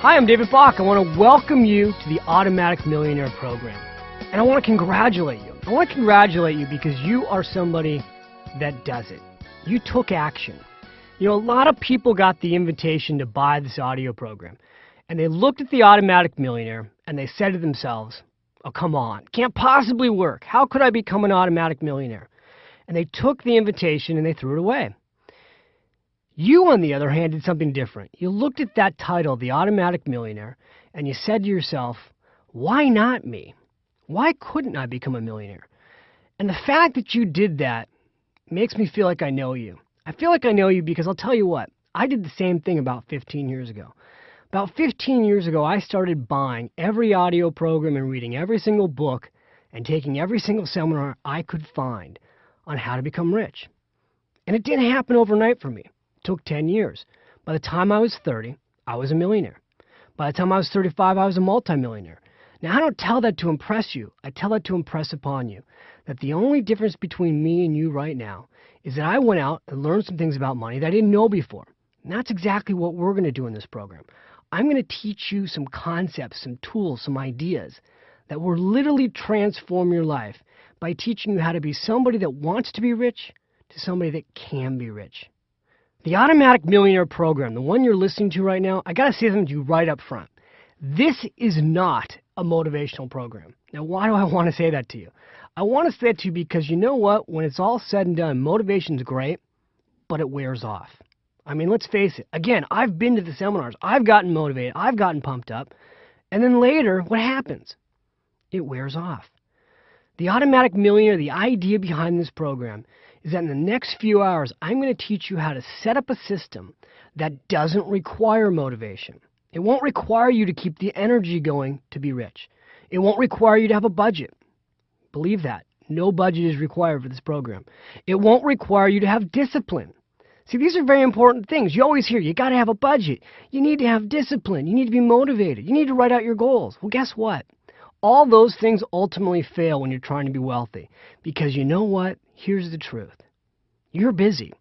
Hi, I'm David Bach. I want to welcome you to the Automatic Millionaire program. And I want to congratulate you. I want to congratulate you because you are somebody that does it. You took action. You know, a lot of people got the invitation to buy this audio program. And they looked at the Automatic Millionaire and they said to themselves, oh, come on, can't possibly work. How could I become an automatic millionaire? And they took the invitation and they threw it away. You, on the other hand, did something different. You looked at that title, The Automatic Millionaire, and you said to yourself, why not me? Why couldn't I become a millionaire? And the fact that you did that makes me feel like I know you. I feel like I know you because I'll tell you what, I did the same thing about 15 years ago. About 15 years ago, I started buying every audio program and reading every single book and taking every single seminar I could find on how to become rich. And it didn't happen overnight for me. It took 10 years. By the time I was 30, I was a millionaire. By the time I was 35, I was a multimillionaire. Now, I don't tell that to impress you. I tell that to impress upon you that the only difference between me and you right now is that I went out and learned some things about money that I didn't know before. And that's exactly what we're going to do in this program. I'm going to teach you some concepts, some tools, some ideas that will literally transform your life by teaching you how to be somebody that wants to be rich to somebody that can be rich. The Automatic Millionaire program, the one you're listening to right now, I got to say something to you right up front. This is not a motivational program. Now, why do I want to say that to you? I want to say that to you because you know what? When it's all said and done, motivation's great, but it wears off. I mean, let's face it. Again, I've been to the seminars. I've gotten motivated. I've gotten pumped up. And then later, what happens? It wears off. The Automatic Millionaire, the idea behind this program is that in the next few hours, I'm going to teach you how to set up a system that doesn't require motivation. It won't require you to keep the energy going to be rich. It won't require you to have a budget. Believe that. No budget is required for this program. It won't require you to have discipline. See, these are very important things. You always hear, you got to have a budget. You need to have discipline. You need to be motivated. You need to write out your goals. Well, guess what? All those things ultimately fail when you're trying to be wealthy. Because you know what? Here's the truth. You're busy.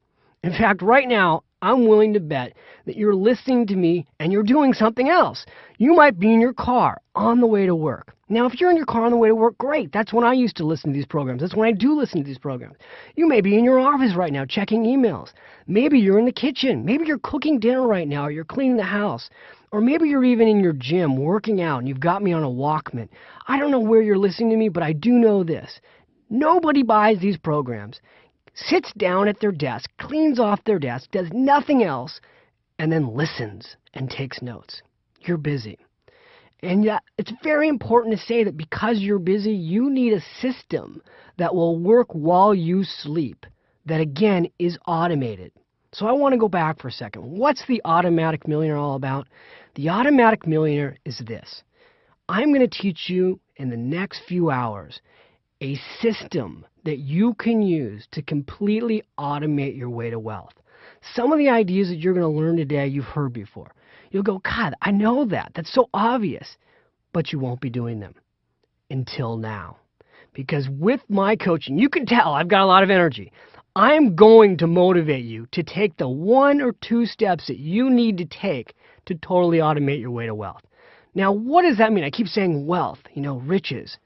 In fact, right now, I'm willing to bet that you're listening to me and you're doing something else. You might be in your car on the way to work. Now, if you're in your car on the way to work, great. That's when I used to listen to these programs. That's when I do listen to these programs. You may be in your office right now checking emails. Maybe you're in the kitchen. Maybe you're cooking dinner right now or you're cleaning the house. Or maybe you're even in your gym working out and you've got me on a Walkman. I don't know where you're listening to me, but I do know this. Nobody buys these programs, sits down at their desk, cleans off their desk, does nothing else, and then listens and takes notes. You're busy. And yet, it's very important to say that because you're busy, you need a system that will work while you sleep, that again is automated. So I want to go back for a second. What's the Automatic Millionaire all about? The Automatic Millionaire is this. I'm going to teach you in the next few hours a system that you can use to completely automate your way to wealth. Some of the ideas that you're going to learn today you've heard before. You'll go, God, I know that. That's so obvious. But you won't be doing them until now. Because with my coaching, you can tell I've got a lot of energy. I'm going to motivate you to take the 1 or 2 steps that you need to take to totally automate your way to wealth. Now, what does that mean? I keep saying wealth, riches.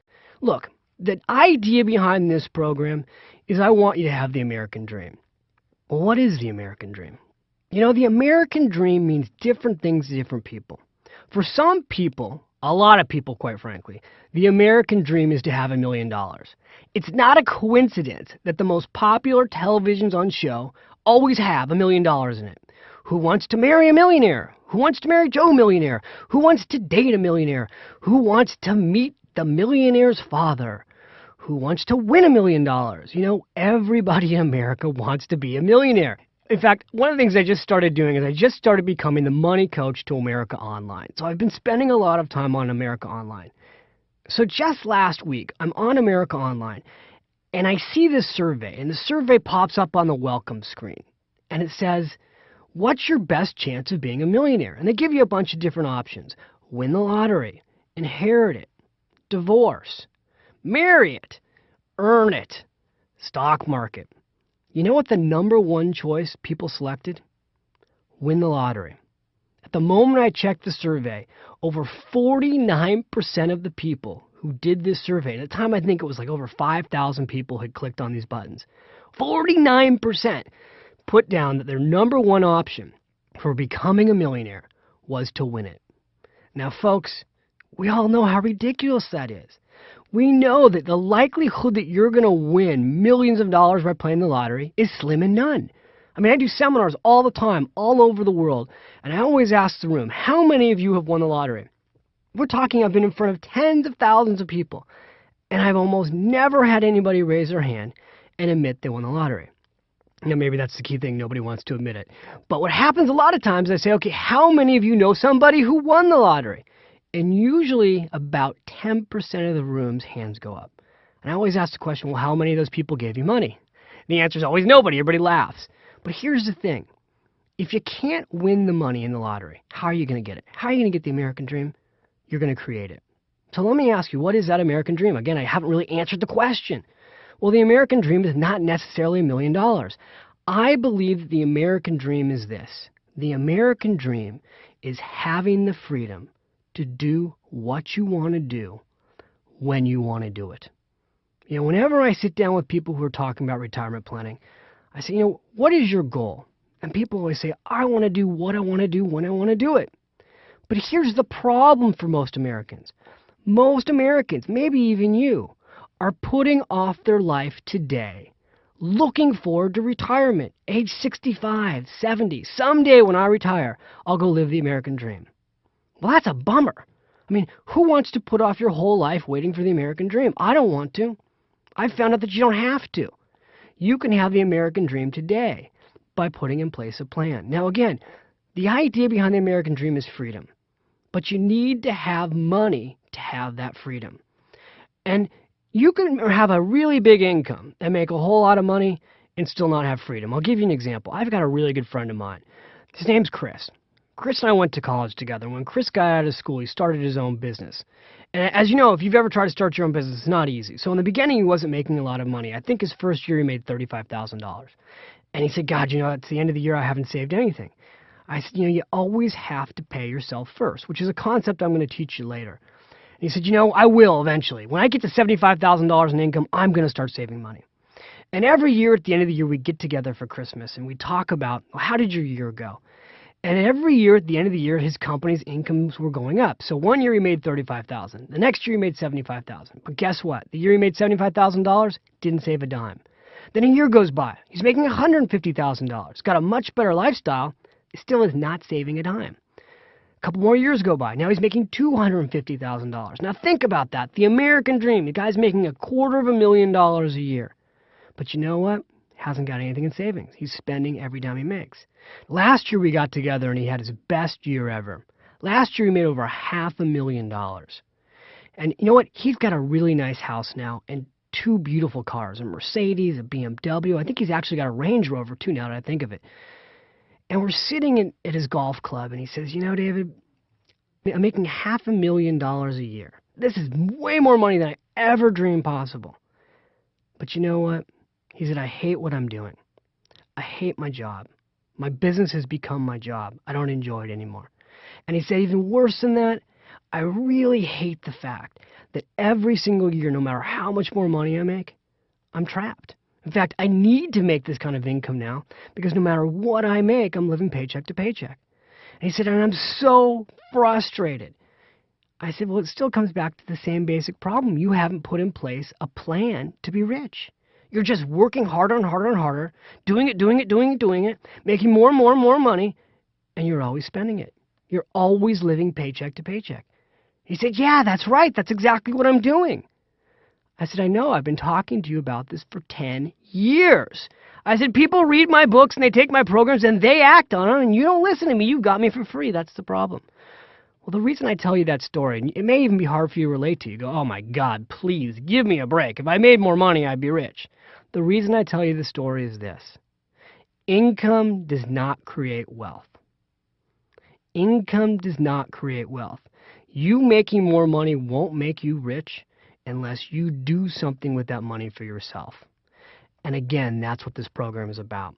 Look, the idea behind this program is I want you to have the American dream. Well, what is the American dream? The American dream means different things to different people. For some people, a lot of people, quite frankly, the American dream is to have $1 million. It's not a coincidence that the most popular televisions on show always have $1 million in it. Who wants to marry a millionaire? Who wants to marry Joe Millionaire? Who wants to date a millionaire? Who wants to meet the millionaire's father? Who wants to win $1 million? Everybody in America wants to be a millionaire. In fact, one of the things I just started doing is I just started becoming the money coach to America Online. So I've been spending a lot of time on America Online. So just last week, I'm on America Online, and I see this survey, and the survey pops up on the welcome screen. And it says, what's your best chance of being a millionaire? And they give you a bunch of different options. Win the lottery, inherit it, divorce, marry it, earn it, stock market. You know what the number 1 choice people selected? Win the lottery. At the moment I checked the survey, over 49% of the people who did this survey, at the time I think it was like over 5,000 people had clicked on these buttons, 49% put down that their number one option for becoming a millionaire was to win it. Now, folks, we all know how ridiculous that is. We know that the likelihood that you're going to win millions of dollars by playing the lottery is slim and none. I mean, I do seminars all the time, all over the world, and I always ask the room, how many of you have won the lottery? We're talking, I've been in front of tens of thousands of people, and I've almost never had anybody raise their hand and admit they won the lottery. Now, maybe that's the key thing. Nobody wants to admit it. But what happens a lot of times, I say, okay, how many of you know somebody who won the lottery? And usually about 10% of the room's hands go up. And I always ask the question, well, how many of those people gave you money? The answer is always nobody. Everybody laughs. But here's the thing. If you can't win the money in the lottery, how are you going to get it? How are you going to get the American dream? You're going to create it. So let me ask you, what is that American dream? Again, I haven't really answered the question. Well, the American dream is not necessarily $1 million. I believe that the American dream is this. The American dream is having the freedom to do what you want to do when you want to do it. You know, whenever I sit down with people who are talking about retirement planning, I say, what is your goal? And people always say, I want to do what I want to do when I want to do it. But here's the problem for most Americans. Most Americans, maybe even you, are putting off their life today, looking forward to retirement, age 65, 70. Someday when I retire, I'll go live the American dream. Well, that's a bummer. I mean, who wants to put off your whole life waiting for the American dream? I don't want to. I've found out that you don't have to. You can have the American dream today by putting in place a plan. Now, again, the idea behind the American dream is freedom. But you need to have money to have that freedom. And you can have a really big income and make a whole lot of money and still not have freedom. I'll give you an example. I've got a really good friend of mine. His name's Chris. Chris and I went to college together. When Chris got out of school, he started his own business. And as you know, if you've ever tried to start your own business, it's not easy. So in the beginning, he wasn't making a lot of money. I think his first year, he made $35,000. And he said, God, it's the end of the year, I haven't saved anything. I said, you always have to pay yourself first, which is a concept I'm going to teach you later. And he said, I will eventually. When I get to $75,000 in income, I'm going to start saving money. And every year at the end of the year, we get together for Christmas and we talk about, well, how did your year go? And every year at the end of the year, his company's incomes were going up. So one year he made $35,000. The next year he made $75,000. But guess what? The year he made $75,000, didn't save a dime. Then a year goes by. He's making $150,000. Got a much better lifestyle. Still is not saving a dime. A couple more years go by. Now he's making $250,000. Now think about that. The American dream. The guy's making $250,000 a year. But you know what? Hasn't got anything in savings. He's spending every dime he makes. Last year we got together and he had his best year ever. Last year he made over $500,000. And you know what? He's got a really nice house now and 2 beautiful cars, a Mercedes, a BMW. I think he's actually got a Range Rover too now that I think of it. And we're sitting at his golf club and he says, David, I'm making $500,000 a year. This is way more money than I ever dreamed possible. But you know what? He said, I hate what I'm doing. I hate my job. My business has become my job. I don't enjoy it anymore. And he said, even worse than that, I really hate the fact that every single year, no matter how much more money I make, I'm trapped. In fact, I need to make this kind of income now because no matter what I make, I'm living paycheck to paycheck. And he said, and I'm so frustrated. I said, well, it still comes back to the same basic problem. You haven't put in place a plan to be rich. You're just working harder and harder and harder, doing it, making more and more and more money, and you're always spending it. You're always living paycheck to paycheck. He said, yeah, that's right. That's exactly what I'm doing. I said, I know. I've been talking to you about this for 10 years. I said, people read my books and they take my programs and they act on them, and you don't listen to me. You got me for free. That's the problem. Well, the reason I tell you that story, and it may even be hard for you to relate to, you go, oh my God, please give me a break. If I made more money, I'd be rich. The reason I tell you the story is this. Income does not create wealth. Income does not create wealth. You making more money won't make you rich unless you do something with that money for yourself. And again, that's what this program is about.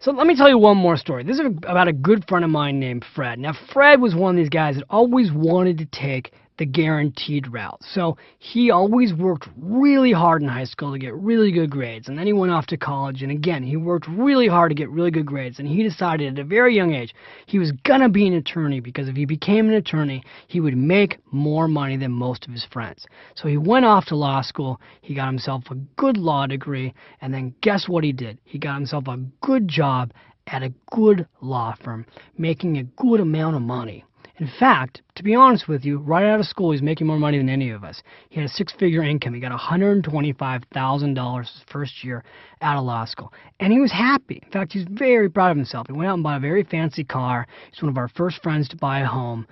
So let me tell you one more story. This is about a good friend of mine named Fred. Now, Fred was one of these guys that always wanted to take the guaranteed route. So he always worked really hard in high school to get really good grades. And then he went off to college. And again, he worked really hard to get really good grades. And he decided at a very young age he was going to be an attorney, because if he became an attorney, he would make more money than most of his friends. So he went off to law school. He got himself a good law degree. And then guess what he did? He got himself a good job at a good law firm, making a good amount of money. In fact, to be honest with you, right out of school, he's making more money than any of us. He had a six-figure income. He got $125,000 his first year out of law school. And he was happy. In fact, he's very proud of himself. He went out and bought a very fancy car. He's one of our first friends to buy a home.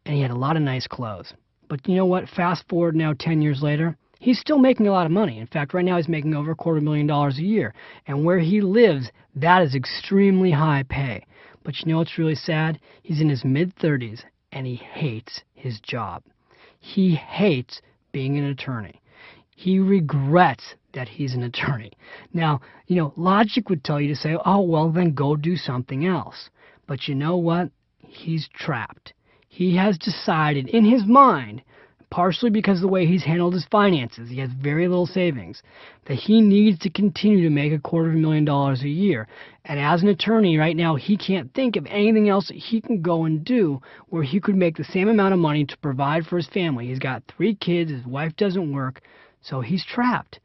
And he had a lot of nice clothes. But you know what? Fast forward now 10 years later, he's still making a lot of money. In fact, right now he's making over $250,000 a year. And where he lives, that is extremely high pay. But you know what's really sad? He's in his mid-30s. And he hates his job. He hates being an attorney. He regrets that he's an attorney. Now, logic would tell you to say, oh, well, then go do something else. But you know what? He's trapped. He has decided in his mind, partially because of the way he's handled his finances, he has very little savings, that he needs to continue to make $250,000 a year. And as an attorney right now, he can't think of anything else that he can go and do where he could make the same amount of money to provide for his family. He's got 3 kids, his wife doesn't work, so he's trapped.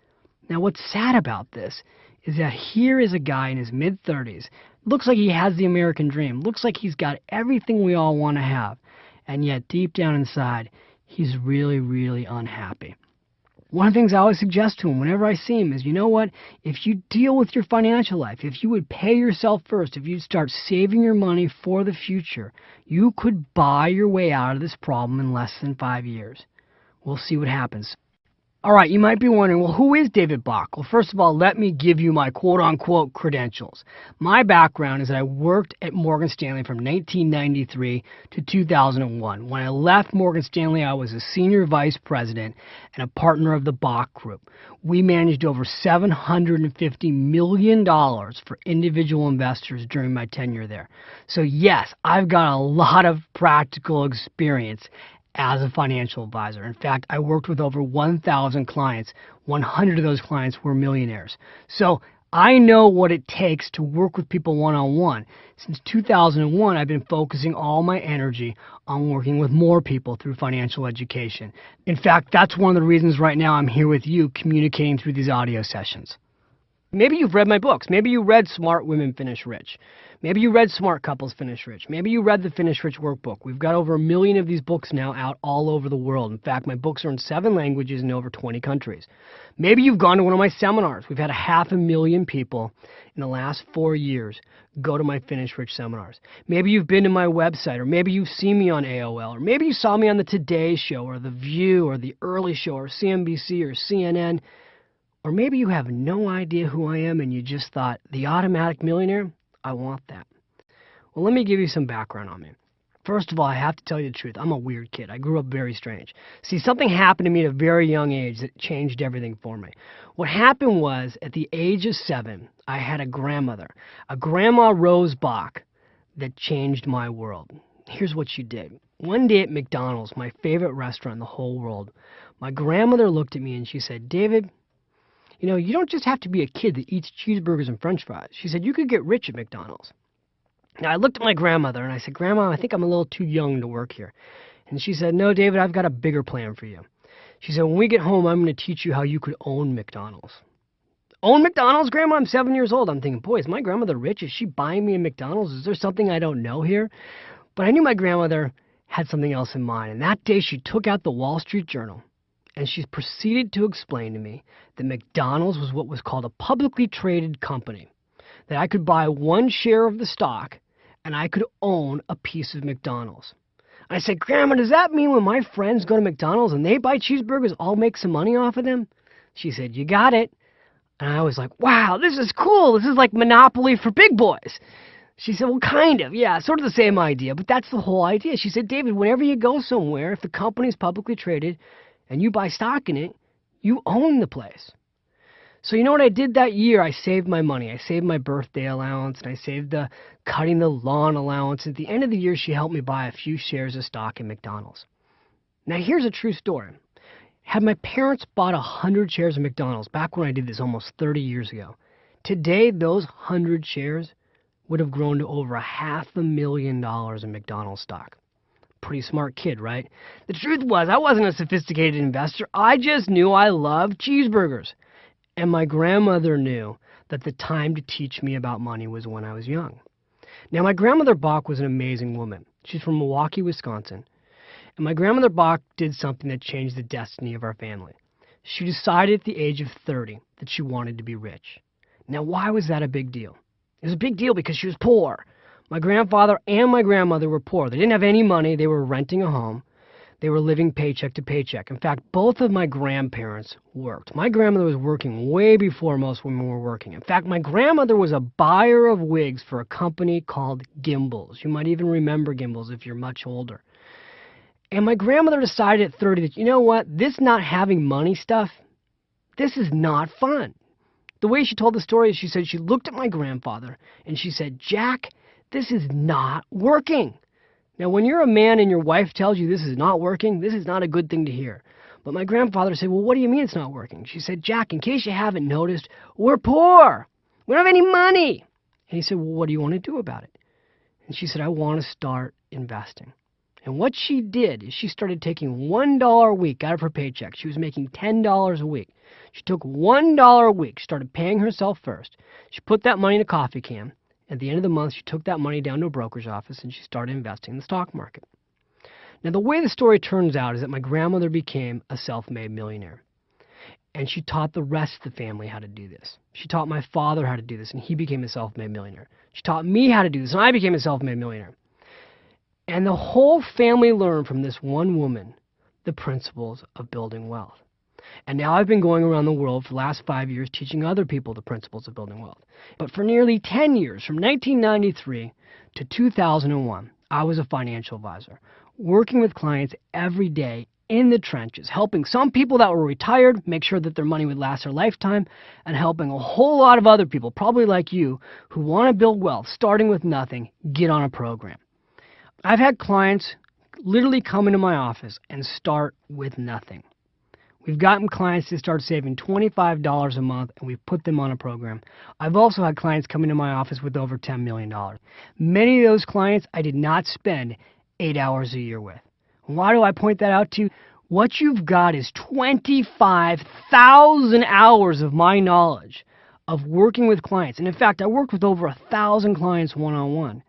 Now what's sad about this is that here is a guy in his mid-30s, looks like he has the American dream, looks like he's got everything we all want to have, and yet deep down inside, he's really, really unhappy. One of the things I always suggest to him whenever I see him is, you know what? If you deal with your financial life, if you would pay yourself first, if you start saving your money for the future, you could buy your way out of this problem in less than 5 years. We'll see what happens. All right, you might be wondering, well, who is David Bach? Well, first of all, let me give you my quote-unquote credentials. My background is that I worked at Morgan Stanley from 1993 to 2001. When I left Morgan Stanley, I was a senior vice president and a partner of the Bach Group. We managed over $750 million for individual investors during my tenure there. So yes, I've got a lot of practical experience as a financial advisor. In fact, I worked with over 1,000 clients. 100 of those clients were millionaires. So I know what it takes to work with people one-on-one. Since 2001, I've been focusing all my energy on working with more people through financial education. In fact, that's one of the reasons right now I'm here with you communicating through these audio sessions. Maybe you've read my books. Maybe you read Smart Women Finish Rich. Maybe you read Smart Couples Finish Rich. Maybe you read the Finish Rich workbook. We've got over 1 million of these books now out all over the world. In fact, my books are in 7 languages in over 20 countries. Maybe you've gone to one of my seminars. We've had 500,000 people in the last 4 years go to my Finish Rich seminars. Maybe you've been to my website, or maybe you've seen me on AOL, or maybe you saw me on the Today Show, or The View, or The Early Show, or CNBC, or CNN. Or maybe you have no idea who I am and you just thought, the Automatic Millionaire, I want that. Well, let me give you some background on me. First of all, I have to tell you the truth. I'm a weird kid. I grew up very strange. See, something happened to me at a very young age that changed everything for me. What happened was, at the age of 7, I had a grandmother, a Grandma Rose Bach, that changed my world. Here's what she did. One day at McDonald's, my favorite restaurant in the whole world, my grandmother looked at me and she said, David, you don't just have to be a kid that eats cheeseburgers and french fries. She said, you could get rich at McDonald's. Now, I looked at my grandmother and I said, Grandma, I think I'm a little too young to work here. And she said, no, David, I've got a bigger plan for you. She said, when we get home, I'm going to teach you how you could own McDonald's. Own McDonald's, Grandma? I'm 7 years old. I'm thinking, boy, is my grandmother rich? Is she buying me a McDonald's? Is there something I don't know here? But I knew my grandmother had something else in mind. And that day, she took out the Wall Street Journal and she proceeded to explain to me that McDonald's was what was called a publicly traded company, that I could buy 1 share of the stock and I could own a piece of McDonald's. I said, Grandma, does that mean when my friends go to McDonald's and they buy cheeseburgers, I'll make some money off of them? She said, you got it. And I was like, wow, this is cool. This is like Monopoly for big boys. She said, well, kind of. Yeah, sort of the same idea, but that's the whole idea. She said, David, whenever you go somewhere, if the company is publicly traded and you buy stock in it, you own the place. So you know what I did that year? I saved my money. I saved my birthday allowance, and I saved the cutting the lawn allowance. At the end of the year, she helped me buy a few shares of stock in McDonald's. Now, here's a true story. Had my parents bought 100 shares of McDonald's back when I did this almost 30 years ago, today those 100 shares would have grown to over $500,000 in McDonald's stock. Pretty smart kid, right? The truth was, I wasn't a sophisticated investor. I just knew I loved cheeseburgers. And my grandmother knew that the time to teach me about money was when I was young. Now, my grandmother Bach was an amazing woman. She's from Milwaukee, Wisconsin. And my grandmother Bach did something that changed the destiny of our family. She decided at the age of 30 that she wanted to be rich. Now, why was that a big deal? It was a big deal because she was poor. My grandfather and my grandmother were poor. They didn't have any money. They were renting a home. They were living paycheck to paycheck. In fact, both of my grandparents worked. My grandmother was working way before most women were working. In fact, my grandmother was a buyer of wigs for a company called Gimbels. You might even remember Gimbels if you're much older. And my grandmother decided at 30 that, you know what, this not having money stuff, this is not fun. The way she told the story is she said she looked at my grandfather and she said, Jack, this is not working. Now, when you're a man and your wife tells you this is not working, this is not a good thing to hear. But my grandfather said, well, what do you mean it's not working? She said, Jack, in case you haven't noticed, we're poor. We don't have any money. And he said, well, what do you want to do about it? And she said, I want to start investing. And what she did is she started taking $1 a week out of her paycheck. She was making $10 a week. She took $1 a week, started paying herself first. She put that money in a coffee can. At the end of the month, she took that money down to a broker's office and she started investing in the stock market. Now, the way the story turns out is that my grandmother became a self-made millionaire. And she taught the rest of the family how to do this. She taught my father how to do this, and he became a self-made millionaire. She taught me how to do this, and I became a self-made millionaire. And the whole family learned from this one woman the principles of building wealth. And now I've been going around the world for the last 5 years teaching other people the principles of building wealth. But for nearly 10 years, from 1993 to 2001, I was a financial advisor, working with clients every day in the trenches, helping some people that were retired make sure that their money would last their lifetime, and helping a whole lot of other people, probably like you, who want to build wealth, starting with nothing, get on a program. I've had clients literally come into my office and start with nothing. We've gotten clients to start saving $25 a month, and we've put them on a program. I've also had clients come into my office with over $10 million. Many of those clients I did not spend 8 hours a year with. Why do I point that out to you? What you've got is 25,000 hours of my knowledge of working with clients. And in fact, I worked with over 1,000 clients one-on-one.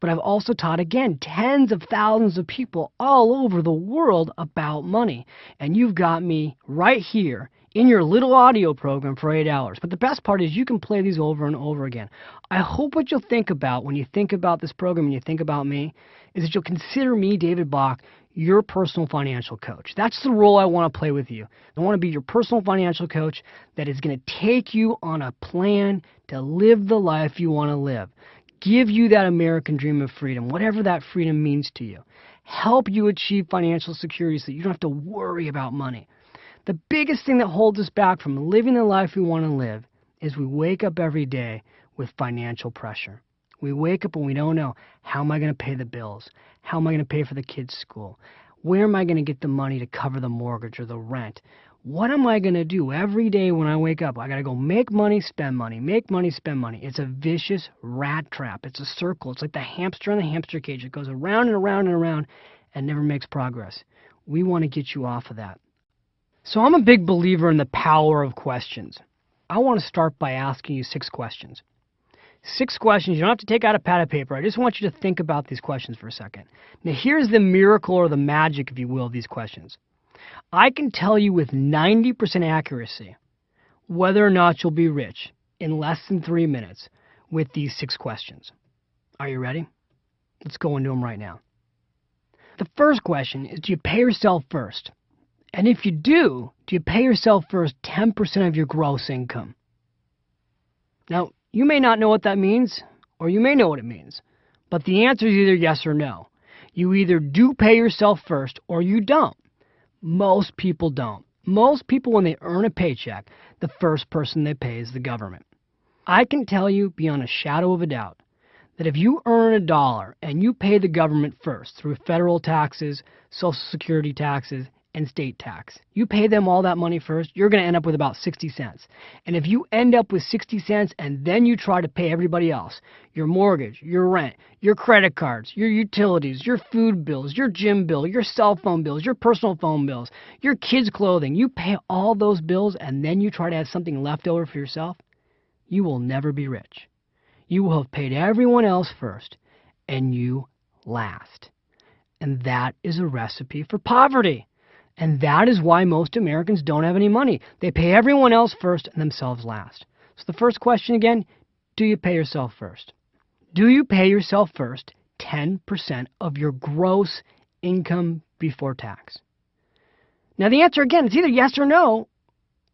But I've also taught, again, tens of thousands of people all over the world about money. And you've got me right here in your little audio program for 8 hours. But the best part is you can play these over and over again. I hope what you'll think about when you think about this program and you think about me is that you'll consider me, David Bach, your personal financial coach. That's the role I want to play with you. I want to be your personal financial coach that is going to take you on a plan to live the life you want to live. Give you that American dream of freedom, whatever that freedom means to you. Help you achieve financial security so that you don't have to worry about money. The biggest thing that holds us back from living the life we want to live is we wake up every day with financial pressure. We wake up and we don't know, how am I going to pay the bills? How am I going to pay for the kids' school? Where am I going to get the money to cover the mortgage or the rent? What am I going to do every day when I wake up? I got to go make money, spend money, make money, spend money. It's a vicious rat trap. It's a circle. It's like the hamster in the hamster cage. It goes around and around and around and never makes progress. We want to get you off of that. So I'm a big believer in the power of questions. I want to start by asking you 6 questions. 6 questions. You don't have to take out a pad of paper. I just want you to think about these questions for a second. Now, here's the miracle or the magic, if you will, of these questions. I can tell you with 90% accuracy whether or not you'll be rich in less than 3 minutes with these 6 questions. Are you ready? Let's go into them right now. The first question is, do you pay yourself first? And if you do you pay yourself first 10% of your gross income? Now, you may not know what that means, or you may know what it means, but the answer is either yes or no. You either do pay yourself first, or you don't. Most people don't. Most people, when they earn a paycheck, the first person they pay is the government. I can tell you beyond a shadow of a doubt that if you earn $1 and you pay the government first through federal taxes, Social Security taxes, and state tax, you pay them all that money first, you're going to end up with about 60 cents. And if you end up with 60 cents and then you try to pay everybody else, your mortgage, your rent, your credit cards, your utilities, your food bills, your gym bill, your cell phone bills, your personal phone bills, your kids' clothing, you pay all those bills and then you try to have something left over for yourself, you will never be rich. You will have paid everyone else first, and you last. And that is a recipe for poverty. And that is why most Americans don't have any money. They pay everyone else first and themselves last. So the first question again, do you pay yourself first? Do you pay yourself first 10% of your gross income before tax? Now the answer again is either yes or no,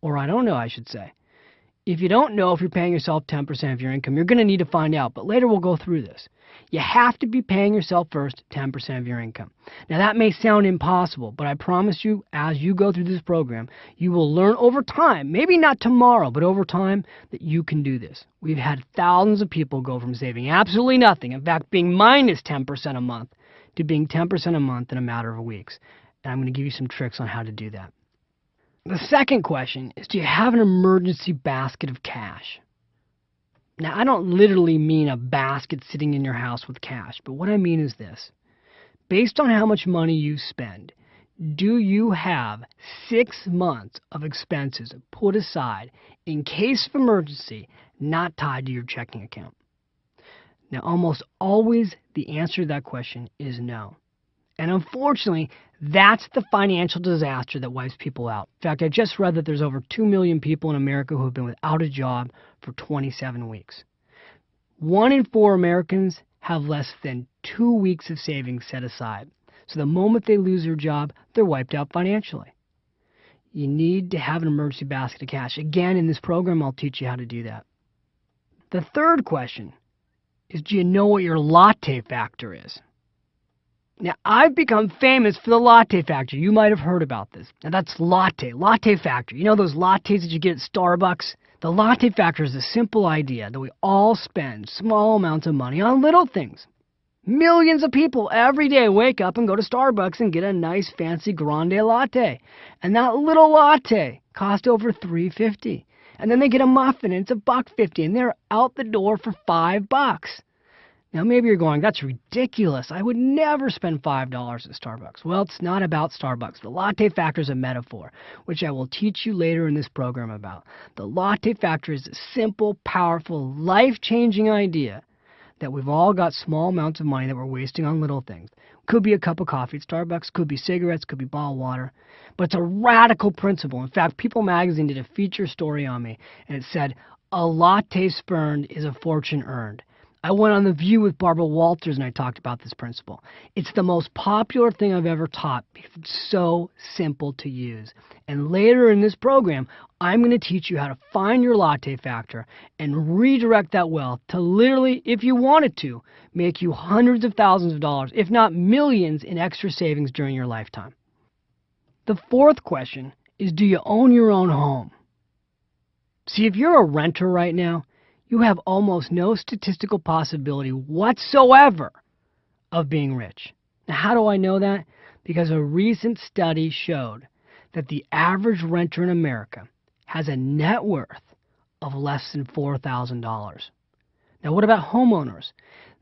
or I don't know, I should say. If you don't know if you're paying yourself 10% of your income, you're going to need to find out, but later we'll go through this. You have to be paying yourself first 10% of your income. Now that may sound impossible, but I promise you, as you go through this program, you will learn over time, maybe not tomorrow, but over time, that you can do this. We've had thousands of people go from saving absolutely nothing, in fact being minus 10% a month, to being 10% a month in a matter of weeks. And I'm going to give you some tricks on how to do that. The second question is, do you have an emergency basket of cash? Now, I don't literally mean a basket sitting in your house with cash, but what I mean is this. Based on how much money you spend, do you have 6 months of expenses put aside in case of emergency, not tied to your checking account? Now, almost always the answer to that question is no. And unfortunately, that's the financial disaster that wipes people out. In fact, I just read that there's over 2 million people in America who have been without a job for 27 weeks. 1 in 4 Americans have less than 2 weeks of savings set aside. So the moment they lose their job, they're wiped out financially. You need to have an emergency basket of cash. Again, in this program, I'll teach you how to do that. The third question is, do you know what your latte factor is? Now, I've become famous for the latte factor. You might have heard about this. Now, that's latte factor. You know those lattes that you get at Starbucks? The latte factor is a simple idea that we all spend small amounts of money on little things. Millions of people every day wake up and go to Starbucks and get a nice fancy grande latte. And that little latte costs over $3.50. And then they get a muffin and it's $1.50 and they're out the door for $5. Now, maybe you're going, that's ridiculous. I would never spend $5 at Starbucks. Well, it's not about Starbucks. The latte factor is a metaphor, which I will teach you later in this program about. The latte factor is a simple, powerful, life-changing idea that we've all got small amounts of money that we're wasting on little things. Could be a cup of coffee at Starbucks, could be cigarettes, could be bottled water. But it's a radical principle. In fact, People magazine did a feature story on me, and it said, a latte spurned is a fortune earned. I went on The View with Barbara Walters and I talked about this principle. It's the most popular thing I've ever taught because it's so simple to use. And later in this program, I'm going to teach you how to find your latte factor and redirect that wealth to literally, if you wanted to, make you hundreds of thousands of dollars, if not millions, in extra savings during your lifetime. The fourth question is, do you own your own home? See, if you're a renter right now, you have almost no statistical possibility whatsoever of being rich. Now, how do I know that? Because a recent study showed that the average renter in America has a net worth of less than $4,000. Now, what about homeowners?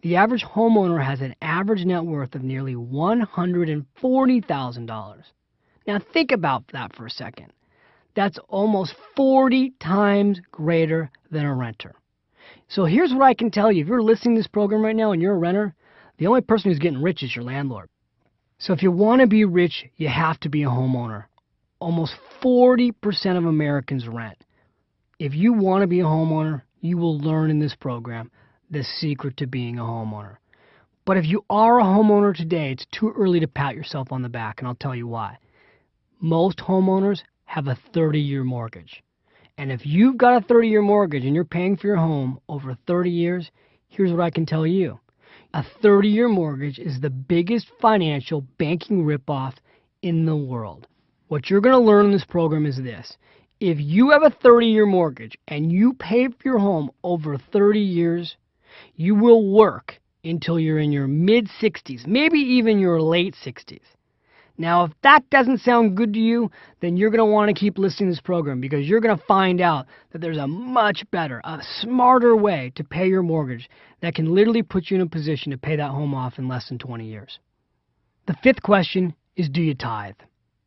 The average homeowner has an average net worth of nearly $140,000. Now, think about that for a second. That's almost 40 times greater than a renter. So here's what I can tell you. If you're listening to this program right now and you're a renter, the only person who's getting rich is your landlord. So if you want to be rich, you have to be a homeowner. Almost 40% of Americans rent. If you want to be a homeowner, you will learn in this program the secret to being a homeowner. But if you are a homeowner today, it's too early to pat yourself on the back, and I'll tell you why. Most homeowners have a 30-year mortgage. And if you've got a 30-year mortgage and you're paying for your home over 30 years, here's what I can tell you. A 30-year mortgage is the biggest financial banking ripoff in the world. What you're going to learn in this program is this. If you have a 30-year mortgage and you pay for your home over 30 years, you will work until you're in your mid-60s, maybe even your late 60s. Now, if that doesn't sound good to you, then you're going to want to keep listening to this program because you're going to find out that there's a much better, a smarter way to pay your mortgage that can literally put you in a position to pay that home off in less than 20 years. The fifth question is, do you tithe?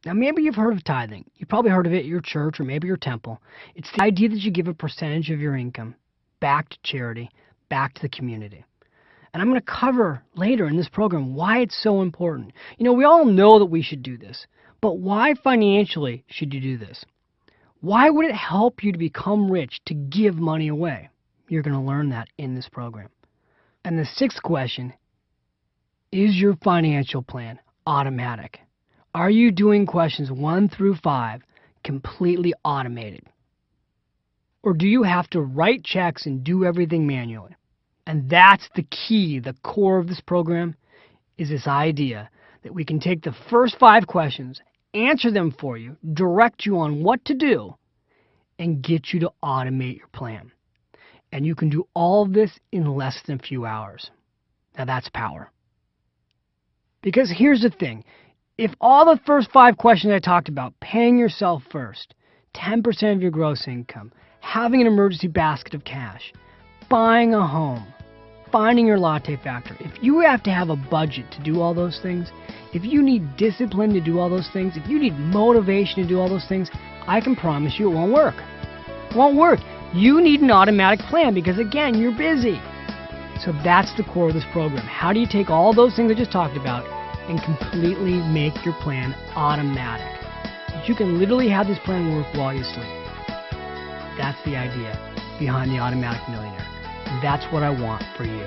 Now, maybe you've heard of tithing. You've probably heard of it at your church or maybe your temple. It's the idea that you give a percentage of your income back to charity, back to the community. And I'm going to cover later in this program why it's so important. You know, we all know that we should do this, but why financially should you do this? Why would it help you to become rich to give money away? You're going to learn that in this program. And the sixth question, is your financial plan automatic? Are you doing questions 1 through 5 completely automated? Or do you have to write checks and do everything manually? And that's the key, the core of this program, is this idea that we can take the first 5 questions, answer them for you, direct you on what to do, and get you to automate your plan. And you can do all of this in less than a few hours. Now that's power. Because here's the thing. If all the first 5 questions I talked about, paying yourself first, 10% of your gross income, having an emergency basket of cash, buying a home, finding your latte factor, if you have to have a budget to do all those things, if you need discipline to do all those things, if you need motivation to do all those things, I can promise you it won't work. It won't work. You need an automatic plan because, again, you're busy. So that's the core of this program. How do you take all those things I just talked about and completely make your plan automatic? You can literally have this plan work while you sleep. That's the idea behind the Automatic Millionaire. That's what I want for you.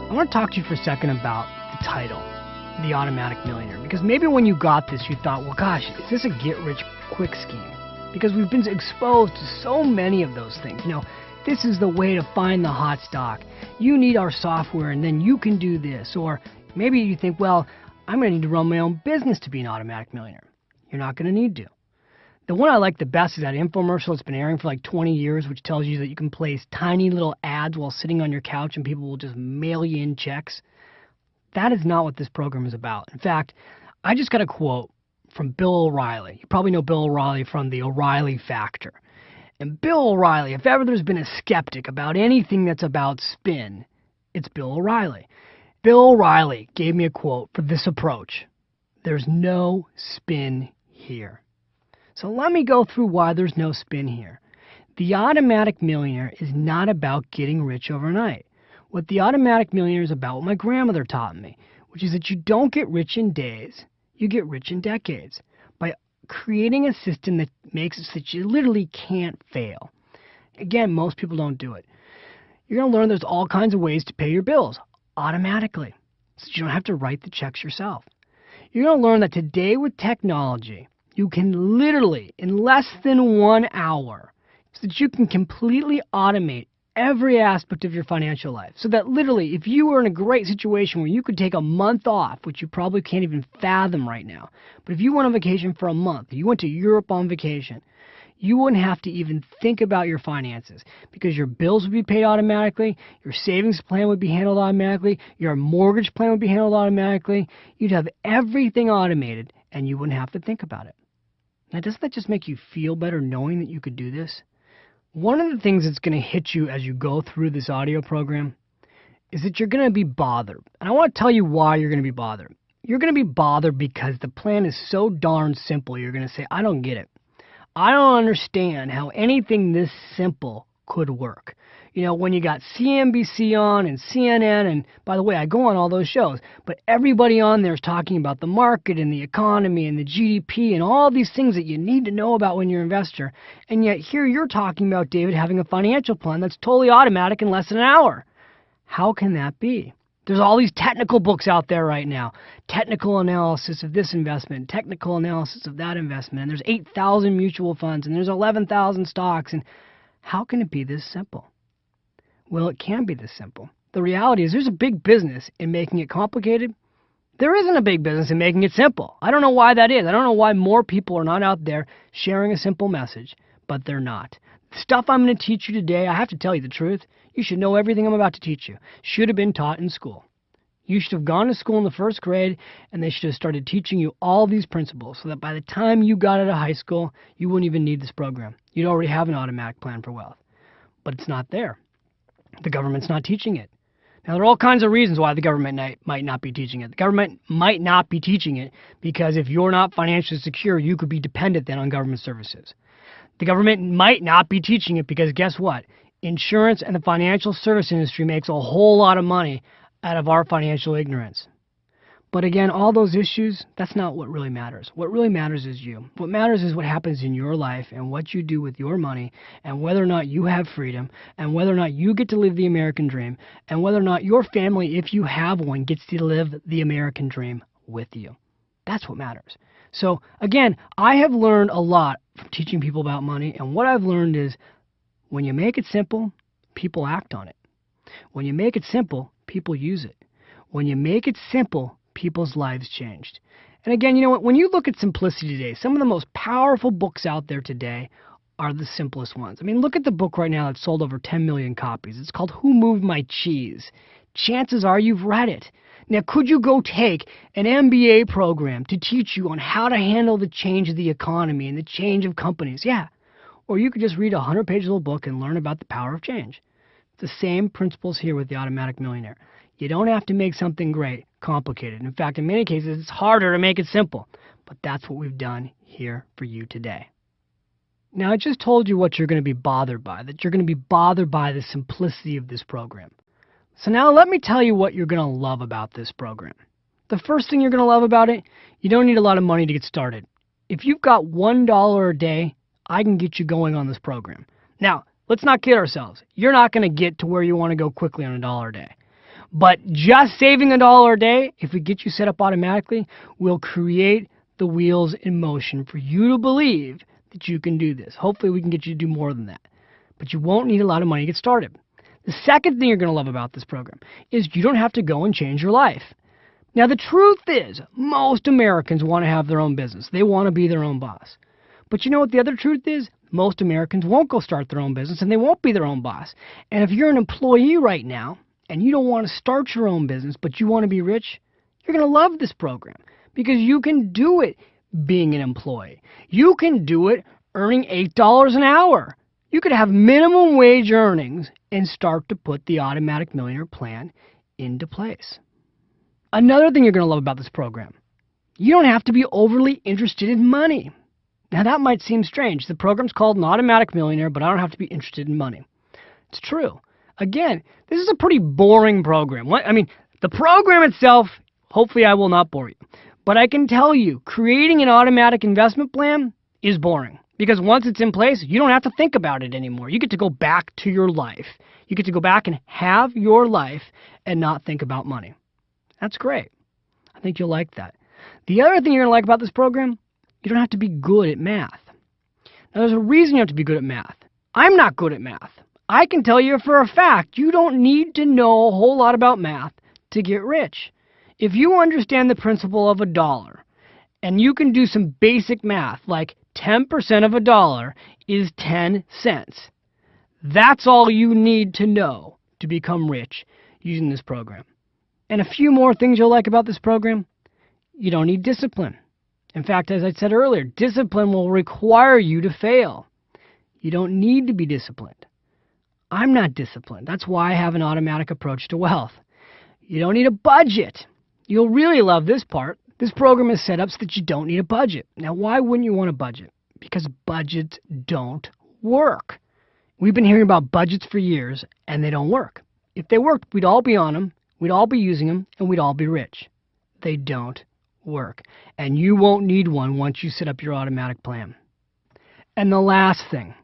I want to talk to you for a second about the title, The Automatic Millionaire, because maybe when you got this, you thought, well, gosh, is this a get-rich-quick scheme? Because we've been exposed to so many of those things. You know, this is the way to find the hot stock. You need our software, and then you can do this. Or maybe you think, well, I'm going to need to run my own business to be an automatic millionaire. You're not going to need to. The one I like the best is that infomercial that's been airing for like 20 years, which tells you that you can place tiny little ads while sitting on your couch and people will just mail you in checks. That is not what this program is about. In fact, I just got a quote from Bill O'Reilly. You probably know Bill O'Reilly from the O'Reilly Factor. And Bill O'Reilly, if ever there's been a skeptic about anything that's about spin, it's Bill O'Reilly. Bill O'Reilly gave me a quote for this approach. There's no spin here. So let me go through why there's no spin here. The Automatic Millionaire is not about getting rich overnight. What the Automatic Millionaire is about, what my grandmother taught me, which is that you don't get rich in days, you get rich in decades. By creating a system that makes it so that you literally can't fail. Again, most people don't do it. You're going to learn there's all kinds of ways to pay your bills automatically, so you don't have to write the checks yourself. You're going to learn that today with technology, you can literally, in less than 1 hour, so that you can completely automate every aspect of your financial life. So that literally, if you were in a great situation where you could take a month off, which you probably can't even fathom right now, but if you went on vacation for a month, you went to Europe on vacation, you wouldn't have to even think about your finances because your bills would be paid automatically, your savings plan would be handled automatically, your mortgage plan would be handled automatically. You'd have everything automated and you wouldn't have to think about it. Now, doesn't that just make you feel better knowing that you could do this? One of the things that's going to hit you as you go through this audio program is that you're going to be bothered. And I want to tell you why you're going to be bothered. You're going to be bothered because the plan is so darn simple. You're going to say, I don't get it. I don't understand how anything this simple could work. You know, when you got CNBC on and CNN, and by the way, I go on all those shows, but everybody on there is talking about the market and the economy and the GDP and all these things that you need to know about when you're an investor. And yet here you're talking about, David, having a financial plan that's totally automatic in less than an hour. How can that be? There's all these technical books out there right now. Technical analysis of this investment, technical analysis of that investment, and there's 8,000 mutual funds, and there's 11,000 stocks, and how can it be this simple? Well, it can be this simple. The reality is there's a big business in making it complicated. There isn't a big business in making it simple. I don't know why that is. I don't know why more people are not out there sharing a simple message, but they're not. The stuff I'm going to teach you today, I have to tell you the truth, you should know everything I'm about to teach you. Should have been taught in school. You should have gone to school in the first grade, and they should have started teaching you all these principles so that by the time you got out of high school, you wouldn't even need this program. You'd already have an automatic plan for wealth. But it's not there. The government's not teaching it. Now, there are all kinds of reasons why the government might not be teaching it. The government might not be teaching it because if you're not financially secure, you could be dependent then on government services. The government might not be teaching it because guess what? Insurance and the financial service industry makes a whole lot of money out of our financial ignorance. But again, all those issues, that's not what really matters. What really matters is you. What matters is what happens in your life and what you do with your money and whether or not you have freedom and whether or not you get to live the American dream and whether or not your family, if you have one, gets to live the American dream with you. That's what matters. So again, I have learned a lot from teaching people about money, and what I've learned is when you make it simple, people act on it. When you make it simple, people use it. When you make it simple, people's lives changed. And again, you know what? When you look at simplicity today, some of the most powerful books out there today are the simplest ones. I mean, look at the book right now that's sold over 10 million copies. It's called Who Moved My Cheese? Chances are you've read it. Now, could you go take an MBA program to teach you on how to handle the change of the economy and the change of companies? Yeah. Or you could just read a 100-page little book and learn about the power of change. It's the same principles here with the Automatic Millionaire. You don't have to make something great complicated. In fact, in many cases, it's harder to make it simple. But that's what we've done here for you today. Now, I just told you what you're going to be bothered by, that you're going to be bothered by the simplicity of this program. So now let me tell you what you're going to love about this program. The first thing you're going to love about it, you don't need a lot of money to get started. If you've got $1 a day, I can get you going on this program. Now, let's not kid ourselves. You're not going to get to where you want to go quickly on $1 a day. But just saving $1 a day, if we get you set up automatically, will create the wheels in motion for you to believe that you can do this. Hopefully we can get you to do more than that. But you won't need a lot of money to get started. The second thing you're going to love about this program is you don't have to go and change your life. Now, the truth is, most Americans want to have their own business. They want to be their own boss. But you know what the other truth is? Most Americans won't go start their own business, and they won't be their own boss. And if you're an employee right now, and you don't want to start your own business, but you want to be rich, you're going to love this program because you can do it being an employee. You can do it earning $8 an hour. You could have minimum wage earnings and start to put the Automatic Millionaire plan into place. Another thing you're going to love about this program, you don't have to be overly interested in money. Now that might seem strange. The program's called an Automatic Millionaire, but I don't have to be interested in money. It's true. Again, this is a pretty boring program. The program itself, hopefully I will not bore you. But I can tell you, creating an automatic investment plan is boring. Because once it's in place, you don't have to think about it anymore. You get to go back to your life. You get to go back and have your life and not think about money. That's great. I think you'll like that. The other thing you're going to like about this program, you don't have to be good at math. Now, there's a reason you have to be good at math. I'm not good at math. I can tell you for a fact, you don't need to know a whole lot about math to get rich. If you understand the principle of $1, and you can do some basic math, like 10% of $1 is 10 cents. That's all you need to know to become rich using this program. And a few more things you'll like about this program. You don't need discipline. In fact, as I said earlier, discipline will require you to fail. You don't need to be disciplined. I'm not disciplined. That's why I have an automatic approach to wealth. You don't need a budget. You'll really love this part. This program is set up so that you don't need a budget. Now, why wouldn't you want a budget? Because budgets don't work. We've been hearing about budgets for years, and they don't work. If they worked, we'd all be on them, we'd all be using them, and we'd all be rich. They don't work. And you won't need one once you set up your automatic plan. And the last thing,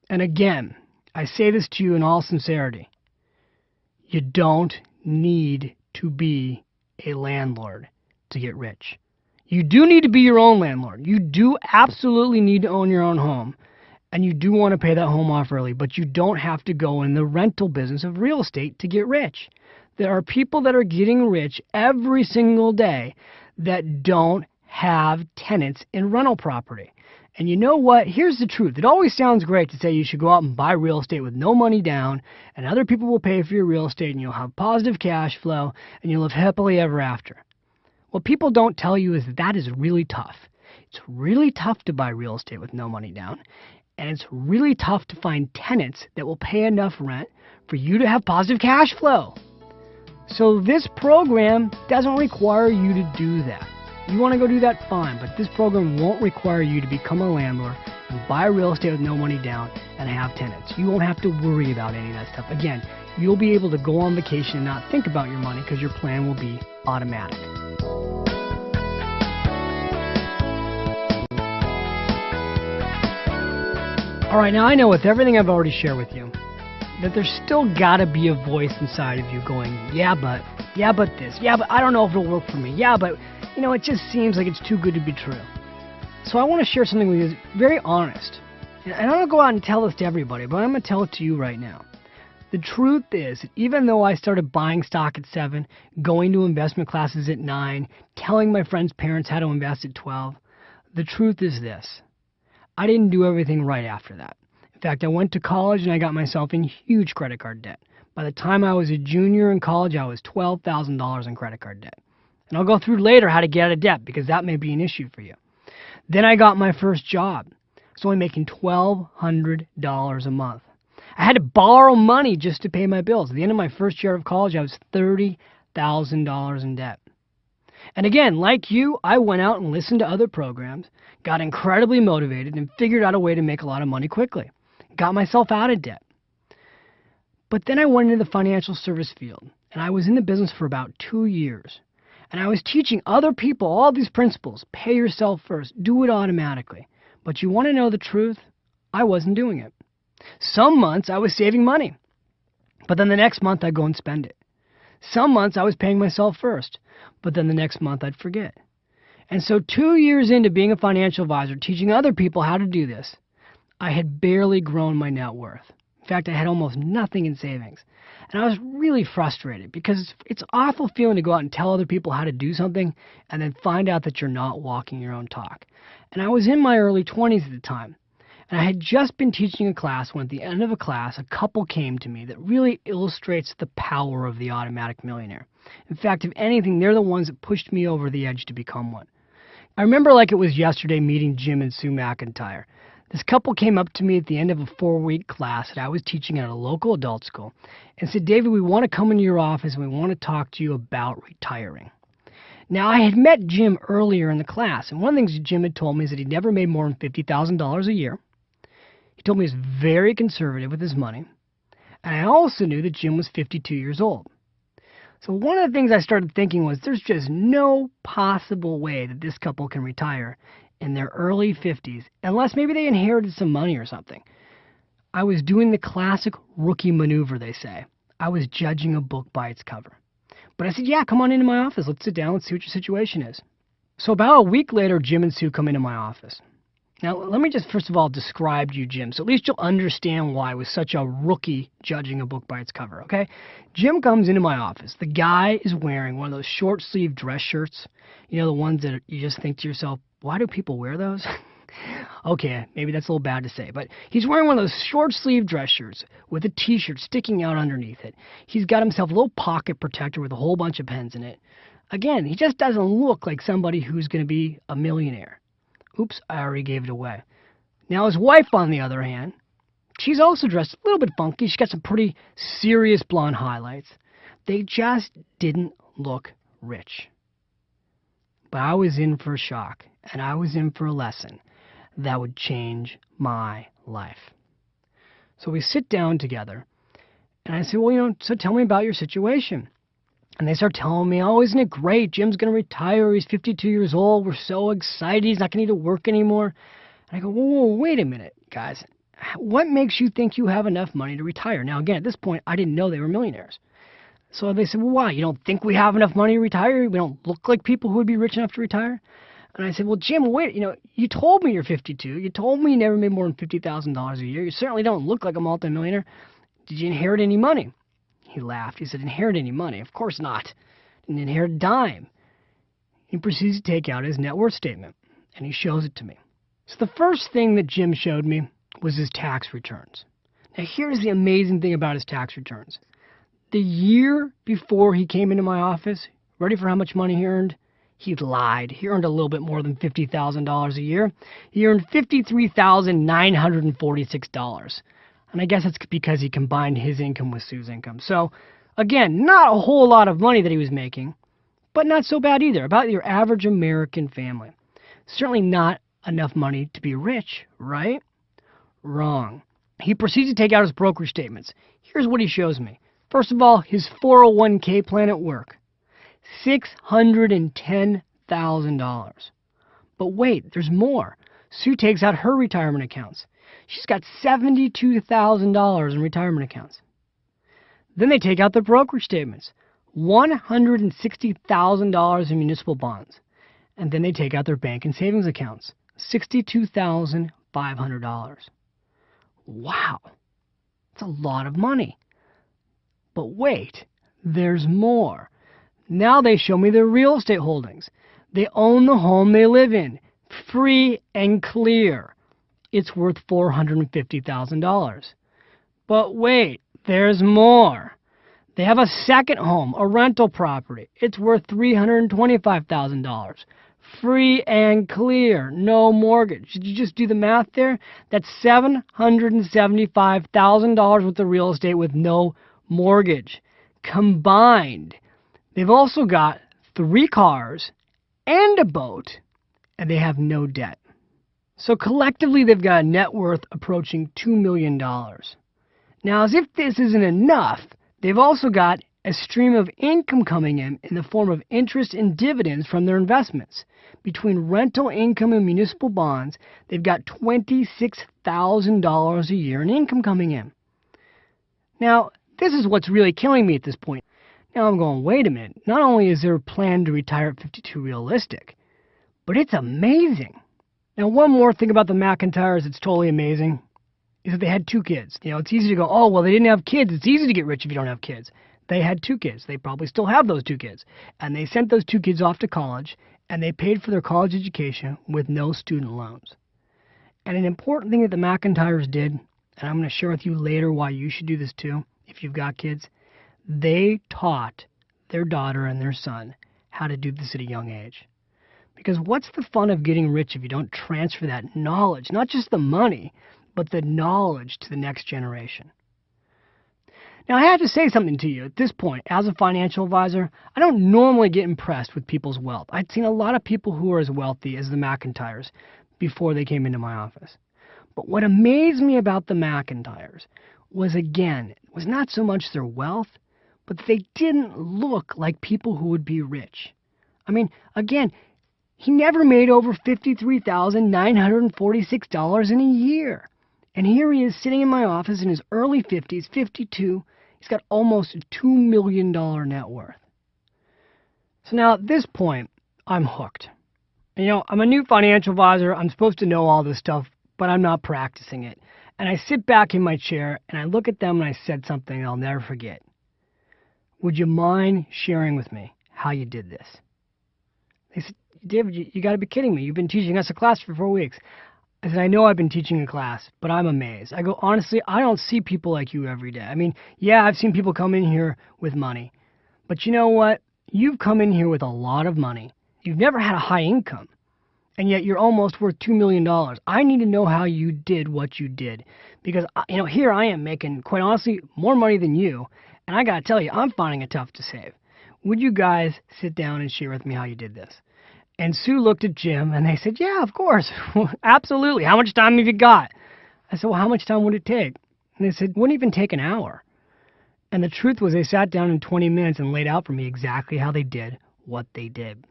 and again, I say this to you in all sincerity, you don't need to be a landlord to get rich. You do need to be your own landlord. You do absolutely need to own your own home. And you do want to pay that home off early, but you don't have to go in the rental business of real estate to get rich. There are people that are getting rich every single day that don't have tenants in rental property. And you know what? Here's the truth. It always sounds great to say you should go out and buy real estate with no money down, and other people will pay for your real estate, and you'll have positive cash flow, and you'll live happily ever after. What people don't tell you is that is really tough. It's really tough to buy real estate with no money down, and it's really tough to find tenants that will pay enough rent for you to have positive cash flow. So this program doesn't require you to do that. You want to go do that, fine, but this program won't require you to become a landlord and buy real estate with no money down and have tenants. You won't have to worry about any of that stuff. Again, you'll be able to go on vacation and not think about your money because your plan will be automatic. All right, now I know with everything I've already shared with you that there's still got to be a voice inside of you going, yeah, but this, yeah, but I don't know if it'll work for me, yeah, but, you know, it just seems like it's too good to be true. So I want to share something with you that's very honest. And I don't go out and tell this to everybody, but I'm going to tell it to you right now. The truth is that even though I started buying stock at 7, going to investment classes at 9, telling my friends' parents how to invest at 12, the truth is this. I didn't do everything right after that. In fact, I went to college and I got myself in huge credit card debt. By the time I was a junior in college, I was $12,000 in credit card debt. And I'll go through later how to get out of debt because that may be an issue for you. Then I got my first job. I was only making $1,200 a month. I had to borrow money just to pay my bills. At the end of my first year of college, I was $30,000 in debt. And again, like you, I went out and listened to other programs, got incredibly motivated, and figured out a way to make a lot of money quickly. Got myself out of debt. But then I went into the financial service field, and I was in the business for about 2 years. And I was teaching other people all these principles. Pay yourself first. Do it automatically. But you want to know the truth? I wasn't doing it. Some months I was saving money. But then the next month I'd go and spend it. Some months I was paying myself first. But then the next month I'd forget. And so 2 years into being a financial advisor, teaching other people how to do this, I had barely grown my net worth. In fact, I had almost nothing in savings. And I was really frustrated because it's an awful feeling to go out and tell other people how to do something and then find out that you're not walking your own talk. And I was in my early 20s at the time. And I had just been teaching a class when at the end of a class, a couple came to me that really illustrates the power of the automatic millionaire. In fact, if anything, they're the ones that pushed me over the edge to become one. I remember like it was yesterday meeting Jim and Sue McIntyre. This couple came up to me at the end of a 4-week class that I was teaching at a local adult school and said, David, we want to come into your office and we want to talk to you about retiring. Now, I had met Jim earlier in the class, and one of the things Jim had told me is that he'd never made more than $50,000 a year. He told me he was very conservative with his money, and I also knew that Jim was 52 years old. So one of the things I started thinking was there's just no possible way that this couple can retire in their early 50s, unless maybe they inherited some money or something. I was doing the classic rookie maneuver, they say. I was judging a book by its cover. But I said, yeah, come on into my office. Let's sit down. Let's see what your situation is. So about a week later, Jim and Sue come into my office. Now, let me just first of all describe to you Jim, so at least you'll understand why I was such a rookie judging a book by its cover, okay? Jim comes into my office. The guy is wearing one of those short-sleeve dress shirts, you know, the ones that you just think to yourself, why do people wear those? Okay, maybe that's a little bad to say, but he's wearing one of those short-sleeve dress shirts with a T-shirt sticking out underneath it. He's got himself a little pocket protector with a whole bunch of pens in it. Again, he just doesn't look like somebody who's going to be a millionaire. Oops, I already gave it away. Now his wife, on the other hand, she's also dressed a little bit funky. She's got some pretty serious blonde highlights. They just didn't look rich. But I was in for a shock, and I was in for a lesson that would change my life. So we sit down together, and I say, well, so tell me about your situation. And they start telling me, oh, isn't it great? Jim's going to retire. He's 52 years old. We're so excited. He's not going to need to work anymore. And I go, whoa, wait a minute, guys. What makes you think you have enough money to retire? Now, again, at this point, I didn't know they were millionaires. So they said, well, why? You don't think we have enough money to retire? We don't look like people who would be rich enough to retire? And I said, well, Jim, wait, you told me you're 52. You told me you never made more than $50,000 a year. You certainly don't look like a multimillionaire. Did you inherit any money? He laughed. He said, inherit any money? Of course not. Didn't inherit a dime. He proceeds to take out his net worth statement, and he shows it to me. So the first thing that Jim showed me was his tax returns. Now here's the amazing thing about his tax returns. The year before he came into my office, ready for how much money he earned? He lied. He earned a little bit more than $50,000 a year. He earned $53,946. And I guess it's because he combined his income with Sue's income. So, again, not a whole lot of money that he was making, but not so bad either. About your average American family. Certainly not enough money to be rich, right? Wrong. He proceeds to take out his brokerage statements. Here's what he shows me. First of all, his 401k plan at work. $610,000. But wait, there's more. Sue takes out her retirement accounts. She's got $72,000 in retirement accounts. Then they take out their brokerage statements. $160,000 in municipal bonds. And then they take out their bank and savings accounts. $62,500. Wow. That's a lot of money. But wait, there's more. Now they show me their real estate holdings. They own the home they live in. Free and clear. It's worth $450,000. But wait, there's more. They have a second home, a rental property. It's worth $325,000. Free and clear, no mortgage. Did you just do the math there? That's $775,000 worth of real estate with no mortgage. Combined, they've also got 3 cars and a boat, and they have no debt. So collectively, they've got a net worth approaching $2 million. Now, as if this isn't enough, they've also got a stream of income coming in the form of interest and dividends from their investments. Between rental income and municipal bonds, they've got $26,000 a year in income coming in. Now, this is what's really killing me at this point. Now I'm going, wait a minute. Not only is their plan to retire at 52 realistic, but it's amazing. Now, one more thing about the McIntyres that's totally amazing is that they had 2 kids. You know, it's easy to go, oh, well, they didn't have kids. It's easy to get rich if you don't have kids. They had 2 kids. They probably still have those 2 kids. And they sent those 2 kids off to college, and they paid for their college education with no student loans. And an important thing that the McIntyres did, and I'm going to share with you later why you should do this too, if you've got kids, they taught their daughter and their son how to do this at a young age. Because what's the fun of getting rich if you don't transfer that knowledge, not just the money, but the knowledge to the next generation? Now, I have to say something to you at this point. As a financial advisor, I don't normally get impressed with people's wealth. I'd seen a lot of people who are as wealthy as the McIntyres before they came into my office. But what amazed me about the McIntyres was, again, was not so much their wealth, but they didn't look like people who would be rich. I mean, again, he never made over $53,946 in a year. And here he is sitting in my office in his early 50s, 52. He's got almost a $2 million net worth. So now at this point, I'm hooked. And, you know, I'm a new financial advisor. I'm supposed to know all this stuff, but I'm not practicing it. And I sit back in my chair and I look at them and I said something I'll never forget. Would you mind sharing with me how you did this? They said, David, you got to be kidding me. You've been teaching us a class for 4 weeks. I said, I know I've been teaching a class, but I'm amazed. I go, honestly, I don't see people like you every day. I mean, yeah, I've seen people come in here with money. But you know what? You've come in here with a lot of money. You've never had a high income. And yet you're almost worth $2 million. I need to know how you did what you did. Because, you know, here I am making, quite honestly, more money than you. And I got to tell you, I'm finding it tough to save. Would you guys sit down and share with me how you did this? And Sue looked at Jim, and they said, yeah, of course. Absolutely. How much time have you got? I said, well, how much time would it take? And they said, it wouldn't even take an hour. And the truth was they sat down in 20 minutes and laid out for me exactly how they did what they did.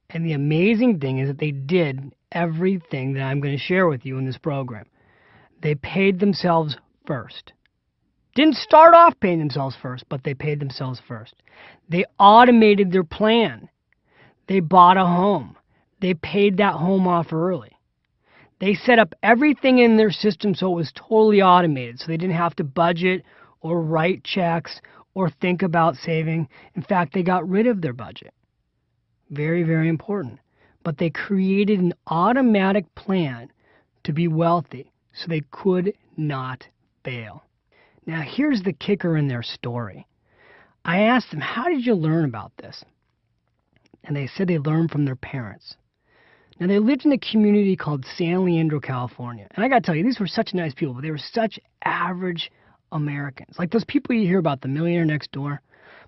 And the amazing thing is that they did everything that I'm going to share with you in this program. They paid themselves first. Didn't start off paying themselves first, but they paid themselves first. They automated their plan. They bought a home. They paid that home off early. They set up everything in their system so it was totally automated, so they didn't have to budget or write checks or think about saving. In fact, they got rid of their budget. Very, very important. But they created an automatic plan to be wealthy so they could not fail. Now, here's the kicker in their story. I asked them, how did you learn about this? And they said they learned from their parents. Now, they lived in a community called San Leandro, California. And I got to tell you, these were such nice people, but they were such average Americans. Like those people you hear about, the millionaire next door.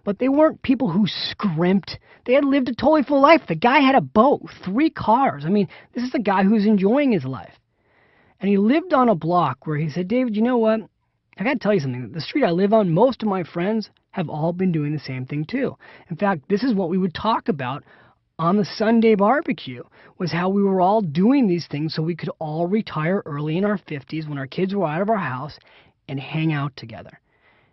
But they weren't people who scrimped. They had lived a totally full life. The guy had a boat, 3 cars. I mean, this is a guy who's enjoying his life. And he lived on a block where he said, David, you know what? I got to tell you something. The street I live on, most of my friends have all been doing the same thing too. In fact, this is what we would talk about on the Sunday barbecue, was how we were all doing these things so we could all retire early in our 50s when our kids were out of our house and hang out together.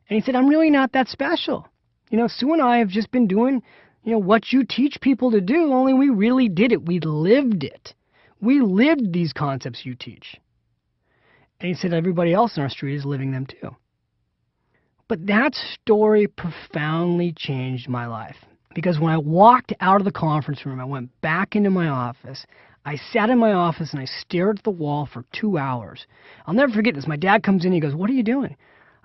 And he said, I'm really not that special. Sue and I have just been doing, what you teach people to do, only we really did it. We lived it. We lived these concepts you teach. And he said everybody else in our street is living them too. But that story profoundly changed my life. Because when I walked out of the conference room, I went back into my office. I sat in my office and I stared at the wall for 2 hours. I'll never forget this. My dad comes in and he goes, what are you doing?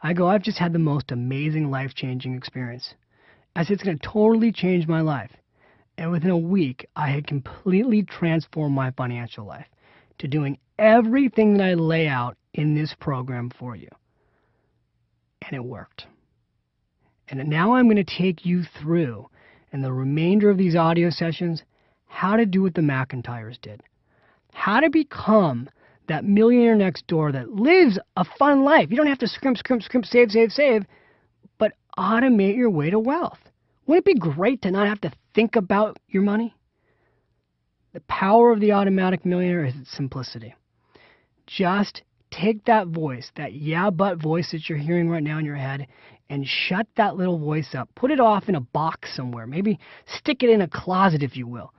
I go, I've just had the most amazing life-changing experience. I said, it's going to totally change my life. And within a week, I had completely transformed my financial life to doing everything that I lay out in this program for you. And it worked. And now I'm going to take you through, in the remainder of these audio sessions, how to do what the McIntyres did. How to become that millionaire next door that lives a fun life. You don't have to scrimp, save, but automate your way to wealth. Wouldn't it be great to not have to think about your money? The power of the automatic millionaire is its simplicity. Just take that voice, that yeah, but voice that you're hearing right now in your head, and shut that little voice up. Put it off in a box somewhere. Maybe stick it in a closet, if you will.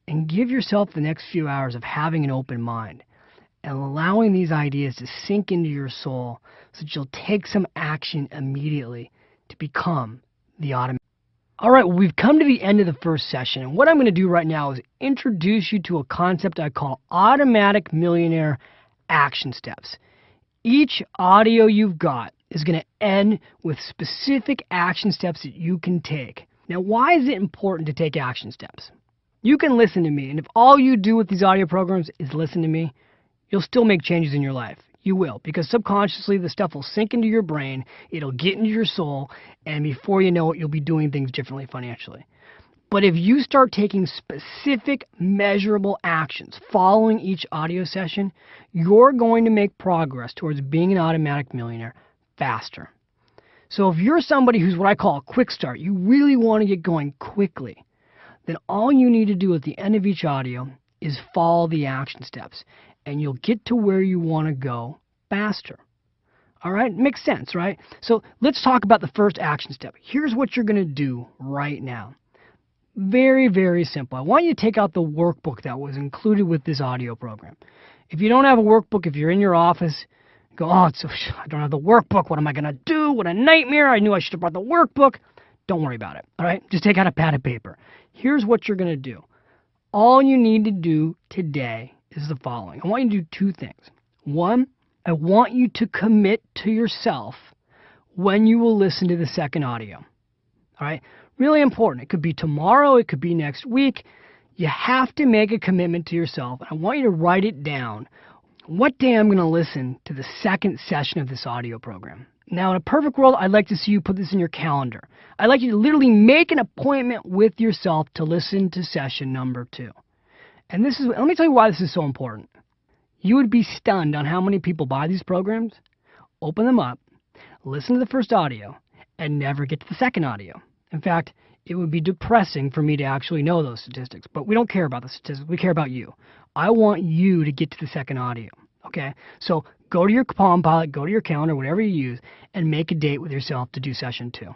And give yourself the next few hours of having an open mind and allowing these ideas to sink into your soul so that you'll take some action immediately to become the automatic. All right, well, we've come to the end of the first session, and what I'm going to do right now is introduce you to a concept I call automatic millionaire action steps. Each audio you've got is going to end with specific action steps that you can take. Now, why is it important to take action steps? You can listen to me, and if all you do with these audio programs is listen to me, you'll still make changes in your life. You will, because subconsciously the stuff will sink into your brain, it'll get into your soul, and before you know it, you'll be doing things differently financially. But if you start taking specific, measurable actions following each audio session, you're going to make progress towards being an automatic millionaire faster. So if you're somebody who's what I call a quick start, you really want to get going quickly, then all you need to do at the end of each audio is follow the action steps, and you'll get to where you want to go faster. All right? Makes sense, right? So let's talk about the first action step. Here's what you're going to do right now. Very, very simple. I want you to take out the workbook that was included with this audio program. If you don't have a workbook, if you're in your office, go, I don't have the workbook. What am I going to do? What a nightmare. I knew I should have brought the workbook. Don't worry about it. All right? Just take out a pad of paper. Here's what you're going to do. All you need to do today is the following. I want you to do 2 things. 1, I want you to commit to yourself when you will listen to the second audio. All right? Really important. It could be tomorrow. It could be next week. You have to make a commitment to yourself. I want you to write it down. What day I'm going to listen to the second session of this audio program. Now, in a perfect world, I'd like to see you put this in your calendar. I'd like you to literally make an appointment with yourself to listen to session number 2. And let me tell you why this is so important. You would be stunned on how many people buy these programs, open them up, listen to the first audio, and never get to the second audio. In fact, it would be depressing for me to actually know those statistics, but we don't care about the statistics. We care about you. I want you to get to the second audio, okay? So go to your Palm Pilot, go to your calendar, whatever you use, and make a date with yourself to do session 2.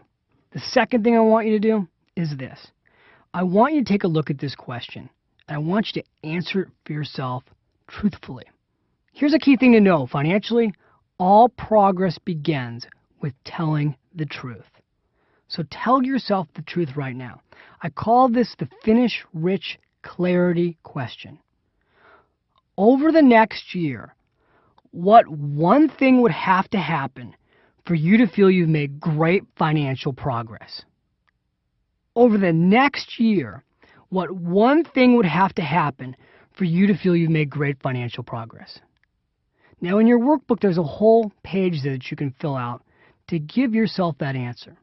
The second thing I want you to do is this. I want you to take a look at this question, and I want you to answer it for yourself truthfully. Here's a key thing to know. Financially, all progress begins with telling the truth. So tell yourself the truth right now. I call this the Finish Rich Clarity question. Over the next year, what one thing would have to happen for you to feel you've made great financial progress? Over the next year, what one thing would have to happen for you to feel you've made great financial progress? Now, in your workbook, there's a whole page there that you can fill out to give yourself that answer.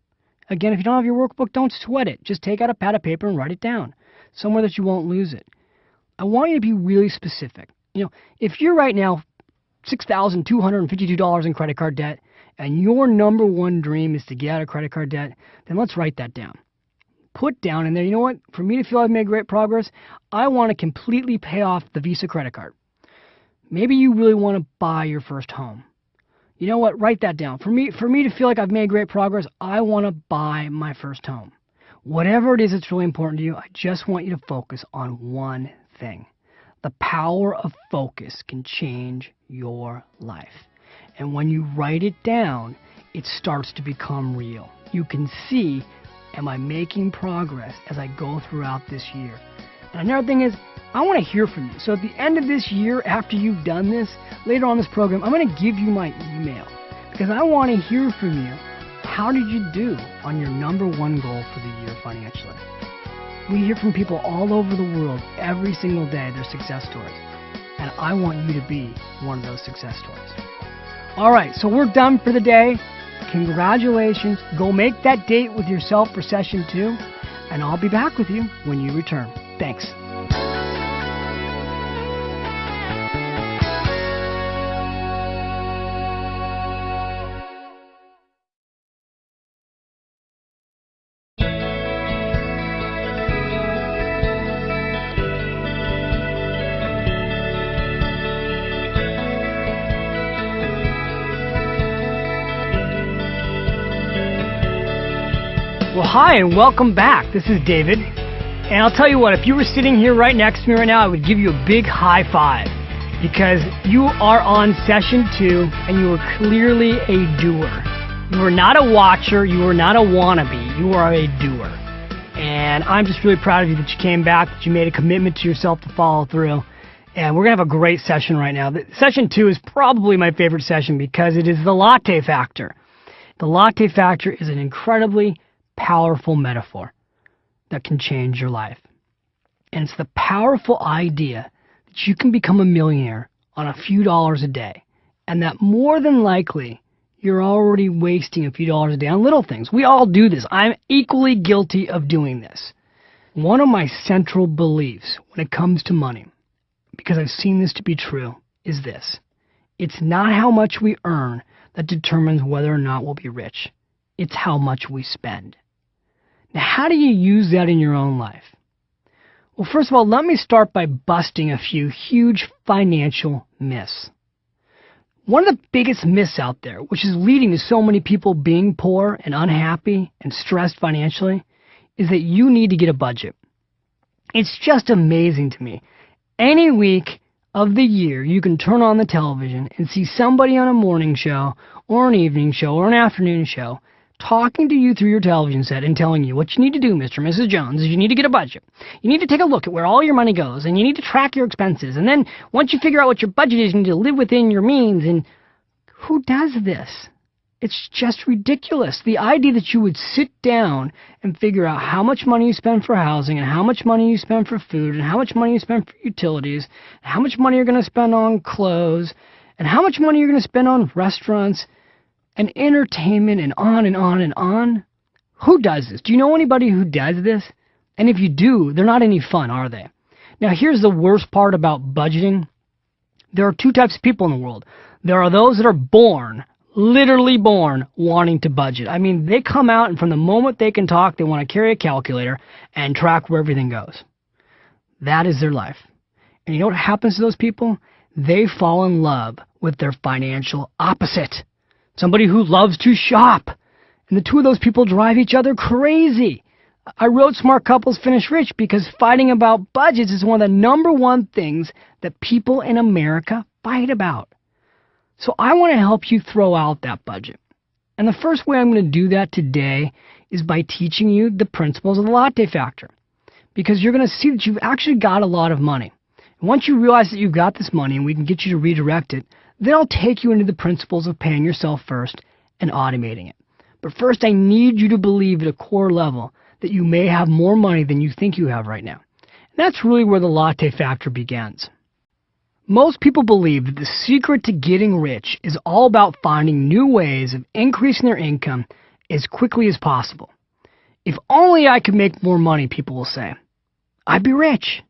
Again, if you don't have your workbook, don't sweat it. Just take out a pad of paper and write it down somewhere that you won't lose it. I want you to be really specific. If you're right now $6,252 in credit card debt and your number one dream is to get out of credit card debt, then let's write that down. Put down in there, you know what? For me to feel I've made great progress, I want to completely pay off the Visa credit card. Maybe you really want to buy your first home. You know what? Write that down. For me to feel like I've made great progress, I want to buy my first home. Whatever it is that's really important to you, I just want you to focus on one thing. The power of focus can change your life. And when you write it down, it starts to become real. You can see, am I making progress as I go throughout this year? And another thing is, I want to hear from you. So at the end of this year, after you've done this, later on this program, I'm going to give you my email because I want to hear from you. How did you do on your number one goal for the year financially? We hear from people all over the world every single day, their success stories. And I want you to be one of those success stories. All right, so we're done for the day. Congratulations. Go make that date with yourself for session 2, and I'll be back with you when you return. Thanks. Well, hi, and welcome back. This is David. And I'll tell you what, if you were sitting here right next to me right now, I would give you a big high five because you are on session 2 and you are clearly a doer. You are not a watcher. You are not a wannabe. You are a doer. And I'm just really proud of you that you came back, that you made a commitment to yourself to follow through. And we're going to have a great session right now. Session 2 is probably my favorite session because it is the latte factor. The latte factor is an incredibly powerful metaphor that can change your life. And it's the powerful idea that you can become a millionaire on a few dollars a day, and that more than likely you're already wasting a few dollars a day on little things. We all do this. I'm equally guilty of doing this. One of my central beliefs when it comes to money, because I've seen this to be true, is this. It's not how much we earn that determines whether or not we'll be rich. It's how much we spend. Now, how do you use that in your own life? Well, first of all, let me start by busting a few huge financial myths. One of the biggest myths out there, which is leading to so many people being poor and unhappy and stressed financially, is that you need to get a budget. It's just amazing to me. Any week of the year, you can turn on the television and see somebody on a morning show or an evening show or an afternoon show talking to you through your television set and telling you what you need to do, Mr. and Mrs. Jones, is you need to get a budget. You need to take a look at where all your money goes, and you need to track your expenses. And then once you figure out what your budget is, you need to live within your means. And who does this? It's just ridiculous. The idea that you would sit down and figure out how much money you spend for housing and how much money you spend for food and how much money you spend for utilities, and how much money you're going to spend on clothes, and how much money you're going to spend on restaurants and entertainment and on and on and on. Who does this? Do you know anybody who does this? And if you do, they're not any fun, are they? Now, here's the worst part about budgeting. There are two types of people in the world. There are those that are born, literally born, wanting to budget. I mean, they come out and from the moment they can talk, they want to carry a calculator and track where everything goes. That is their life. And you know what happens to those people? They fall in love with their financial opposite. Somebody who loves to shop. And the two of those people drive each other crazy. I wrote Smart Couples Finish Rich because fighting about budgets is one of the number one things that people in America fight about. So I want to help you throw out that budget. And the first way I'm going to do that today is by teaching you the principles of the latte factor. Because you're going to see that you've actually got a lot of money. And once you realize that you've got this money and we can get you to redirect it, then I'll take you into the principles of paying yourself first and automating it. But first, I need you to believe at a core level that you may have more money than you think you have right now. And that's really where the latte factor begins. Most people believe that the secret to getting rich is all about finding new ways of increasing their income as quickly as possible. If only I could make more money, people will say, I'd be rich.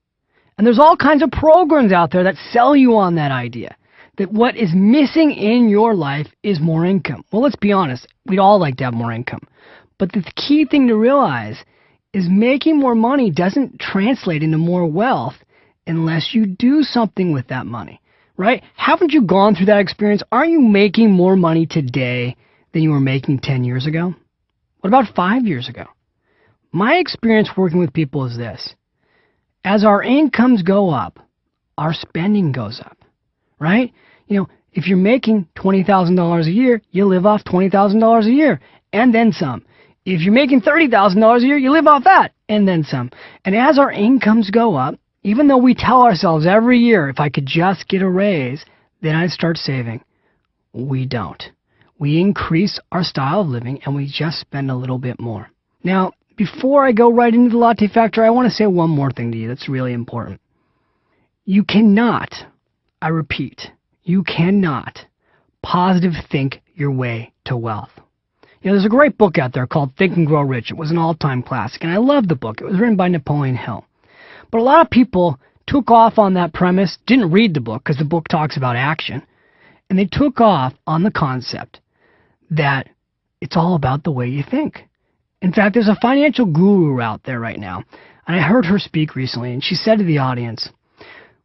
And there's all kinds of programs out there that sell you on that idea, that what is missing in your life is more income. Well, let's be honest, we'd all like to have more income. But the key thing to realize is making more money doesn't translate into more wealth unless you do something with that money, right? Haven't you gone through that experience? Aren't you making more money today than you were making 10 years ago? What about 5 years ago? My experience working with people is this. As our incomes go up, our spending goes up, right? If you're making $20,000 a year, you live off $20,000 a year and then some. If you're making $30,000 a year, you live off that and then some. And as our incomes go up, even though we tell ourselves every year, if I could just get a raise, then I'd start saving, we don't. We increase our style of living and we just spend a little bit more. Now, before I go right into the latte factor, I want to say one more thing to you that's really important. You cannot, I repeat, you cannot positive think your way to wealth. There's a great book out there called Think and Grow Rich. It was an all-time classic, and I love the book. It was written by Napoleon Hill. But a lot of people took off on that premise, didn't read the book because the book talks about action, and they took off on the concept that it's all about the way you think. In fact, there's a financial guru out there right now, and I heard her speak recently, and she said to the audience,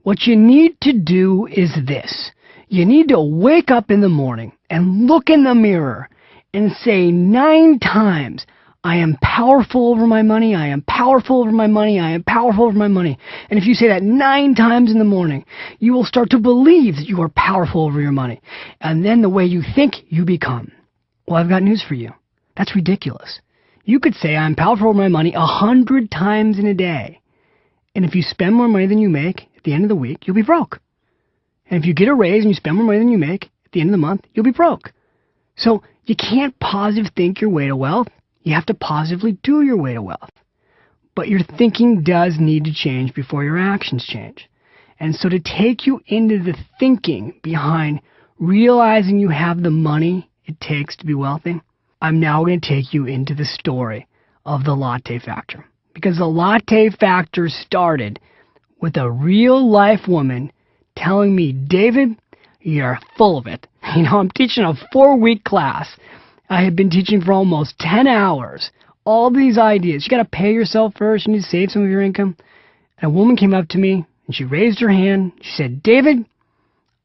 what you need to do is this. You need to wake up in the morning and look in the mirror and say 9 times, I am powerful over my money, I am powerful over my money, I am powerful over my money. And if you say that 9 times in the morning, you will start to believe that you are powerful over your money. And then the way you think, you become. Well, I've got news for you. That's ridiculous. You could say, I'm powerful over my money 100 times in a day. And if you spend more money than you make, at the end of the week, you'll be broke. And if you get a raise and you spend more money than you make, at the end of the month, you'll be broke. So you can't positive think your way to wealth. You have to positively do your way to wealth. But your thinking does need to change before your actions change. And so to take you into the thinking behind realizing you have the money it takes to be wealthy, I'm now going to take you into the story of the latte factor. Because the latte factor started with a real life woman telling me, David, you're full of it. I'm teaching a 4-week class. I had been teaching for almost 10 hours. All these ideas. You got to pay yourself first. You need to save some of your income. And a woman came up to me and she raised her hand. She said, David,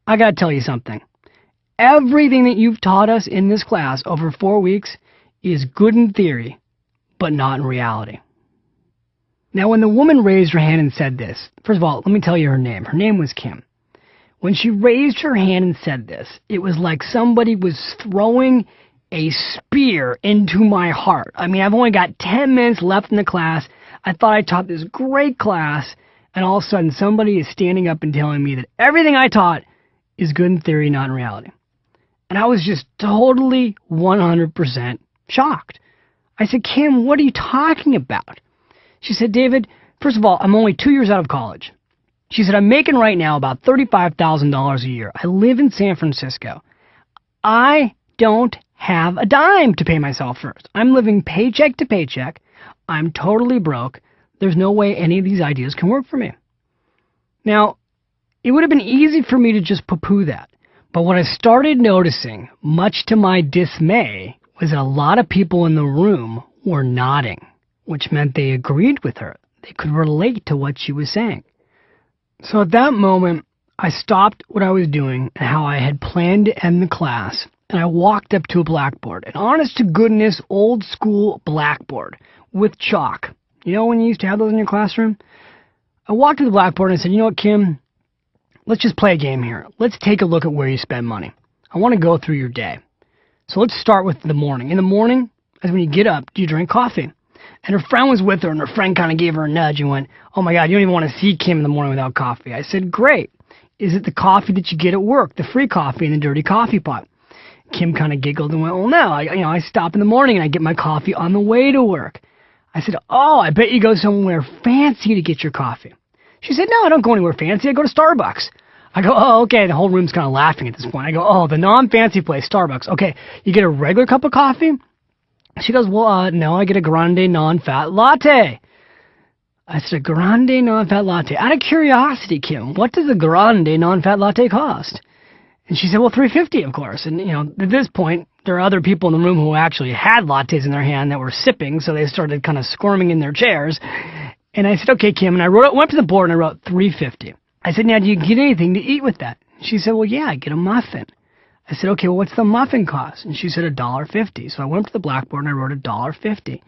I got to tell you something. Everything that you've taught us in this class over 4 weeks is good in theory, but not in reality. Now, when the woman raised her hand and said this, first of all, let me tell you her name. Her name was Kim. When she raised her hand and said this, it was like somebody was throwing a spear into my heart. I've only got 10 minutes left in the class. I thought I taught this great class, and all of a sudden somebody is standing up and telling me that everything I taught is good in theory, not in reality. And I was just totally 100% shocked. I said, Kim, what are you talking about? She said, David, first of all, I'm only 2 years out of college. She said, I'm making right now about $35,000 a year. I live in San Francisco. I don't have a dime to pay myself first. I'm living paycheck to paycheck. I'm totally broke. There's no way any of these ideas can work for me. Now, it would have been easy for me to just poo-poo that. But what I started noticing, much to my dismay, was that a lot of people in the room were nodding, which meant they agreed with her. They could relate to what she was saying. So at that moment, I stopped what I was doing and how I had planned to end the class, and I walked up to a blackboard, an honest-to-goodness, old-school blackboard with chalk. You know when you used to have those in your classroom? I walked to the blackboard and I said, you know what, Kim? Let's just play a game here. Let's take a look at where you spend money. I want to go through your day. So let's start with the morning. In the morning, I said, when you get up, do you drink coffee? And her friend was with her, and her friend kind of gave her a nudge and went, oh my God, you don't even want to see Kim in the morning without coffee. I said, great. Is it the coffee that you get at work, the free coffee in the dirty coffee pot? Kim kind of giggled and went, well, no, I stop in the morning and I get my coffee on the way to work. I said, oh, I bet you go somewhere fancy to get your coffee. She said, no, I don't go anywhere fancy. I go to Starbucks. I go, oh, okay. The whole room's kind of laughing at this point. I go, oh, the non-fancy place, Starbucks. Okay, you get a regular cup of coffee? She goes, well, no, I get a grande non-fat latte. I said, a grande non-fat latte. Out of curiosity, Kim, what does a grande non-fat latte cost? And she said, well, $3.50, of course. And, at this point, there are other people in the room who actually had lattes in their hand that were sipping, so they started kind of squirming in their chairs. And I said, okay, Kim, and I went up to the board and I wrote $3.50. I said, now, do you get anything to eat with that? She said, well, yeah, I get a muffin. I said, okay, well, what's the muffin cost? And she said, $1.50. So I went up to the blackboard and I wrote $1.50.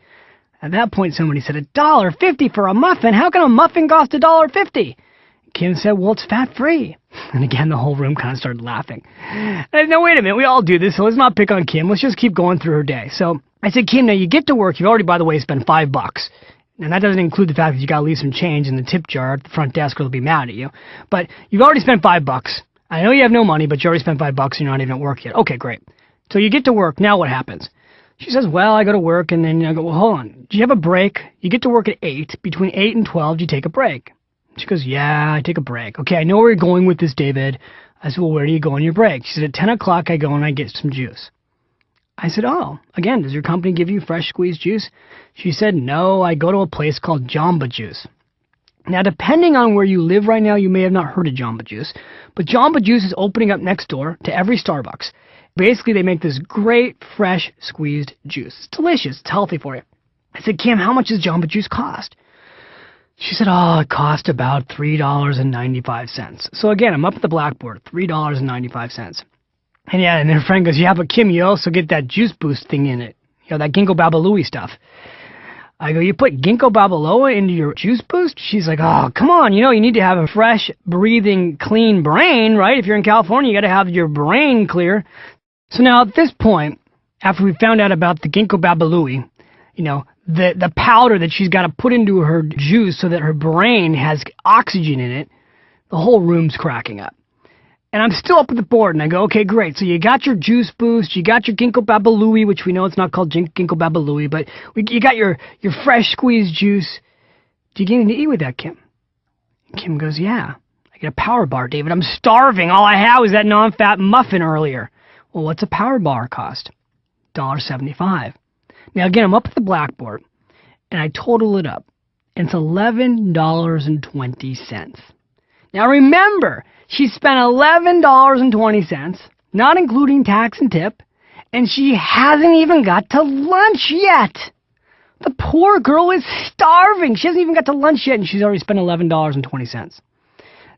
At that point, somebody said, $1.50 for a muffin? How can a muffin cost $1.50? Kim said, well, it's fat-free. And again, the whole room kind of started laughing. I said, no, wait a minute, we all do this, so let's not pick on Kim. Let's just keep going through her day. So I said, Kim, now you get to work. You've already, by the way, spent $5. And that doesn't include the fact that you got to leave some change in the tip jar at the front desk or they'll be mad at you. But you've already spent $5. I know you have no money, but you already spent $5 and you're not even at work yet. Okay, great. So you get to work. Now what happens? She says, well, I go to work, and then I go, well, hold on. Do you have a break? You get to work at 8. Between 8 and 12, do you take a break? She goes, yeah, I take a break. Okay, I know where you're going with this, David. I said, well, where do you go on your break? She said, at 10 o'clock, I go and I get some juice. I said, oh, again, does your company give you fresh squeezed juice? She said, no, I go to a place called Jamba Juice. Now, depending on where you live right now, you may have not heard of Jamba Juice, but Jamba Juice is opening up next door to every Starbucks. Basically, they make this great, fresh, squeezed juice. It's delicious. It's healthy for you. I said, Kim, how much does Jamba Juice cost? She said, oh, it cost about $3.95. So again, I'm up at the blackboard, $3.95. And yeah, and her friend goes, yeah, but Kim, you also get that juice boost thing in it. That ginkgo biloba stuff. I go, you put ginkgo biloba into your juice boost? She's like, oh, come on, you need to have a fresh, breathing, clean brain, right? If you're in California, you got to have your brain clear. So now at this point, after we found out about the ginkgo biloba, the powder that she's got to put into her juice so that her brain has oxygen in it, the whole room's cracking up. And I'm still up at the board, and I go, okay, great. So you got your juice boost, you got your ginkgo biloba, which we know it's not called ginkgo biloba, but you got your fresh squeezed juice. Do you get anything to eat with that, Kim? And Kim goes, yeah. I get a power bar, David. I'm starving. All I had was that non-fat muffin earlier. Well, what's a power bar cost? $1.75. Now, again, I'm up at the blackboard, and I total it up. And it's $11.20. Now, remember, she spent $11.20, not including tax and tip, and she hasn't even got to lunch yet. The poor girl is starving. She hasn't even got to lunch yet, and she's already spent $11.20.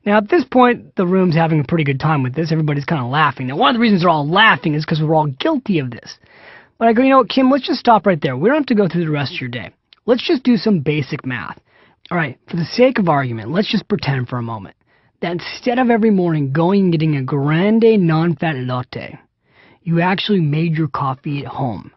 Now, at this point, the room's having a pretty good time with this. Everybody's kind of laughing. Now, one of the reasons they're all laughing is because we're all guilty of this. But I go, you know what, Kim, let's just stop right there. We don't have to go through the rest of your day. Let's just do some basic math. All right, for the sake of argument, let's just pretend for a moment that instead of every morning going and getting a grande non-fat latte, you actually made your coffee at home.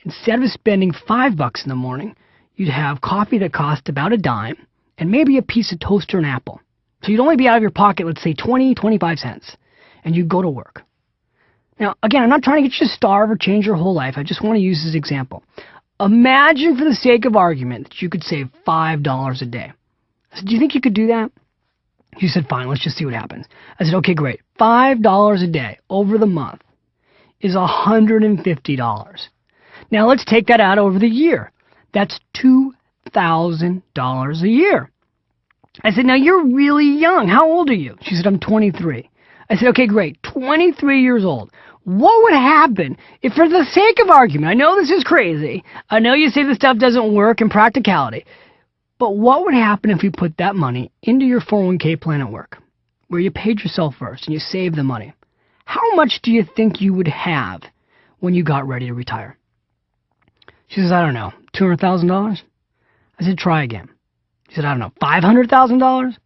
Instead of spending $5 in the morning, you'd have coffee that cost about a dime and maybe a piece of toast or an apple. So you'd only be out of your pocket, let's say 20, 25 cents, and you'd go to work. Now, again, I'm not trying to get you to starve or change your whole life. I just want to use this example. Imagine, for the sake of argument, that you could save $5 a day. I said, do you think you could do that? She said, fine, let's just see what happens. I said, okay, great. $5 a day over the month is $150. Now, let's take that out over the year. That's $2,000 a year. I said, now, you're really young. How old are you? She said, I'm 23. I said, okay, great. 23 years old. What would happen if, for the sake of argument, I know this is crazy. I know you say this stuff doesn't work in practicality. But what would happen if you put that money into your 401k plan at work, where you paid yourself first and you saved the money? How much do you think you would have when you got ready to retire? She says, I don't know, $200,000? I said, try again. She said, I don't know, $500,000?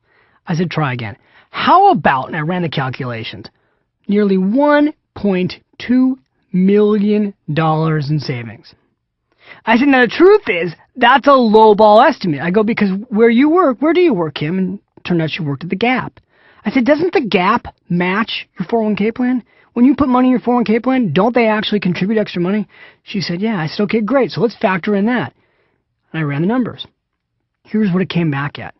I said, try again. How about, and I ran the calculations, nearly $1.2 million in savings. I said, now the truth is, that's a lowball estimate. I go, because where do you work, Kim? And it turned out she worked at the Gap. I said, doesn't the Gap match your 401k plan? When you put money in your 401k plan, don't they actually contribute extra money? She said, yeah. I said, okay, great. So let's factor in that. And I ran the numbers. Here's what it came back at.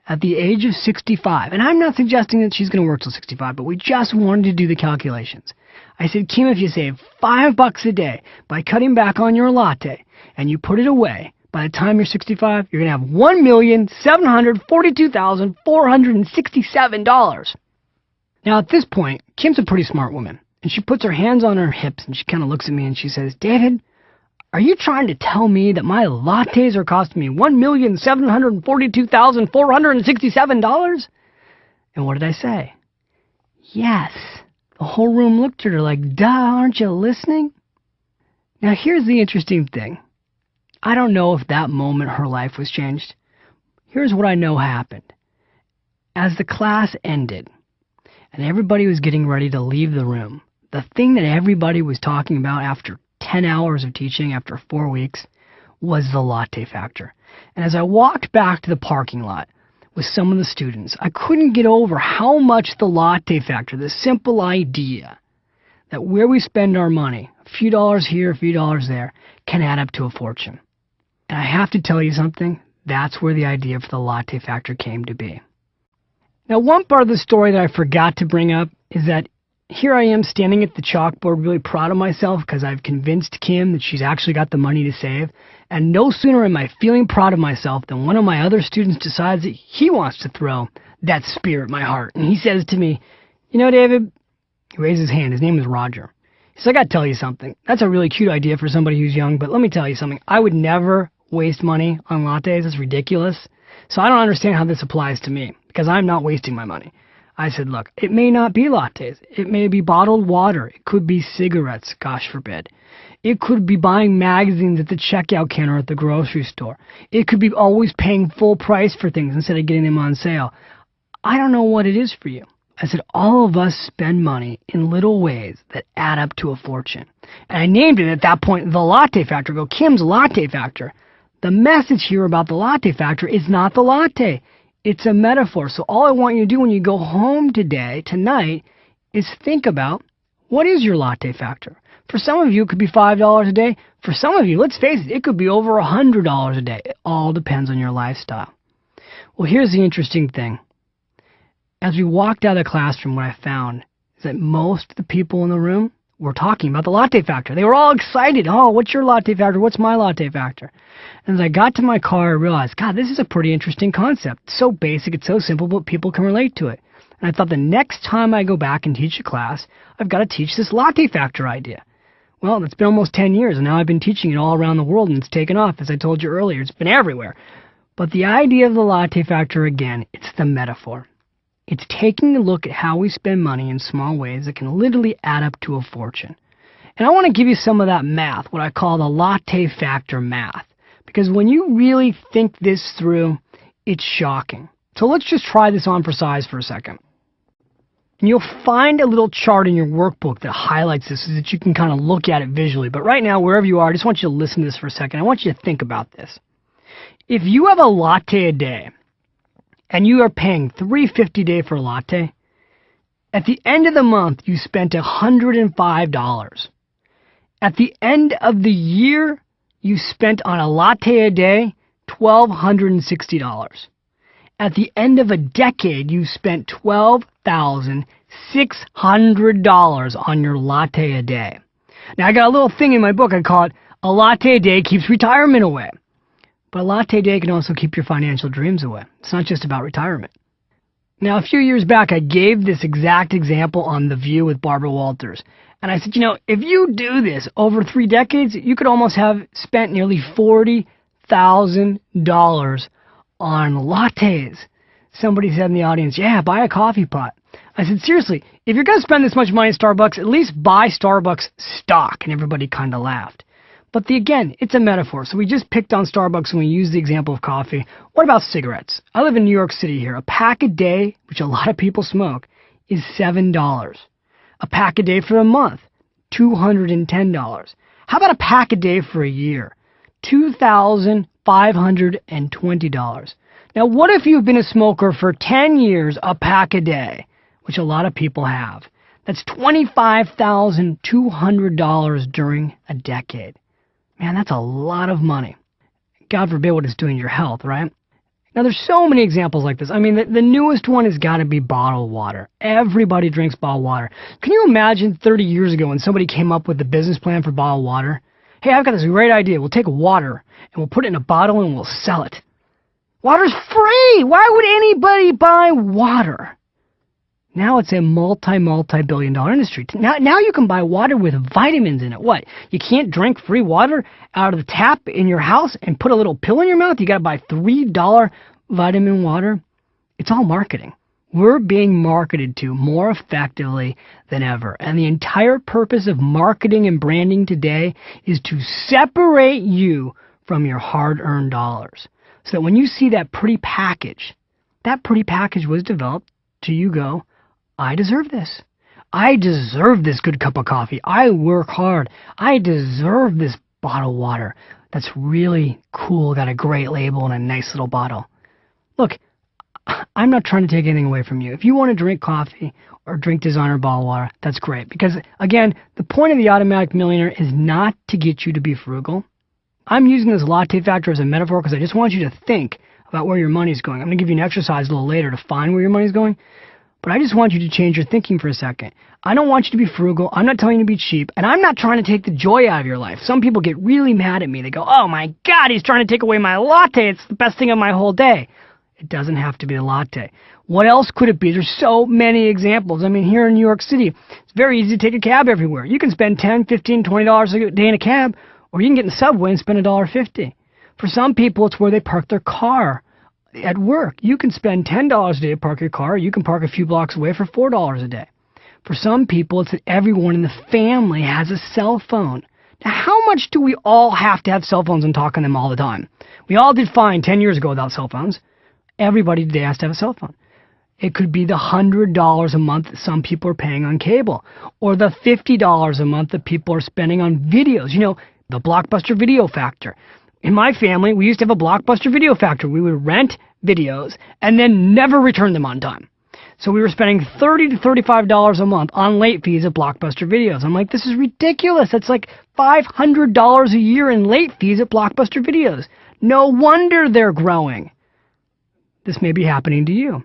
At the age of 65, and I'm not suggesting that she's going to work till 65, but we just wanted to do the calculations. I said, Kim, if you save $5 a day by cutting back on your latte and you put it away, by the time you're 65, you're going to have $1,742,467. Now, at this point, Kim's a pretty smart woman, and she puts her hands on her hips and she kind of looks at me and she says, David, are you trying to tell me that my lattes are costing me $1,742,467? And what did I say? Yes. The whole room looked at her like, duh, aren't you listening? Now, here's the interesting thing. I don't know if that moment her life was changed. Here's what I know happened. As the class ended, and everybody was getting ready to leave the room, the thing that everybody was talking about after 10 hours of teaching, after 4 weeks, was the latte factor. And as I walked back to the parking lot with some of the students, I couldn't get over how much the latte factor, the simple idea that where we spend our money, a few dollars here, a few dollars there, can add up to a fortune. And I have to tell you something, that's where the idea for the latte factor came to be. Now, one part of the story that I forgot to bring up is that here I am standing at the chalkboard really proud of myself because I've convinced Kim that she's actually got the money to save. And no sooner am I feeling proud of myself than one of my other students decides that he wants to throw that spear at my heart. And he says to me, you know, David, he raised his hand. His name is Roger. He says, I got to tell you something. That's a really cute idea for somebody who's young, but let me tell you something. I would never waste money on lattes. It's ridiculous. So I don't understand how this applies to me because I'm not wasting my money. I said, look, it may not be lattes. It may be bottled water. It could be cigarettes, gosh forbid. It could be buying magazines at the checkout counter at the grocery store. It could be always paying full price for things instead of getting them on sale. I don't know what it is for you. I said, all of us spend money in little ways that add up to a fortune. And I named it at that point the latte factor. Go, Kim's latte factor. The message here about the latte factor is not the latte. It's a metaphor. So all I want you to do when you go home tonight, is think about what is your latte factor. For some of you, it could be $5 a day. For some of you, let's face it could be over $100 a day. It all depends on your lifestyle. Well, here's the interesting thing. As we walked out of the classroom, what I found is that most of the people in the room were talking about the latte factor. They were all excited. Oh, what's your latte factor? What's my latte factor? And as I got to my car, I realized, God, this is a pretty interesting concept. It's so basic, it's so simple, but people can relate to it. And I thought the next time I go back and teach a class, I've got to teach this latte factor idea. Well, it's been almost 10 years, and now I've been teaching it all around the world, and it's taken off. As I told you earlier, it's been everywhere. But the idea of the latte factor, again, it's the metaphor. It's taking a look at how we spend money in small ways that can literally add up to a fortune. And I want to give you some of that math, what I call the latte factor math. Because when you really think this through, it's shocking. So let's just try this on for size for a second. And you'll find a little chart in your workbook that highlights this so that you can kind of look at it visually. But right now, wherever you are, I just want you to listen to this for a second. I want you to think about this. If you have a latte a day, and you are paying $3.50 a day for a latte, at the end of the month, you spent $105. At the end of the year, you spent on a latte a day $1,260. At the end of a decade, you spent $12,600 on your latte a day. Now, I got a little thing in my book. I call it, a latte a day keeps retirement away. But a latte a day can also keep your financial dreams away. It's not just about retirement. Now, a few years back, I gave this exact example on The View with Barbara Walters. And I said, if you do this over 3 decades, you could almost have spent nearly $40,000 on lattes. Somebody said in the audience, yeah, buy a coffee pot. I said, seriously, if you're going to spend this much money at Starbucks, at least buy Starbucks stock. And everybody kind of laughed. But again, it's a metaphor. So we just picked on Starbucks and we used the example of coffee. What about cigarettes? I live in New York City here. A pack a day, which a lot of people smoke, is $7. A pack a day for a month, $210. How about a pack a day for a year? $2,520. Now, what if you've been a smoker for 10 years, a pack a day, which a lot of people have? That's $25,200 during a decade. Man, that's a lot of money. God forbid what it's doing to your health, right? Now, there's so many examples like this. I mean, the newest one has got to be bottled water. Everybody drinks bottled water. Can you imagine 30 years ago when somebody came up with the business plan for bottled water? Hey, I've got this great idea. We'll take water and we'll put it in a bottle and we'll sell it. Water's free! Why would anybody buy water? Now it's a multi-billion dollar industry. Now you can buy water with vitamins in it. What? You can't drink free water out of the tap in your house and put a little pill in your mouth? You got to buy $3 vitamin water? It's all marketing. We're being marketed to more effectively than ever. And the entire purpose of marketing and branding today is to separate you from your hard-earned dollars. So that when you see that pretty package was developed to you go, I deserve this. I deserve this good cup of coffee. I work hard. I deserve this bottled water that's really cool, got a great label and a nice little bottle. Look, I'm not trying to take anything away from you. If you want to drink coffee or drink designer bottled water, that's great. Because, again, the point of the Automatic Millionaire is not to get you to be frugal. I'm using this latte factor as a metaphor because I just want you to think about where your money's going. I'm going to give you an exercise a little later to find where your money's going. But I just want you to change your thinking for a second. I don't want you to be frugal. I'm not telling you to be cheap. And I'm not trying to take the joy out of your life. Some people get really mad at me. They go, oh my God, he's trying to take away my latte. It's the best thing of my whole day. It doesn't have to be a latte. What else could it be? There's so many examples. I mean, here in New York City, it's very easy to take a cab everywhere. You can spend $10, $15, $20 a day in a cab, or you can get in the subway and spend $1.50. For some people, it's where they park their car. At work, you can spend $10 a day to park your car. You can park a few blocks away for $4 a day. For some people, it's that everyone in the family has a cell phone. Now, how much do we all have to have cell phones and talk on them all the time? We all did fine 10 years ago without cell phones. Everybody today has to have a cell phone. It could be the $100 a month that some people are paying on cable, or the $50 a month that people are spending on videos. You know, the Blockbuster video factor. In my family, we used to have a Blockbuster video factor. We would rent videos and then never return them on time. So we were spending $30 to $35 a month on late fees at Blockbuster videos. I'm like, this is ridiculous. That's like $500 a year in late fees at Blockbuster videos. No wonder they're growing. This may be happening to you.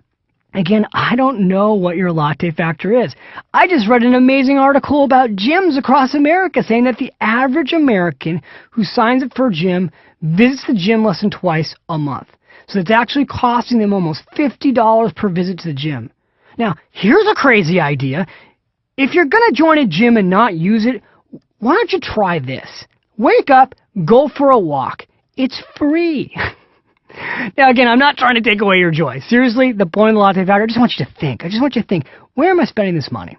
Again, I don't know what your latte factor is. I just read an amazing article about gyms across America saying that the average American who signs up for a gym visits the gym less than twice a month. So it's actually costing them almost $50 per visit to the gym. Now, here's a crazy idea. If you're going to join a gym and not use it, why don't you try this? Wake up, go for a walk. It's free. Now, again, I'm not trying to take away your joy. Seriously, the point of the latte factor, I just want you to think. I just want you to think, where am I spending this money?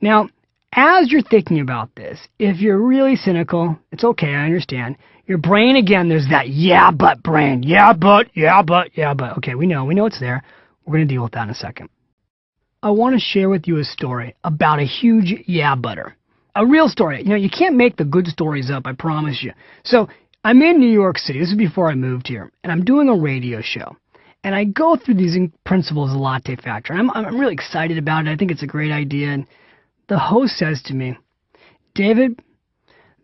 Now, as you're thinking about this, if you're really cynical, it's okay, I understand. Your brain, again, there's that yeah, but brain. Yeah, but. Okay, we know it's there. We're going to deal with that in a second. I want to share with you a story about a huge yeah, butter. A real story. You know, you can't make the good stories up, I promise you. So, I'm in New York City. This is before I moved here. And I'm doing a radio show. And I go through these principles of latte factor. I'm really excited about it. I think it's a great idea. And the host says to me, David,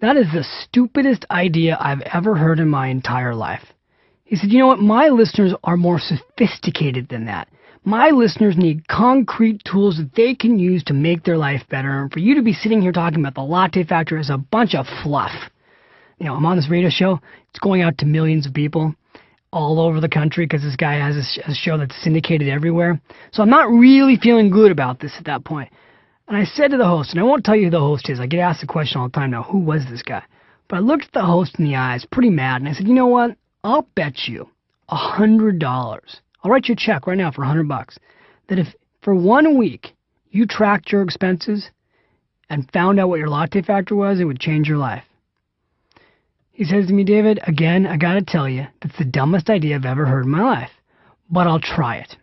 that is the stupidest idea I've ever heard in my entire life. He said, you know what? My listeners are more sophisticated than that. My listeners need concrete tools that they can use to make their life better. And for you to be sitting here talking about the latte factor is a bunch of fluff. You know, I'm on this radio show. It's going out to millions of people all over the country because this guy has a show that's syndicated everywhere. So I'm not really feeling good about this at that point. And I said to the host, and I won't tell you who the host is. I get asked the question all the time now, who was this guy? But I looked at the host in the eyes, pretty mad, and I said, you know what? I'll bet you $100. I'll write you a check right now for $100 that if for 1 week you tracked your expenses and found out what your latte factor was, it would change your life. He says to me, David, again, I got to tell you, that's the dumbest idea I've ever heard in my life, but I'll try it.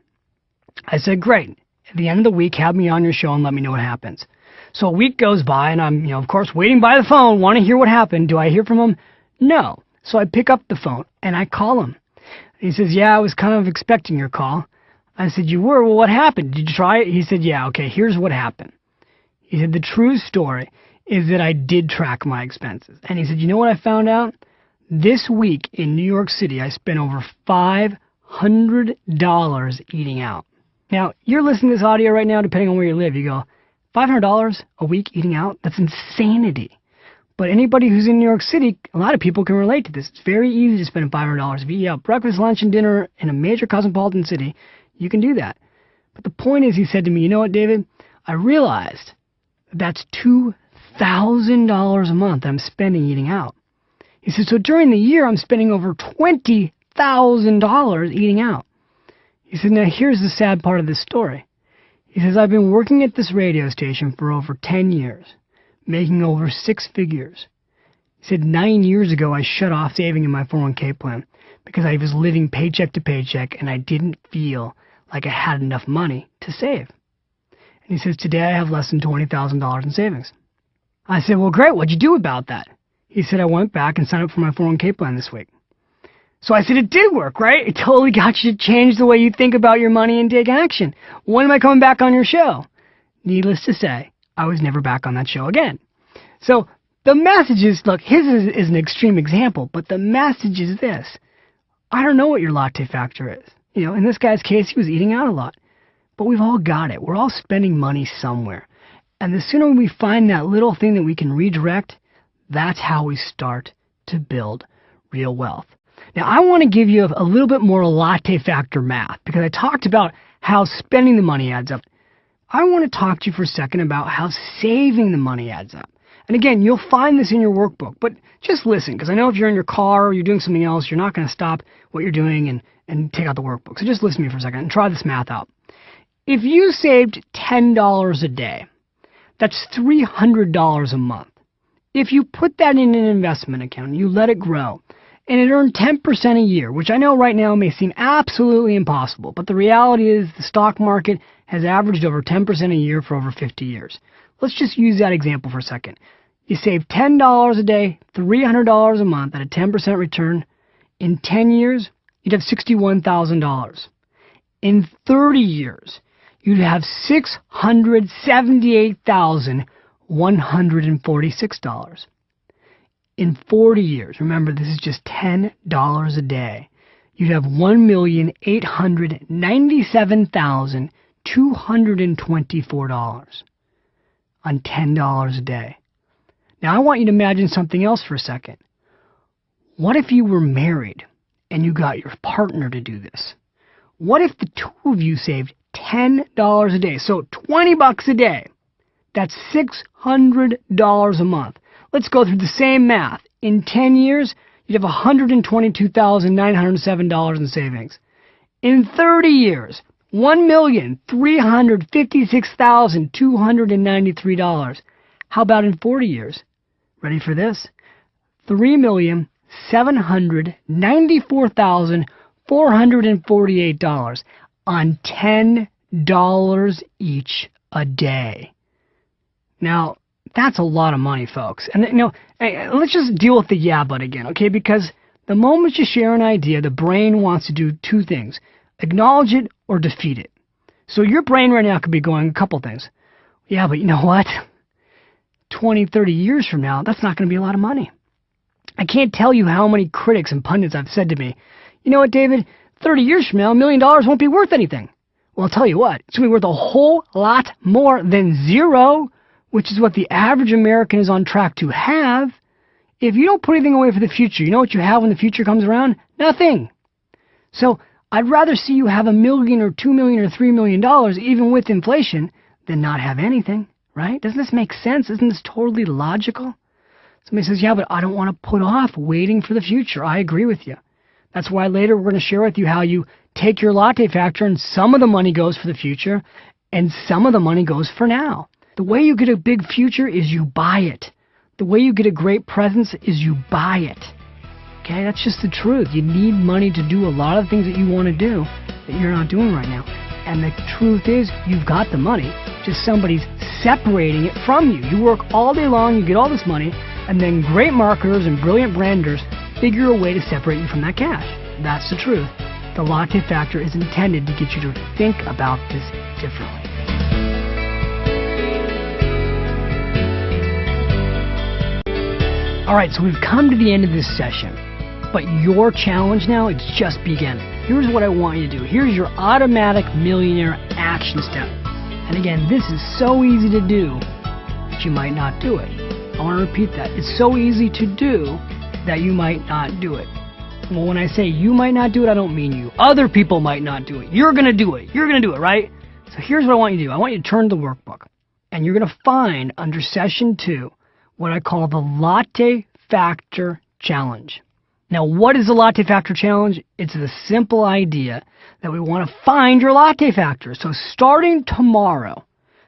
I said, great. At the end of the week, have me on your show and let me know what happens. So a week goes by, and I'm, of course, waiting by the phone, want to hear what happened. Do I hear from him? No. So I pick up the phone, and I call him. He says, yeah, I was kind of expecting your call. I said, you were? Well, what happened? Did you try it? He said, yeah, okay, here's what happened. He said, the true story is that I did track my expenses. And he said, you know what I found out? This week in New York City, I spent over $500 eating out. Now, you're listening to this audio right now, depending on where you live. You go, $500 a week eating out? That's insanity. But anybody who's in New York City, a lot of people can relate to this. It's very easy to spend $500. If you eat out breakfast, lunch, and dinner in a major cosmopolitan city, you can do that. But the point is, he said to me, you know what, David? I realized that's $2,000 a month I'm spending eating out. He said, so during the year, I'm spending over $20,000 eating out. He said, now here's the sad part of this story. He says, I've been working at this radio station for over 10 years, making over 6 figures. He said, 9 years ago, I shut off saving in my 401k plan because I was living paycheck to paycheck and I didn't feel like I had enough money to save. And he says, today I have less than $20,000 in savings. I said, well, great. What'd you do about that? He said, I went back and signed up for my 401k plan this week. So I said, it did work, right? It totally got you to change the way you think about your money and take action. When am I coming back on your show? Needless to say, I was never back on that show again. So the message is, look, his is an extreme example, but the message is this. I don't know what your latte factor is. In this guy's case, he was eating out a lot. But we've all got it. We're all spending money somewhere. And the sooner we find that little thing that we can redirect, that's how we start to build real wealth. Now, I want to give you a little bit more latte factor math because I talked about how spending the money adds up. I want to talk to you for a second about how saving the money adds up. And again, you'll find this in your workbook, but just listen, because I know if you're in your car or you're doing something else, you're not going to stop what you're doing and take out the workbook. So just listen to me for a second and try this math out. If you saved $10 a day, that's $300 a month. If you put that in an investment account and you let it grow, and it earned 10% a year, which I know right now may seem absolutely impossible, but the reality is the stock market has averaged over 10% a year for over 50 years. Let's just use that example for a second. You save $10 a day, $300 a month at a 10% return. In 10 years, you'd have $61,000. In 30 years, you'd have $678,146. In 40 years, remember this is just $10 a day, you'd have $1,897,224 on $10 a day. Now I want you to imagine something else for a second. What if you were married and you got your partner to do this? What if the two of you saved $10 a day? So $20 a day. That's $600 a month. Let's go through the same math. In 10 years, you'd have $122,907 in savings. In 30 years, $1,356,293. How about in 40 years? Ready for this? $3,794,448 on $10 each a day. Now, that's a lot of money, folks. And, hey, let's just deal with the yeah, but again, okay? Because the moment you share an idea, the brain wants to do two things. Acknowledge it or defeat it. So your brain right now could be going a couple things. Yeah, but you know what? 20, 30 years from now, that's not going to be a lot of money. I can't tell you how many critics and pundits have said to me, you know what, David? 30 years from now, $1 million won't be worth anything. Well, I'll tell you what. It's going to be worth a whole lot more than zero, which is what the average American is on track to have. If you don't put anything away for the future, you know what you have when the future comes around? Nothing. So I'd rather see you have $1 million or $2 million or $3 million, even with inflation, than not have anything, right? Doesn't this make sense? Isn't this totally logical? Somebody says, yeah, but I don't want to put off waiting for the future. I agree with you. That's why later we're going to share with you how you take your latte factor and some of the money goes for the future and some of the money goes for now. The way you get a big future is you buy it. The way you get a great presence is you buy it. Okay, that's just the truth. You need money to do a lot of things that you want to do that you're not doing right now. And the truth is, you've got the money, just somebody's separating it from you. You work all day long, you get all this money, and then great marketers and brilliant branders figure a way to separate you from that cash. That's the truth. The latte factor is intended to get you to think about this differently. All right, so we've come to the end of this session, but your challenge now is just beginning. Here's what I want you to do. Here's your automatic millionaire action step. And again, this is so easy to do that you might not do it. I want to repeat that. It's so easy to do that you might not do it. Well, when I say you might not do it, I don't mean you. Other people might not do it. You're going to do it. You're going to do it, right? So here's what I want you to do. I want you to turn to the workbook, and you're going to find under session 2 what I call the Latte Factor Challenge. Now, what is the Latte Factor Challenge? It's the simple idea that we want to find your latte factor. So starting tomorrow,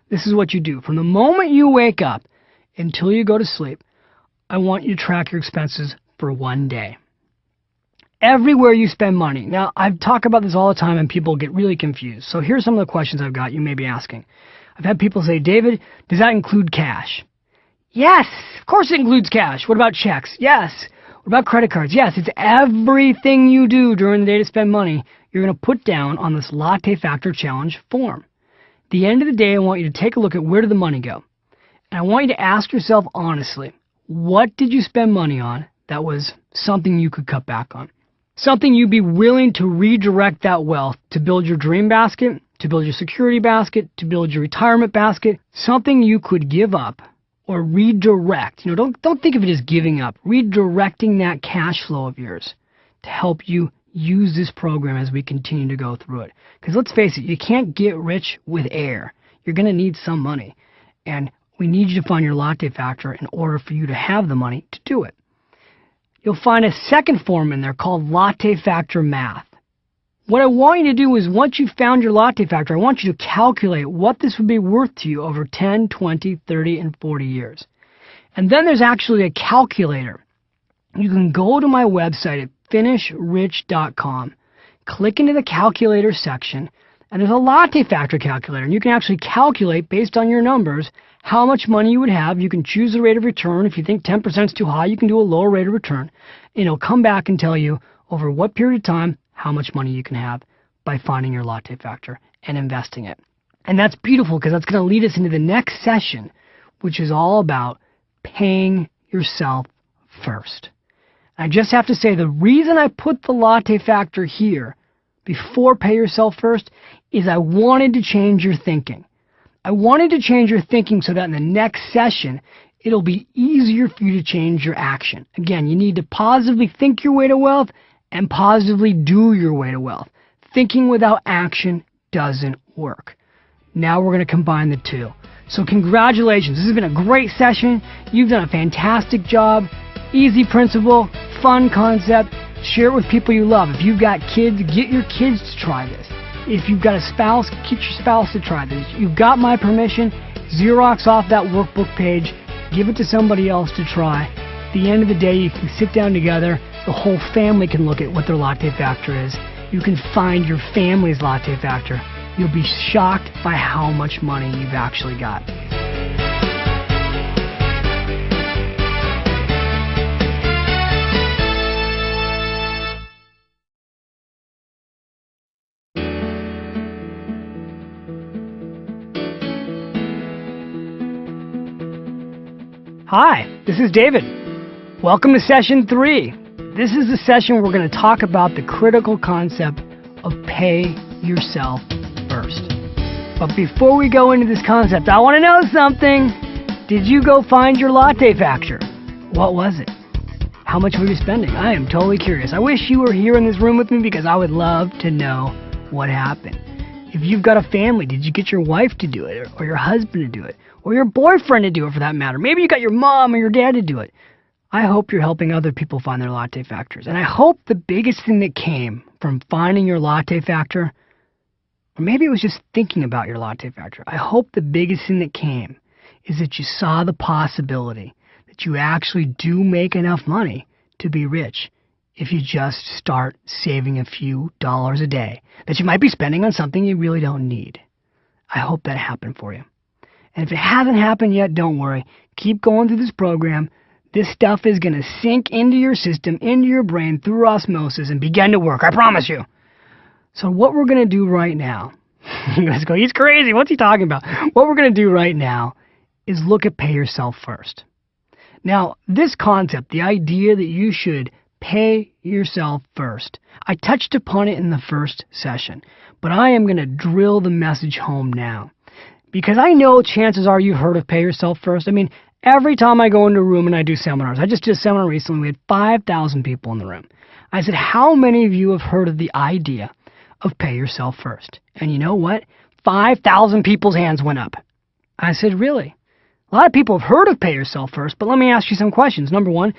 this is what you do. From the moment you wake up until you go to sleep, I want you to track your expenses for 1 day. Everywhere you spend money. Now, I talk about this all the time and people get really confused. So here's some of the questions I've got you may be asking. I've had people say, David, does that include cash? Yes, of course it includes cash. What about checks? Yes. What about credit cards? Yes, it's everything you do during the day to spend money you're going to put down on this Latte Factor Challenge form. At the end of the day, I want you to take a look at where did the money go. And I want you to ask yourself honestly, what did you spend money on that was something you could cut back on? Something you'd be willing to redirect that wealth to build your dream basket, to build your security basket, to build your retirement basket, something you could give up or redirect. Don't think of it as giving up. Redirecting that cash flow of yours to help you use this program as we continue to go through it. Because let's face it, you can't get rich with air. You're going to need some money. And we need you to find your latte factor in order for you to have the money to do it. You'll find a second form in there called Latte Factor Math. What I want you to do is once you've found your latte factor, I want you to calculate what this would be worth to you over 10, 20, 30, and 40 years. And then there's actually a calculator. You can go to my website at finishrich.com, click into the calculator section, and there's a latte factor calculator. And you can actually calculate based on your numbers how much money you would have. You can choose the rate of return. If you think 10% is too high, you can do a lower rate of return. And it'll come back and tell you over what period of time how much money you can have by finding your latte factor and investing it. And that's beautiful because that's going to lead us into the next session, which is all about paying yourself first. I just have to say the reason I put the latte factor here before pay yourself first is I wanted to change your thinking. I wanted to change your thinking so that in the next session, it'll be easier for you to change your action. Again, you need to positively think your way to wealth and positively do your way to wealth. Thinking without action doesn't work. Now we're going to combine the two. So congratulations. This has been a great session. You've done a fantastic job. Easy principle, fun concept. Share it with people you love. If you've got kids, get your kids to try this. If you've got a spouse, get your spouse to try this. You've got my permission. Xerox off that workbook page. Give it to somebody else to try. At the end of the day, you can sit down together. The whole family can look at what their latte factor is. You can find your family's latte factor. You'll be shocked by how much money you've actually got. Hi, this is David. Welcome to session 3. This is the session where we're going to talk about the critical concept of pay yourself first. But before we go into this concept, I want to know something. Did you go find your latte factor? What was it? How much were you spending? I am totally curious. I wish you were here in this room with me because I would love to know what happened. If you've got a family, did you get your wife to do it or your husband to do it? Or your boyfriend to do it for that matter? Maybe you got your mom or your dad to do it. I hope you're helping other people find their latte factors. And I hope the biggest thing that came from finding your latte factor, or maybe it was just thinking about your latte factor, I hope the biggest thing that came is that you saw the possibility that you actually do make enough money to be rich if you just start saving a few dollars a day that you might be spending on something you really don't need. I hope that happened for you. And if it hasn't happened yet, don't worry. Keep going through this program. This stuff is going to sink into your system, into your brain, through osmosis, and begin to work. I promise you. So what we're going to do right now, you guys go, he's crazy. What's he talking about? What we're going to do right now is look at pay yourself first. Now, this concept, the idea that you should pay yourself first, I touched upon it in the first session, but I am going to drill the message home now. Because I know chances are you've heard of pay yourself first. I mean, every time I go into a room and I do seminars, I just did a seminar recently, we had 5,000 people in the room. I said, how many of you have heard of the idea of pay yourself first? And you know what? 5,000 people's hands went up. I said, really? A lot of people have heard of pay yourself first, but let me ask you some questions. Number one,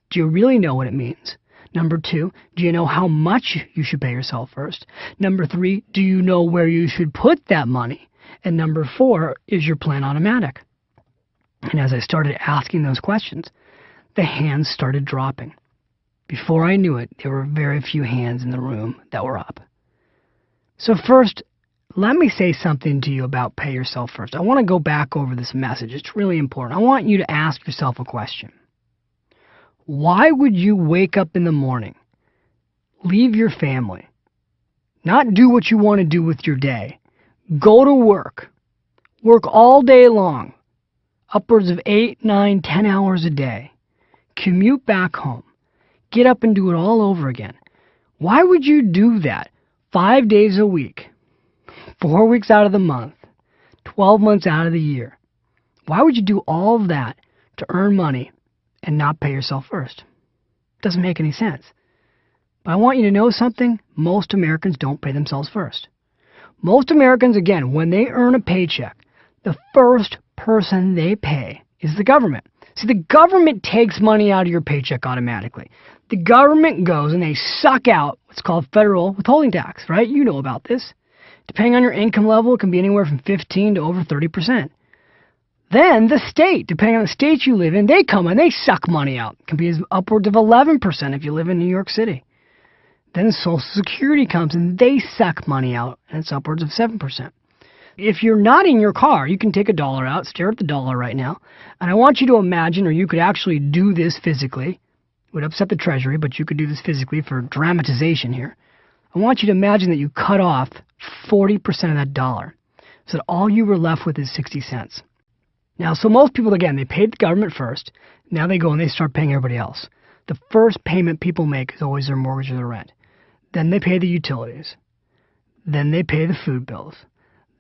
do you really know what it means? Number two, do you know how much you should pay yourself first? Number three, do you know where you should put that money? And number four, is your plan automatic? And as I started asking those questions, the hands started dropping. Before I knew it, there were very few hands in the room that were up. So first, let me say something to you about pay yourself first. I want to go back over this message. It's really important. I want you to ask yourself a question. Why would you wake up in the morning, leave your family, not do what you want to do with your day, go to work all day long, upwards of 8, 9, 10 hours a day, commute back home, get up and do it all over again? Why would you do that 5 days a week, 4 weeks out of the month, 12 months out of the year? Why would you do all of that to earn money and not pay yourself first? Doesn't make any sense. But I want you to know something. Most Americans don't pay themselves first. Most Americans, again, when they earn a paycheck, the first person they pay is the government. See, the government takes money out of your paycheck automatically. The government goes and they suck out what's called federal withholding tax, right? You know about this. Depending on your income level, it can be anywhere from 15 to over 30%. Then the state, depending on the state you live in, they come and they suck money out. It can be as upwards of 11% if you live in New York City. Then Social Security comes and they suck money out, and it's upwards of 7%. If you're not in your car, you can take $1 out, stare at the dollar right now, and I want you to imagine, or you could actually do this physically. It would upset the Treasury, but you could do this physically for dramatization here. I want you to imagine that you cut off 40% of that dollar, so that all you were left with is 60 cents. Now, so most people, again, they paid the government first. Now they go and they start paying everybody else. The first payment people make is always their mortgage or their rent. Then they pay the utilities. Then they pay the food bills.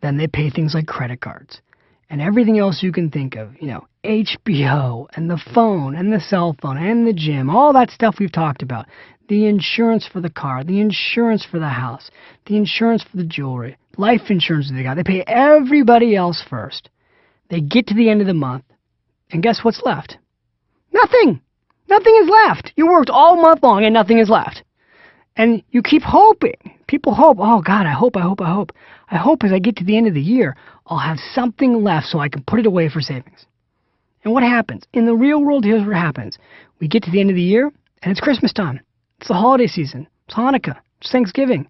Then they pay things like credit cards. And everything else you can think of, HBO and the phone and the cell phone and the gym, all that stuff we've talked about. The insurance for the car, the insurance for the house, the insurance for the jewelry, life insurance they got. They pay everybody else first. They get to the end of the month, and guess what's left? Nothing. Nothing is left. You worked all month long and nothing is left. And you keep hoping. People hope, oh God, I hope. I hope as I get to the end of the year, I'll have something left so I can put it away for savings. And what happens? In the real world, here's what happens. We get to the end of the year, and it's Christmas time. It's the holiday season. It's Hanukkah. It's Thanksgiving.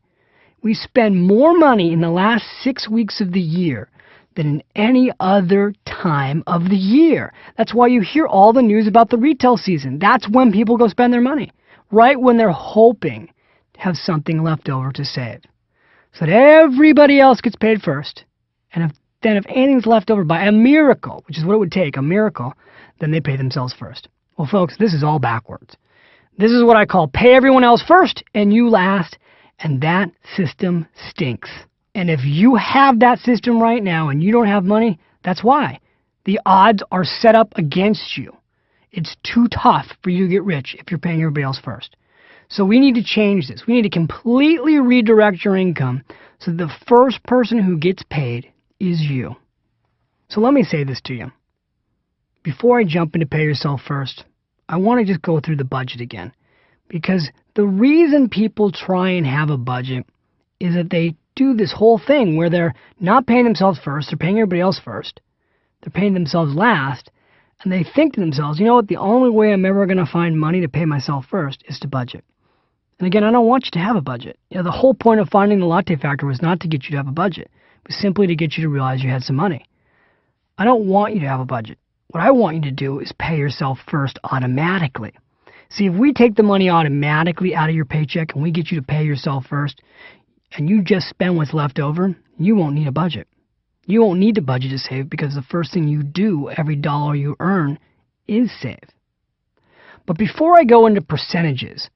We spend more money in the last 6 weeks of the year than in any other time of the year. That's why you hear all the news about the retail season. That's when people go spend their money, right when they're hoping to have something left over to save, so that everybody else gets paid first. And if anything's left over by a miracle, which is what it would take, a miracle, then they pay themselves first. Well, folks, this is all backwards. This is what I call pay everyone else first and you last, and that system stinks. And if you have that system right now and you don't have money, that's why. The odds are set up against you. It's too tough for you to get rich if you're paying everybody else first. So we need to change this. We need to completely redirect your income so the first person who gets paid is you. So let me say this to you. Before I jump into pay yourself first, I want to just go through the budget again. Because the reason people try and have a budget is that they do this whole thing where they're not paying themselves first, they're paying everybody else first, they're paying themselves last, and they think to themselves, you know what, the only way I'm ever going to find money to pay myself first is to budget. And again, I don't want you to have a budget. The whole point of finding the latte factor was not to get you to have a budget. It was simply to get you to realize you had some money. I don't want you to have a budget. What I want you to do is pay yourself first automatically. See, if we take the money automatically out of your paycheck and we get you to pay yourself first, and you just spend what's left over, you won't need a budget. You won't need a budget to save because the first thing you do every dollar you earn is save. But before I go into percentages,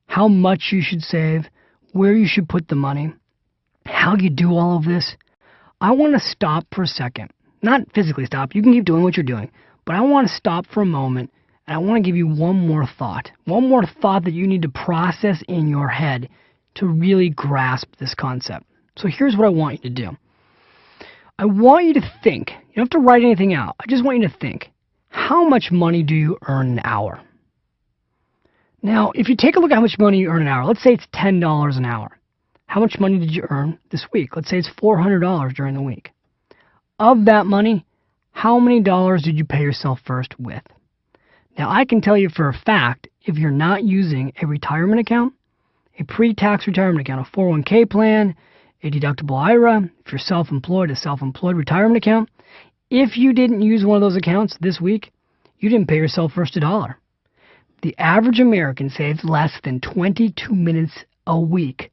how much you should save, where you should put the money, how you do all of this, I want to stop for a second. Not physically stop. You can keep doing what you're doing. But I want to stop for a moment, and I want to give you one more thought. One more thought that you need to process in your head to really grasp this concept. So here's what I want you to do. I want you to think. You don't have to write anything out. I just want you to think. How much money do you earn an hour? Now, if you take a look at how much money you earn an hour, let's say it's $10 an hour. How much money did you earn this week? Let's say it's $400 during the week. Of that money, how many dollars did you pay yourself first with? Now, I can tell you for a fact, if you're not using a retirement account, a pre-tax retirement account, a 401k plan, a deductible IRA, if you're self-employed, a self-employed retirement account, if you didn't use one of those accounts this week, you didn't pay yourself first a dollar. The average American saves less than 22 minutes a week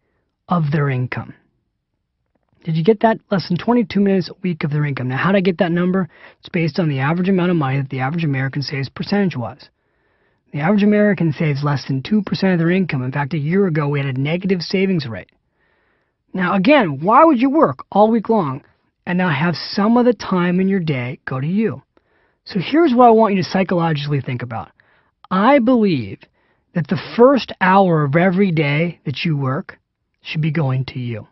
of their income. Did you get that? Less than 22 minutes a week of their income. Now, how did I get that number? It's based on the average amount of money that the average American saves percentage-wise. The average American saves less than 2% of their income. In fact, a year ago, we had a negative savings rate. Now, again, why would you work all week long and now have some of the time in your day go to you? So here's what I want you to psychologically think about. I believe that the first hour of every day that you work should be going to you.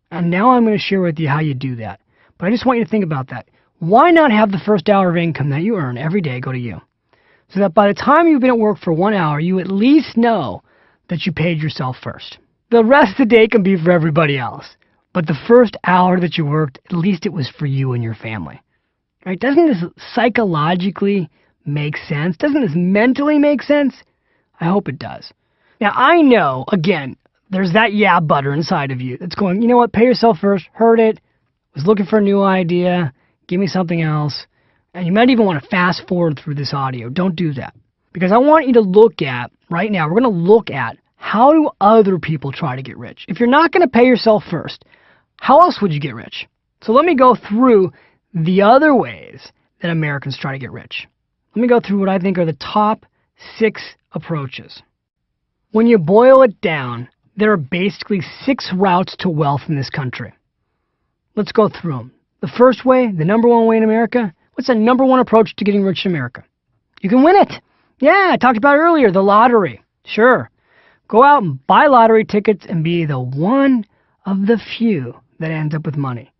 And now I'm going to share with you how you do that. But I just want you to think about that. Why not have the first hour of income that you earn every day go to you? So that by the time you've been at work for 1 hour, you at least know that you paid yourself first. The rest of the day can be for everybody else. But the first hour that you worked, at least it was for you and your family. Right? Doesn't this psychologically make sense? Doesn't this mentally make sense? I hope it does. Now, I know, again, there's that yeah butter inside of you that's going, you know what, pay yourself first, heard it, was looking for a new idea, give me something else. And you might even want to fast forward through this audio. Don't do that. Because I want you to look at, right now, we're going to look at how do other people try to get rich. If you're not going to pay yourself first, how else would you get rich? So let me go through the other ways that Americans try to get rich. Let me go through what I think are the top 6 approaches. When you boil it down, there are basically 6 routes to wealth in this country. Let's go through them. The first way, the number one way in America, what's the number one approach to getting rich in America? You can win it. Yeah, I talked about it earlier, the lottery. Sure. Go out and buy lottery tickets and be the one of the few that ends up with money.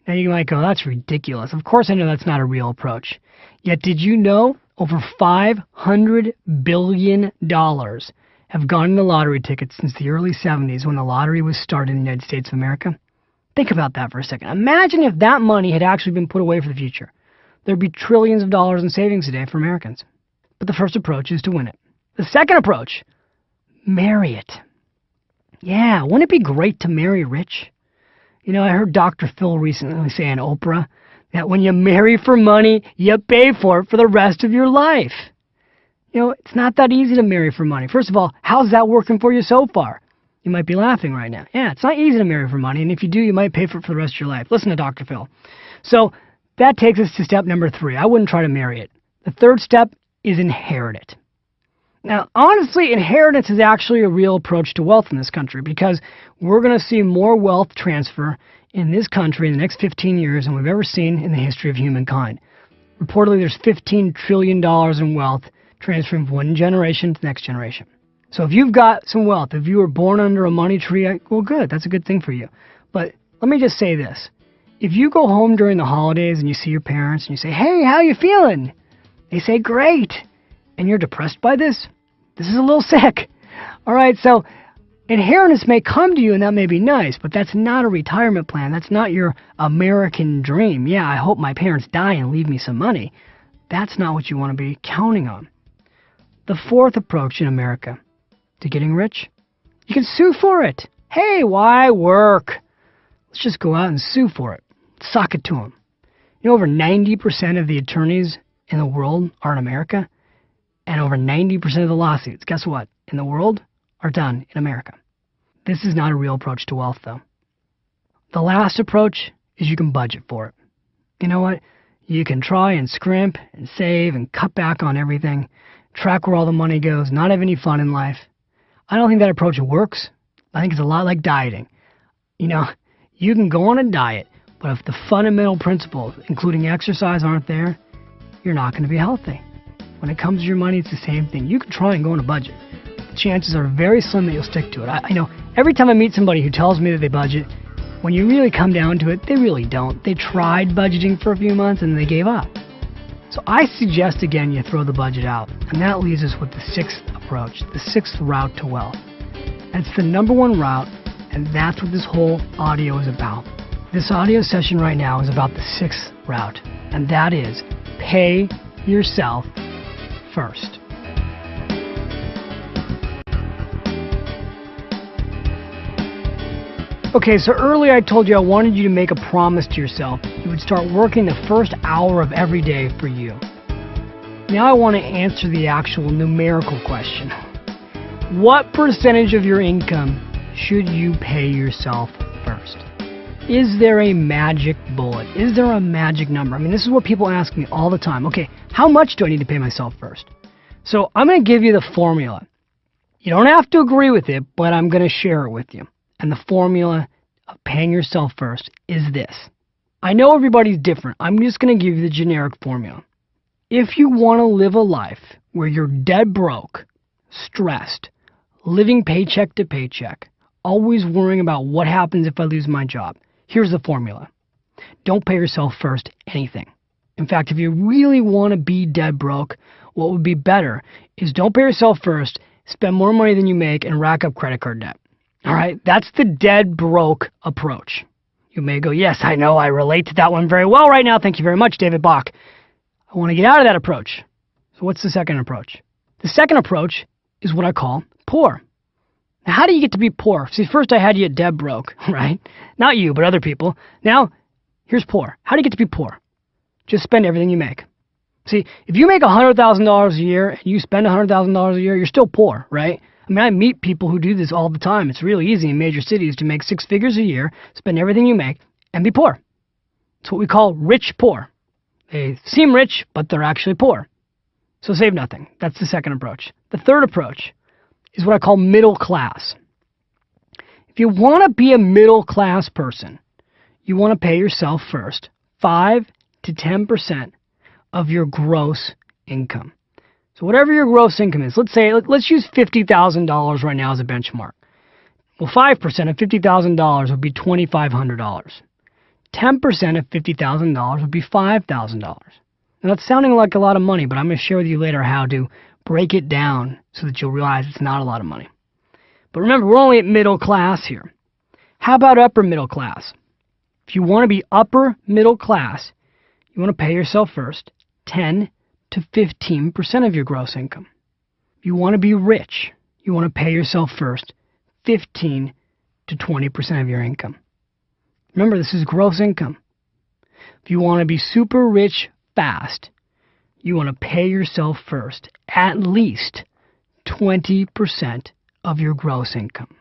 Now you might go, that's ridiculous. Of course I know that's not a real approach. Yet did you know over $500 billion have gone into lottery tickets since the early 70s when the lottery was started in the United States of America? Think about that for a second. Imagine if that money had actually been put away for the future. There'd be trillions of dollars in savings today for Americans. But the first approach is to win it. The second approach, marry it. Yeah, wouldn't it be great to marry rich? You know, I heard Dr. Phil recently say on Oprah that when you marry for money, you pay for it for the rest of your life. You know, it's not that easy to marry for money. First of all, how's that working for you so far? You might be laughing right now. Yeah, it's not easy to marry for money, and if you do, you might pay for it for the rest of your life. Listen to Dr. Phil. So that takes us to step number 3. I wouldn't try to marry it. The third step is inherit it. Now, honestly, inheritance is actually a real approach to wealth in this country because we're going to see more wealth transfer in this country in the next 15 years than we've ever seen in the history of humankind. Reportedly, there's $15 trillion in wealth transferring from one generation to the next generation. So if you've got some wealth, if you were born under a money tree, well, good. That's a good thing for you. But let me just say this. If you go home during the holidays and you see your parents and you say, hey, how you feeling? They say, great. And you're depressed by this? This is a little sick. All right, so inheritance may come to you and that may be nice, but that's not a retirement plan. That's not your American dream. Yeah, I hope my parents die and leave me some money. That's not what you want to be counting on. The fourth approach in America to getting rich, you can sue for it. Hey, why work? Let's just go out and sue for it. Sock it to them. You know, over 90% of the attorneys in the world are in America, and over 90% of the lawsuits, guess what, in the world are done in America. This is not a real approach to wealth, though. The last approach is you can budget for it. You know what? You can try and scrimp and save and cut back on everything, track where all the money goes, not have any fun in life. I don't think that approach works. I think it's a lot like dieting. You know, you can go on a diet, but if the fundamental principles, including exercise, aren't there, you're not going to be healthy. When it comes to your money, it's the same thing. You can try and go on a budget. The chances are very slim that you'll stick to it. I know every time I meet somebody who tells me that they budget, when you really come down to it, they really don't. They tried budgeting for a few months and they gave up. So I suggest, again, you throw the budget out. And that leaves us with the sixth approach, the sixth route to wealth. And it's the number one route, and that's what this whole audio is about. This audio session right now is about the sixth route, and that is pay yourself first. Okay, so earlier I told you I wanted you to make a promise to yourself. You would start working the first hour of every day for you. Now I want to answer the actual numerical question. What percentage of your income should you pay yourself first? Is there a magic bullet? Is there a magic number? I mean, this is what people ask me all the time. Okay, how much do I need to pay myself first? So I'm going to give you the formula. You don't have to agree with it, but I'm going to share it with you. And the formula of paying yourself first is this. I know everybody's different. I'm just going to give you the generic formula. If you want to live a life where you're dead broke, stressed, living paycheck to paycheck, always worrying about what happens if I lose my job, here's the formula. Don't pay yourself first anything. In fact, if you really want to be dead broke, what would be better is don't pay yourself first, spend more money than you make, and rack up credit card debt. All right, that's the dead broke approach. You may go, yes, I know, I relate to that one very well right now. Thank you very much, David Bach. I want to get out of that approach. So what's the second approach? The second approach is what I call poor. Now, how do you get to be poor? See, first I had you at dead broke, right? Not you, but other people. Now, here's poor. How do you get to be poor? Just spend everything you make. See, if you make $100,000 a year and you spend $100,000 a year, you're still poor, right? I mean, I meet people who do this all the time. It's really easy in major cities to make six figures a year, spend everything you make, and be poor. It's what we call rich poor. They seem rich, but they're actually poor. So save nothing. That's the second approach. The third approach is what I call middle class. If you want to be a middle class person, you want to pay yourself first 5 to 10% of your gross income. So whatever your gross income is, let's use $50,000 right now as a benchmark. Well, 5% of $50,000 would be $2,500. 10% of $50,000 would be $5,000. Now that's sounding like a lot of money, but I'm going to share with you later how to break it down so that you'll realize it's not a lot of money. But remember, we're only at middle class here. How about upper middle class? If you want to be upper middle class, you want to pay yourself first 10 to 15% of your gross income. If you want to be rich, you want to pay yourself first 15 to 20% of your income. Remember, this is gross income. If you want to be super rich fast, you want to pay yourself first at least 20% of your gross income.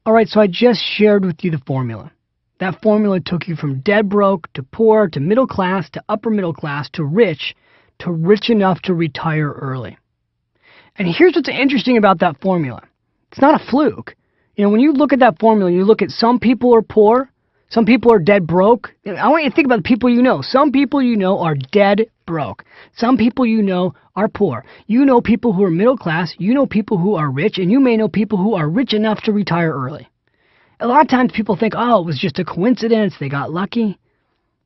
All right, so I just shared with you the formula. That formula took you from dead broke to poor to middle class to upper middle class to rich enough to retire early. And here's what's interesting about that formula. It's not a fluke. You know, when you look at that formula, you look at some people are poor, some people are dead broke. I want you to think about the people you know. Some people you know are dead broke. Some people you know are poor. You know people who are middle class, you know people who are rich, and you may know people who are rich enough to retire early. A lot of times people think, oh, it was just a coincidence, they got lucky.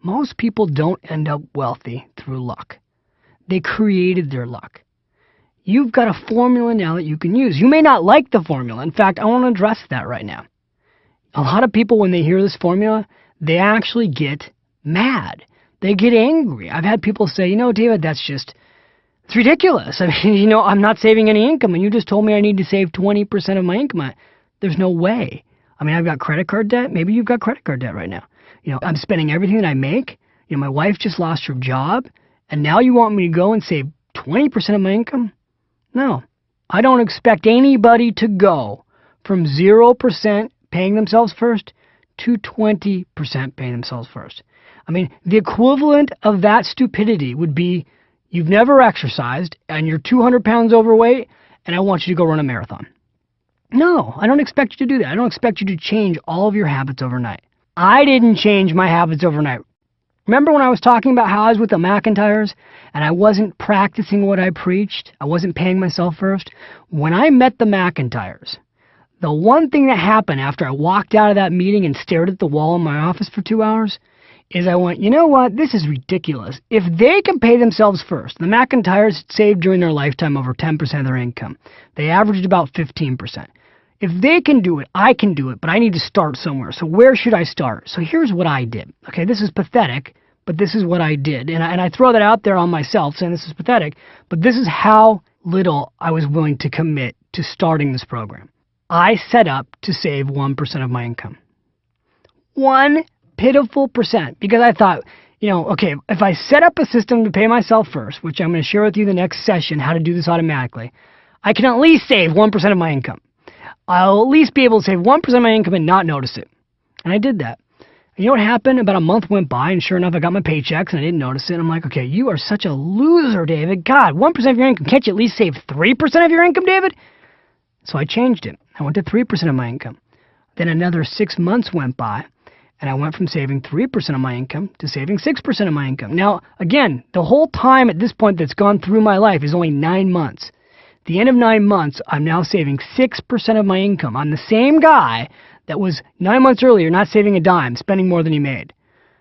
Most people don't end up wealthy through luck. They created their luck. You've got a formula now that you can use. You may not like the formula. In fact, I want to address that right now. A lot of people, when they hear this formula, they actually get mad. They get angry. I've had people say, you know, David, it's ridiculous. I mean, you know, I'm not saving any income, and you just told me I need to save 20% of my income. There's no way. I mean, I've got credit card debt. Maybe you've got credit card debt right now. You know, I'm spending everything that I make. My wife just lost her job, and now you want me to go and save 20% of my income? No. I don't expect anybody to go from 0% paying themselves first to 20% paying themselves first. The equivalent of that stupidity would be you've never exercised and you're 200 pounds overweight and I want you to go run a marathon. No, I don't expect you to do that. I don't expect you to change all of your habits overnight. I didn't change my habits overnight. Remember when I was talking about how I was with the McIntyres and I wasn't practicing what I preached? I wasn't paying myself first? When I met the McIntyres, the one thing that happened after I walked out of that meeting and stared at the wall in my office for 2 hours is I went, you know what? This is ridiculous. If they can pay themselves first, the McIntyres saved during their lifetime over 10% of their income. They averaged about 15%. If they can do it, I can do it, but I need to start somewhere. So where should I start? So here's what I did. Okay, this is pathetic, but this is what I did. And I throw that out there on myself saying this is pathetic, but this is how little I was willing to commit to starting this program. I set up to save 1% of my income. 1 pitiful percent, because I thought, okay, if I set up a system to pay myself first, which I'm going to share with you the next session, how to do this automatically, I can at least save 1% of my income. I'll at least be able to save 1% of my income and not notice it. And I did that. And you know what happened? About a month went by, and sure enough, I got my paychecks, and I didn't notice it. And I'm like, okay, you are such a loser, David. God, 1% of your income. Can't you at least save 3% of your income, David? So I changed it. I went to 3% of my income. Then another 6 months went by, and I went from saving 3% of my income to saving 6% of my income. Now, again, the whole time at this point that's gone through my life is only 9 months. At the end of 9 months, I'm now saving 6% of my income. I'm the same guy that was 9 months earlier not saving a dime, spending more than he made.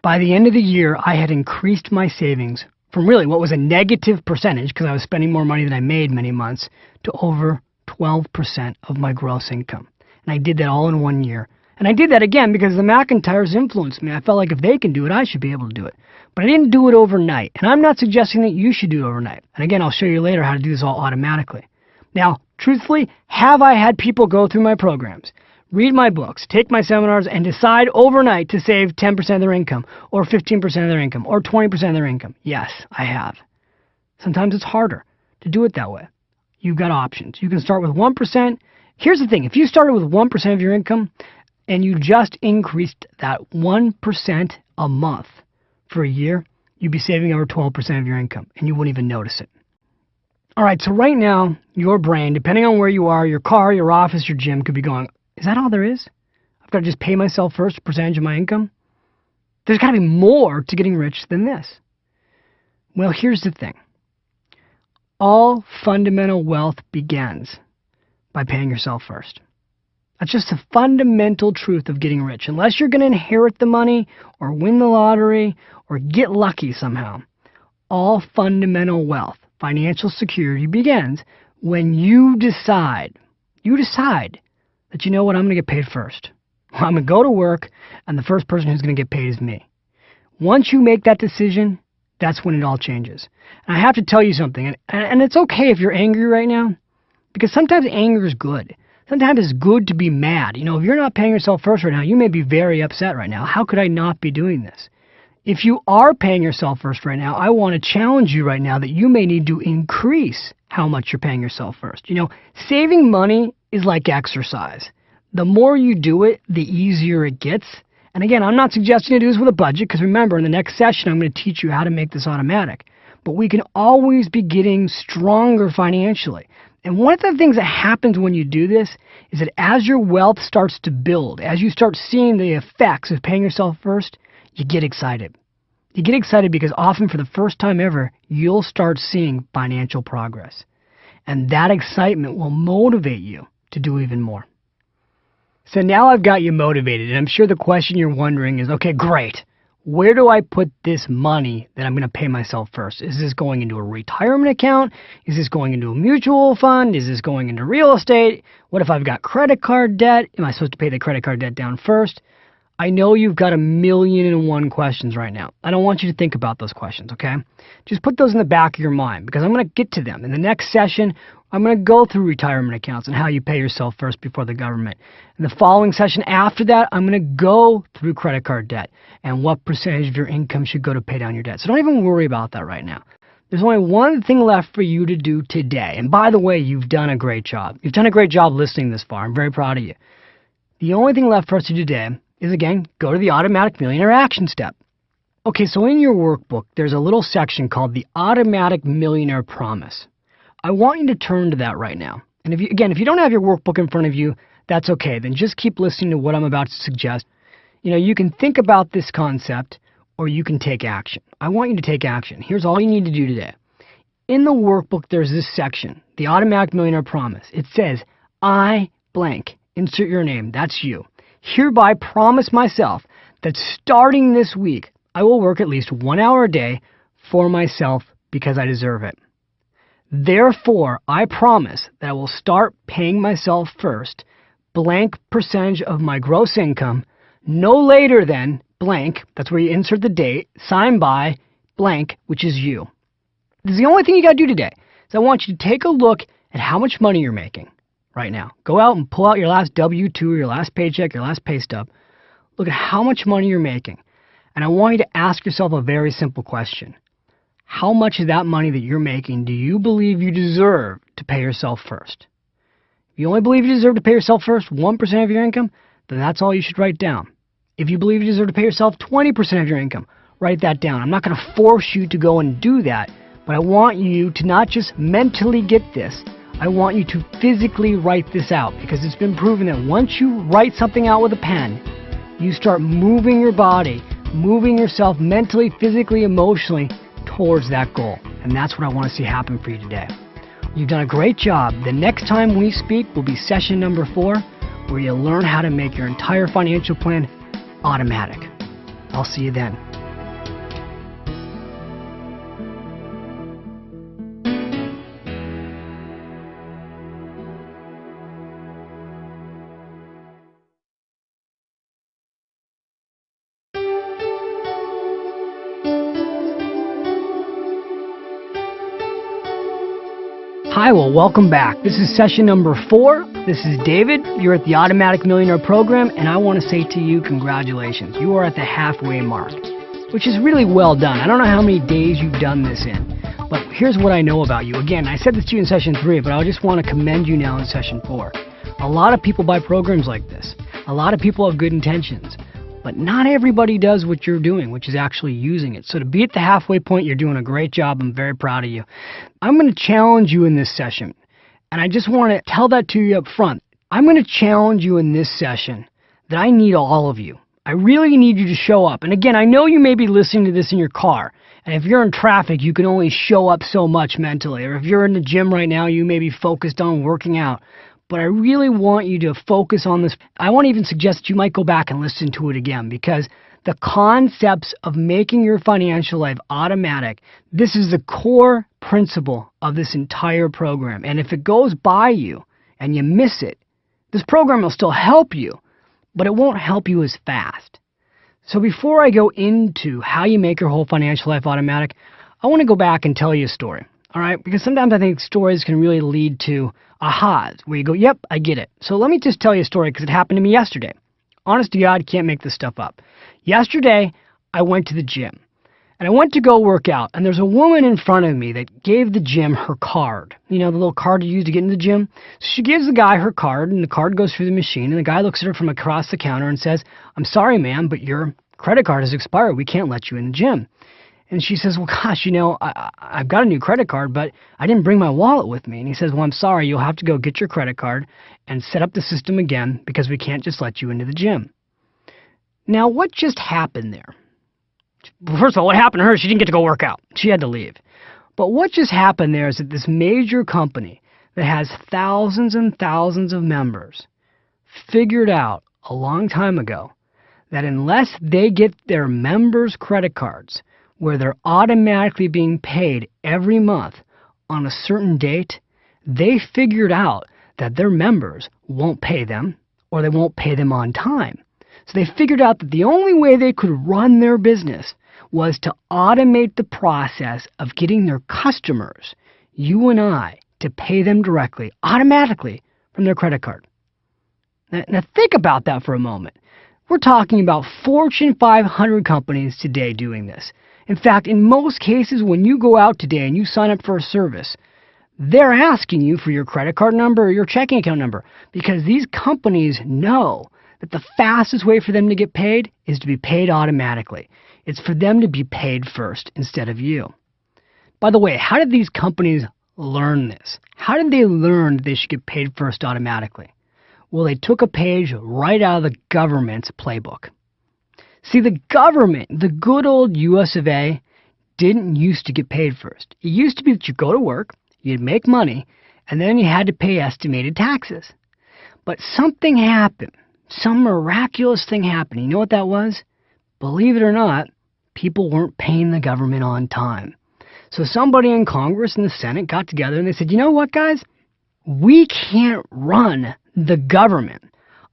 By the end of the year, I had increased my savings from really what was a negative percentage, because I was spending more money than I made many months, to over 12% of my gross income. And I did that all in 1 year. And I did that again because the McIntyres influenced me. I felt like if they can do it, I should be able to do it. But I didn't do it overnight. And I'm not suggesting that you should do it overnight. And again, I'll show you later how to do this all automatically. Now, truthfully, have I had people go through my programs, read my books, take my seminars, and decide overnight to save 10% of their income, or 15% of their income, or 20% of their income? Yes, I have. Sometimes it's harder to do it that way. You've got options. You can start with 1%. Here's the thing. If you started with 1% of your income and you just increased that 1% a month for a year, you'd be saving over 12% of your income, and you wouldn't even notice it. All right, so right now, your brain, depending on where you are, your car, your office, your gym, could be going, is that all there is? I've got to just pay myself first a percentage of my income? There's got to be more to getting rich than this. Well, here's the thing. All fundamental wealth begins by paying yourself first. That's just a fundamental truth of getting rich. Unless you're going to inherit the money or win the lottery or get lucky somehow, all fundamental wealth, financial security begins when you decide that, you know what, I'm going to get paid first. I'm going to go to work, and the first person who's going to get paid is me. Once you make that decision, that's when it all changes. And I have to tell you something, and it's okay if you're angry right now, because sometimes anger is good. Sometimes it's good to be mad. If you're not paying yourself first right now, you may be very upset right now. How could I not be doing this? If you are paying yourself first right now, I want to challenge you right now that you may need to increase how much you're paying yourself first. Saving money is like exercise. The more you do it, the easier it gets. And again, I'm not suggesting you do this with a budget, because remember, in the next session, I'm going to teach you how to make this automatic. But we can always be getting stronger financially. And one of the things that happens when you do this is that as your wealth starts to build, as you start seeing the effects of paying yourself first, you get excited. You get excited because often for the first time ever, you'll start seeing financial progress. And that excitement will motivate you to do even more. So now I've got you motivated, and I'm sure the question you're wondering is, okay, great. Where do I put this money that I'm going to pay myself first? Is this going into a retirement account? Is this going into a mutual fund? Is this going into real estate? What if I've got credit card debt? Am I supposed to pay the credit card debt down first? I know you've got 1,000,001 questions right now. I don't want you to think about those questions, okay? Just put those in the back of your mind because I'm going to get to them. In the next session, I'm going to go through retirement accounts and how you pay yourself first before the government. In the following session after that, I'm going to go through credit card debt and what percentage of your income should go to pay down your debt. So don't even worry about that right now. There's only one thing left for you to do today. And by the way, you've done a great job. You've done a great job listening this far. I'm very proud of you. The only thing left for us to do today is, again, go to the Automatic Millionaire action step. Okay, so in your workbook, there's a little section called the Automatic Millionaire Promise. I want you to turn to that right now. And if you don't have your workbook in front of you, that's okay. Then just keep listening to what I'm about to suggest. You can think about this concept or you can take action. I want you to take action. Here's all you need to do today. In the workbook, there's this section, the Automatic Millionaire Promise. It says, I blank, insert your name, that's you. Hereby promise myself that starting this week, I will work at least 1 hour a day for myself because I deserve it. Therefore, I promise that I will start paying myself first, blank percentage of my gross income, no later than blank, that's where you insert the date, signed by blank, which is you. This is the only thing you got to do today. So I want you to take a look at how much money you're making right now. Go out and pull out your last W-2, your last paycheck, your last pay stub. Look at how much money you're making. And I want you to ask yourself a very simple question. How much of that money that you're making do you believe you deserve to pay yourself first? If you only believe you deserve to pay yourself first 1% of your income, then that's all you should write down. If you believe you deserve to pay yourself 20% of your income, write that down. I'm not going to force you to go and do that, but I want you to not just mentally get this. I want you to physically write this out because it's been proven that once you write something out with a pen, you start moving your body, moving yourself mentally, physically, emotionally towards that goal. And that's what I want to see happen for you today. You've done a great job. The next time we speak will be session number 4, where you'll learn how to make your entire financial plan automatic. I'll see you then. Hi, well, welcome back. This is session number 4. This is David. You're at the Automatic Millionaire program, and I want to say to you, congratulations. You are at the halfway mark, which is really well done. I don't know how many days you've done this in, but here's what I know about you. Again, I said this to you in session 3, but I just want to commend you now in session 4. A lot of people buy programs like this. A lot of people have good intentions, but not everybody does what you're doing, which is actually using it. So to be at the halfway point, you're doing a great job. I'm very proud of you. I'm going to challenge you in this session, and I just want to tell that to you up front. I'm going to challenge you in this session that I need all of you. I really need you to show up. And again, I know you may be listening to this in your car, and if you're in traffic, you can only show up so much mentally. Or if you're in the gym right now, you may be focused on working out. But I really want you to focus on this. I want to even suggest that you might go back and listen to it again, because the concepts of making your financial life automatic, this is the core principle of this entire program. And if it goes by you and you miss it, this program will still help you, but it won't help you as fast. So before I go into how you make your whole financial life automatic, I want to go back and tell you a story. All right? Because sometimes I think stories can really lead to ahas, where you go, yep, I get it. So let me just tell you a story because it happened to me yesterday. Honest to God, can't make this stuff up. Yesterday, I went to the gym, and I went to go work out, and there's a woman in front of me that gave the gym her card. You know, the little card you use to get in the gym? So she gives the guy her card, and the card goes through the machine, and the guy looks at her from across the counter and says, I'm sorry, ma'am, but your credit card has expired. We can't let you in the gym. And she says, well, gosh, I've got a new credit card, but I didn't bring my wallet with me. And he says, well, I'm sorry, you'll have to go get your credit card and set up the system again because we can't just let you into the gym. Now, what just happened there? First of all, what happened to her? She didn't get to go work out. She had to leave. But what just happened there is that this major company that has thousands and thousands of members figured out a long time ago that unless they get their members' credit cards where they're automatically being paid every month on a certain date, they figured out that their members won't pay them or they won't pay them on time. So they figured out that the only way they could run their business was to automate the process of getting their customers, you and I, to pay them directly, automatically, from their credit card. Now think about that for a moment. We're talking about Fortune 500 companies today doing this. In fact, in most cases, when you go out today and you sign up for a service, they're asking you for your credit card number or your checking account number because these companies know that the fastest way for them to get paid is to be paid automatically. It's for them to be paid first instead of you. By the way, how did these companies learn this? How did they learn they should get paid first automatically? Well, they took a page right out of the government's playbook. See, the government, the good old US of A, didn't used to get paid first. It used to be that you go to work, you'd make money, and then you had to pay estimated taxes. But something happened. Some miraculous thing happened. You know what that was? Believe it or not, people weren't paying the government on time. So somebody in Congress and the Senate got together and they said, you know what, guys? We can't run the government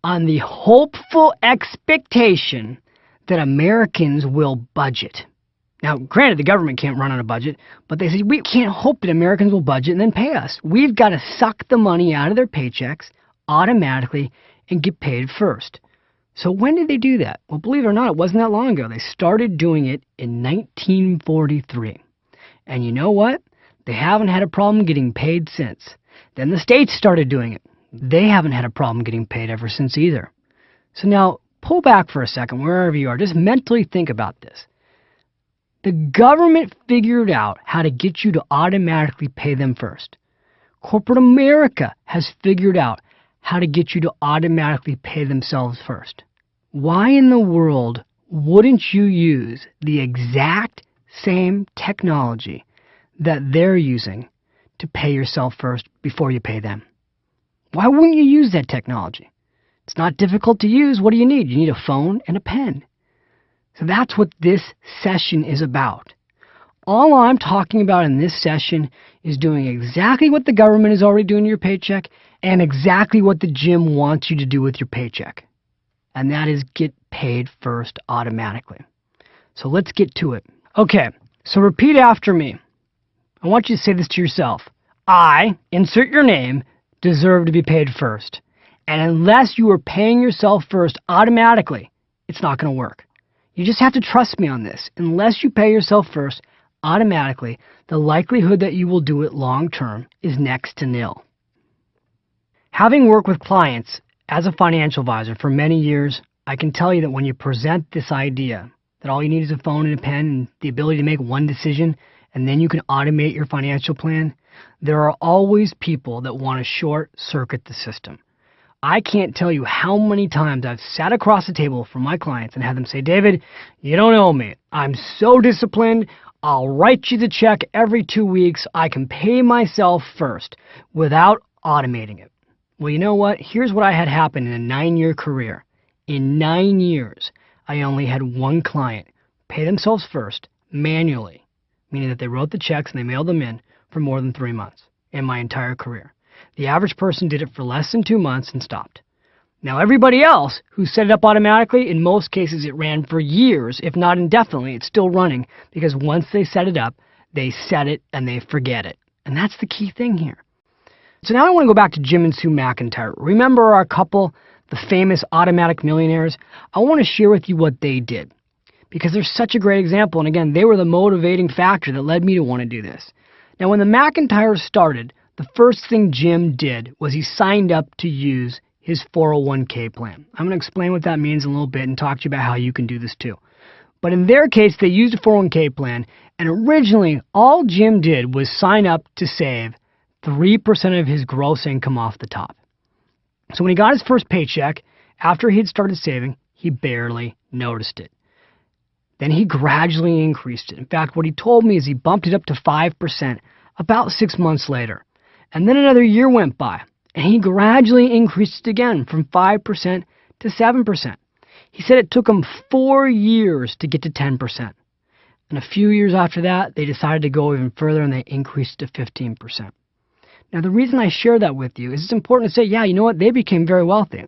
on the hopeful expectation that Americans will budget. Now, granted, the government can't run on a budget, but they said, we can't hope that Americans will budget and then pay us. We've got to suck the money out of their paychecks automatically and get paid first. So when did they do that? Well, believe it or not, it wasn't that long ago. They started doing it in 1943. And you know what? They haven't had a problem getting paid since. Then the states started doing it. They haven't had a problem getting paid ever since either. So now, pull back for a second, wherever you are. Just mentally think about this. The government figured out how to get you to automatically pay them first. Corporate America has figured out how to get you to automatically pay themselves first. Why in the world wouldn't you use the exact same technology that they're using to pay yourself first before you pay them? Why wouldn't you use that technology? It's not difficult to use. What do you need? You need a phone and a pen. So that's what this session is about. All I'm talking about in this session is doing exactly what the government is already doing to your paycheck and exactly what the gym wants you to do with your paycheck. And that is get paid first automatically. So let's get to it. Okay, so repeat after me. I want you to say this to yourself. I, insert your name, deserve to be paid first. And unless you are paying yourself first automatically, it's not going to work. You just have to trust me on this. Unless you pay yourself first automatically, the likelihood that you will do it long term is next to nil. Having worked with clients as a financial advisor for many years, I can tell you that when you present this idea that all you need is a phone and a pen and the ability to make one decision, and then you can automate your financial plan, there are always people that want to short-circuit the system. I can't tell you how many times I've sat across the table from my clients and had them say, David, you don't know me. I'm so disciplined. I'll write you the check every 2 weeks. I can pay myself first without automating it. Well, you know what? Here's what I had happen in a 9-year career. In 9 years, I only had one client pay themselves first manually, meaning that they wrote the checks and they mailed them in for more than 3 months in my entire career. The average person did it for less than 2 months and stopped. Now, everybody else who set it up automatically, in most cases it ran for years, if not indefinitely. It's still running because once they set it up, they set it and they forget it. And that's the key thing here. So now I want to go back to Jim and Sue McIntyre. Remember our couple, the famous automatic millionaires? I want to share with you what they did because they're such a great example. And again, they were the motivating factor that led me to want to do this. Now, when the McIntyres started, the first thing Jim did was he signed up to use his 401k plan. I'm going to explain what that means in a little bit and talk to you about how you can do this too. But in their case, they used a 401k plan, and originally all Jim did was sign up to save 3% of his gross income off the top. So when he got his first paycheck, after he had started saving, he barely noticed it. Then he gradually increased it. In fact, what he told me is he bumped it up to 5% about 6 months later. And then another year went by, and he gradually increased it again from 5% to 7%. He said it took him 4 years to get to 10%. And a few years after that, they decided to go even further, and they increased to 15%. Now, the reason I share that with you is it's important to say, yeah, you know what? They became very wealthy.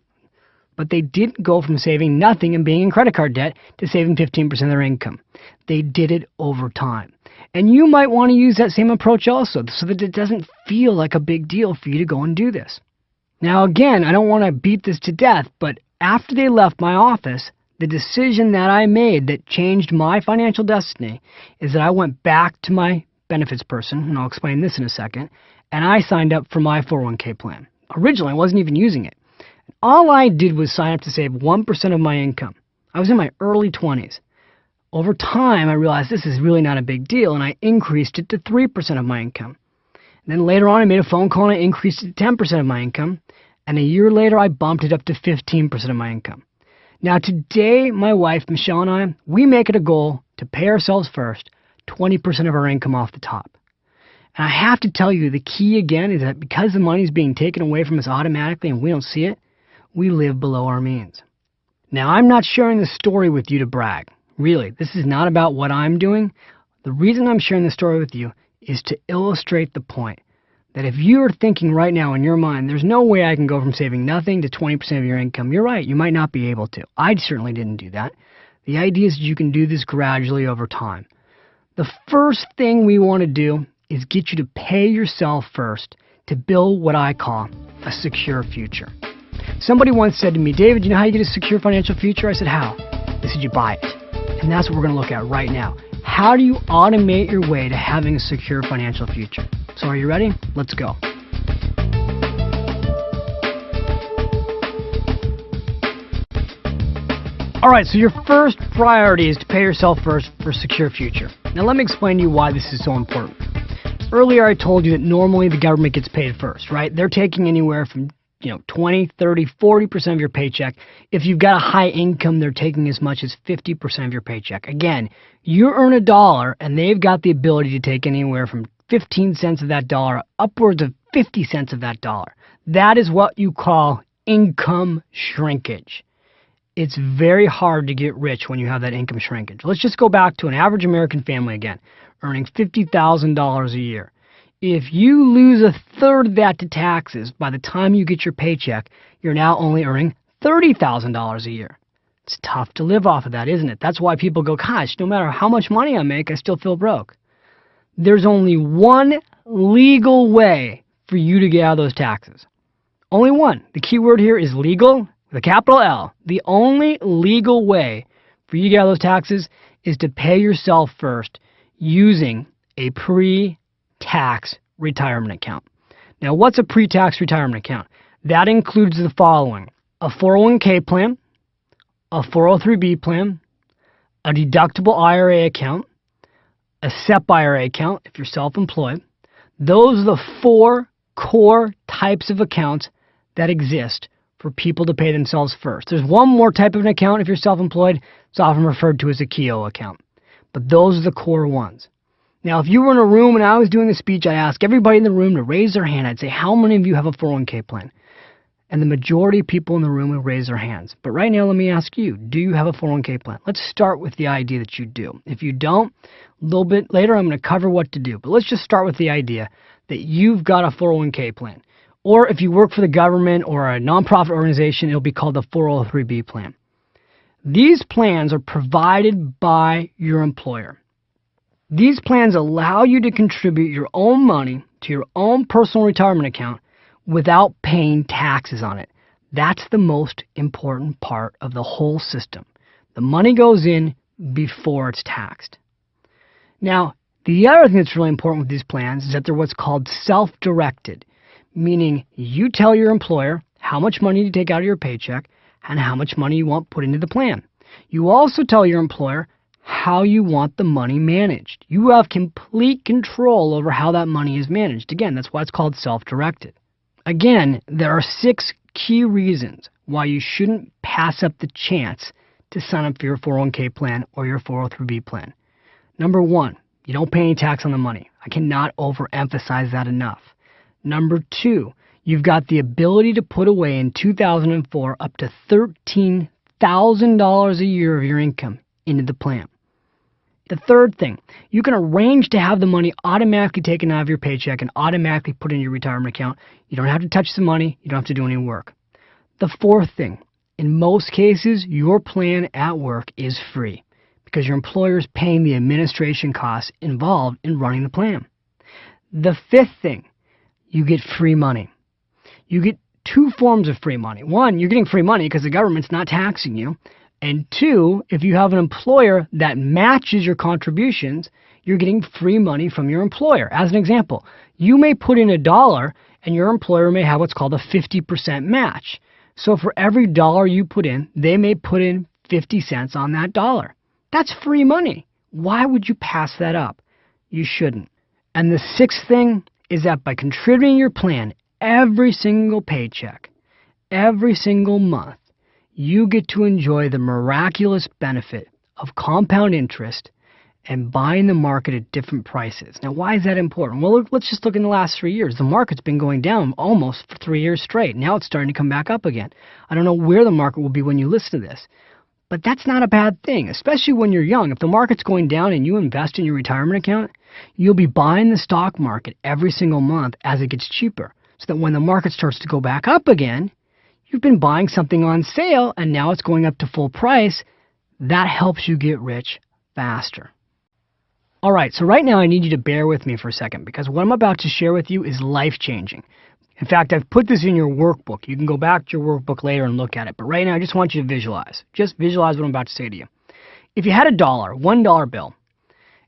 But they didn't go from saving nothing and being in credit card debt to saving 15% of their income. They did it over time. And you might want to use that same approach also so that it doesn't feel like a big deal for you to go and do this. Now again, I don't want to beat this to death, but after they left my office, the decision that I made that changed my financial destiny is that I went back to my benefits person, and I'll explain this in a second, and I signed up for my 401k plan. Originally, I wasn't even using it. All I did was sign up to save 1% of my income. I was in my early 20s. Over time, I realized this is really not a big deal, and I increased it to 3% of my income. And then later on, I made a phone call and I increased it to 10% of my income. And a year later, I bumped it up to 15% of my income. Now today, my wife, Michelle, and I, we make it a goal to pay ourselves first 20% of our income off the top. And I have to tell you, the key again is that because the money is being taken away from us automatically and we don't see it, we live below our means. Now, I'm not sharing this story with you to brag. Really, this is not about what I'm doing. The reason I'm sharing this story with you is to illustrate the point that if you are thinking right now in your mind, there's no way I can go from saving nothing to 20% of your income, you're right, you might not be able to. I certainly didn't do that. The idea is you can do this gradually over time. The first thing we want to do is get you to pay yourself first to build what I call a secure future. Somebody once said to me, David, you know how you get a secure financial future? I said, how? They said, you buy it. And that's what we're going to look at right now. How do you automate your way to having a secure financial future? So are you ready? Let's go. All right, so your first priority is to pay yourself first for a secure future. Now let me explain to you why this is so important. Earlier I told you that normally the government gets paid first, right? They're taking anywhere from 20, 30, 40% of your paycheck. If you've got a high income, they're taking as much as 50% of your paycheck. Again, you earn $1 and they've got the ability to take anywhere from 15 cents of that dollar upwards of 50 cents of that dollar. That is what you call income shrinkage. It's very hard to get rich when you have that income shrinkage. Let's just go back to an average American family again, earning $50,000 a year. If you lose a third of that to taxes by the time you get your paycheck, you're now only earning $30,000 a year. It's tough to live off of that, isn't it? That's why people go, gosh, no matter how much money I make, I still feel broke. There's only one legal way for you to get out of those taxes. Only one. The key word here is legal, with a capital L. The only legal way for you to get out of those taxes is to pay yourself first using a pre-tax retirement account. Now, what's a pre-tax retirement account? That includes the following: a 401k plan, a 403b plan, a deductible IRA account, a SEP IRA account if you're self-employed. Those are the four core types of accounts that exist for people to pay themselves first. There's one more type of an account if you're self-employed. It's often referred to as a KEO account. But those are the core ones. Now, if you were in a room and I was doing a speech, I'd ask everybody in the room to raise their hand. I'd say, how many of you have a 401k plan? And the majority of people in the room would raise their hands. But right now, let me ask you, do you have a 401k plan? Let's start with the idea that you do. If you don't, a little bit later, I'm going to cover what to do. But let's just start with the idea that you've got a 401k plan. Or if you work for the government or a nonprofit organization, it'll be called the 403b plan. These plans are provided by your employer. These plans allow you to contribute your own money to your own personal retirement account without paying taxes on it. That's the most important part of the whole system. The money goes in before it's taxed. Now, the other thing that's really important with these plans is that they're what's called self-directed, meaning you tell your employer how much money to take out of your paycheck and how much money you want put into the plan. You also tell your employer how you want the money managed. You have complete control over how that money is managed. Again, that's why it's called self-directed. Again, there are 6 key reasons why you shouldn't pass up the chance to sign up for your 401k plan or your 403b plan. Number 1, you don't pay any tax on the money. I cannot overemphasize that enough. Number 2, you've got the ability to put away in 2004 up to $13,000 a year of your income into the plan. The third thing, you can arrange to have the money automatically taken out of your paycheck and automatically put in your retirement account. You don't have to touch the money. You don't have to do any work. The fourth thing, In most cases, your plan at work is free because your employer is paying the administration costs involved in running the plan. The fifth thing, you get free money. You get two forms of free money. One, you're getting free money because the government's not taxing you. And two, if you have an employer that matches your contributions, you're getting free money from your employer. As an example, you may put in $1 and your employer may have what's called a 50% match. So for every dollar you put in, they may put in 50 cents on that dollar. That's free money. Why would you pass that up? You shouldn't. And the sixth thing is that by contributing your plan every single paycheck, every single month, you get to enjoy the miraculous benefit of compound interest and buying the market at different prices. Now, why is that important? Well, let's just look in the last 3 years. The market's been going down almost for 3 years straight. Now it's starting to come back up again. I don't know where the market will be when you listen to this, but that's not a bad thing, especially when you're young. If the market's going down and you invest in your retirement account, you'll be buying the stock market every single month as it gets cheaper, so that when the market starts to go back up again, you've been buying something on sale and now it's going up to full price. That helps you get rich faster. All right, so right now I need you to bear with me for a second because what I'm about to share with you is life-changing. In fact, I've put this in your workbook. You can go back to your workbook later and look at it. But right now, I just want you to visualize. Just visualize what I'm about to say to you. If you had $1 bill,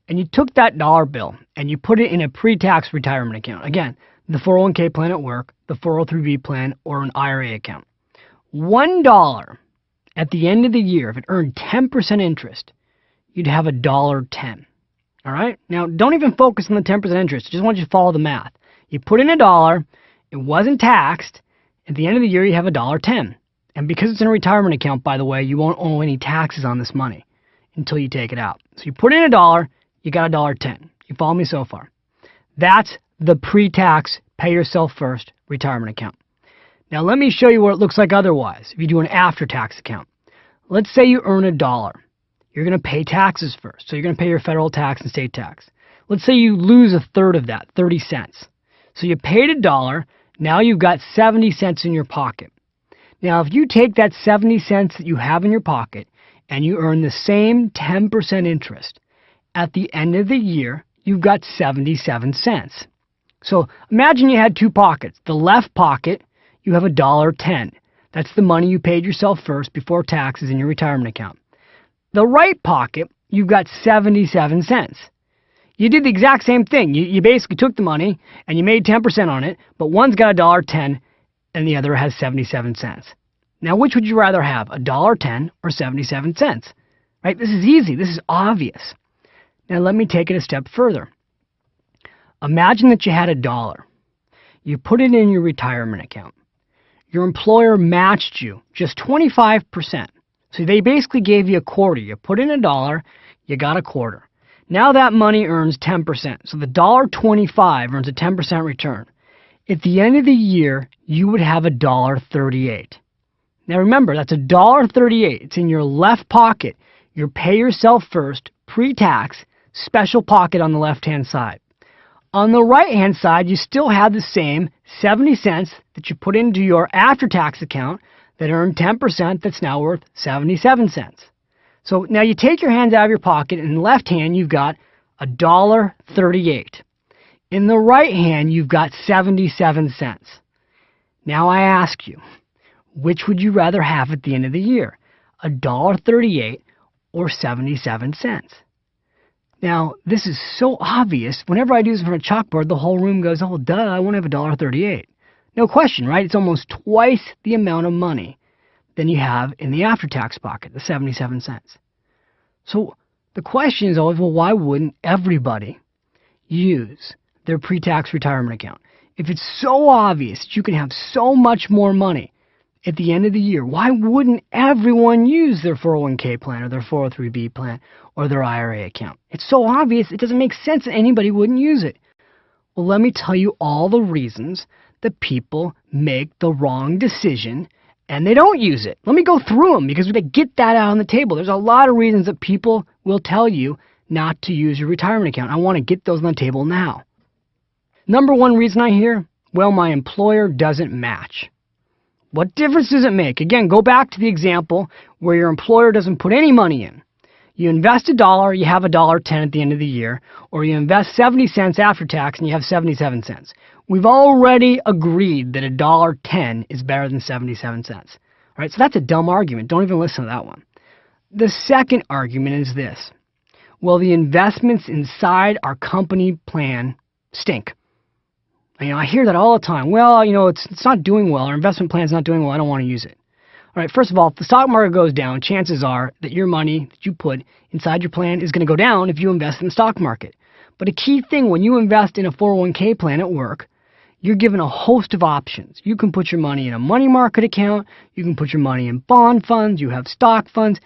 and you took that dollar bill and you put it in a pre-tax retirement account, again, the 401k plan at work, the 403b plan, or an IRA account, $1 at the end of the year, if it earned 10% interest, you'd have $1.10. All right? Now, don't even focus on the 10% interest. I just want you to follow the math. You put in $1, it wasn't taxed. At the end of the year, you have $1.10. And because it's in a retirement account, by the way, you won't owe any taxes on this money until you take it out. So you put in $1, you got $1.10. You follow me so far? That's the pre-tax, pay yourself first retirement account. Now, let me show you what it looks like otherwise if you do an after-tax account. Let's say you earn $1. You're going to pay taxes first. So you're going to pay your federal tax and state tax. Let's say you lose a third of that, 30 cents. So you paid $1. Now you've got 70 cents in your pocket. Now, if you take that 70 cents that you have in your pocket and you earn the same 10% interest, at the end of the year, you've got 77 cents. So imagine you had two pockets. The left pocket, you have $1.10. That's the money you paid yourself first before taxes in your retirement account. The right pocket, you've got 77 cents. You did the exact same thing. You basically took the money and you made 10% on it, but one's got $1.10 and the other has 77 cents. Now, which would you rather have, $1.10 or 77 cents? Right? This is easy. This is obvious. Now, let me take it a step further. Imagine that you had $1. You put it in your retirement account. Your employer matched you just 25%. So they basically gave you a quarter. You put in $1, you got a quarter. Now that money earns 10%. So the $1.25 earns a 10% return. At the end of the year, you would have $1.38. Now remember, that's $1.38. It's in your left pocket. You pay yourself first, pre-tax, special pocket on the left-hand side. On the right-hand side, you still have the same 70 cents that you put into your after-tax account that earned 10% that's now worth 77 cents. So now you take your hands out of your pocket, and in the left hand, you've got $1.38. In the right hand, you've got 77 cents. Now I ask you, which would you rather have at the end of the year, $1.38 or 77 cents? Now, this is so obvious. Whenever I do this on a chalkboard, the whole room goes, oh, duh, I want to have $1.38. No question, right? It's almost twice the amount of money than you have in the after-tax pocket, the 77 cents. So the question is always, well, why wouldn't everybody use their pre-tax retirement account? If it's so obvious that you can have so much more money at the end of the year, why wouldn't everyone use their 401k plan or their 403b plan or their IRA account? It's so obvious, it doesn't make sense that anybody wouldn't use it. Well, let me tell you all the reasons that people make the wrong decision and they don't use it. Let me go through them because we got to get that out on the table. There's a lot of reasons that people will tell you not to use your retirement account. I want to get those on the table now. Number one reason I hear, well, my employer doesn't match. What difference does it make? Again, go back to the example where your employer doesn't put any money in. You invest $1, you have $1.10 at the end of the year, or you invest 70 cents after tax and you have 77 cents. We've already agreed that $1.10 is better than 77 cents. All right, so that's a dumb argument. Don't even listen to that one. The second argument is this. Well, the investments inside our company plan stink. I hear that all the time. Well, it's not doing well. Our investment plan is not doing well. I don't want to use it. All right, first of all, if the stock market goes down, chances are that your money that you put inside your plan is going to go down if you invest in the stock market. But a key thing when you invest in a 401k plan at work, you're given a host of options. You can put your money in a money market account. You can put your money in bond funds. You have stock funds.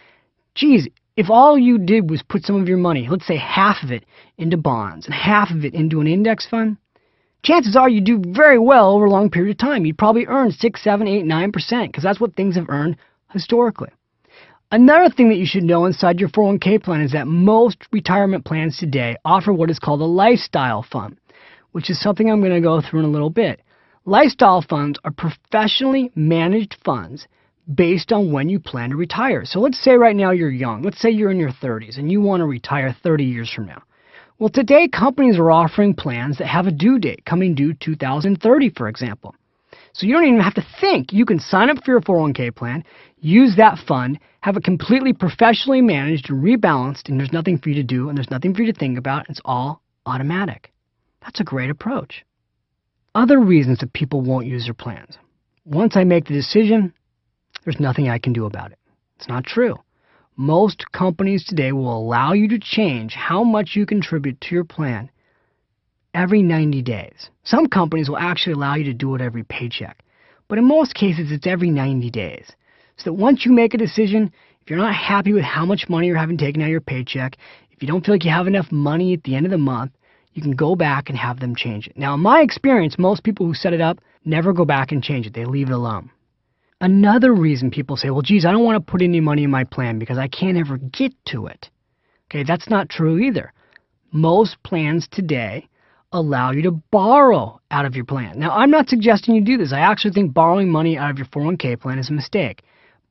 Geez, if all you did was put some of your money, let's say half of it into bonds and half of it into an index fund, chances are you do very well over a long period of time. You'd probably earn 6, 7, 8, 9% because that's what things have earned historically. Another thing that you should know inside your 401k plan is that most retirement plans today offer what is called a lifestyle fund, which is something I'm going to go through in a little bit. Lifestyle funds are professionally managed funds based on when you plan to retire. So let's say right now you're young. Let's say you're in your 30s and you want to retire 30 years from now. Well, today companies are offering plans that have a due date, coming due 2030, for example. So you don't even have to think. You can sign up for your 401k plan, use that fund, have it completely professionally managed and rebalanced, and there's nothing for you to do and there's nothing for you to think about. It's all automatic. That's a great approach. Other reasons that people won't use their plans. Once I make the decision, there's nothing I can do about it. It's not true. Most companies today will allow you to change how much you contribute to your plan every 90 days. Some companies will actually allow you to do it every paycheck. But in most cases, it's every 90 days. So that once you make a decision, if you're not happy with how much money you're having taken out of your paycheck, if you don't feel like you have enough money at the end of the month, you can go back and have them change it. Now, in my experience, most people who set it up never go back and change it. They leave it alone. Another reason people say, well, geez, I don't want to put any money in my plan because I can't ever get to it. Okay, that's not true either. Most plans today allow you to borrow out of your plan. Now, I'm not suggesting you do this. I actually think borrowing money out of your 401k plan is a mistake.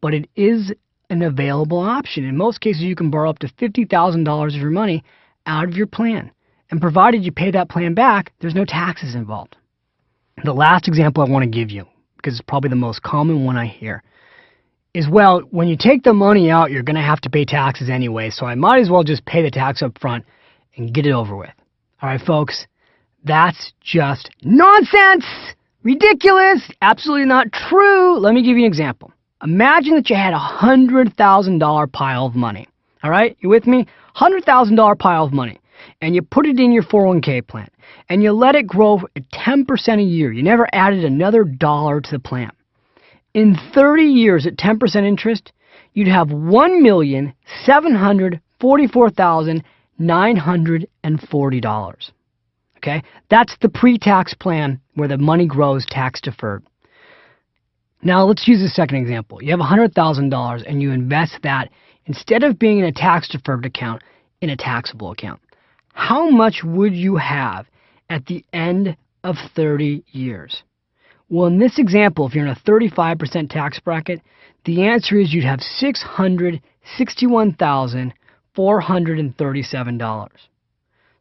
But it is an available option. In most cases, you can borrow up to $50,000 of your money out of your plan. And provided you pay that plan back, there's no taxes involved. The last example I want to give you, because it's probably the most common one I hear, is, well, when you take the money out, you're going to have to pay taxes anyway, so I might as well just pay the tax up front and get it over with. All right, folks, that's just nonsense! Ridiculous! Absolutely not true! Let me give you an example. Imagine that you had a $100,000 pile of money. All right, you with me? $100,000 pile of money. And you put it in your 401k plan, and you let it grow at 10% a year. You never added another dollar to the plan. In 30 years at 10% interest, you'd have $1,744,940. Okay? That's the pre-tax plan where the money grows tax deferred. Now let's use a second example. You have $100,000 and you invest that, instead of being in a tax deferred account, in a taxable account. How much would you have at the end of 30 years? Well, in this example, if you're in a 35% tax bracket, the answer is you'd have $661,437.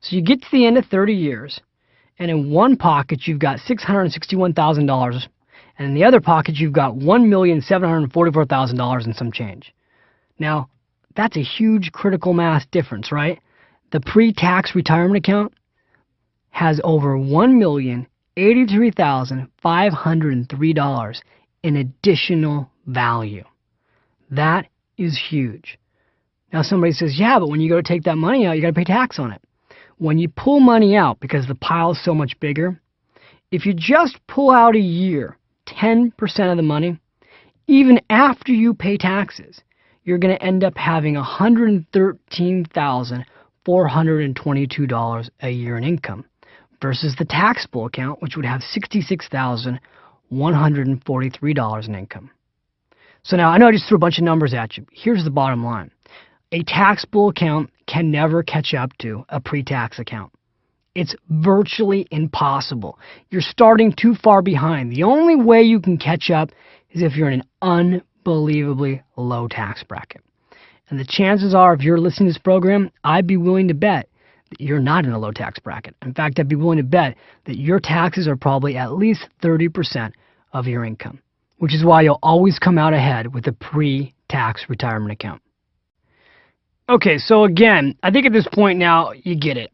So you get to the end of 30 years, and in one pocket you've got $661,000, and in the other pocket you've got $1,744,000 and some change. Now, that's a huge critical mass difference, right? The pre-tax retirement account has over $1,083,503 in additional value. That is huge. Now somebody says, yeah, but when you go to take that money out, you got to pay tax on it. When you pull money out, because the pile is so much bigger, if you just pull out a year, 10% of the money, even after you pay taxes, you're going to end up having $113,422 a year in income versus the taxable account, which would have $66,143 in income. So now, I know I just threw a bunch of numbers at you. Here's the bottom line. A taxable account can never catch up to a pre-tax account. It's virtually impossible. You're starting too far behind. The only way you can catch up is if you're in an unbelievably low tax bracket. And the chances are, if you're listening to this program, I'd be willing to bet that you're not in a low tax bracket. In fact, I'd be willing to bet that your taxes are probably at least 30% of your income, which is why you'll always come out ahead with a pre-tax retirement account. Okay, so again, I think at this point now, you get it.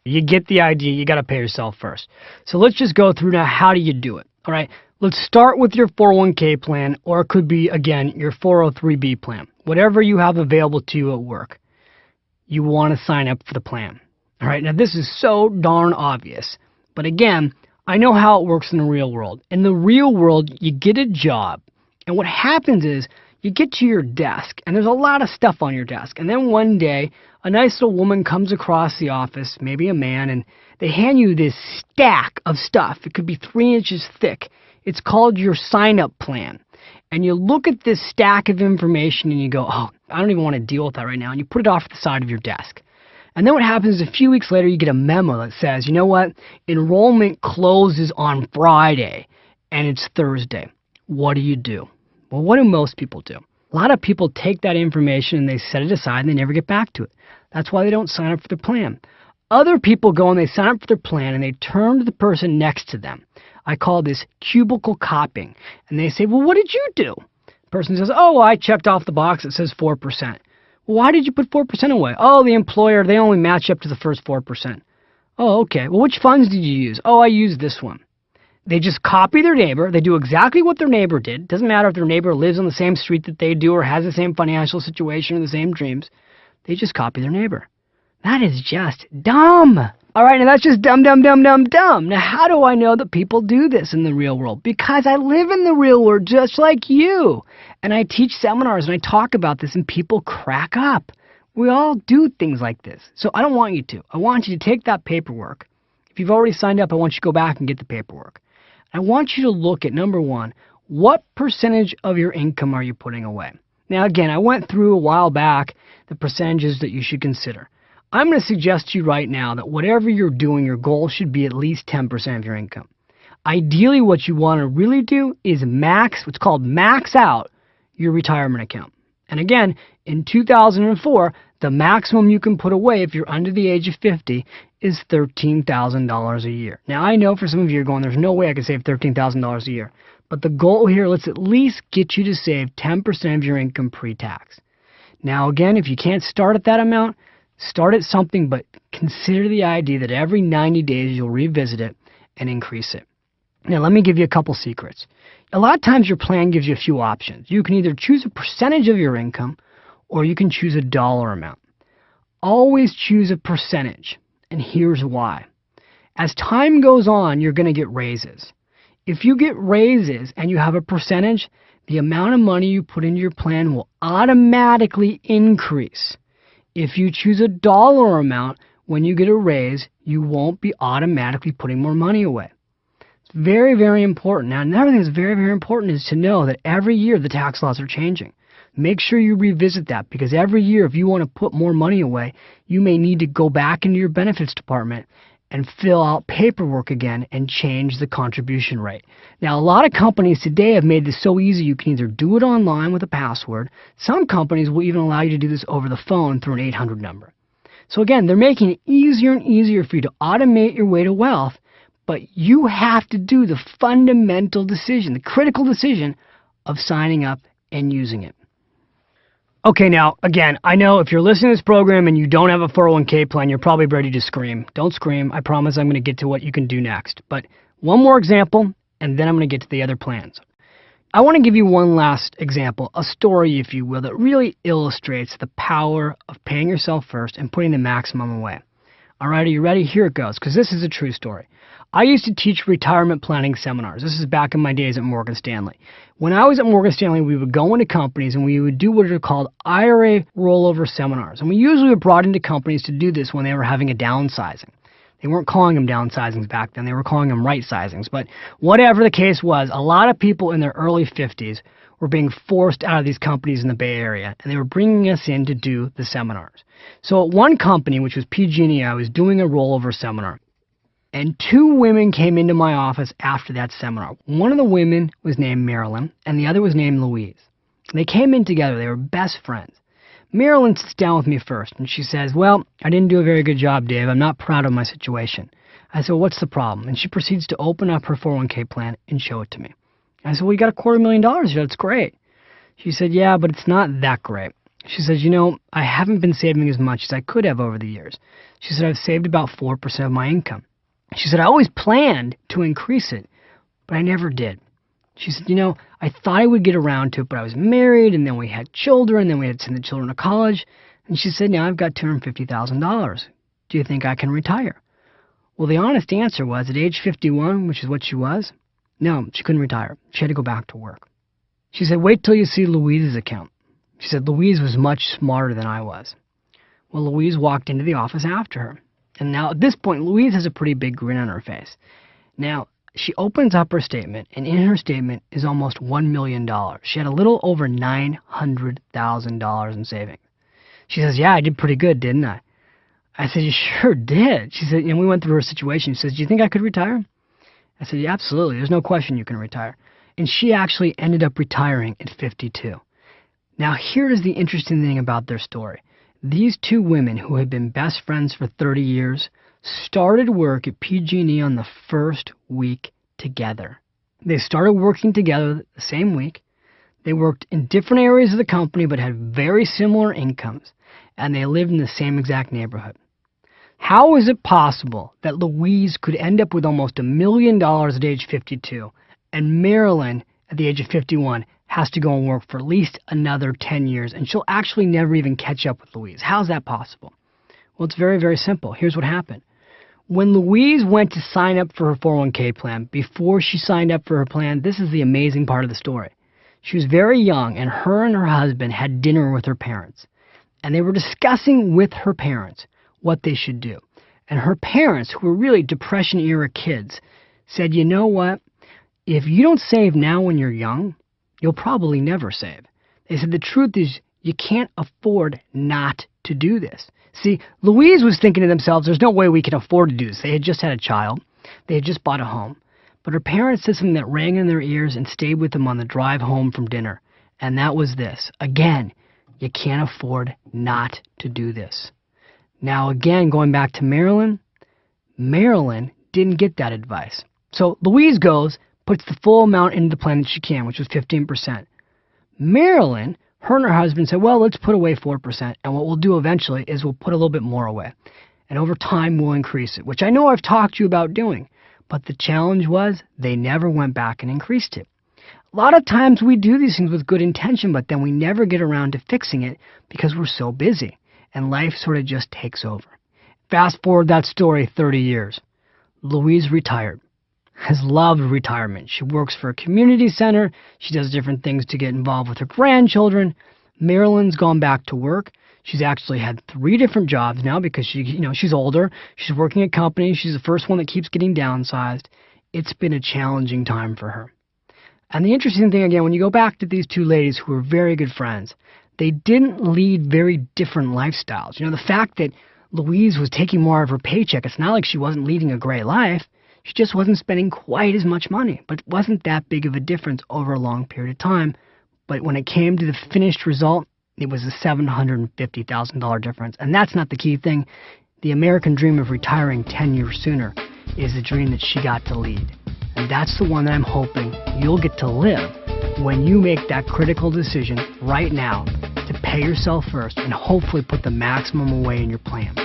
You get the idea. You got to pay yourself first. So let's just go through now, how do you do it? All right, let's start with your 401k plan, or it could be, again, your 403b plan. Whatever you have available to you at work, you want to sign up for the plan. All right, now this is so darn obvious. But again, I know how it works in the real world. In the real world, you get a job. And what happens is you get to your desk, and there's a lot of stuff on your desk. And then one day, a nice little woman comes across the office, maybe a man, and they hand you this stack of stuff. It could be 3 inches thick. It's called your sign-up plan. And you look at this stack of information and you go, oh, I don't even want to deal with that right now. And you put it off to the side of your desk. And then what happens is a few weeks later, you get a memo that says, you know what? Enrollment closes on Friday and it's Thursday. What do? Well, what do most people do? A lot of people take that information and they set it aside and they never get back to it. That's why they don't sign up for the plan. Other people go and they sign up for their plan and they turn to the person next to them. I call this cubicle copying. And they say, well, what did you do? The person says, oh, well, I checked off the box that says 4%. Well, why did you put 4% away? Oh, the employer, they only match up to the first 4%. Oh, okay. Well, which funds did you use? Oh, I used this one. They just copy their neighbor. They do exactly what their neighbor did. Doesn't matter if their neighbor lives on the same street that they do or has the same financial situation or the same dreams. They just copy their neighbor. That is just dumb. All right, now that's just dumb. Now, how do I know that people do this in the real world? Because I live in the real world just like you. And I teach seminars and I talk about this and people crack up. We all do things like this. So I don't want you to. I want you to take that paperwork. If you've already signed up, I want you to go back and get the paperwork. I want you to look at, number one, what percentage of your income are you putting away? Now, again, I went through a while back the percentages that you should consider. I'm going to suggest to you right now that whatever you're doing, your goal should be at least 10% of your income. Ideally, what you want to really do is what's called max out your retirement account. And again, in 2004, the maximum you can put away if you're under the age of 50 is $13,000 a year. Now, I know for some of you are going, there's no way I can save $13,000 a year. But the goal here, let's at least get you to save 10% of your income pre-tax. Now, again, if you can't start at that amount, start at something, but consider the idea that every 90 days you'll revisit it and increase it. Now, let me give you a couple secrets. A lot of times your plan gives you a few options. You can either choose a percentage of your income or you can choose a dollar amount. Always choose a percentage, and here's why. As time goes on, you're going to get raises. If you get raises and you have a percentage, the amount of money you put into your plan will automatically increase. If you choose a dollar amount, when you get a raise, you won't be automatically putting more money away. It's very, very important. Now, another thing that's very, very important is to know that every year the tax laws are changing. Make sure you revisit that, because every year if you want to put more money away, you may need to go back into your benefits department and fill out paperwork again and change the contribution rate. Now, a lot of companies today have made this so easy you can either do it online with a password. Some companies will even allow you to do this over the phone through an 800 number. So again, they're making it easier and easier for you to automate your way to wealth, but you have to do the fundamental decision, the critical decision of signing up and using it. Okay, now, again, I know if you're listening to this program and you don't have a 401k plan, you're probably ready to scream. Don't scream. I promise I'm going to get to what you can do next. But one more example, and then I'm going to get to the other plans. I want to give you one last example, a story, if you will, that really illustrates the power of paying yourself first and putting the maximum away. All right, are you ready? Here it goes, because this is a true story. I used to teach retirement planning seminars. This is back in my days at Morgan Stanley. When I was at Morgan Stanley, we would go into companies and we would do what are called IRA rollover seminars. And we usually were brought into companies to do this when they were having a downsizing. They weren't calling them downsizings back then. They were calling them right-sizings. But whatever the case was, a lot of people in their early 50s were being forced out of these companies in the Bay Area, and they were bringing us in to do the seminars. So at one company, which was PG&E, I was doing a rollover seminar. And two women came into my office after that seminar. One of the women was named Marilyn, and the other was named Louise. They came in together. They were best friends. Marilyn sits down with me first, and she says, well, I didn't do a very good job, Dave. I'm not proud of my situation. I said, well, what's the problem? And she proceeds to open up her 401k plan and show it to me. I said, well, you got $250,000 here. That's great. She said, yeah, but it's not that great. She says, I haven't been saving as much as I could have over the years. She said, I've saved about 4% of my income. She said, I always planned to increase it, but I never did. She said, I thought I would get around to it, but I was married, and then we had children, and then we had to send the children to college. And she said, now I've got $250,000. Do you think I can retire? Well, the honest answer was, at age 51, which is what she was, no, she couldn't retire. She had to go back to work. She said, wait till you see Louise's account. She said, Louise was much smarter than I was. Well, Louise walked into the office after her. And now, at this point, Louise has a pretty big grin on her face. Now, she opens up her statement, and in her statement is almost $1 million. She had a little over $900,000 in savings. She says, yeah, I did pretty good, didn't I? I said, you sure did. She said, we went through her situation. She says, do you think I could retire? I said, yeah, absolutely. There's no question you can retire. And she actually ended up retiring at 52. Now, here's the interesting thing about their story. These two women who had been best friends for 30 years started work at PG&E on the first week together. They started working together the same week. They worked in different areas of the company but had very similar incomes, and they lived in the same exact neighborhood. How is it possible that Louise could end up with almost $1 million at age 52, and Marilyn, at the age of 51, has to go and work for at least another 10 years, and she'll actually never even catch up with Louise? How's that possible? Well, it's very, very simple. Here's what happened. When Louise went to sign up for her 401k plan, before she signed up for her plan, this is the amazing part of the story. She was very young, and her husband had dinner with her parents. And they were discussing with her parents what they should do. And her parents, who were really Depression-era kids, said, you know what? If you don't save now when you're young, you'll probably never save. They said the truth is you can't afford not to do this. See, Louise was thinking to themselves, there's no way we can afford to do this. They had just had a child. They had just bought a home. But her parents said something that rang in their ears and stayed with them on the drive home from dinner. And that was this. Again, you can't afford not to do this. Now, again, going back to Marilyn didn't get that advice. So Louise goes, puts the full amount into the plan that she can, which was 15%. Marilyn, her and her husband said, well, let's put away 4%, and what we'll do eventually is we'll put a little bit more away. And over time, we'll increase it, which I know I've talked to you about doing. But the challenge was they never went back and increased it. A lot of times we do these things with good intention, but then we never get around to fixing it because we're so busy, and life sort of just takes over. Fast forward that story 30 years. Louise retired. Has loved retirement. She works for a community center. She does different things to get involved with her grandchildren. Marilyn's gone back to work. She's actually had 3 different jobs now because she's older. She's working at companies. She's the first one that keeps getting downsized. It's been a challenging time for her. And the interesting thing, again, when you go back to these two ladies who were very good friends, they didn't lead very different lifestyles. The fact that Louise was taking more of her paycheck, it's not like she wasn't leading a great life. She just wasn't spending quite as much money, but it wasn't that big of a difference over a long period of time. But when it came to the finished result, it was a $750,000 difference. And that's not the key thing. The American dream of retiring 10 years sooner is the dream that she got to lead. And that's the one that I'm hoping you'll get to live when you make that critical decision right now to pay yourself first and hopefully put the maximum away in your plan.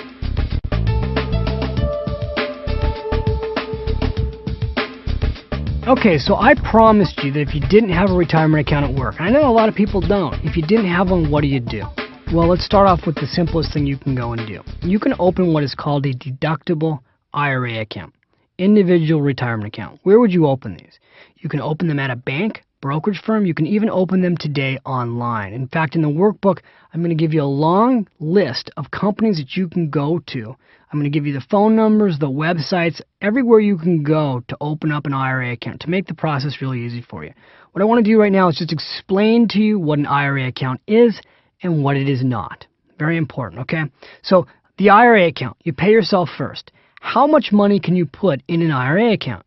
Okay, so I promised you that if you didn't have a retirement account at work, and I know a lot of people don't, if you didn't have one, what do you do? Well, let's start off with the simplest thing you can go and do. You can open what is called a deductible IRA account, individual retirement account. Where would you open these? You can open them at a bank, brokerage firm. You can even open them today online. In fact, in the workbook, I'm going to give you a long list of companies that you can go to. I'm going to give you the phone numbers, the websites, everywhere you can go to open up an IRA account to make the process really easy for you. What I want to do right now is just explain to you what an IRA account is and what it is not. Very important, okay? So the IRA account, you pay yourself first. How much money can you put in an IRA account?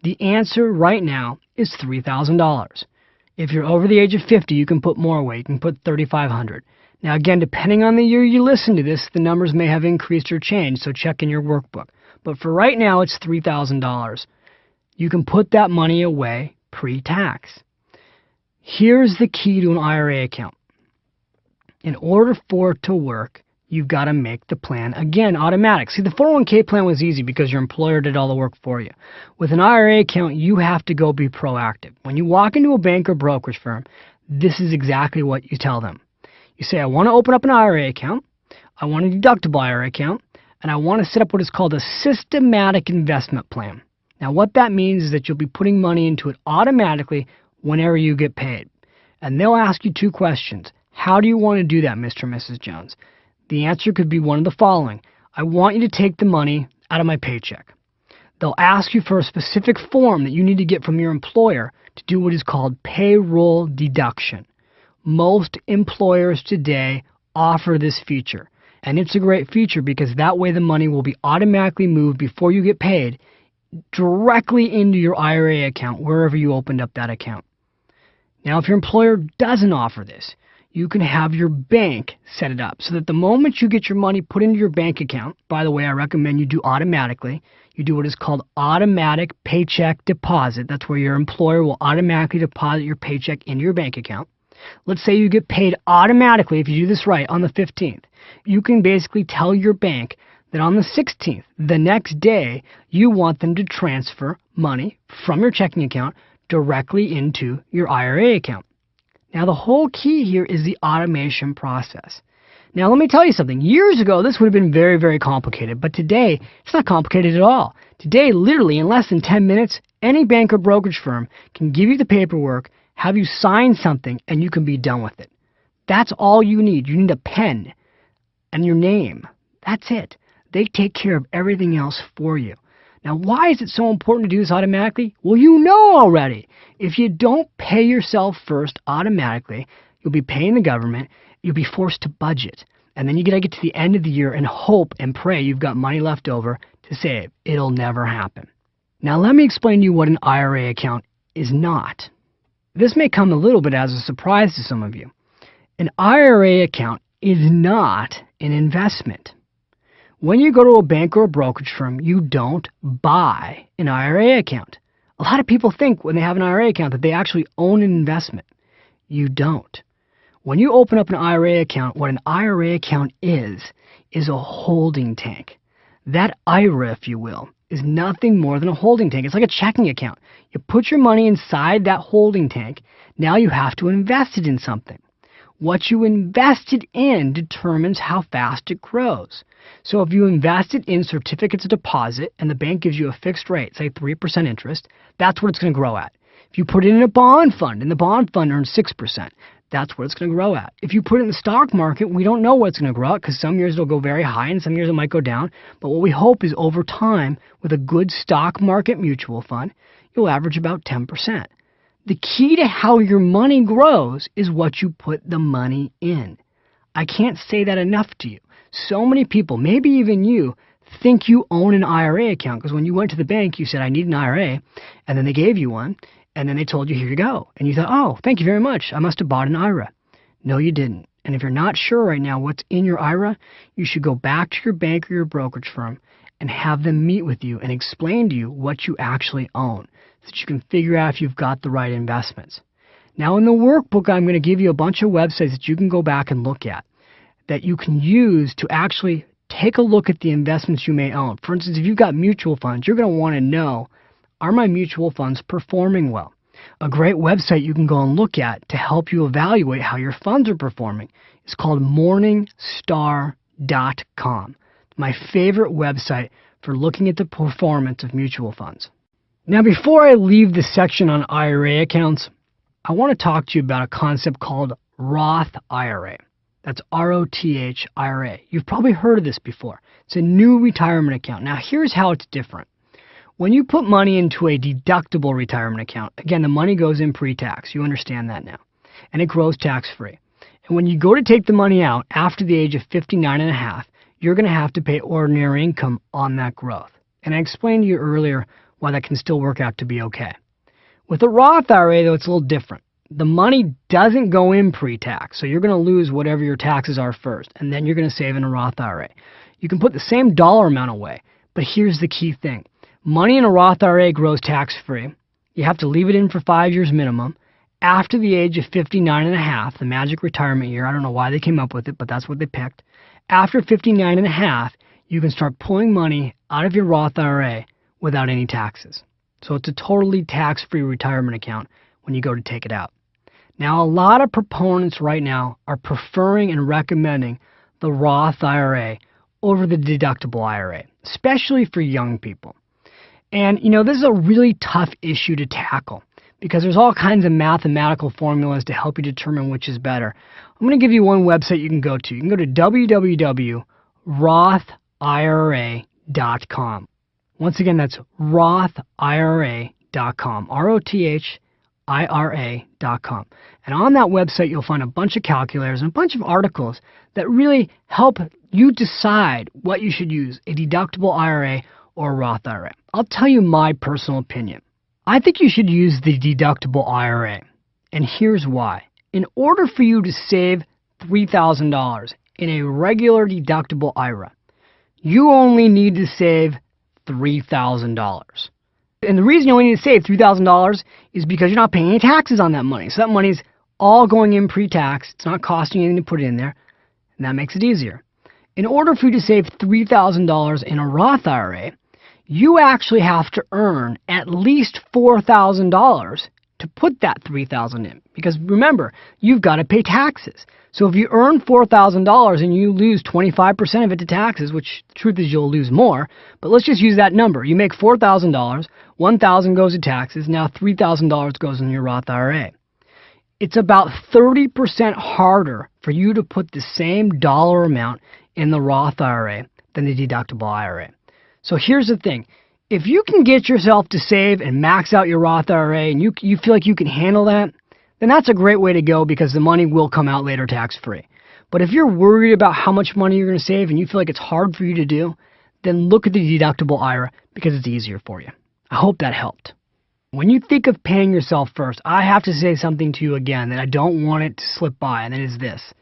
The answer right now is $3,000. If you're over the age of 50, you can put more away. You can put $3,500. Now again, depending on the year you listen to this, the numbers may have increased or changed, so check in your workbook. But for right now, it's $3,000. You can put that money away pre-tax. Here's the key to an IRA account. In order for it to work, you've got to make the plan, again, automatic. See, the 401k plan was easy because your employer did all the work for you. With an IRA account, you have to go be proactive. When you walk into a bank or brokerage firm, this is exactly what you tell them. You say, I want to open up an IRA account, I want a deductible IRA account, and I want to set up what is called a systematic investment plan. Now, what that means is that you'll be putting money into it automatically whenever you get paid. And they'll ask you two questions. How do you want to do that, Mr. and Mrs. Jones? The answer could be one of the following. I want you to take the money out of my paycheck. They'll ask you for a specific form that you need to get from your employer to do what is called payroll deduction. Most employers today offer this feature. And it's a great feature because that way the money will be automatically moved before you get paid directly into your IRA account wherever you opened up that account. Now, if your employer doesn't offer this, you can have your bank set it up so that the moment you get your money put into your bank account, by the way, I recommend you do automatically. You do what is called automatic paycheck deposit. That's where your employer will automatically deposit your paycheck into your bank account. Let's say you get paid automatically if you do this right on the 15th. You can basically tell your bank that on the 16th, the next day, you want them to transfer money from your checking account directly into your IRA account. Now, the whole key here is the automation process. Now, let me tell you something. Years ago, this would have been very, very complicated, but today, it's not complicated at all. Today, literally, in less than 10 minutes, any bank or brokerage firm can give you the paperwork, have you sign something, and you can be done with it. That's all you need. You need a pen and your name. That's it. They take care of everything else for you. Now, why is it so important to do this automatically? Well, you know already. If you don't pay yourself first automatically, you'll be paying the government, you'll be forced to budget. And then you gotta get to the end of the year and hope and pray you've got money left over to save. It'll never happen. Now, let me explain to you what an IRA account is not. This may come a little bit as a surprise to some of you. An IRA account is not an investment. When you go to a bank or a brokerage firm, you don't buy an IRA account. A lot of people think when they have an IRA account that they actually own an investment. You don't. When you open up an IRA account, what an IRA account is a holding tank. That IRA, if you will, is nothing more than a holding tank. It's like a checking account. You put your money inside that holding tank. Now you have to invest it in something. What you invested in determines how fast it grows. So if you invest it in certificates of deposit and the bank gives you a fixed rate, say 3% interest, that's what it's going to grow at. If you put it in a bond fund and the bond fund earns 6%, that's what it's going to grow at. If you put it in the stock market, we don't know what it's going to grow at because some years it'll go very high and some years it might go down. But what we hope is over time, with a good stock market mutual fund, you'll average about 10%. The key to how your money grows is what you put the money in. I can't say that enough to you. So many people, maybe even you, think you own an IRA account because when you went to the bank, you said, I need an IRA, and then they gave you one, and then they told you, here you go. And you thought, oh, thank you very much. I must have bought an IRA. No, you didn't. And if you're not sure right now what's in your IRA, you should go back to your bank or your brokerage firm and have them meet with you and explain to you what you actually own so that you can figure out if you've got the right investments. Now, in the workbook, I'm going to give you a bunch of websites that you can go back and look at that you can use to actually take a look at the investments you may own. For instance, if you've got mutual funds, you're going to want to know, are my mutual funds performing well? A great website you can go and look at to help you evaluate how your funds are performing is called morningstar.com. My favorite website for looking at the performance of mutual funds. Now, before I leave this section on IRA accounts, I want to talk to you about a concept called Roth IRA. That's ROTH IRA. You've probably heard of this before. It's a new retirement account. Now, here's how it's different. When you put money into a deductible retirement account, again, the money goes in pre-tax. You understand that now. And it grows tax-free. And when you go to take the money out after the age of 59 and a half, you're going to have to pay ordinary income on that growth. And I explained to you earlier why that can still work out to be okay. With a Roth IRA, though, it's a little different. The money doesn't go in pre-tax, so you're going to lose whatever your taxes are first, and then you're going to save in a Roth IRA. You can put the same dollar amount away, but here's the key thing. Money in a Roth IRA grows tax-free. You have to leave it in for 5 years minimum. After the age of 59 and a half, the magic retirement year, I don't know why they came up with it, but that's what they picked. After 59 and a half, you can start pulling money out of your Roth IRA without any taxes. So it's a totally tax-free retirement account when you go to take it out. Now, a lot of proponents right now are preferring and recommending the Roth IRA over the deductible IRA, especially for young people. And, this is a really tough issue to tackle because there's all kinds of mathematical formulas to help you determine which is better. I'm going to give you one website you can go to. You can go to www.rothira.com. Once again, that's rothira.com, rothira.com. And on that website, you'll find a bunch of calculators and a bunch of articles that really help you decide what you should use, a deductible IRA or a Roth IRA. I'll tell you my personal opinion. I think you should use the deductible IRA, and here's why. In order for you to save $3,000 in a regular deductible IRA, you only need to save $3,000. And the reason you only need to save $3,000 is because you're not paying any taxes on that money. So that money's all going in pre-tax. It's not costing you anything to put it in there, and that makes it easier. In order for you to save $3,000 in a Roth IRA, you actually have to earn at least $4,000 to put that $3,000 in. Because remember, you've got to pay taxes. So if you earn $4,000 and you lose 25% of it to taxes, which the truth is you'll lose more, but let's just use that number. You make $4,000, $1,000 goes to taxes, now $3,000 goes in your Roth IRA. It's about 30% harder for you to put the same dollar amount in the Roth IRA than the deductible IRA. So here's the thing. If you can get yourself to save and max out your Roth IRA and you feel like you can handle that, then that's a great way to go because the money will come out later tax-free. But if you're worried about how much money you're going to save and you feel like it's hard for you to do, then look at the deductible IRA because it's easier for you. I hope that helped. When you think of paying yourself first, I have to say something to you again that I don't want it to slip by, and it is this.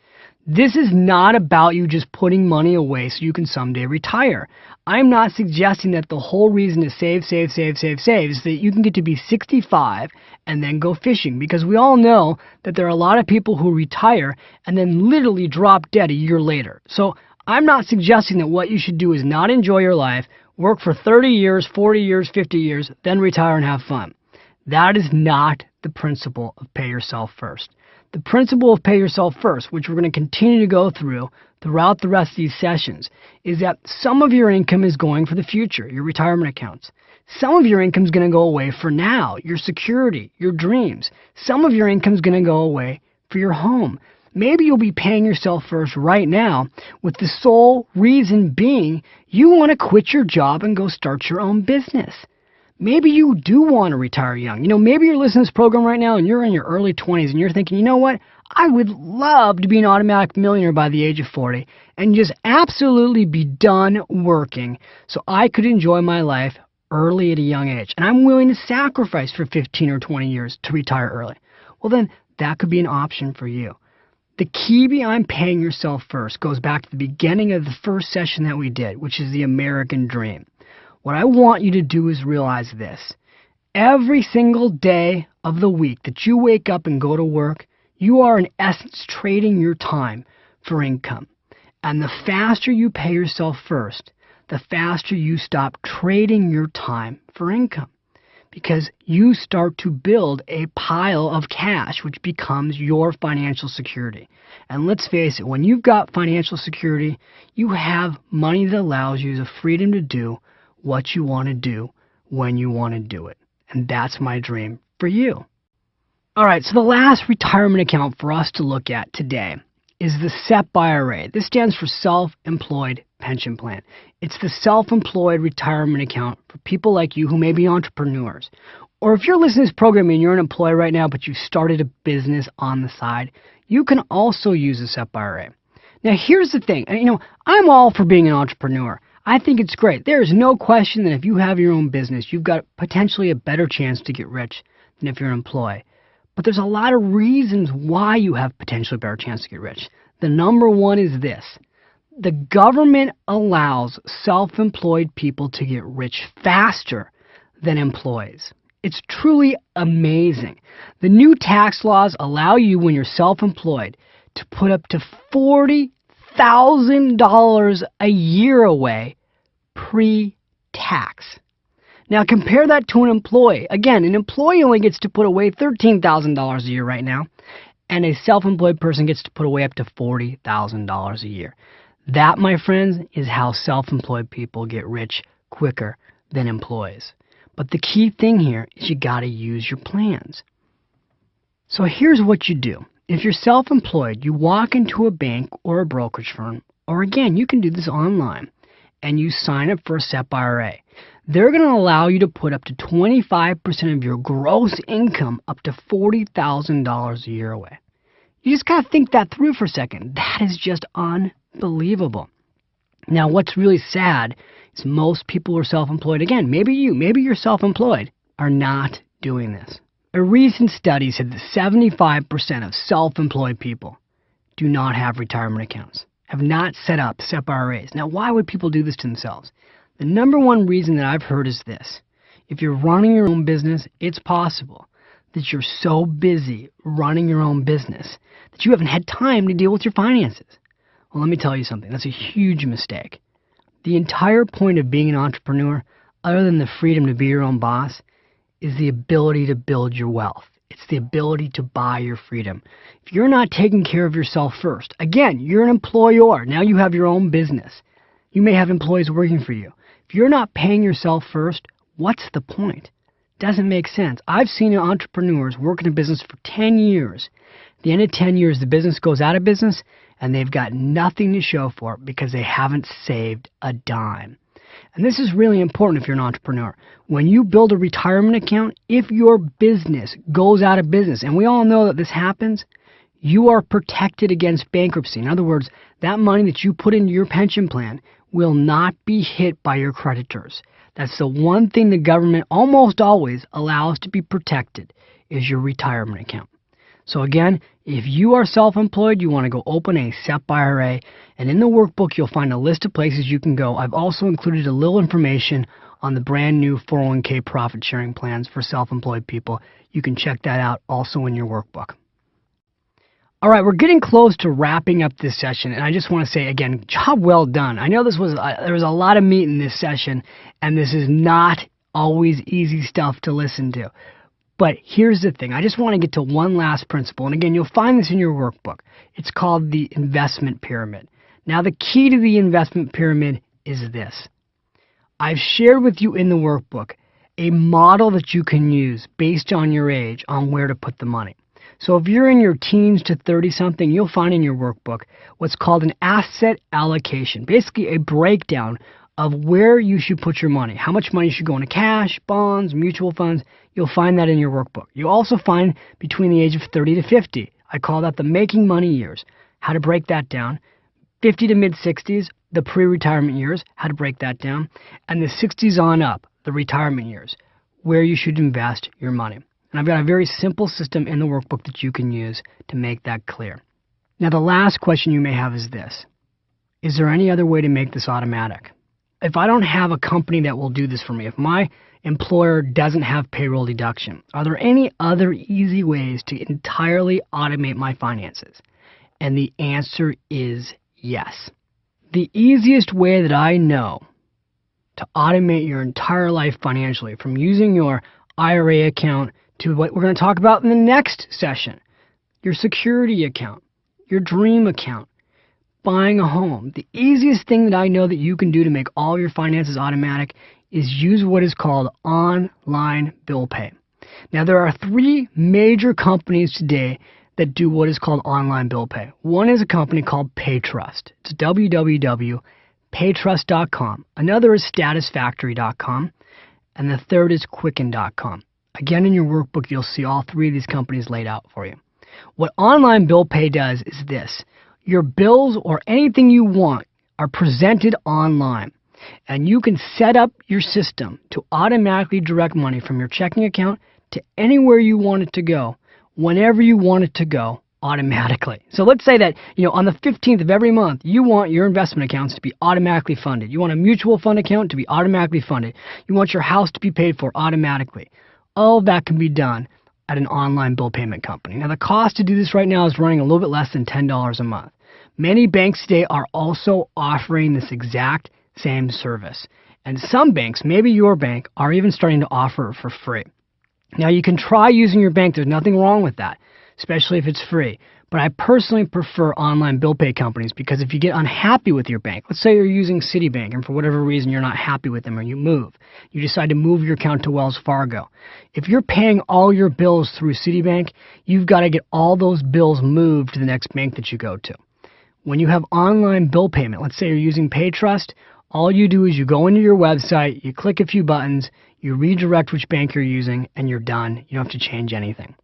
This is not about you just putting money away so you can someday retire. I'm not suggesting that the whole reason to save is that you can get to be 65 and then go fishing, because we all know that there are a lot of people who retire and then literally drop dead a year later. So I'm not suggesting that what you should do is not enjoy your life, work for 30 years, 40 years, 50 years, then retire and have fun. That is not the principle of pay yourself first. The principle of pay yourself first, which we're going to continue to go through throughout the rest of these sessions, is that some of your income is going for the future, your retirement accounts. Some of your income is going to go away for now, your security, your dreams. Some of your income is going to go away for your home. Maybe you'll be paying yourself first right now with the sole reason being you want to quit your job and go start your own business. Maybe you do want to retire young. Maybe you're listening to this program right now and you're in your early 20s and you're thinking, you know what? I would love to be an automatic millionaire by the age of 40 and just absolutely be done working so I could enjoy my life early at a young age. And I'm willing to sacrifice for 15 or 20 years to retire early. Well, then that could be an option for you. The key behind paying yourself first goes back to the beginning of the first session that we did, which is the American dream. What I want you to do is realize this. Every single day of the week that you wake up and go to work, you are in essence trading your time for income. And the faster you pay yourself first, the faster you stop trading your time for income. Because you start to build a pile of cash, which becomes your financial security. And let's face it, when you've got financial security, you have money that allows you the freedom to do what you want to do when you want to do it. And that's my dream for you. All right, so the last retirement account for us to look at today is the SEP IRA. This stands for Self-Employed Pension Plan. It's the self-employed retirement account for people like you who may be entrepreneurs. Or if you're listening to this program and you're an employee right now, but you started a business on the side, you can also use a SEP IRA. Now, here's the thing. I'm all for being an entrepreneur. I think it's great. There's no question that if you have your own business, you've got potentially a better chance to get rich than if you're an employee. But there's a lot of reasons why you have potentially a better chance to get rich. The number one is this. The government allows self-employed people to get rich faster than employees. It's truly amazing. The new tax laws allow you, when you're self-employed, to put up to $40,000 a year away pre-tax. Now compare that to an employee. Again, an employee only gets to put away $13,000 a year right now, and a self-employed person gets to put away up to $40,000 a year. That, my friends, is how self-employed people get rich quicker than employees. But the key thing here is you got to use your plans. So here's what you do. If you're self-employed, you walk into a bank or a brokerage firm, or again, you can do this online, and you sign up for a SEP IRA. They're going to allow you to put up to 25% of your gross income up to $40,000 a year away. You just got to think that through for a second. That is just unbelievable. Now, what's really sad is most people who are self-employed, again, maybe you're self-employed, are not doing this. A recent study said that 75% of self-employed people do not have retirement accounts, have not set up SEP IRAs. Now, why would people do this to themselves? The number one reason that I've heard is this. If you're running your own business, it's possible that you're so busy running your own business that you haven't had time to deal with your finances. Well, let me tell you something. That's a huge mistake. The entire point of being an entrepreneur, other than the freedom to be your own boss, is the ability to build your wealth. It's the ability to buy your freedom. If you're not taking care of yourself first, again, you're an employer. Now you have your own business. You may have employees working for you. If you're not paying yourself first, what's the point? Doesn't make sense. I've seen entrepreneurs work in a business for 10 years. At the end of 10 years, the business goes out of business, and they've got nothing to show for it because they haven't saved a dime. And this is really important if you're an entrepreneur. When you build a retirement account, if your business goes out of business, and we all know that this happens, you are protected against bankruptcy. In other words, that money that you put into your pension plan will not be hit by your creditors. That's the one thing the government almost always allows to be protected is your retirement account. So again, if you are self-employed, you want to go open a SEP IRA, and in the workbook you'll find a list of places you can go. I've also included a little information on the brand new 401k profit sharing plans for self-employed people. You can check that out also in your workbook. All right, we're getting close to wrapping up this session, and I just want to say again, job well done. I know there was a lot of meat in this session, and this is not always easy stuff to listen to. But here's the thing. I just want to get to one last principle. And again, you'll find this in your workbook. It's called the investment pyramid. Now, the key to the investment pyramid is this. I've shared with you in the workbook a model that you can use based on your age on where to put the money. So if you're in your teens to 30-something, you'll find in your workbook what's called an asset allocation. Basically, a breakdown of where you should put your money. How much money should go into cash, bonds, mutual funds. You'll find that in your workbook. You'll also find between the age of 30 to 50. I call that the making money years. How to break that down. 50 to mid-60s, the pre-retirement years. How to break that down. And the 60s on up, the retirement years, where you should invest your money. And I've got a very simple system in the workbook that you can use to make that clear. Now, the last question you may have is this. Is there any other way to make this automatic? If I don't have a company that will do this for me, if my employer doesn't have payroll deduction, are there any other easy ways to entirely automate my finances? And the answer is yes. The easiest way that I know to automate your entire life financially, from using your IRA account to what we're going to talk about in the next session, your security account, your dream account, buying a home. The easiest thing that I know that you can do to make all your finances automatic is use what is called online bill pay. Now, there are 3 major companies today that do what is called online bill pay. One is a company called PayTrust. It's www.paytrust.com. Another is statusfactory.com. And the third is quicken.com. Again, in your workbook, you'll see all 3 of these companies laid out for you. What online bill pay does is this. Your bills or anything you want are presented online. And you can set up your system to automatically direct money from your checking account to anywhere you want it to go, whenever you want it to go, automatically. So let's say that, on the 15th of every month, you want your investment accounts to be automatically funded. You want a mutual fund account to be automatically funded. You want your house to be paid for automatically. All of that can be done at an online bill payment company. Now, the cost to do this right now is running a little bit less than $10 a month. Many banks today are also offering this exact same service. And some banks, maybe your bank, are even starting to offer it for free. Now, you can try using your bank. There's nothing wrong with that, especially if it's free. But I personally prefer online bill pay companies because if you get unhappy with your bank, let's say you're using Citibank and for whatever reason you're not happy with them or you decide to move your account to Wells Fargo. If you're paying all your bills through Citibank, you've got to get all those bills moved to the next bank that you go to. When you have online bill payment, let's say you're using PayTrust, all you do is you go into your website, you click a few buttons, you redirect which bank you're using, and you're done. You don't have to change anything.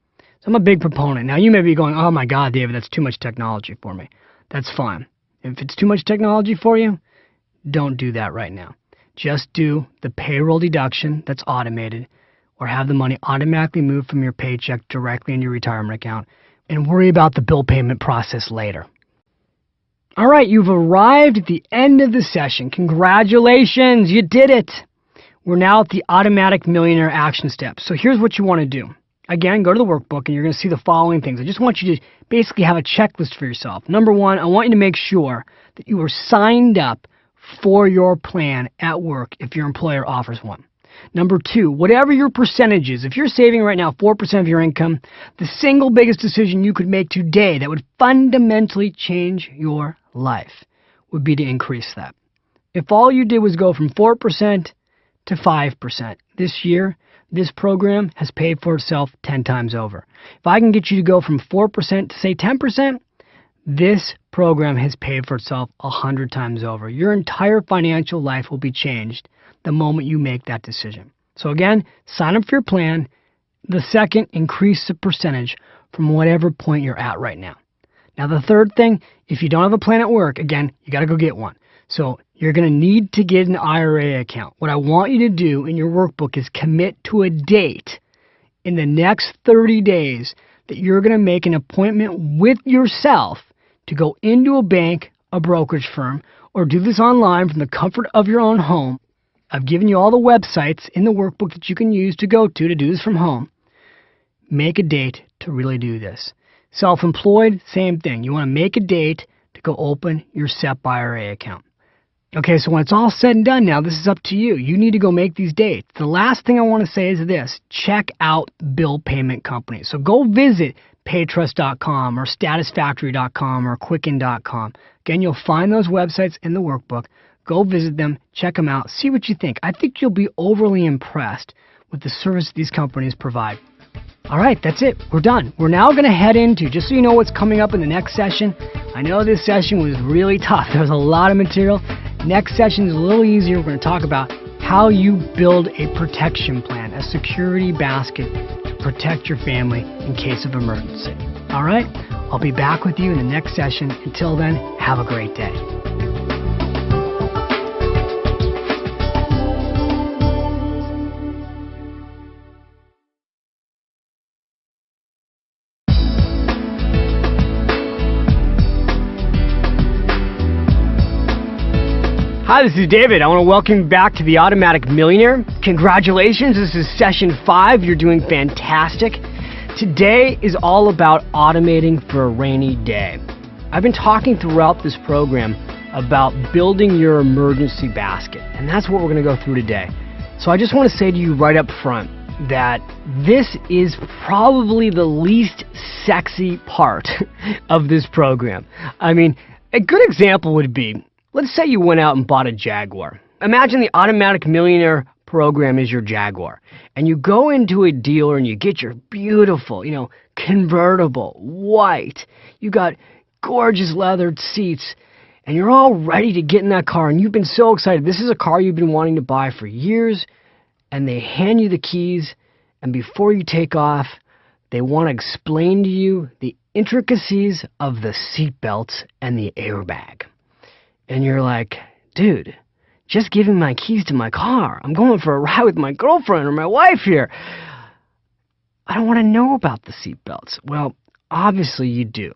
So I'm a big proponent. Now you may be going, oh my God, David, that's too much technology for me. That's fine. If it's too much technology for you, don't do that right now. Just do the payroll deduction that's automated or have the money automatically moved from your paycheck directly into your retirement account and worry about the bill payment process later. All right, you've arrived at the end of the session. Congratulations, you did it. We're now at the Automatic Millionaire action steps. So here's what you want to do. Again, go to the workbook and you're going to see the following things. I just want you to basically have a checklist for yourself. Number one, I want you to make sure that you are signed up for your plan at work if your employer offers one. Number two, whatever your percentage is, if you're saving right now 4% of your income, the single biggest decision you could make today that would fundamentally change your life would be to increase that. If all you did was go from 4% to 5% this year, this program has paid for itself 10 times over. If I can get you to go from 4% to say 10%, this program has paid for itself 100 times over. Your entire financial life will be changed the moment you make that decision. So again, sign up for your plan. The second, increase the percentage from whatever point you're at right now. Now the third thing, if you don't have a plan at work, again, you got to go get one. So you're going to need to get an IRA account. What I want you to do in your workbook is commit to a date in the next 30 days that you're going to make an appointment with yourself to go into a bank, a brokerage firm, or do this online from the comfort of your own home. I've given you all the websites in the workbook that you can use to go to do this from home. Make a date to really do this. Self-employed, same thing. You want to make a date to go open your SEP IRA account. Okay, so when it's all said and done now, this is up to you. You need to go make these dates. The last thing I want to say is this. Check out bill payment companies. So go visit paytrust.com or statusfactory.com or quicken.com. Again, you'll find those websites in the workbook. Go visit them, check them out, see what you think. I think you'll be overly impressed with the service these companies provide. All right, that's it. We're done. We're now going to head into, just so you know what's coming up in the next session. I know this session was really tough. There was a lot of material. Next session is a little easier. We're going to talk about how you build a protection plan, a security basket to protect your family in case of emergency. All right? I'll be back with you in the next session. Until then, have a great day. Hi, this is David. I want to welcome you back to the Automatic Millionaire. Congratulations, this is session 5. You're doing fantastic. Today is all about automating for a rainy day. I've been talking throughout this program about building your emergency basket, and that's what we're going to go through today. So I just want to say to you right up front that this is probably the least sexy part of this program. I mean, a good example would be, let's say you went out and bought a Jaguar. Imagine the Automatic Millionaire program is your Jaguar. And you go into a dealer and you get your beautiful, convertible, white. You got gorgeous leathered seats. And you're all ready to get in that car. And you've been so excited. This is a car you've been wanting to buy for years. And they hand you the keys. And before you take off, they want to explain to you the intricacies of the seatbelt and the airbag. And you're like, dude, just give me my keys to my car. I'm going for a ride with my girlfriend or my wife here. I don't want to know about the seatbelts. Well, obviously you do.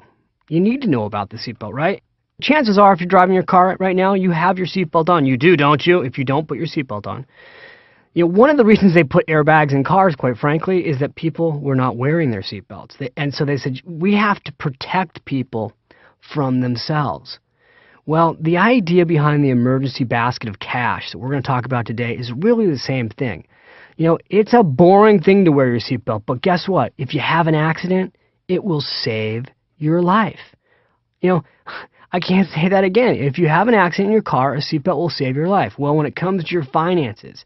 You need to know about the seatbelt, right? Chances are if you're driving your car right now, you have your seatbelt on. You do, don't you? If you don't put your seatbelt on. One of the reasons they put airbags in cars, quite frankly, is that people were not wearing their seatbelts. And so they said, we have to protect people from themselves. Well, the idea behind the emergency basket of cash that we're going to talk about today is really the same thing. It's a boring thing to wear your seatbelt, but guess what? If you have an accident, it will save your life. I can't say that again. If you have an accident in your car, a seatbelt will save your life. Well, when it comes to your finances,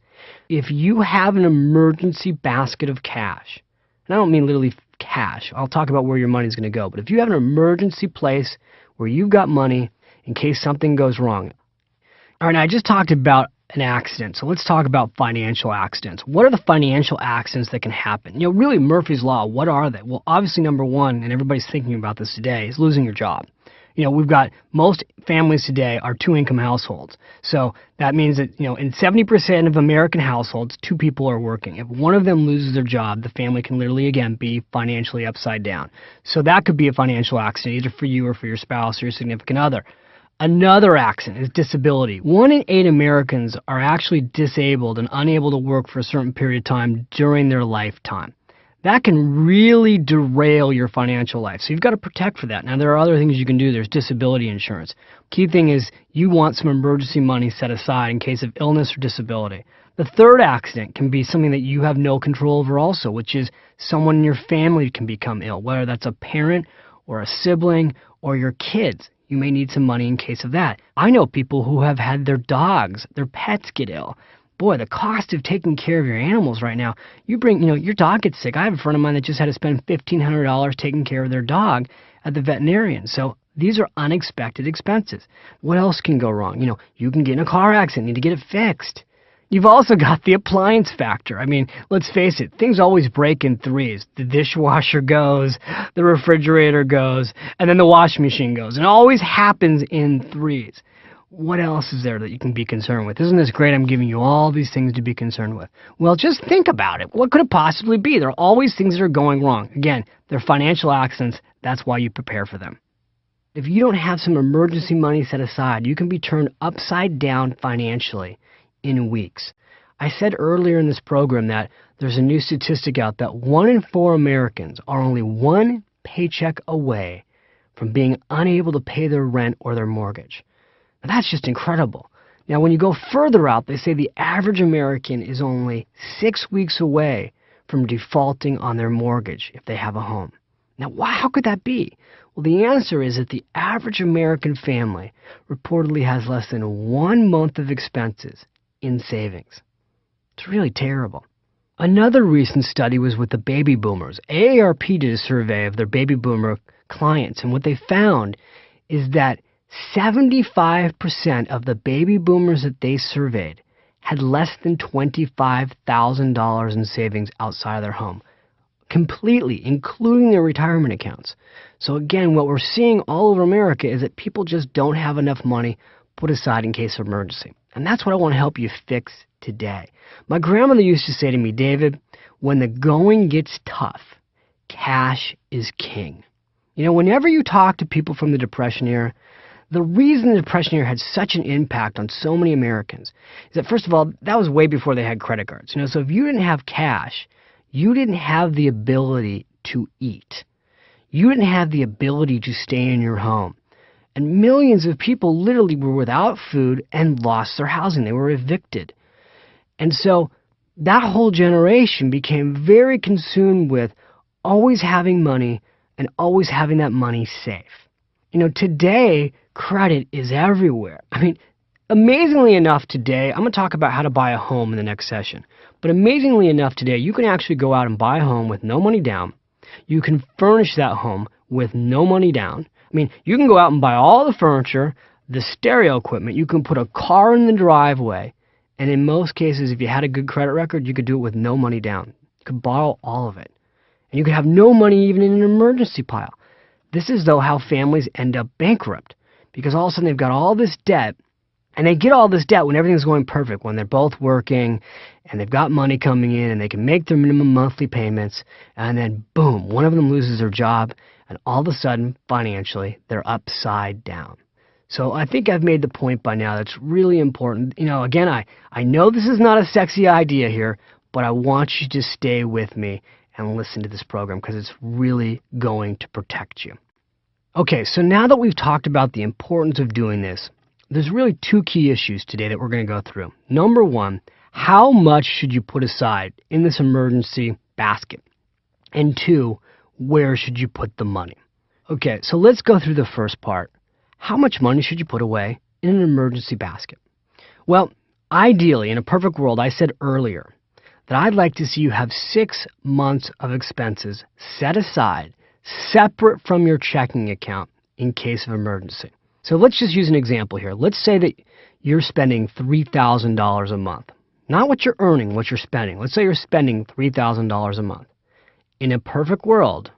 if you have an emergency basket of cash, and I don't mean literally cash, I'll talk about where your money's going to go, but if you have an emergency place where you've got money in case something goes wrong. All right, now I just talked about an accident, so let's talk about financial accidents. What are the financial accidents that can happen? Really, Murphy's Law, what are they? Well, obviously, number one, and everybody's thinking about this today, is losing your job. We've got most families today are two-income households. So that means that, in 70% of American households, two people are working. If one of them loses their job, the family can literally, again, be financially upside down. So that could be a financial accident, either for you or for your spouse or your significant other. Another accident is disability. 1 in 8 Americans are actually disabled and unable to work for a certain period of time during their lifetime. That can really derail your financial life. So you've got to protect for that. Now, there are other things you can do. There's disability insurance. Key thing is you want some emergency money set aside in case of illness or disability. The third accident can be something that you have no control over also, which is someone in your family can become ill, whether that's a parent or a sibling or your kids. You may need some money in case of that. I know people who have had their dogs, their pets get ill. Boy, the cost of taking care of your animals right now, your dog gets sick. I have a friend of mine that just had to spend $1,500 taking care of their dog at the veterinarian. So these are unexpected expenses. What else can go wrong? You can get in a car accident, need to get it fixed. You've also got the appliance factor. Let's face it, things always break in threes. The dishwasher goes, the refrigerator goes, and then the washing machine goes. And it always happens in threes. What else is there that you can be concerned with? Isn't this great? I'm giving you all these things to be concerned with. Well, just think about it. What could it possibly be? There are always things that are going wrong. Again, they're financial accidents. That's why you prepare for them. If you don't have some emergency money set aside, you can be turned upside down financially in weeks. I said earlier in this program that there's a new statistic out that 1 in 4 Americans are only one paycheck away from being unable to pay their rent or their mortgage. Now, that's just incredible. Now, when you go further out, they say the average American is only 6 weeks away from defaulting on their mortgage if they have a home. Now, how could that be? Well, the answer is that the average American family reportedly has less than 1 month of expenses in savings. It's really terrible. Another recent study was with the baby boomers. AARP did a survey of their baby boomer clients, and what they found is that 75% of the baby boomers that they surveyed had less than $25,000 in savings outside of their home, completely, including their retirement accounts. So again, what we're seeing all over America is that people just don't have enough money put aside in case of emergency. And that's what I want to help you fix today. My grandmother used to say to me, David, when the going gets tough, cash is king. Whenever you talk to people from the Depression era, the reason the Depression era had such an impact on so many Americans is that, first of all, that was way before they had credit cards. So if you didn't have cash, you didn't have the ability to eat. You didn't have the ability to stay in your home. And millions of people literally were without food and lost their housing. They were evicted. And so that whole generation became very consumed with always having money and always having that money safe. Today, credit is everywhere. Amazingly enough today, I'm going to talk about how to buy a home in the next session. But amazingly enough today, you can actually go out and buy a home with no money down. You can furnish that home with no money down. You can go out and buy all the furniture, the stereo equipment. You can put a car in the driveway. And in most cases, if you had a good credit record, you could do it with no money down. You could borrow all of it. And you could have no money even in an emergency pile. This is, though, how families end up bankrupt, because all of a sudden they've got all this debt, and they get all this debt when everything's going perfect, when they're both working and they've got money coming in and they can make their minimum monthly payments, and then boom, one of them loses their job, and all of a sudden, financially, they're upside down. So I think I've made the point by now that's really important. Again, I know this is not a sexy idea here, but I want you to stay with me and listen to this program because it's really going to protect you. Okay, so now that we've talked about the importance of doing this, there's really two key issues today that we're going to go through. Number one, how much should you put aside in this emergency basket? And two, where should you put the money? Okay, so let's go through the first part. How much money should you put away in an emergency basket? Well, ideally, in a perfect world, I said earlier that I'd like to see you have 6 months of expenses set aside, separate from your checking account in case of emergency. So let's just use an example here. Let's say that you're spending $3,000 a month. Not what you're earning, what you're spending. Let's say you're spending $3,000 a month. In a perfect world,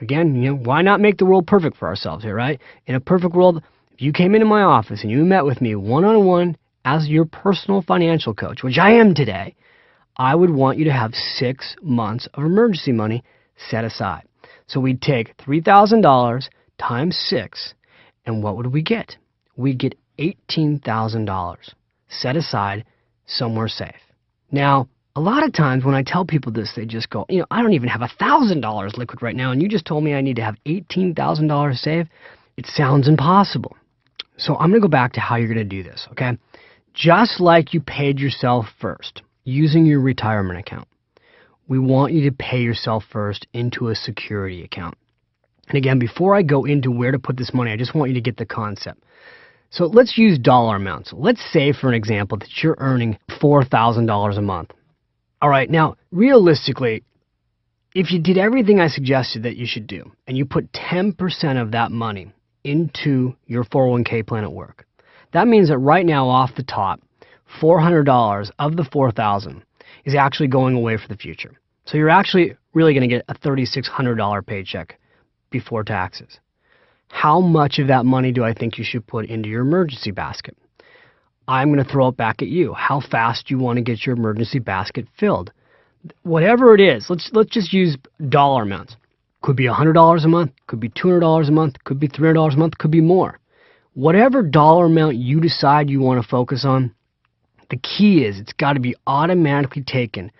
again, why not make the world perfect for ourselves here, right? In a perfect world, if you came into my office and you met with me one-on-one as your personal financial coach, which I am today, I would want you to have 6 months of emergency money set aside. So we'd take $3,000 times 6, and what would we get? We'd get $18,000 set aside somewhere safe. Now, a lot of times when I tell people this, they just go, I don't even have $1,000 liquid right now, and you just told me I need to have $18,000 saved. It sounds impossible. So I'm going to go back to how you're going to do this, okay? Just like you paid yourself first using your retirement account, we want you to pay yourself first into a security account. And again, before I go into where to put this money, I just want you to get the concept. So let's use dollar amounts. Let's say, for an example, that you're earning $4,000 a month. All right, now, realistically, if you did everything I suggested that you should do, and you put 10% of that money into your 401k plan at work, that means that right now, off the top, $400 of the $4,000 is actually going away for the future. So you're actually really going to get a $3,600 paycheck before taxes. How much of that money do I think you should put into your emergency basket? I'm going to throw it back at you. How fast do you want to get your emergency basket filled? Whatever it is, let's just use dollar amounts. Could be $100 a month, could be $200 a month, could be $300 a month, could be more. Whatever dollar amount you decide you want to focus on, the key is it's got to be automatically taken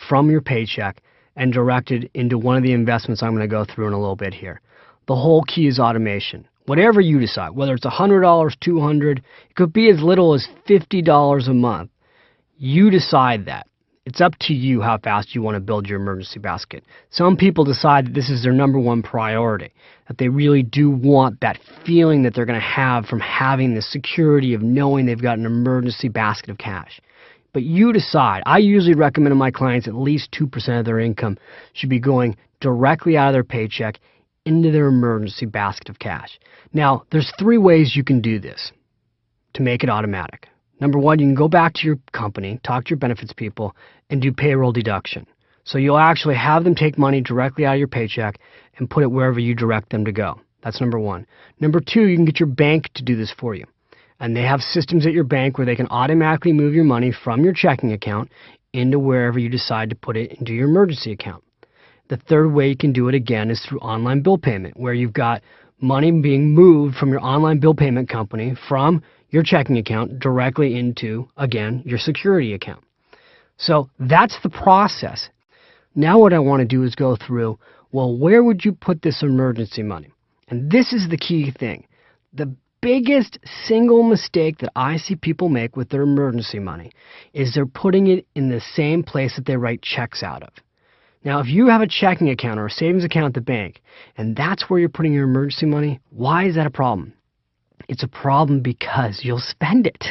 from your paycheck and directed into one of the investments I'm going to go through in a little bit here. The whole key is automation. Whatever you decide, whether it's $100, $200, it could be as little as $50 a month. You decide that. It's up to you how fast you want to build your emergency basket. Some people decide that this is their number one priority, that they really do want that feeling that they're going to have from having the security of knowing they've got an emergency basket of cash. But you decide. I usually recommend to my clients at least 2% of their income should be going directly out of their paycheck into their emergency basket of cash. Now, there's 3 ways you can do this to make it automatic. Number one, you can go back to your company, talk to your benefits people, and do payroll deduction. So you'll actually have them take money directly out of your paycheck and put it wherever you direct them to go. That's number one. Number two, you can get your bank to do this for you. And they have systems at your bank where they can automatically move your money from your checking account into wherever you decide to put it into your emergency account. The third way you can do it again is through online bill payment, where you've got money being moved from your online bill payment company from your checking account directly into, again, your security account. So that's the process. Now what I want to do is go through, well, where would you put this emergency money? And this is the key thing. The biggest single mistake that I see people make with their emergency money is they're putting it in the same place that they write checks out of. Now, if you have a checking account or a savings account at the bank, and that's where you're putting your emergency money, why is that a problem? It's a problem because you'll spend it.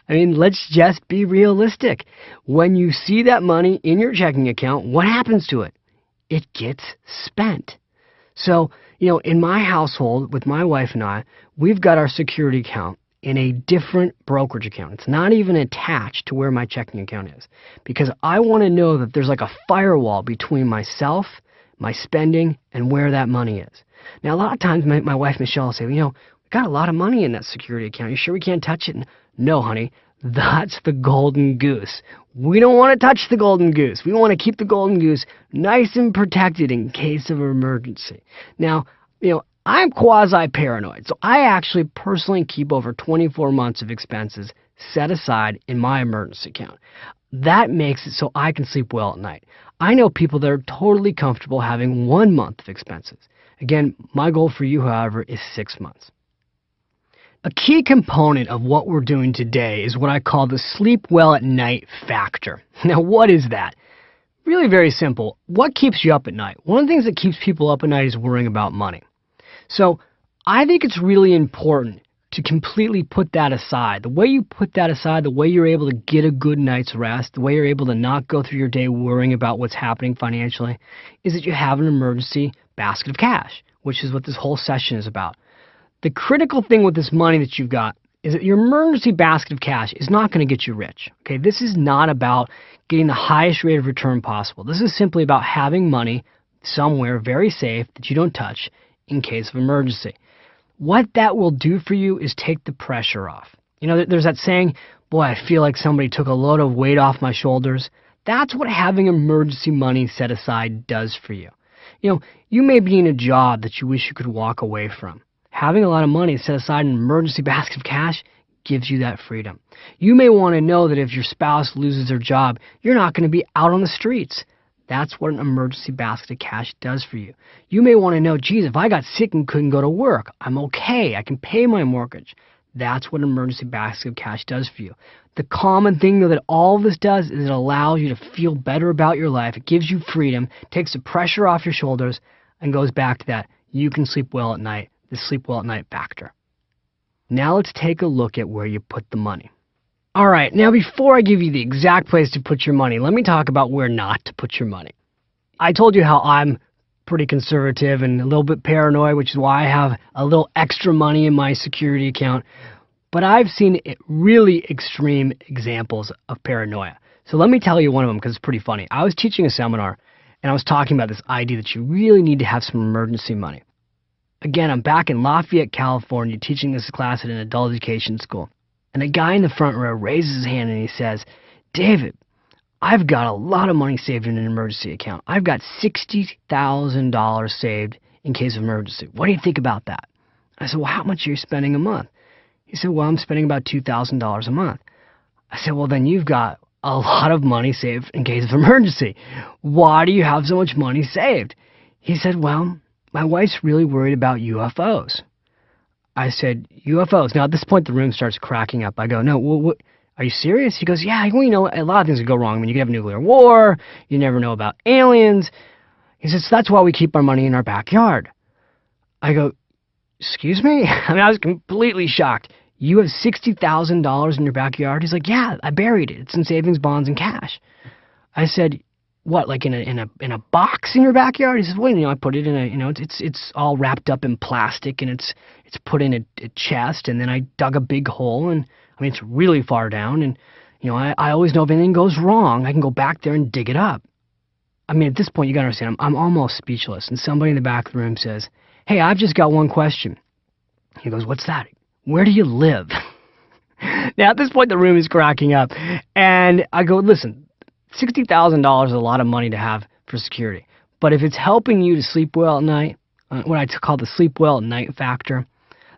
I mean, let's just be realistic. When you see that money in your checking account, what happens to it? It gets spent. So, in my household, with my wife and I, we've got our security account in a different brokerage account. It's not even attached to where my checking account is, because I want to know that there's like a firewall between myself, my spending, and where that money is. Now, a lot of times my wife, Michelle, will say, we got a lot of money in that security account. You sure we can't touch it? No, honey, that's the golden goose. We don't want to touch the golden goose. We want to keep the golden goose nice and protected in case of an emergency. Now, I'm quasi-paranoid, so I actually personally keep over 24 months of expenses set aside in my emergency account. That makes it so I can sleep well at night. I know people that are totally comfortable having 1 month of expenses. Again, my goal for you, however, is 6 months. A key component of what we're doing today is what I call the sleep well at night factor. Now, what is that? Really very simple. What keeps you up at night? One of the things that keeps people up at night is worrying about money. So I think it's really important to completely put that aside. The way you put that aside, the way you're able to get a good night's rest, the way you're able to not go through your day worrying about what's happening financially, is that you have an emergency basket of cash, which is what this whole session is about. The critical thing with this money that you've got is that your emergency basket of cash is not going to get you rich. Okay, this is not about getting the highest rate of return possible. This is simply about having money somewhere very safe that you don't touch in case of emergency. What that will do for you is take the pressure off. There's that saying, boy, I feel like somebody took a load of weight off my shoulders. That's what having emergency money set aside does for you. You may be in a job that you wish you could walk away from. Having a lot of money set aside in an emergency basket of cash gives you that freedom. You may want to know that if your spouse loses their job, you're not going to be out on the streets. That's what an emergency basket of cash does for you. You may want to know, geez, if I got sick and couldn't go to work, I'm okay. I can pay my mortgage. That's what an emergency basket of cash does for you. The common thing, though, that all of this does is it allows you to feel better about your life. It gives you freedom, takes the pressure off your shoulders, and goes back to that. You can sleep well at night, the sleep well at night factor. Now let's take a look at where you put the money. All right, now before I give you the exact place to put your money, let me talk about where not to put your money. I told you how I'm pretty conservative and a little bit paranoid, which is why I have a little extra money in my security account. But I've seen really extreme examples of paranoia. So let me tell you one of them because it's pretty funny. I was teaching a seminar and I was talking about this idea that you really need to have some emergency money. Again, I'm back in Lafayette, California, teaching this class at an adult education school. And a guy in the front row raises his hand and he says, David, I've got a lot of money saved in an emergency account. I've got $60,000 saved in case of emergency. What do you think about that? I said, well, how much are you spending a month? He said, well, I'm spending about $2,000 a month. I said, well, then you've got a lot of money saved in case of emergency. Why do you have so much money saved? He said, well, my wife's really worried about UFOs. I said, UFOs. Now, at this point, the room starts cracking up. I go, no, what, are you serious? He goes, yeah, well, a lot of things could go wrong. I mean, you could have a nuclear war. You never know about aliens. He says, so that's why we keep our money in our backyard. I go, excuse me? I mean, I was completely shocked. You have $60,000 in your backyard? He's like, yeah, I buried it. It's in savings bonds and cash. I said, what, like in a box in your backyard? He says, well, I put it in it's all wrapped up in plastic and it's put in a chest, and then I dug a big hole, and I mean, it's really far down, and I always know if anything goes wrong, I can go back there and dig it up. I mean, at this point, you gotta understand, I'm almost speechless, and somebody in the back of the room says, hey, I've just got one question. He goes, what's that? Where do you live? Now, at this point, the room is cracking up, and I go, listen, $60,000 is a lot of money to have for security. But if it's helping you to sleep well at night, what I call the sleep well at night factor,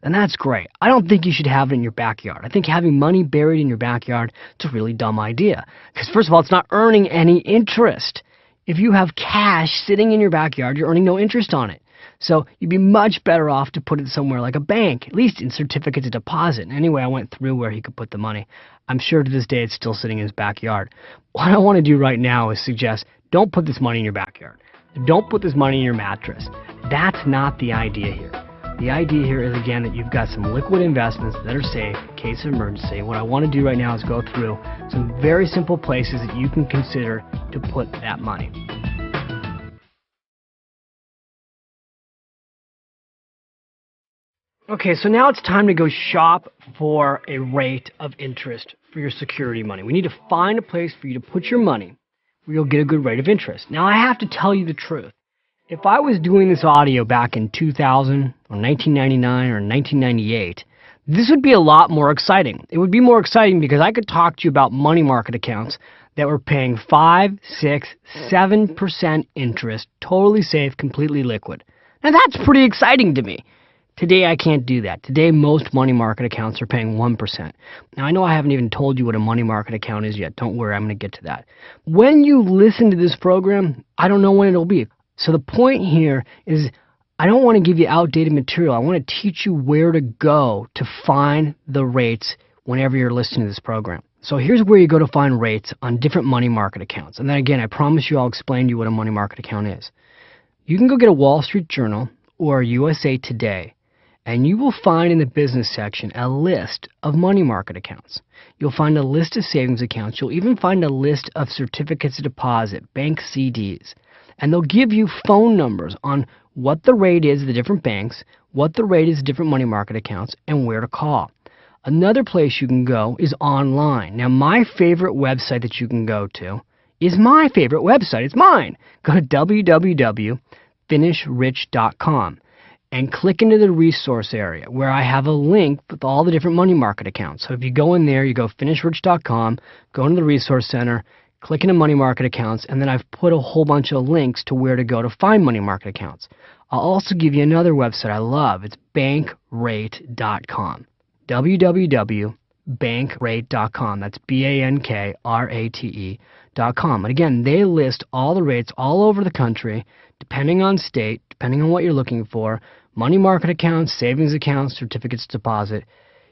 then that's great. I don't think you should have it in your backyard. I think having money buried in your backyard is a really dumb idea. Because first of all, it's not earning any interest. If you have cash sitting in your backyard, you're earning no interest on it. So you'd be much better off to put it somewhere like a bank, at least in certificates of deposit. And anyway, I went through where he could put the money. I'm sure to this day it's still sitting in his backyard. What I want to do right now is suggest, don't put this money in your backyard. Don't put this money in your mattress. That's not the idea here. The idea here is, again, that you've got some liquid investments that are safe in case of emergency. What I want to do right now is go through some very simple places that you can consider to put that money. Okay, so now it's time to go shop for a rate of interest for your security money. We need to find a place for you to put your money where you'll get a good rate of interest. Now, I have to tell you the truth. If I was doing this audio back in 2000 or 1999 or 1998, this would be a lot more exciting. It would be more exciting because I could talk to you about money market accounts that were paying 5, 6, 7% interest, totally safe, completely liquid. Now that's pretty exciting to me. Today I can't do that. Today most money market accounts are paying 1%. Now I know I haven't even told you what a money market account is yet. Don't worry, I'm going to get to that. When you listen to this program, I don't know when it'll be. So the point here is I don't want to give you outdated material. I want to teach you where to go to find the rates whenever you're listening to this program. So here's where you go to find rates on different money market accounts. And then again, I promise you I'll explain to you what a money market account is. You can go get a Wall Street Journal or USA Today, and you will find in the business section a list of money market accounts. You'll find a list of savings accounts. You'll even find a list of certificates of deposit, bank CDs. And they'll give you phone numbers on what the rate is of the different banks, what the rate is of different money market accounts, and where to call. Another place you can go is online. Now, my favorite website that you can go to is my favorite website. It's mine. Go to www.finishrich.com and click into the resource area where I have a link with all the different money market accounts. So if you go in there, you go finishrich.com, go into the resource center, click into money market accounts, and then I've put a whole bunch of links to where to go to find money market accounts. I'll also give you another website I love. It's bankrate.com. www.bankrate.com. That's bankrate.com. And again, they list all the rates all over the country, depending on state, depending on what you're looking for, money market accounts, savings accounts, certificates of deposit.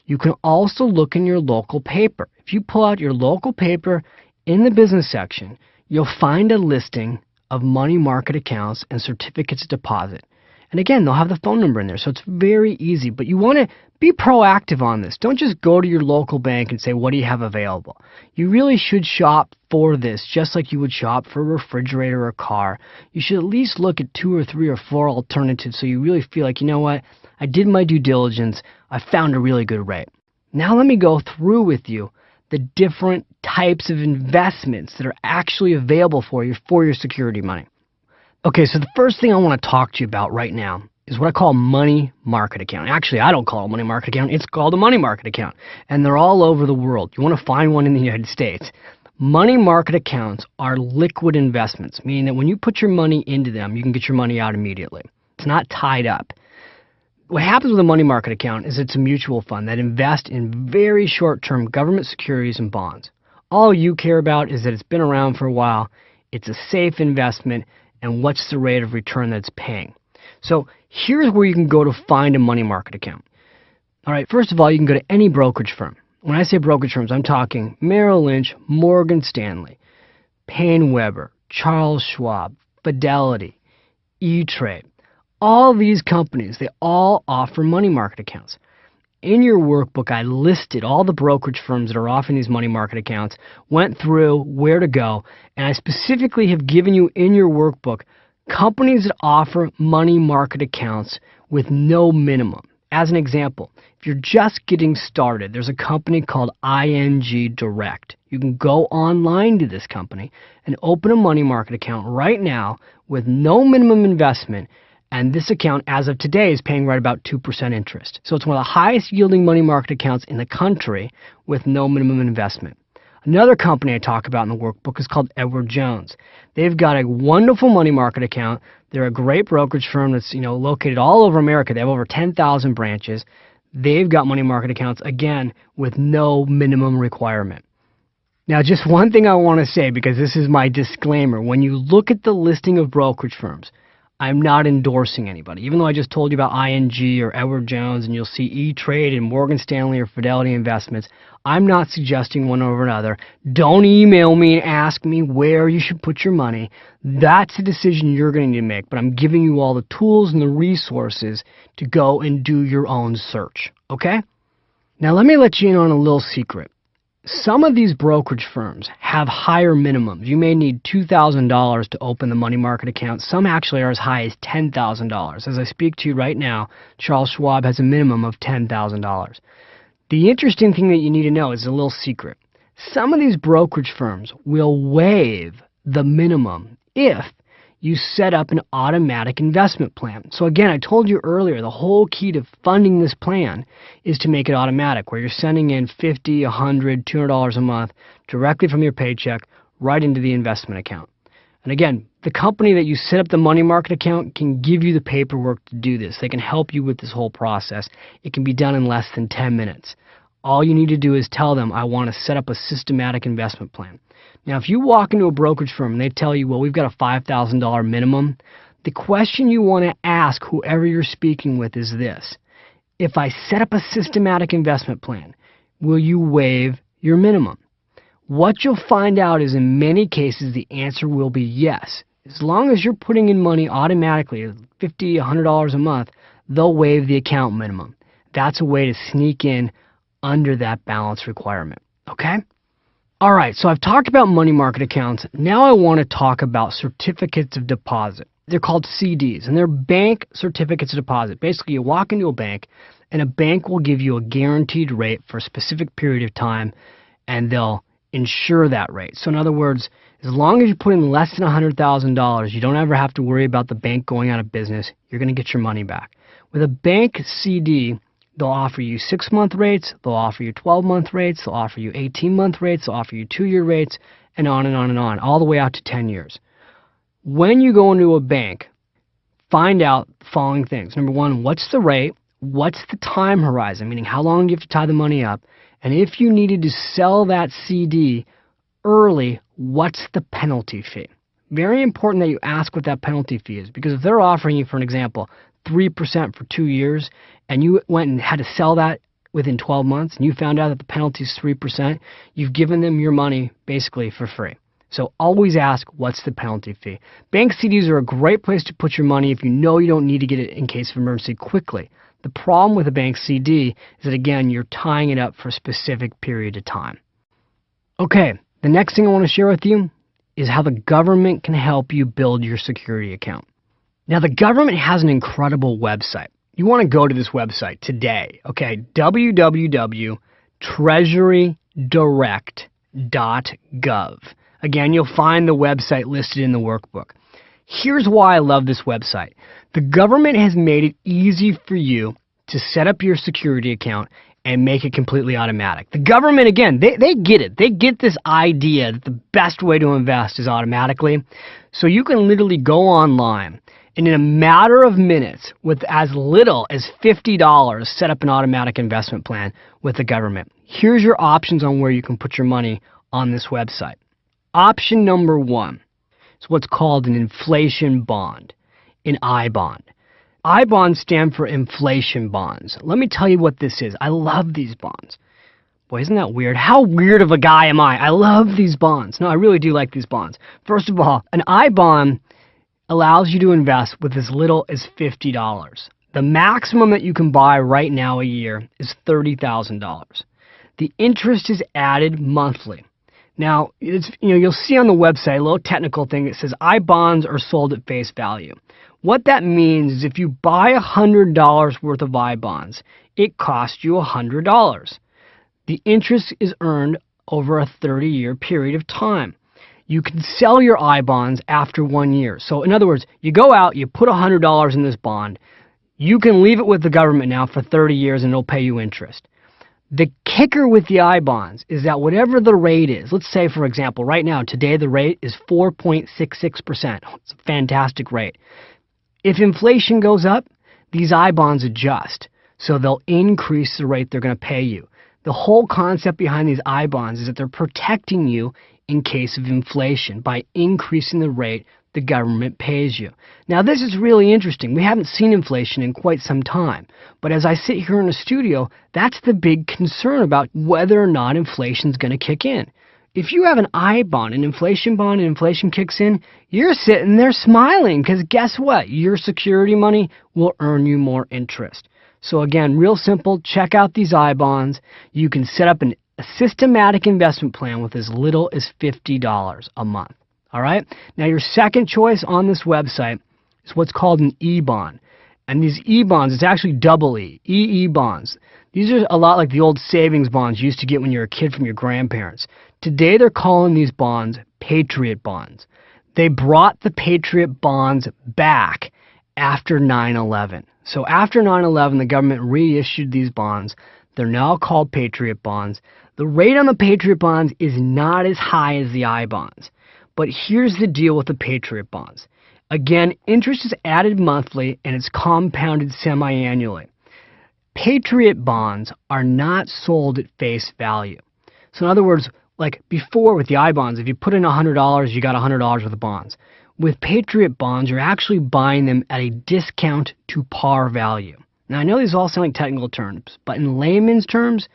You can also look in your local paper. If you pull out your local paper in the business section, you'll find a listing of money market accounts and certificates of deposit. And again, they'll have the phone number in there, so it's very easy. But you want to be proactive on this. Don't just go to your local bank and say, what do you have available? You really should shop for this, just like you would shop for a refrigerator or a car. You should at least look at 2 or 3 or 4 alternatives so you really feel like, you know what, I did my due diligence. I found a really good rate. Now let me go through with you the different types of investments that are actually available for you for your security money. Okay, so the first thing I want to talk to you about right now is what I call money market account. Actually, I don't call it a money market account. It's called a money market account. And they're all over the world. You want to find one in the United States. Money market accounts are liquid investments, meaning that when you put your money into them, you can get your money out immediately. It's not tied up. What happens with a money market account is it's a mutual fund that invests in very short-term government securities and bonds. All you care about is that it's been around for a while, it's a safe investment, and what's the rate of return that it's paying. So here's where you can go to find a money market account. All right, first of all, you can go to any brokerage firm. When I say brokerage firms, I'm talking Merrill Lynch, Morgan Stanley, Payne Weber, Charles Schwab, Fidelity, E-Trade. All these companies, they all offer money market accounts. In your workbook, I listed all the brokerage firms that are offering these money market accounts, went through where to go, and I specifically have given you in your workbook companies that offer money market accounts with no minimum. As an example, if you're just getting started, there's a company called ING Direct. You can go online to this company and open a money market account right now with no minimum investment. And this account, as of today, is paying right about 2% interest. So it's one of the highest yielding money market accounts in the country with no minimum investment. Another company I talk about in the workbook is called Edward Jones. They've got a wonderful money market account. They're a great brokerage firm that's located all over America. They have over 10,000 branches. They've got money market accounts, again, with no minimum requirement. Now, just one thing I want to say, because this is my disclaimer. When you look at the listing of brokerage firms, I'm not endorsing anybody. Even though I just told you about ING or Edward Jones and you'll see E-Trade and Morgan Stanley or Fidelity Investments, I'm not suggesting one over another. Don't email me and ask me where you should put your money. That's a decision you're going to need to make, but I'm giving you all the tools and the resources to go and do your own search, okay? Now let me let you in on a little secret. Some of these brokerage firms have higher minimums. You may need $2,000 to open the money market account. Some actually are as high as $10,000. As I speak to you right now, Charles Schwab has a minimum of $10,000. The interesting thing that you need to know is a little secret. Some of these brokerage firms will waive the minimum if you set up an automatic investment plan. So again, I told you earlier, the whole key to funding this plan is to make it automatic, where you're sending in $50, $100, $200 a month directly from your paycheck right into the investment account. And again, the company that you set up the money market account can give you the paperwork to do this. They can help you with this whole process. It can be done in less than 10 minutes. All you need to do is tell them, I want to set up a systematic investment plan. Now, if you walk into a brokerage firm and they tell you, well, we've got a $5,000 minimum, the question you want to ask whoever you're speaking with is this: if I set up a systematic investment plan, will you waive your minimum? What you'll find out is in many cases the answer will be yes. As long as you're putting in money automatically, $50, $100 a month, they'll waive the account minimum. That's a way to sneak in under that balance requirement. Okay? All right, so I've talked about money market accounts. Now I want to talk about certificates of deposit. They're called CDs, and they're bank certificates of deposit. Basically, you walk into a bank, and a bank will give you a guaranteed rate for a specific period of time, and they'll insure that rate. So in other words, as long as you put in less than $100,000, you don't ever have to worry about the bank going out of business. You're going to get your money back. With a bank CD, they'll offer you 6-month rates, they'll offer you 12-month rates, they'll offer you 18-month rates, they'll offer you 2-year rates, and on and on and on, all the way out to 10 years. When you go into a bank, find out the following things. Number one, what's the rate? What's the time horizon? Meaning, how long do you have to tie the money up? And if you needed to sell that CD early, what's the penalty fee? Very important that you ask what that penalty fee is, because if they're offering you, for an example, 3% for 2 years, and you went and had to sell that within 12 months, and you found out that the penalty is 3%, you've given them your money basically for free. So always ask, what's the penalty fee? Bank CDs are a great place to put your money if you know you don't need to get it in case of emergency quickly. The problem with a bank CD is that, again, you're tying it up for a specific period of time. Okay, the next thing I want to share with you is how the government can help you build your security account. Now, the government has an incredible website. You want to go to this website today, okay? www.treasurydirect.gov. Again, you'll find the website listed in the workbook. Here's why I love this website. The government has made it easy for you to set up your security account and make it completely automatic. The government, again, they get it. They get this idea that the best way to invest is automatically. So you can literally go online and in a matter of minutes, with as little as $50, set up an automatic investment plan with the government. Here's your options on where you can put your money on this website. Option number one is what's called an inflation bond, an I bond. I bonds stand for inflation bonds. Let me tell you what this is. I love these bonds. Boy, isn't that weird? How weird of a guy am I? I love these bonds. No, I really do like these bonds. First of all, an I bond allows you to invest with as little as $50. The maximum that you can buy right now a year is $30,000. The interest is added monthly. Now, you'll see on the website a little technical thing that says I bonds are sold at face value. What that means is if you buy $100 worth of I bonds, it costs you $100. The interest is earned over a 30-year period of time. You can sell your I bonds after 1 year. So in other words, you go out, you put $100 in this bond, you can leave it with the government now for 30 years and it'll pay you interest. The kicker with the I bonds is that whatever the rate is, let's say, for example, right now, today the rate is 4.66%. It's a fantastic rate. If inflation goes up, these I bonds adjust. So they'll increase the rate they're going to pay you. The whole concept behind these I bonds is that they're protecting you in case of inflation by increasing the rate the government pays you. Now, this is really interesting. We haven't seen inflation in quite some time. But as I sit here in the studio, that's the big concern about whether or not inflation is going to kick in. If you have an I bond, and inflation kicks in, you're sitting there smiling because guess what? Your security money will earn you more interest. So again, real simple, check out these I bonds. You can set up a systematic investment plan with as little as $50 a month. All right? Now, your second choice on this website is what's called an E-bond. And these E-bonds, it's actually double E, EE bonds. These are a lot like the old savings bonds you used to get when you were a kid from your grandparents. Today, they're calling these bonds Patriot bonds. They brought the Patriot bonds back after 9/11. So after 9/11, the government reissued these bonds. They're now called Patriot bonds. The rate on the Patriot bonds is not as high as the I bonds. But here's the deal with the Patriot bonds. Again, interest is added monthly and it's compounded semi-annually. Patriot bonds are not sold at face value. So in other words, like before with the I bonds, if you put in $100, you got $100 worth of bonds. With Patriot bonds, you're actually buying them at a discount to par value. Now, I know these all sound like technical terms, but in layman's terms,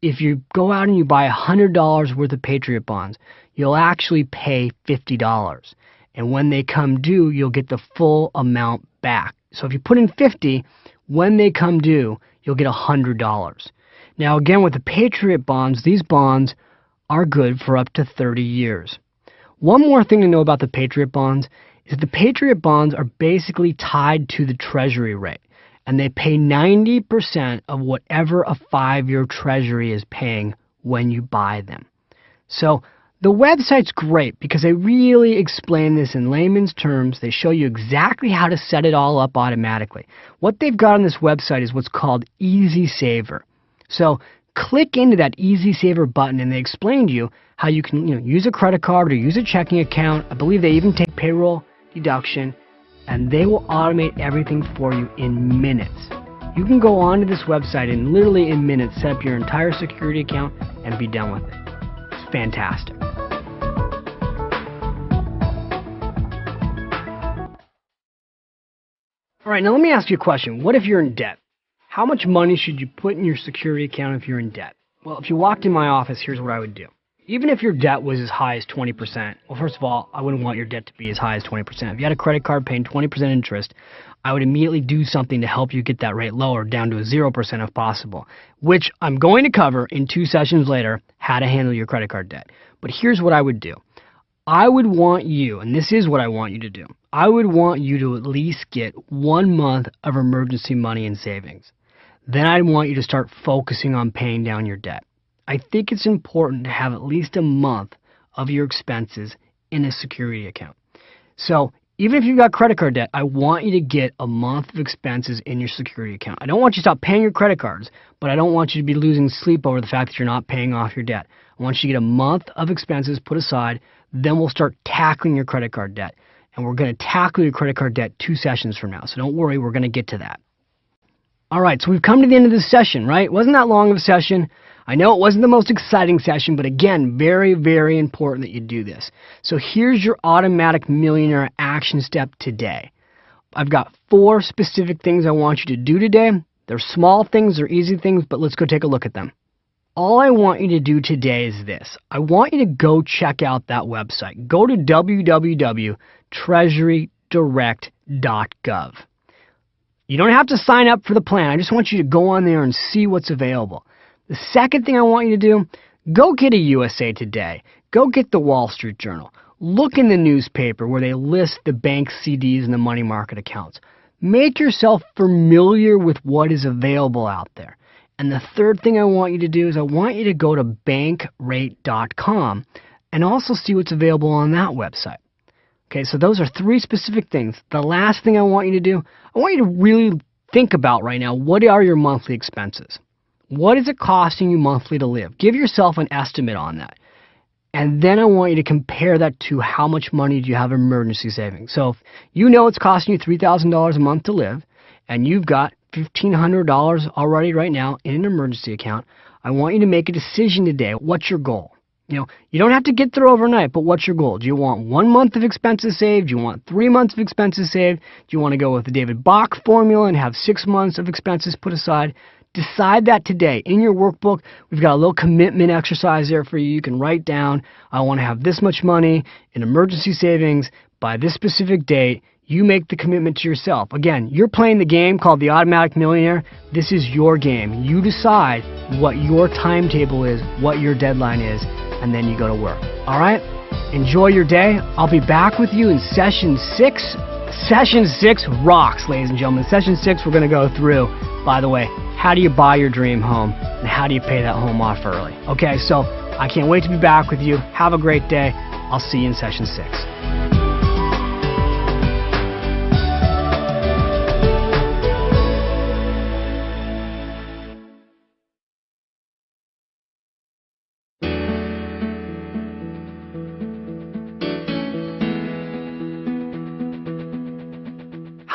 if you go out and you buy $100 worth of Patriot bonds, you'll actually pay $50. And when they come due, you'll get the full amount back. So if you put in $50, when they come due, you'll get $100. Now, again, with the Patriot bonds, these bonds are good for up to 30 years. One more thing to know about the Patriot bonds is the Patriot bonds are basically tied to the Treasury rate, and they pay 90% of whatever a 5-year Treasury is paying when you buy them. So the website's great because they really explain this in layman's terms. They show you exactly how to set it all up automatically. What they've got on this website is what's called Easy Saver. So click into that Easy Saver button and they explain to you how you can use a credit card or use a checking account. I believe they even take payroll deduction, and they will automate everything for you in minutes. You can go onto this website and literally in minutes set up your entire security account and be done with it. It's fantastic. All right, now let me ask you a question. What if you're in debt? How much money should you put in your security account if you're in debt? Well, if you walked in my office, here's what I would do. Even if your debt was as high as 20%, well, first of all, I wouldn't want your debt to be as high as 20%. If you had a credit card paying 20% interest, I would immediately do something to help you get that rate lower, down to 0% if possible, which I'm going to cover in 2 sessions later, how to handle your credit card debt. But here's what I would do. I would want you, and this is what I want you to do, I would want you to at least get 1 month of emergency money in savings. Then I'd want you to start focusing on paying down your debt. I think it's important to have at least a month of your expenses in a security account. So even if you've got credit card debt, I want you to get a month of expenses in your security account. I don't want you to stop paying your credit cards, but I don't want you to be losing sleep over the fact that you're not paying off your debt. I want you to get a month of expenses put aside, then we'll start tackling your credit card debt. And we're going to tackle your credit card debt 2 sessions from now. So don't worry, we're going to get to that. All right, so we've come to the end of this session, right? It wasn't that long of a session. I know it wasn't the most exciting session, but again, very, very important that you do this. So here's your automatic millionaire action step today. I've got 4 specific things I want you to do today. They're small things, they're easy things, but let's go take a look at them. All I want you to do today is this. I want you to go check out that website. Go to www.treasurydirect.gov. You don't have to sign up for the plan. I just want you to go on there and see what's available. The second thing I want you to do, go get a USA Today. Go get the Wall Street Journal. Look in the newspaper where they list the bank CDs and the money market accounts. Make yourself familiar with what is available out there. And the third thing I want you to do is I want you to go to bankrate.com and also see what's available on that website. Okay, so those are 3 specific things. The last thing I want you to do, I want you to really think about right now, what are your monthly expenses? What is it costing you monthly to live? Give yourself an estimate on that. And then I want you to compare that to how much money do you have in emergency savings. So if you know it's costing you $3,000 a month to live, and you've got $1,500 already right now in an emergency account, I want you to make a decision today. What's your goal? You don't have to get there overnight, but what's your goal? Do you want 1 month of expenses saved? Do you want 3 months of expenses saved? Do you want to go with the David Bach formula and have 6 months of expenses put aside? Decide that today. In your workbook, we've got a little commitment exercise there for you. You can write down, I want to have this much money in emergency savings by this specific date. You make the commitment to yourself. Again, you're playing the game called the Automatic Millionaire. This is your game. You decide what your timetable is, what your deadline is, and then you go to work. All right? Enjoy your day. I'll be back with you in session 6. Session 6 rocks, ladies and gentlemen. Session 6, we're going to go through, by the way, how do you buy your dream home and how do you pay that home off early? Okay, so I can't wait to be back with you. Have a great day. I'll see you in session 6.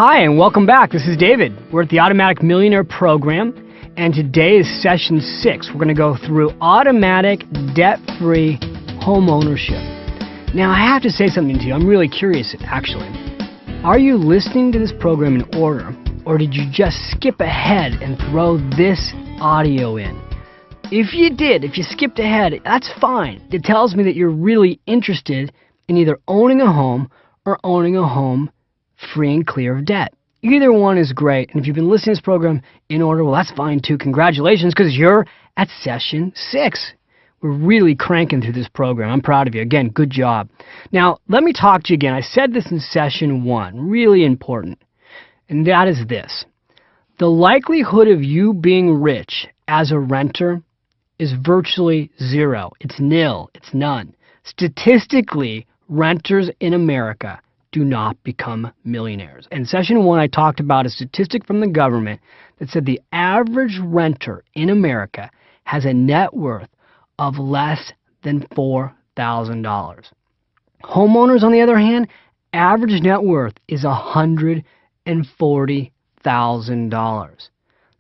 Hi, and welcome back. This is David. We're at the Automatic Millionaire program, and today is session 6. We're going to go through automatic, debt-free home ownership. Now, I have to say something to you. I'm really curious, actually. Are you listening to this program in order, or did you just skip ahead and throw this audio in? If you did, if you skipped ahead, that's fine. It tells me that you're really interested in either owning a home or owning a home free and clear of debt. Either one is great, and if you've been listening to this program in order, well, that's fine too. Congratulations, because you're at session 6. We're really cranking through this program. I'm proud of you. Again, good job. Now, let me talk to you again. I said this in session 1, really important, and that is this. The likelihood of you being rich as a renter is virtually zero. It's nil. It's none. Statistically, renters in America do not become millionaires. In session 1, I talked about a statistic from the government that said the average renter in America has a net worth of less than $4,000. Homeowners, on the other hand, average net worth is $140,000.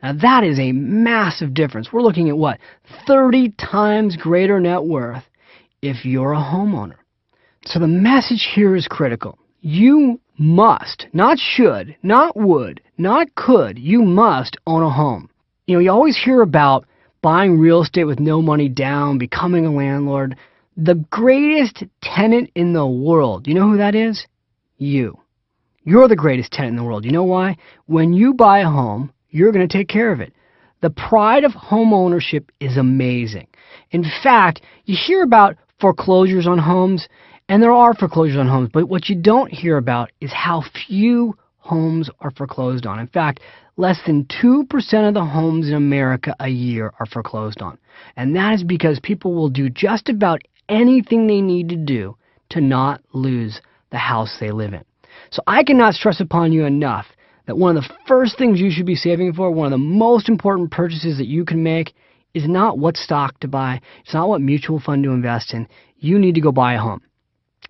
Now that is a massive difference. We're looking at what? 30 times greater net worth if you're a homeowner. So the message here is critical. You must, not should, not would, not could, you must own a home. You know, you always hear about buying real estate with no money down, becoming a landlord. The greatest tenant in the world, you know who that is? You. You're the greatest tenant in the world. You know why? When you buy a home, you're going to take care of it. The pride of home ownership is amazing. In fact, you hear about foreclosures on homes, and there are foreclosures on homes, but what you don't hear about is how few homes are foreclosed on. In fact, less than 2% of the homes in America a year are foreclosed on. And that is because people will do just about anything they need to do to not lose the house they live in. So I cannot stress upon you enough that one of the first things you should be saving for, one of the most important purchases that you can make, is not what stock to buy. It's not what mutual fund to invest in. You need to go buy a home.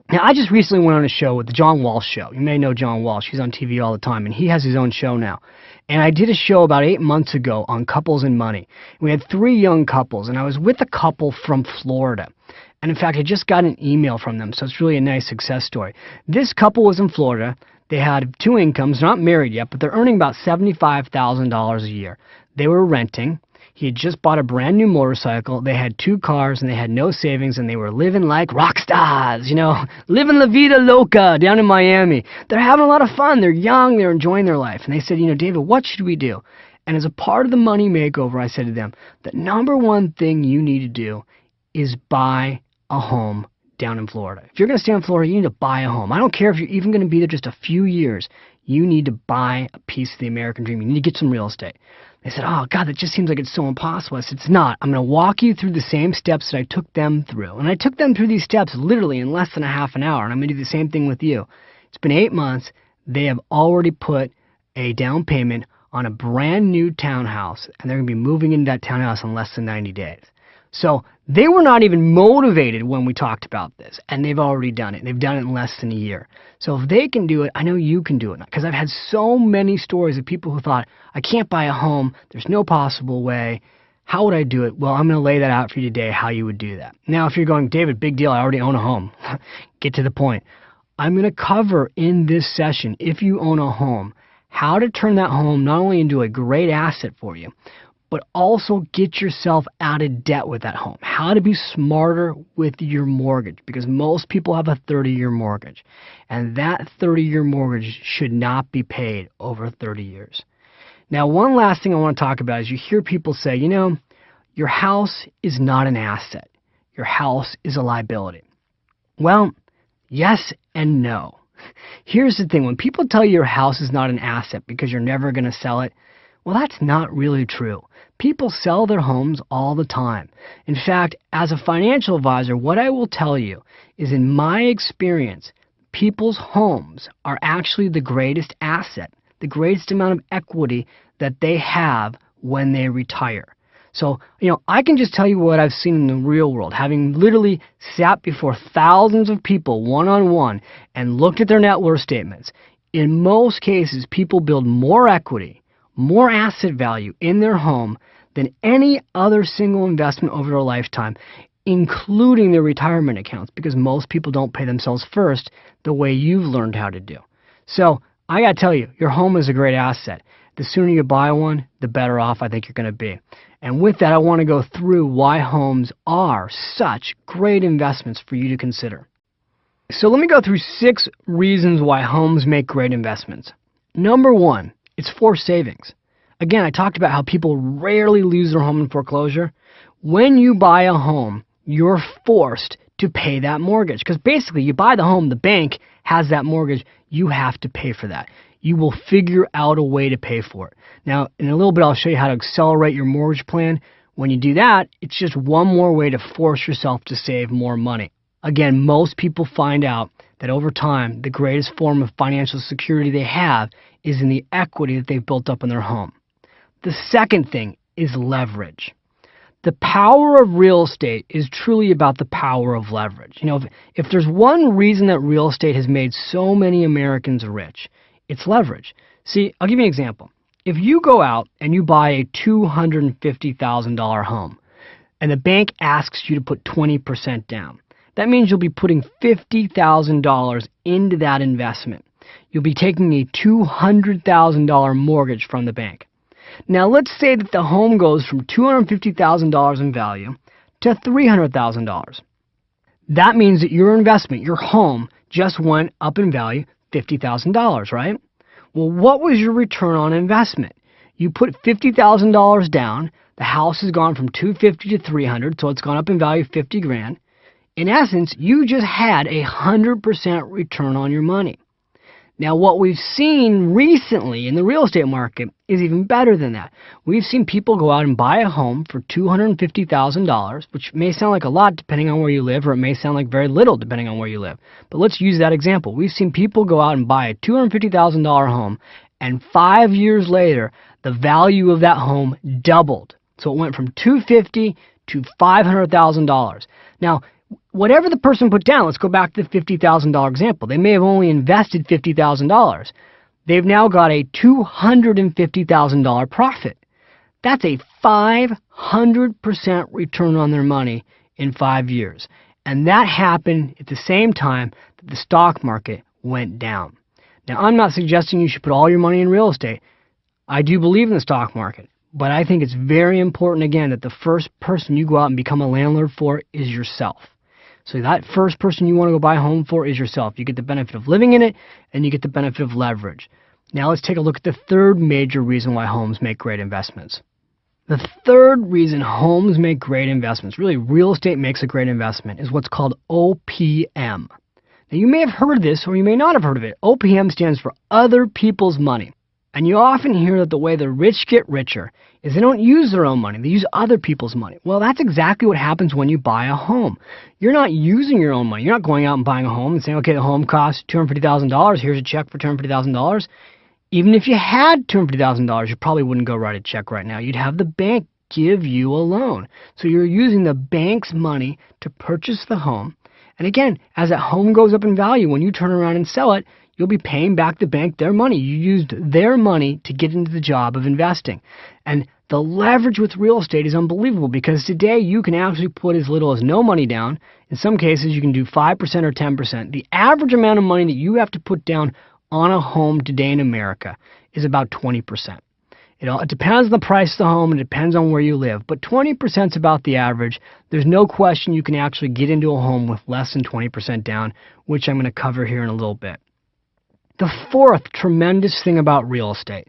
Now, I just recently went on a show with the John Walsh Show. You may know John Walsh. He's on TV all the time, and he has his own show now. And I did a show about 8 months ago on couples and money. We had 3 young couples, and I was with a couple from Florida. And in fact, I just got an email from them, so it's really a nice success story. This couple was in Florida. They had 2 incomes, not married yet, but they're earning about $75,000 a year. They were renting. He had just bought a brand new motorcycle. They had 2 cars, and they had no savings, and they were living like rock stars, you know, living la vida loca down in Miami. They're having a lot of fun. They're young. They're enjoying their life. And they said, you know, David, what should we do? And as a part of the money makeover, I said to them, the number one thing you need to do is buy a home down in Florida. If you're going to stay in Florida, you need to buy a home. I don't care if you're even going to be there just a few years. You need to buy a piece of the American dream. You need to get some real estate. They said, oh, God, that just seems like it's so impossible. I said, it's not. I'm going to walk you through the same steps that I took them through. And I took them through these steps literally in less than a half an hour. And I'm going to do the same thing with you. It's been 8 months. They have already put a down payment on a brand new townhouse. And they're going to be moving into that townhouse in less than 90 days. So they were not even motivated when we talked about this, and they've already done it. They've done it in less than a year. So if they can do it, I know you can do it. Because I've had so many stories of people who thought, I can't buy a home. There's no possible way. How would I do it? Well, I'm going to lay that out for you today, how you would do that. Now, if you're going, David, big deal, I already own a home. Get to the point. I'm going to cover in this session, if you own a home, how to turn that home not only into a great asset for you, but also get yourself out of debt with that home. How to be smarter with your mortgage, because most people have a 30-year mortgage, and that 30-year mortgage should not be paid over 30 years. Now, one last thing I want to talk about is you hear people say, you know, your house is not an asset. Your house is a liability. Well, yes and no. Here's the thing. When people tell you your house is not an asset because you're never going to sell it, well, that's not really true. People sell their homes all the time. In fact, as a financial advisor, what I will tell you is, in my experience, people's homes are actually the greatest asset, the greatest amount of equity that they have when they retire. So, you know, I can just tell you what I've seen in the real world, having literally sat before thousands of people one-on-one and looked at their net worth statements. In most cases, people build more equity, more asset value in their home than any other single investment over their lifetime, including their retirement accounts, because most people don't pay themselves first the way you've learned how to do. So I got to tell you, your home is a great asset. The sooner you buy one, the better off I think you're going to be. And with that, I want to go through why homes are such great investments for you to consider. So let me go through 6 reasons why homes make great investments. Number 1, it's forced savings. Again, I talked about how people rarely lose their home in foreclosure. When you buy a home, you're forced to pay that mortgage, because basically you buy the home, the bank has that mortgage, you have to pay for that. You will figure out a way to pay for it. Now, in a little bit, I'll show you how to accelerate your mortgage plan. When you do that, it's just one more way to force yourself to save more money. Again, most people find out that over time, the greatest form of financial security they have is in the equity that they've built up in their home. The second thing is leverage. The power of real estate is truly about the power of leverage. If there's one reason that real estate has made so many Americans rich, it's leverage. See, I'll give you an example. If you go out and you buy a $250,000 home and the bank asks you to put 20% down, that means you'll be putting $50,000 into that investment. You'll be taking a $200,000 mortgage from the bank. Now, let's say that the home goes from $250,000 in value to $300,000. That means that your investment, your home, just went up in value $50,000, right? Well, what was your return on investment? You put $50,000 down. The house has gone from $250,000 to $300,000, so it's gone up in value $50,000. In essence, you just had 100% return on your money. Now, what we've seen recently in the real estate market is even better than that. We've seen people go out and buy a home for $250,000, which may sound like a lot depending on where you live, or it may sound like very little depending on where you live. But let's use that example. We've seen people go out and buy a $250,000 home, and 5 years later, the value of that home doubled. So it went from $250,000 to $500,000. Now, whatever the person put down, let's go back to the $50,000 example. They may have only invested $50,000. They've now got a $250,000 profit. That's a 500% return on their money in 5 years. And that happened at the same time that the stock market went down. Now, I'm not suggesting you should put all your money in real estate. I do believe in the stock market. But I think it's very important, again, that the first person you go out and become a landlord for is yourself. So that first person you want to go buy a home for is yourself. You get the benefit of living in it, and you get the benefit of leverage. Now let's take a look at the third major reason why homes make great investments. The third reason homes make great investments, really real estate makes a great investment, is what's called OPM. Now you may have heard of this or you may not have heard of it. OPM stands for other people's money. And you often hear that the way the rich get richer is they don't use their own money, they use other people's money. Well, that's exactly what happens when you buy a home. You're not using your own money. You're not going out and buying a home and saying, okay, the home costs $250,000, here's a check for $250,000. Even if you had $250,000, you probably wouldn't go write a check right now. You'd have the bank give you a loan. So you're using the bank's money to purchase the home. And again, as that home goes up in value, when you turn around and sell it, you'll be paying back the bank their money. You used their money to get into the job of investing. And the leverage with real estate is unbelievable because today you can actually put as little as no money down. In some cases, you can do 5% or 10%. The average amount of money that you have to put down on a home today in America is about 20%. It depends on the price of the home and it depends on where you live, but 20% is about the average. There's no question you can actually get into a home with less than 20% down, which I'm going to cover here in a little bit. The fourth tremendous thing about real estate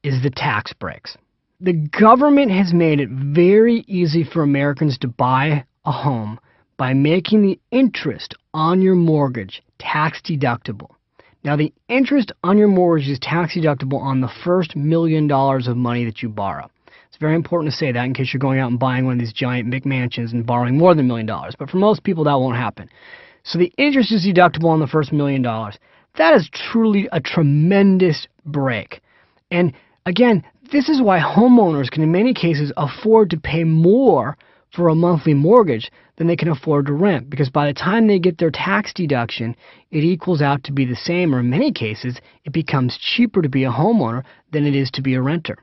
is the tax breaks. The government has made it very easy for Americans to buy a home by making the interest on your mortgage tax deductible. Now, the interest on your mortgage is tax deductible on the first $1 million of money that you borrow. It's very important to say that in case you're going out and buying one of these giant McMansions and borrowing more than $1 million. But for most people, that won't happen. So the interest is deductible on the first $1 million. That is truly a tremendous break. And again, this is why homeowners can in many cases afford to pay more for a monthly mortgage than they can afford to rent, because by the time they get their tax deduction, it equals out to be the same, or in many cases, it becomes cheaper to be a homeowner than it is to be a renter.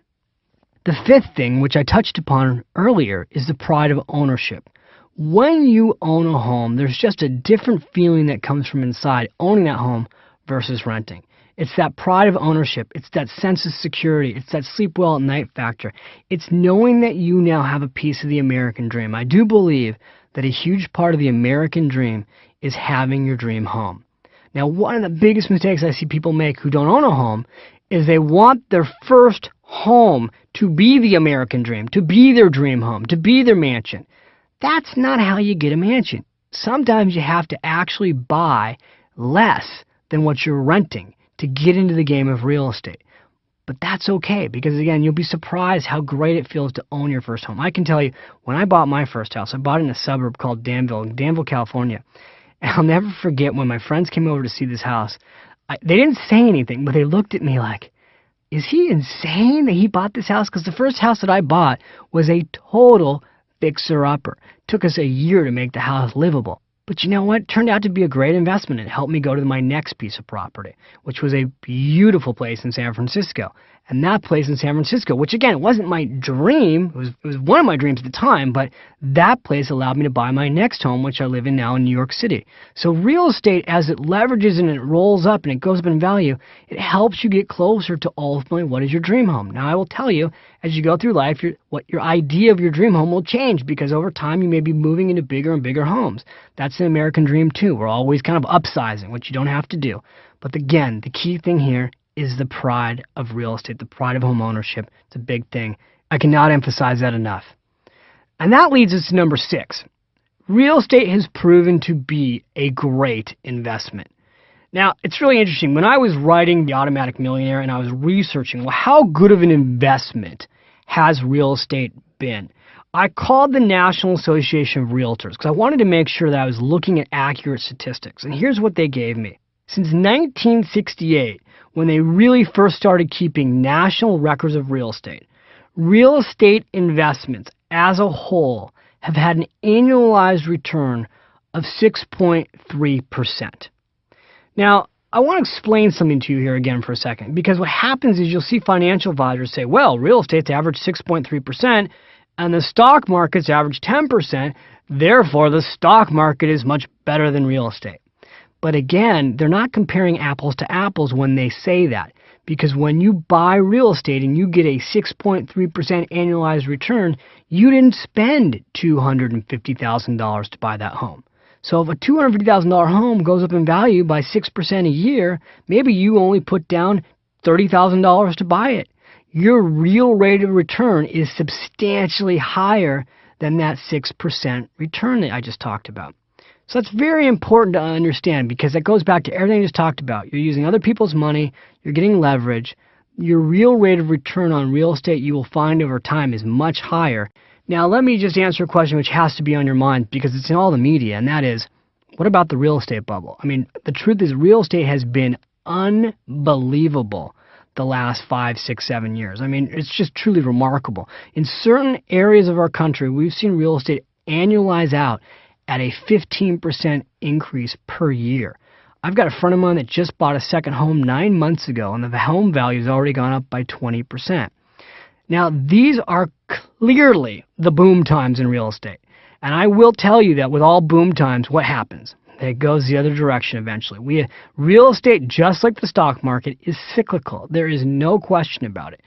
The fifth thing, which I touched upon earlier, is the pride of ownership. When you own a home, there's just a different feeling that comes from inside owning that home versus renting. It's that pride of ownership. It's that sense of security. It's that sleep well at night factor. It's knowing that you now have a piece of the American dream. I do believe that a huge part of the American dream is having your dream home. Now, one of the biggest mistakes I see people make who don't own a home is they want their first home to be the American dream, to be their dream home, to be their mansion. That's not how you get a mansion. Sometimes you have to actually buy less than what you're renting to get into the game of real estate. But that's okay, because again, you'll be surprised how great it feels to own your first home. I can tell you, when I bought my first house, I bought it in a suburb called Danville, California. And I'll never forget when my friends came over to see this house. They didn't say anything, but they looked at me like, is he insane that he bought this house? Because the first house that I bought was a total fixer-upper. Took us a year to make the house livable. But you know what? It turned out to be a great investment. It helped me go to my next piece of property, which was a beautiful place in San Francisco. And that place in San Francisco, which again, it wasn't my dream. It was one of my dreams at the time, but that place allowed me to buy my next home, which I live in now in New York City. So real estate, as it leverages and it rolls up and it goes up in value, it helps you get closer to ultimately what is your dream home. Now, I will tell you, as you go through life, your idea of your dream home will change, because over time you may be moving into bigger and bigger homes. That's an American dream too. We're always kind of upsizing, which you don't have to do. But again, the key thing here is the pride of real estate, the pride of home ownership. It's a big thing. I cannot emphasize that enough. And that leads us to number 6. Real estate has proven to be a great investment. Now, it's really interesting. When I was writing The Automatic Millionaire and I was researching, well, how good of an investment has real estate been? I called the National Association of Realtors because I wanted to make sure that I was looking at accurate statistics. And here's what they gave me. Since 1968, when they really first started keeping national records of real estate investments as a whole have had an annualized return of 6.3%. Now, I want to explain something to you here again for a second, because what happens is you'll see financial advisors say, well, real estate's average 6.3%, and the stock market's average 10%, therefore the stock market is much better than real estate. But again, they're not comparing apples to apples when they say that, because when you buy real estate and you get a 6.3% annualized return, you didn't spend $250,000 to buy that home. So if a $250,000 home goes up in value by 6% a year, maybe you only put down $30,000 to buy it. Your real rate of return is substantially higher than that 6% return that I just talked about. So that's very important to understand, because that goes back to everything I just talked about. You're using other people's money, you're getting leverage. Your real rate of return on real estate, you will find over time, is much higher. Now, let me just answer a question which has to be on your mind, because it's in all the media, and that is, what about the real estate bubble? I mean, the truth is real estate has been unbelievable the last 5, 6, 7 years. I mean, it's just truly remarkable. In certain areas of our country, we've seen real estate annualize out at a 15% increase per year. I've got a friend of mine that just bought a second home 9 months ago, and the home value has already gone up by 20%. Now, these are clearly the boom times in real estate. And I will tell you that with all boom times, what happens? It goes the other direction eventually. Real estate, just like the stock market, is cyclical. There is no question about it.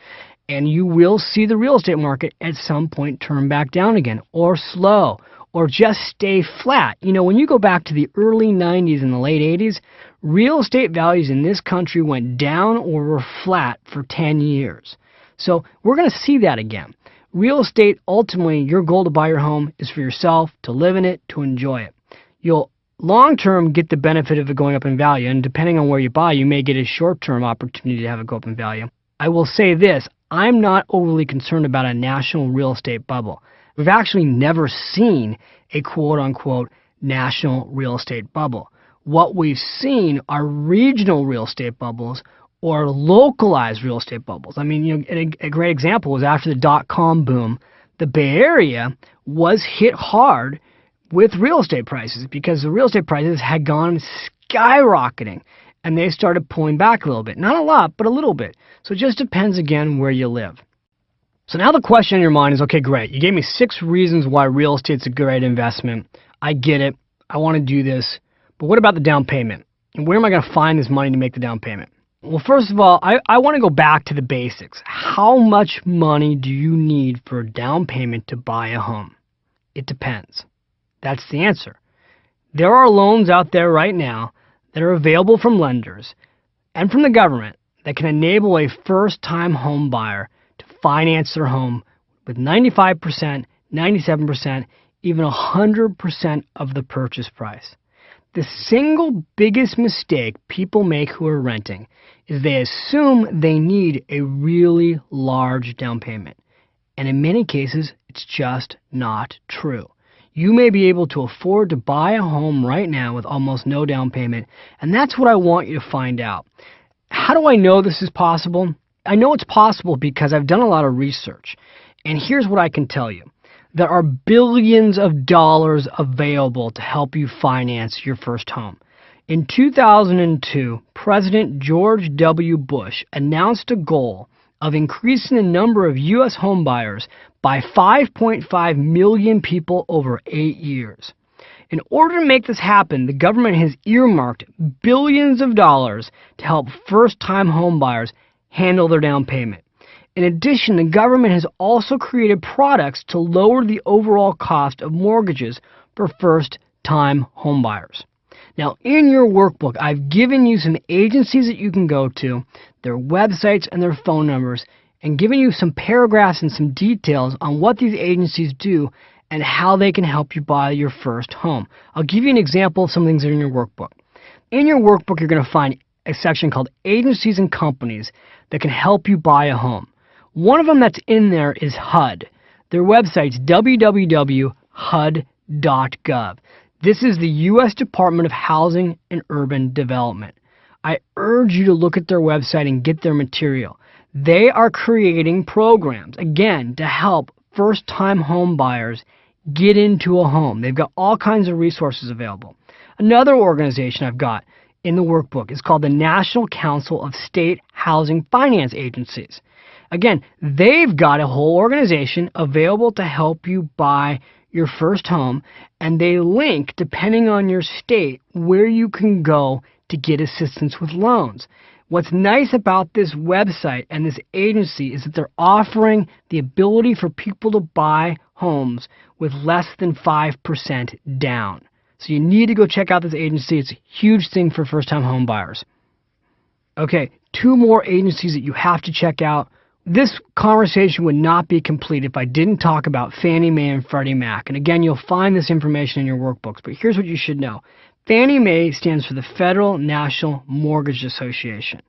And you will see the real estate market at some point turn back down again, or slow, or just stay flat. You know, when you go back to the early 90s and the late 80s, real estate values in this country went down or were flat for 10 years. So we're going to see that again. Real estate, ultimately, your goal to buy your home is for yourself, to live in it, to enjoy it. You'll long-term get the benefit of it going up in value, and depending on where you buy, you may get a short-term opportunity to have it go up in value. I will say this, I'm not overly concerned about a national real estate bubble. We've actually never seen a quote-unquote national real estate bubble. What we've seen are regional real estate bubbles or localized real estate bubbles. I mean, a great example was after the dot-com boom the Bay Area was hit hard with real estate prices because the real estate prices had gone skyrocketing and they started pulling back a little bit. Not a lot, but a little bit. So it just depends, again, where you live. So now the question in your mind is, okay, great. You gave me 6 reasons why real estate's a great investment. I get it. I want to do this. But what about the down payment? And where am I going to find this money to make the down payment? Well, first of all, I want to go back to the basics. How much money do you need for a down payment to buy a home? It depends. That's the answer. There are loans out there right now that are available from lenders and from the government that can enable a first-time home buyer to finance their home with 95%, 97%, even 100% of the purchase price. The single biggest mistake people make who are renting is they assume they need a really large down payment. And in many cases, it's just not true. You may be able to afford to buy a home right now with almost no down payment, and that's what I want you to find out. How do I know this is possible? I know it's possible because I've done a lot of research, and here's what I can tell you. There are billions of dollars available to help you finance your first home. In 2002, President George W. Bush announced a goal of increasing the number of U.S. home buyers by 5.5 million people over 8 years. In order to make this happen, the government has earmarked billions of dollars to help first-time home buyers handle their down payment. In addition, the government has also created products to lower the overall cost of mortgages for first-time homebuyers. Now, in your workbook, I've given you some agencies that you can go to, their websites and their phone numbers, and given you some paragraphs and some details on what these agencies do and how they can help you buy your first home. I'll give you an example of some things that are in your workbook. In your workbook, you're going to find a section called Agencies and Companies that can help you buy a home. One of them that's in there is HUD. Their website's www.hud.gov. This is the U.S. Department of Housing and Urban Development. I urge you to look at their website and get their material. They are creating programs, again, to help first-time home buyers get into a home. They've got all kinds of resources available. Another organization I've got in the workbook is called the National Council of State Housing Finance Agencies. Again, they've got a whole organization available to help you buy your first home, and they link, depending on your state, where you can go to get assistance with loans. What's nice about this website and this agency is that they're offering the ability for people to buy homes with less than 5% down. So you need to go check out this agency. It's a huge thing for first-time home buyers. Okay, 2 more agencies that you have to check out. This conversation would not be complete if I didn't talk about Fannie Mae and Freddie Mac. And again, you'll find this information in your workbooks, but here's what you should know. Fannie Mae stands for the Federal National Mortgage Association.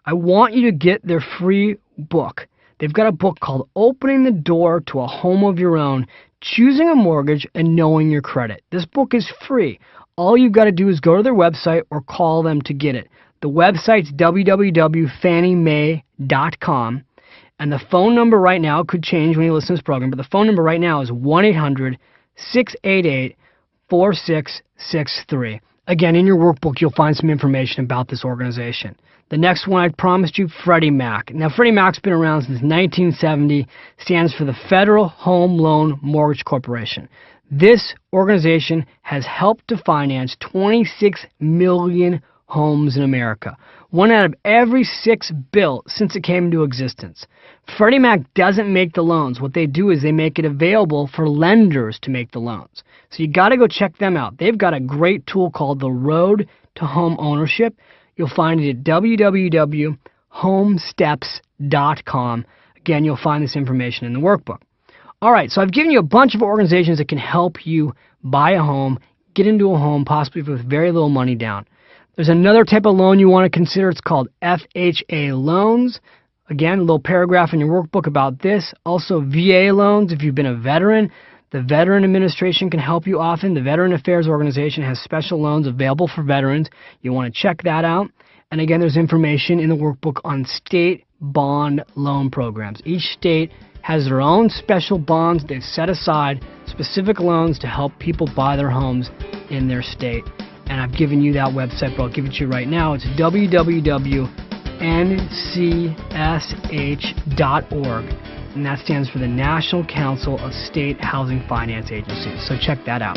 I want you to get their free book. They've got a book called Opening the Door to a Home of Your Own, Choosing a Mortgage and Knowing Your Credit. This book is free. All you've got to do is go to their website or call them to get it. The website's www.fanniemae.com. And the phone number right now could change when you listen to this program, but the phone number right now is 1-800-688-4663. Again, in your workbook, you'll find some information about this organization. The next one I promised you, Freddie Mac. Now, Freddie Mac's been around since 1970, stands for the Federal Home Loan Mortgage Corporation. This organization has helped to finance 26 million homes in America. 1 out of every 6 built since it came into existence. Freddie Mac doesn't make the loans. What they do is they make it available for lenders to make the loans. So you got to go check them out. They've got a great tool called the Road to Home Ownership. You'll find it at www.homesteps.com. Again, you'll find this information in the workbook. All right, so I've given you a bunch of organizations that can help you buy a home, get into a home, possibly with very little money down. There's another type of loan you want to consider. It's called FHA loans. Again, a little paragraph in your workbook about this. Also, VA loans. If you've been a veteran, the Veteran Administration can help you often. The Veteran Affairs Organization has special loans available for veterans. You want to check that out. And again, there's information in the workbook on state bond loan programs. Each state has their own special bonds. They've set aside specific loans to help people buy their homes in their state. And I've given you that website, but I'll give it to you right now. It's www.ncsh.org, and that stands for the National Council of State Housing Finance Agencies. So check that out.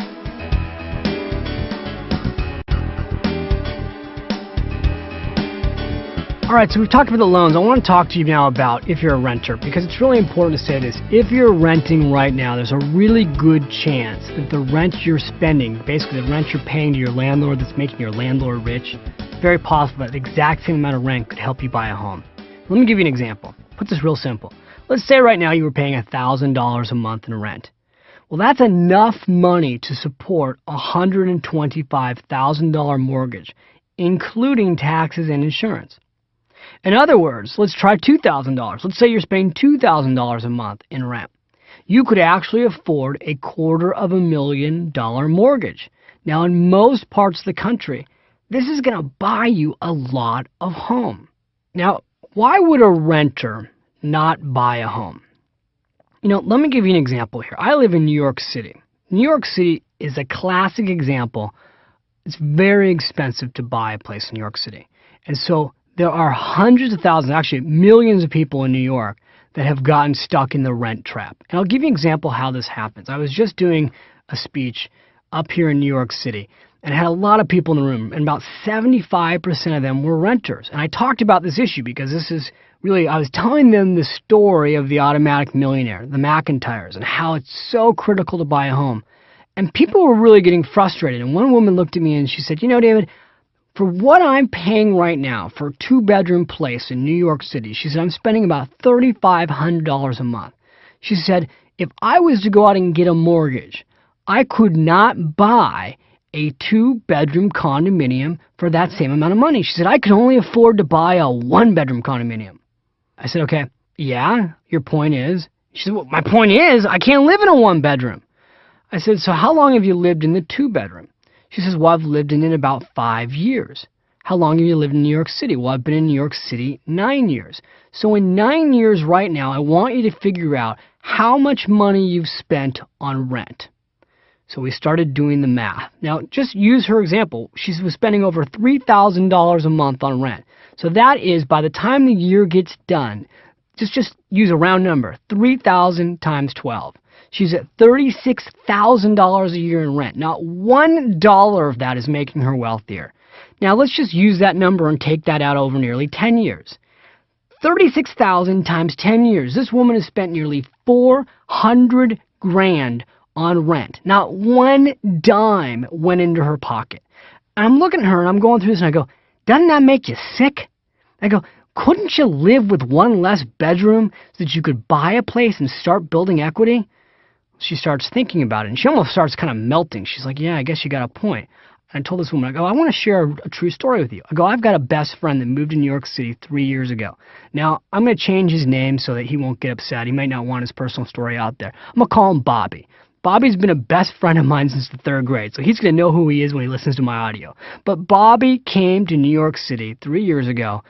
All right, so we've talked about the loans. I want to talk to you now about if you're a renter, because it's really important to say this. If you're renting right now, there's a really good chance that the rent you're spending, basically the rent you're paying to your landlord that's making your landlord rich, it's very possible that the exact same amount of rent could help you buy a home. Let me give you an example. Put this real simple. Let's say right now you were paying $1,000 a month in rent. Well, that's enough money to support a $125,000 mortgage, including taxes and insurance. In other words, let's try $2,000. Let's say you're spending $2,000 a month in rent. You could actually afford a $250,000 mortgage. Now, in most parts of the country, this is going to buy you a lot of home. Now, why would a renter not buy a home? Let me give you an example here. I live in New York City. New York City is a classic example. It's very expensive to buy a place in New York City. And so there are hundreds of thousands, actually millions of people in New York that have gotten stuck in the rent trap. And I'll give you an example how this happens. I was just doing a speech up here in New York City, and I had a lot of people in the room, and about 75% of them were renters. And I talked about this issue because this is really, I was telling them the story of the automatic millionaire, the McIntyres, and how it's so critical to buy a home. And people were really getting frustrated. And one woman looked at me and she said, David, for what I'm paying right now for a 2-bedroom place in New York City, she said, I'm spending about $3,500 a month. She said, if I was to go out and get a mortgage, I could not buy a 2-bedroom condominium for that same amount of money. She said, I could only afford to buy a 1-bedroom condominium. I said, okay, yeah, your point is? She said, well, my point is I can't live in a 1-bedroom. I said, so how long have you lived in the 2-bedroom? She says, well, I've lived in it about 5 years. How long have you lived in New York City? Well, I've been in New York City 9 years. So in 9 years right now, I want you to figure out how much money you've spent on rent. So we started doing the math. Now, just use her example. She was spending over $3,000 a month on rent. So that is, by the time the year gets done, just use a round number, 3,000 times 12. She's at $36,000 a year in rent. Not $1 of that is making her wealthier. Now let's just use that number and take that out over nearly 10 years. 36,000 times 10 years. This woman has spent nearly $400,000 on rent. Not one dime went into her pocket. And I'm looking at her and I'm going through this and I go, doesn't that make you sick? I go, couldn't you live with one less bedroom so that you could buy a place and start building equity? She starts thinking about it, and she almost starts kind of melting. She's like, yeah, I guess you got a point. And I told this woman, I go, I want to share a true story with you. I go, I've got a best friend that moved to New York City 3 years ago. Now, I'm going to change his name so that he won't get upset. He might not want his personal story out there. I'm going to call him Bobby. Bobby's been a best friend of mine since the 3rd grade, so he's going to know who he is when he listens to my audio. But Bobby came to New York City 3 years ago,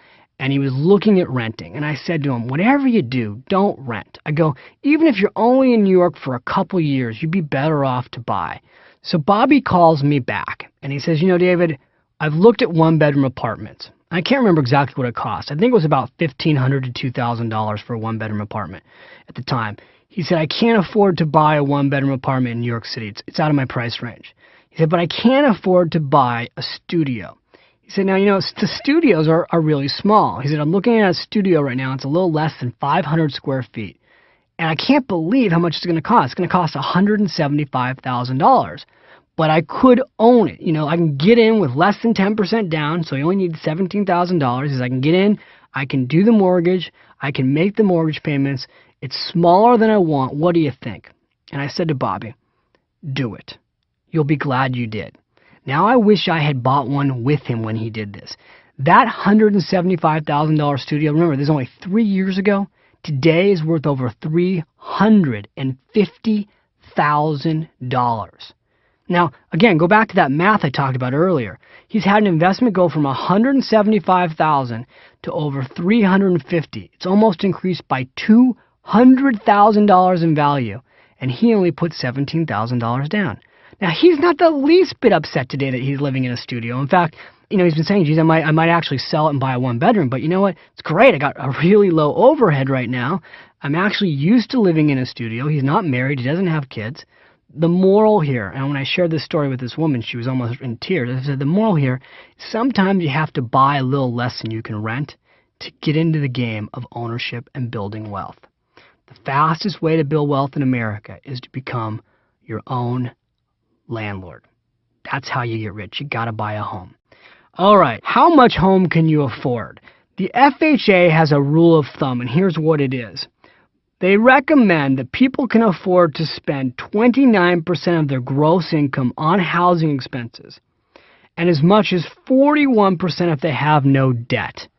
and he was looking at renting. And I said to him, whatever you do, don't rent. I go, even if you're only in New York for a couple years, you'd be better off to buy. So Bobby calls me back, and he says, David, I've looked at 1-bedroom apartments. I can't remember exactly what it cost. I think it was about $1,500 to $2,000 for a 1-bedroom apartment at the time. He said, I can't afford to buy a 1-bedroom apartment in New York City. It's out of my price range. He said, but I can afford to buy a studio. He said, now, the studios are really small. He said, I'm looking at a studio right now. It's a little less than 500 square feet. And I can't believe how much it's going to cost. It's going to cost $175,000. But I could own it. I can get in with less than 10% down, so you only need $17,000. He says, I can get in, I can do the mortgage, I can make the mortgage payments. It's smaller than I want. What do you think? And I said to Bobby, do it. You'll be glad you did. Now I wish I had bought one with him when he did this. That $175,000 studio, remember, this is only 3 years ago. Today is worth over $350,000. Now, again, go back to that math I talked about earlier. He's had an investment go from $175,000 to over $350,000. It's almost increased by $100,000 in value, and he only put $17,000 down. Now, he's not the least bit upset today that he's living in a studio. In fact, he's been saying, geez, I might actually sell it and buy a one-bedroom. But you know what? It's great. I got a really low overhead right now. I'm actually used to living in a studio. He's not married. He doesn't have kids. The moral here, and when I shared this story with this woman, she was almost in tears. I said, the moral here, sometimes you have to buy a little less than you can rent to get into the game of ownership and building wealth. The fastest way to build wealth in America is to become your own landlord. That's how you get rich. You got to buy a home. All right, how much home can you afford? The FHA has a rule of thumb, and here's what it is. They recommend that people can afford to spend 29% of their gross income on housing expenses and as much as 41% if they have no debt.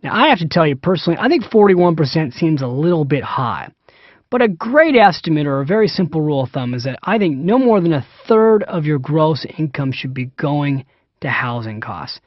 Now, I have to tell you personally, I think 41% seems a little bit high. But a great estimate, or a very simple rule of thumb, is that I think no more than a third of your gross income should be going to housing costs.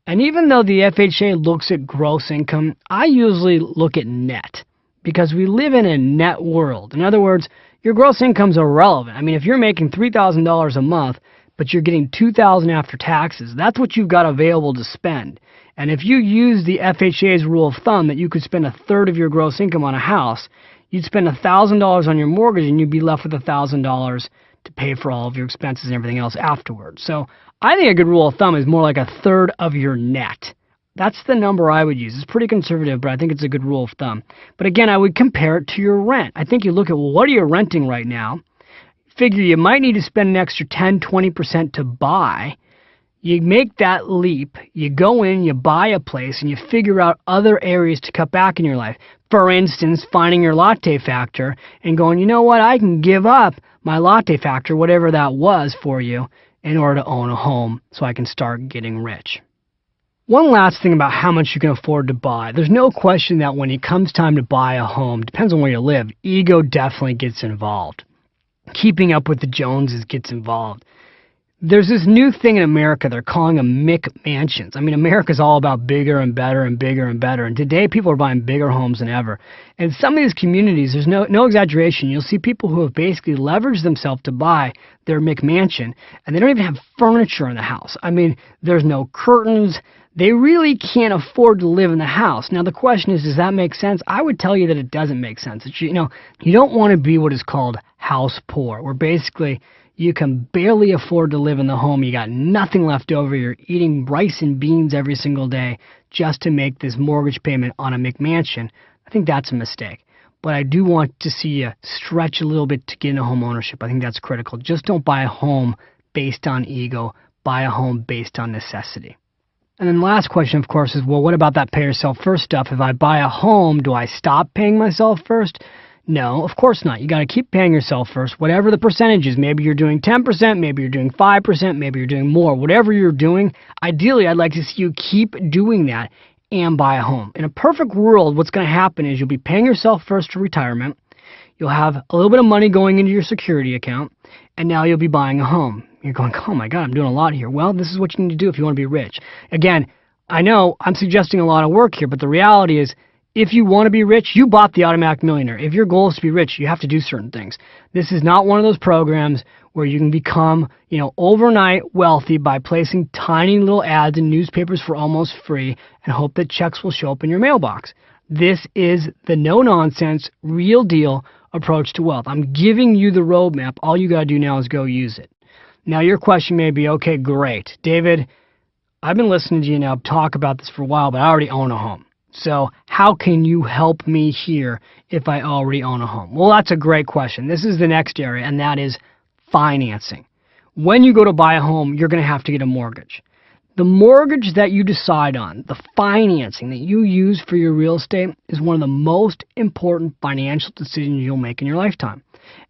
And even though the FHA looks at gross income, I usually look at net, because we live in a net world. In other words, your gross income's irrelevant. I mean, if you're making $3,000 a month, but you're getting $2,000 after taxes, that's what you've got available to spend. And if you use the FHA's rule of thumb that you could spend a third of your gross income on a house, you'd spend $1,000 on your mortgage and you'd be left with $1,000 to pay for all of your expenses and everything else afterwards. So I think a good rule of thumb is more like a third of your net. That's the number I would use. It's pretty conservative, but I think it's a good rule of thumb. But again, I would compare it to your rent. I think you look at, well, what are you renting right now? Figure you might need to spend an extra 10, 20% to buy. You make that leap, you go in, you buy a place, and you figure out other areas to cut back in your life. For instance, finding your latte factor and going, you know what, I can give up my latte factor, whatever that was for you, in order to own a home so I can start getting rich. One last thing about how much you can afford to buy. There's no question that when it comes time to buy a home, depends on where you live, ego definitely gets involved. Keeping up with the Joneses gets involved. There's this new thing in America they're calling them McMansions. I mean, America's all about bigger and better and bigger and better. And today people are buying bigger homes than ever. And some of these communities, there's no exaggeration. You'll see people who have basically leveraged themselves to buy their McMansion, and they don't even have furniture in the house. I mean, there's no curtains. They really can't afford to live in the house. Now, the question is, does that make sense? I would tell you that it doesn't make sense. It's, you don't want to be what is called house poor, where basically you can barely afford to live in the home. You got nothing left over. You're eating rice and beans every single day just to make this mortgage payment on a McMansion. I think that's a mistake. But I do want to see you stretch a little bit to get into home ownership. I think that's critical. Just don't buy a home based on ego. Buy a home based on necessity. And then the last question, of course, is, well, what about that pay yourself first stuff? If I buy a home, do I stop paying myself first? No, of course not. You got to keep paying yourself first, whatever the percentage is. Maybe you're doing 10%, maybe you're doing 5%, maybe you're doing more. Whatever you're doing, ideally, I'd like to see you keep doing that and buy a home. In a perfect world, what's going to happen is you'll be paying yourself first for retirement. You'll have a little bit of money going into your security account, and now you'll be buying a home. You're going, oh my God, I'm doing a lot here. Well, this is what you need to do if you want to be rich. Again, I know I'm suggesting a lot of work here, but the reality is, if you want to be rich, you bought the Automatic Millionaire. If your goal is to be rich, you have to do certain things. This is not one of those programs where you can become, overnight wealthy by placing tiny little ads in newspapers for almost free and hope that checks will show up in your mailbox. This is the no-nonsense, real deal approach to wealth. I'm giving you the roadmap. All you got to do now is go use it. Now, your question may be, okay, great. David, I've been listening to you now talk about this for a while, but I already own a home. So how can you help me here if I already own a home? Well, that's a great question. This is the next area, and that is financing. When you go to buy a home, you're going to have to get a mortgage. The mortgage that you decide on, the financing that you use for your real estate, is one of the most important financial decisions you'll make in your lifetime.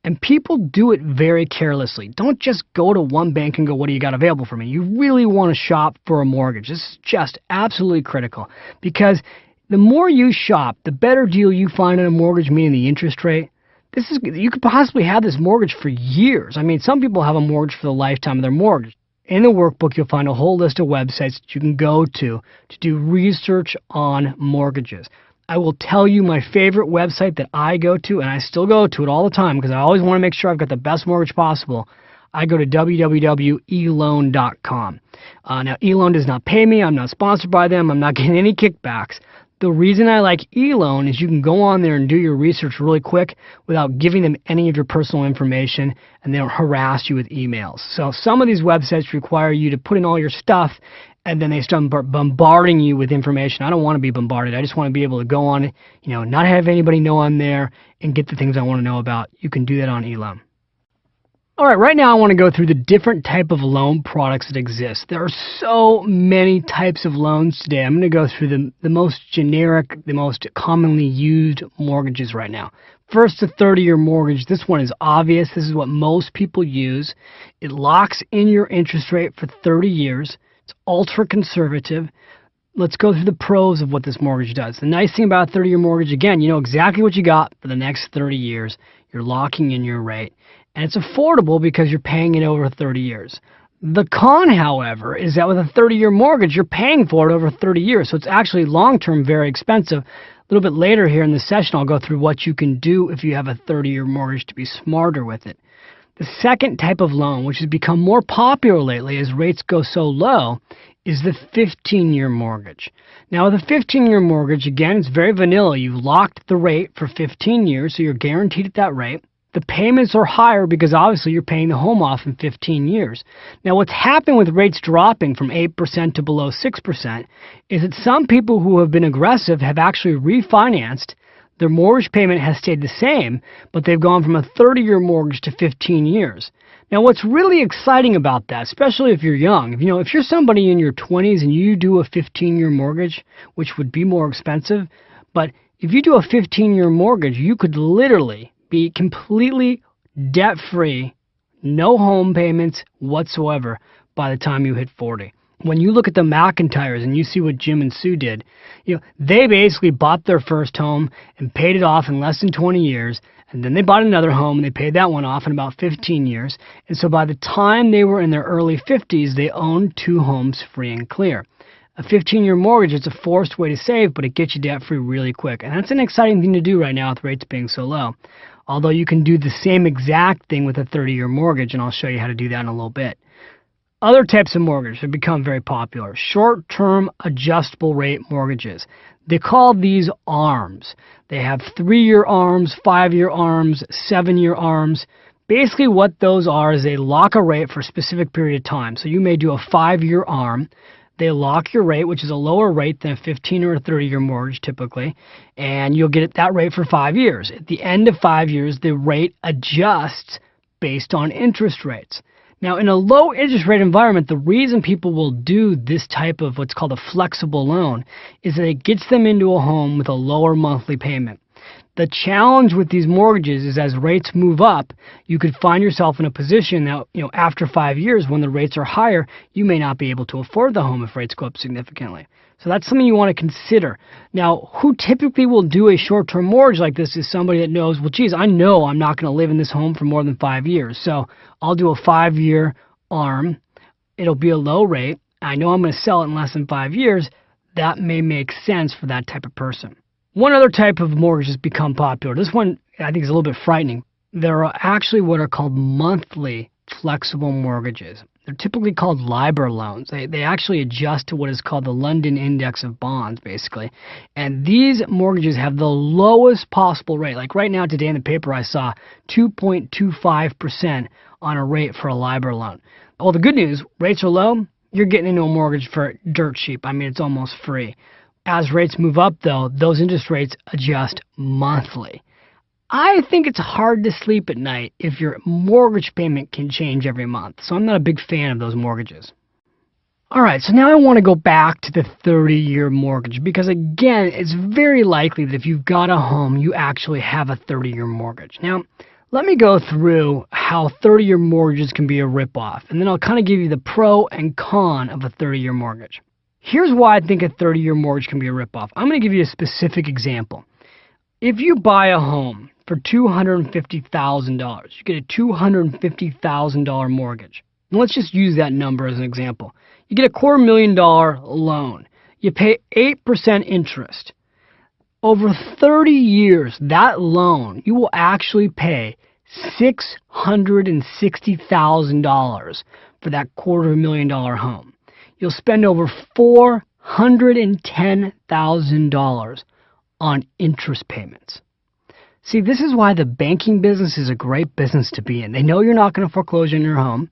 And people do it very carelessly. Don't just go to one bank and go, what do you got available for me? You really want to shop for a mortgage. This is just absolutely critical, because the more you shop, the better deal you find on a mortgage, meaning the interest rate. You could possibly have this mortgage for years. I mean, some people have a mortgage for the lifetime of their mortgage. In the workbook, you'll find a whole list of websites that you can go to do research on mortgages. I will tell you my favorite website that I go to, and I still go to it all the time because I always want to make sure I've got the best mortgage possible. I go to www.eloan.com. Now, eLoan does not pay me. I'm not sponsored by them. I'm not getting any kickbacks. The reason I like eLoan is you can go on there and do your research really quick without giving them any of your personal information, and they don't harass you with emails. So some of these websites require you to put in all your stuff, and then they start bombarding you with information. I don't want to be bombarded. I just want to be able to go on, not have anybody know I'm there and get the things I want to know about. You can do that on eLoan. All right now I want to go through the different type of loan products that exist. There are so many types of loans today. I'm going to go through the most generic, the most commonly used mortgages right now. First, the 30-year mortgage. This one is obvious. This is what most people use. It locks in your interest rate for 30 years. It's ultra conservative. Let's go through the pros of what this mortgage does. The nice thing about a 30-year mortgage, again, you know exactly what you got for the next 30 years. You're locking in your rate. And it's affordable because you're paying it over 30 years. The con, however, is that with a 30-year mortgage, you're paying for it over 30 years. So it's actually long-term very expensive. A little bit later here in the session, I'll go through what you can do if you have a 30-year mortgage to be smarter with it. The second type of loan, which has become more popular lately as rates go so low, is the 15-year mortgage. Now, with a 15-year mortgage, again, it's very vanilla. You've locked the rate for 15 years, so you're guaranteed at that rate. The payments are higher because obviously you're paying the home off in 15 years. Now, what's happened with rates dropping from 8% to below 6% is that some people who have been aggressive have actually refinanced. Their mortgage payment has stayed the same, but they've gone from a 30-year mortgage to 15 years. Now, what's really exciting about that, especially if you're young, if you're somebody in your 20s and you do a 15-year mortgage, which would be more expensive, but if you do a 15-year mortgage, you could literally be completely debt-free, no home payments whatsoever by the time you hit 40. When you look at the McIntyres and you see what Jim and Sue did, they basically bought their first home and paid it off in less than 20 years, and then they bought another home and they paid that one off in about 15 years. And so by the time they were in their early 50s, they owned 2 homes free and clear. A 15-year mortgage is a forced way to save, but it gets you debt-free really quick. And that's an exciting thing to do right now with rates being so low. Although you can do the same exact thing with a 30-year mortgage, and I'll show you how to do that in a little bit. Other types of mortgages have become very popular. Short-term adjustable rate mortgages. They call these ARMs. They have 3-year ARMs, 5-year ARMs, 7-year ARMs. Basically what those are is they lock a rate for a specific period of time. So you may do a 5-year ARM. They lock your rate, which is a lower rate than a 15 or a 30-year mortgage typically, and you'll get that rate for 5 years. At the end of 5 years, the rate adjusts based on interest rates. Now, in a low interest rate environment, the reason people will do this type of what's called a flexible loan is that it gets them into a home with a lower monthly payment. The challenge with these mortgages is as rates move up, you could find yourself in a position that, after 5 years when the rates are higher, you may not be able to afford the home if rates go up significantly. So that's something you want to consider. Now, who typically will do a short-term mortgage like this is somebody that knows, well, geez, I know I'm not going to live in this home for more than 5 years. So I'll do a 5-year ARM. It'll be a low rate. I know I'm going to sell it in less than 5 years. That may make sense for that type of person. One other type of mortgage has become popular. This one I think is a little bit frightening. There are actually what are called monthly flexible mortgages. They're typically called LIBOR loans. They actually adjust to what is called the London Index of Bonds, basically. And these mortgages have the lowest possible rate. Like right now today in the paper I saw 2.25% on a rate for a LIBOR loan. Well, the good news, rates are low. You're getting into a mortgage for dirt cheap. I mean, it's almost free. As rates move up, though, those interest rates adjust monthly. I think it's hard to sleep at night if your mortgage payment can change every month. So I'm not a big fan of those mortgages. All right, so now I want to go back to the 30-year mortgage because, again, it's very likely that if you've got a home, you actually have a 30-year mortgage. Now, let me go through how 30-year mortgages can be a ripoff, and then I'll kind of give you the pro and con of a 30-year mortgage. Here's why I think a 30-year mortgage can be a ripoff. I'm going to give you a specific example. If you buy a home for $250,000, you get a $250,000 mortgage. And let's just use that number as an example. You get a $250,000 loan. You pay 8% interest. Over 30 years, that loan, you will actually pay $660,000 for that $250,000 home. You'll spend over $410,000 on interest payments. See, this is why the banking business is a great business to be in. They know you're not going to foreclose on your home.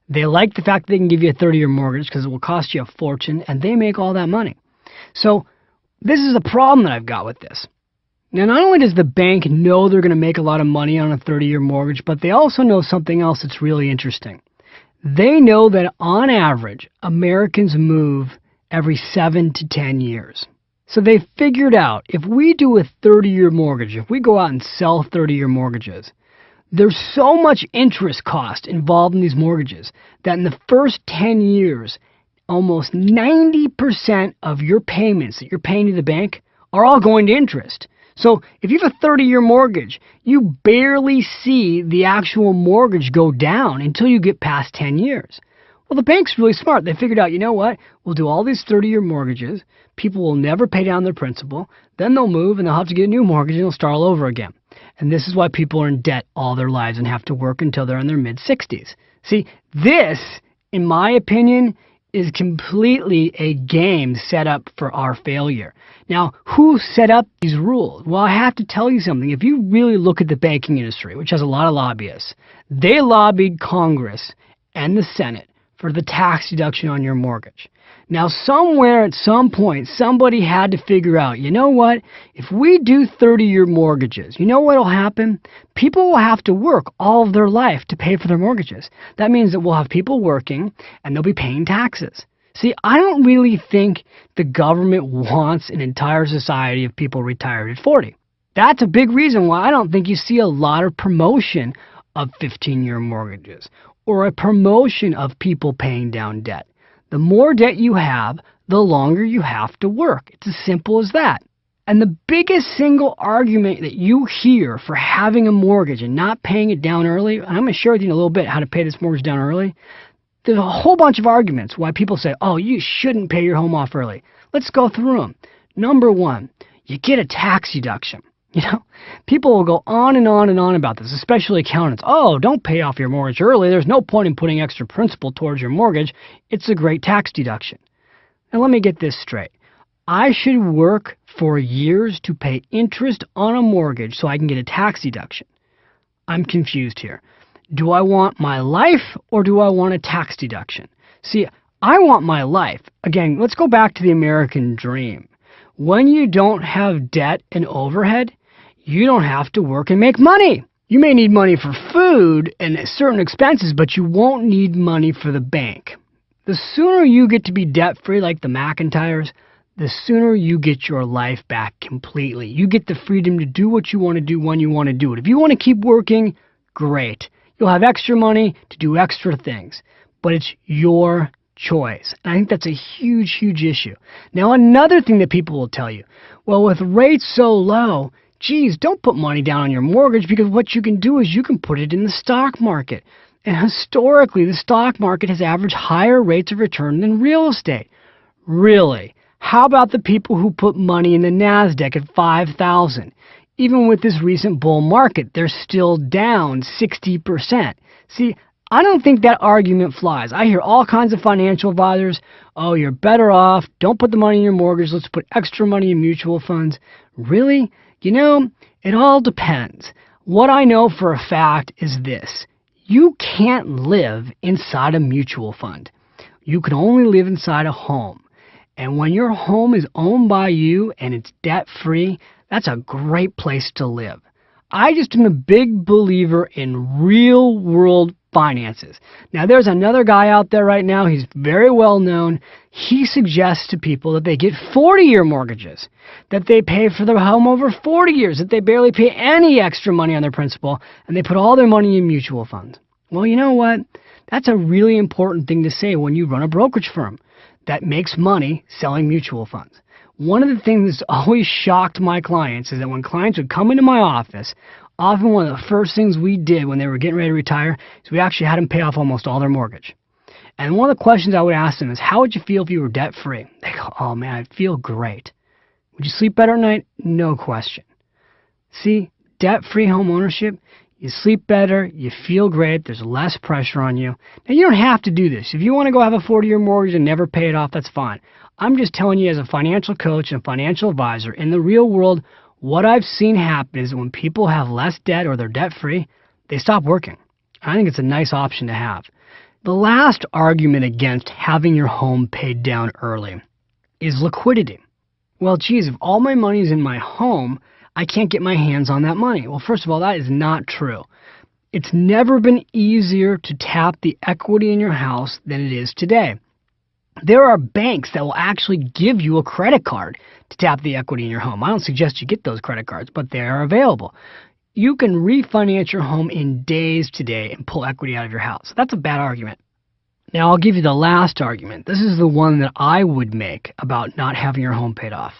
They like the fact that they can give you a 30-year mortgage because it will cost you a fortune, and they make all that money. So this is a problem that I've got with this. Now, not only does the bank know they're going to make a lot of money on a 30-year mortgage, but they also know something else that's really interesting. They know that on average, Americans move every 7 to 10 years. So they figured out if we do a 30-year mortgage, if we go out and sell 30-year mortgages, there's so much interest cost involved in these mortgages that in the first 10 years, almost 90% of your payments that you're paying to the bank are all going to interest. So if you have a 30-year mortgage, you barely see the actual mortgage go down until you get past 10 years. Well, the bank's really smart. They figured out, you know what? We'll do all these 30-year mortgages. People will never pay down their principal. Then they'll move and they'll have to get a new mortgage and they'll start all over again. And this is why people are in debt all their lives and have to work until they're in their mid-60s. See, this, in my opinion, is completely a game set up for our failure. Now, who set up these rules? Well, I have to tell you something. If you really look at the banking industry, which has a lot of lobbyists, they lobbied Congress and the Senate for the tax deduction on your mortgage. Now, somewhere at some point, somebody had to figure out, you know what? If we do 30-year mortgages, you know what will happen? People will have to work all of their life to pay for their mortgages. That means that we'll have people working and they'll be paying taxes. See, I don't really think the government wants an entire society of people retired at 40. That's a big reason why I don't think you see a lot of promotion of 15-year mortgages or a promotion of people paying down debt. The more debt you have, the longer you have to work. It's as simple as that. And the biggest single argument that you hear for having a mortgage and not paying it down early, and I'm going to share with you in a little bit how to pay this mortgage down early. There's a whole bunch of arguments why people say, oh, you shouldn't pay your home off early. Let's go through them. Number one, you get a tax deduction. You know, people will go on and on and on about this, especially accountants. Oh, don't pay off your mortgage early. There's no point in putting extra principal towards your mortgage. It's a great tax deduction. Now, let me get this straight. I should work for years to pay interest on a mortgage so I can get a tax deduction. I'm confused here. Do I want my life or do I want a tax deduction? See, I want my life. Again, let's go back to the American dream. When you don't have debt and overhead, you don't have to work and make money. You may need money for food and certain expenses, but you won't need money for the bank. The sooner you get to be debt-free like the McIntyres, the sooner you get your life back completely. You get the freedom to do what you want to do when you want to do it. If you want to keep working, great. You'll have extra money to do extra things, but it's your choice. And I think that's a huge, huge issue. Now, another thing that people will tell you, well, with rates so low, geez, don't put money down on your mortgage because what you can do is you can put it in the stock market. And historically, the stock market has averaged higher rates of return than real estate. Really? How about the people who put money in the NASDAQ at 5,000? Even with this recent bull market, they're still down 60%. See, I don't think that argument flies. I hear all kinds of financial advisors, oh, you're better off, don't put the money in your mortgage, let's put extra money in mutual funds. Really? You know, it all depends. What I know for a fact is this. You can't live inside a mutual fund. You can only live inside a home. And when your home is owned by you and it's debt-free, that's a great place to live. I just am a big believer in real-world finances. Now, there's another guy out there right now. He's very well known. He suggests to people that they get 40-year mortgages, that they pay for their home over 40 years, that they barely pay any extra money on their principal, and they put all their money in mutual funds. Well, you know what? That's a really important thing to say when you run a brokerage firm that makes money selling mutual funds. One of the things that's always shocked my clients is that when clients would come into my office, often one of the first things we did when they were getting ready to retire is we actually had them pay off almost all their mortgage. And one of the questions I would ask them is, how would you feel if you were debt-free? They go, oh man, I'd feel great. Would you sleep better at night? No question. See, debt-free home ownership, you sleep better, you feel great, there's less pressure on you. Now, you don't have to do this. If you want to go have a 40-year mortgage and never pay it off, that's fine. I'm just telling you as a financial coach and financial advisor, in the real world, what I've seen happen is when people have less debt or they're debt-free, they stop working. I think it's a nice option to have. The last argument against having your home paid down early is liquidity. Well, geez, if all my money's in my home, I can't get my hands on that money. Well, first of all, that is not true. It's never been easier to tap the equity in your house than it is today. There are banks that will actually give you a credit card to tap the equity in your home. I don't suggest you get those credit cards, but they are available. You can refinance your home in days today and pull equity out of your house. That's a bad argument. Now, I'll give you the last argument. This is the one that I would make about not having your home paid off.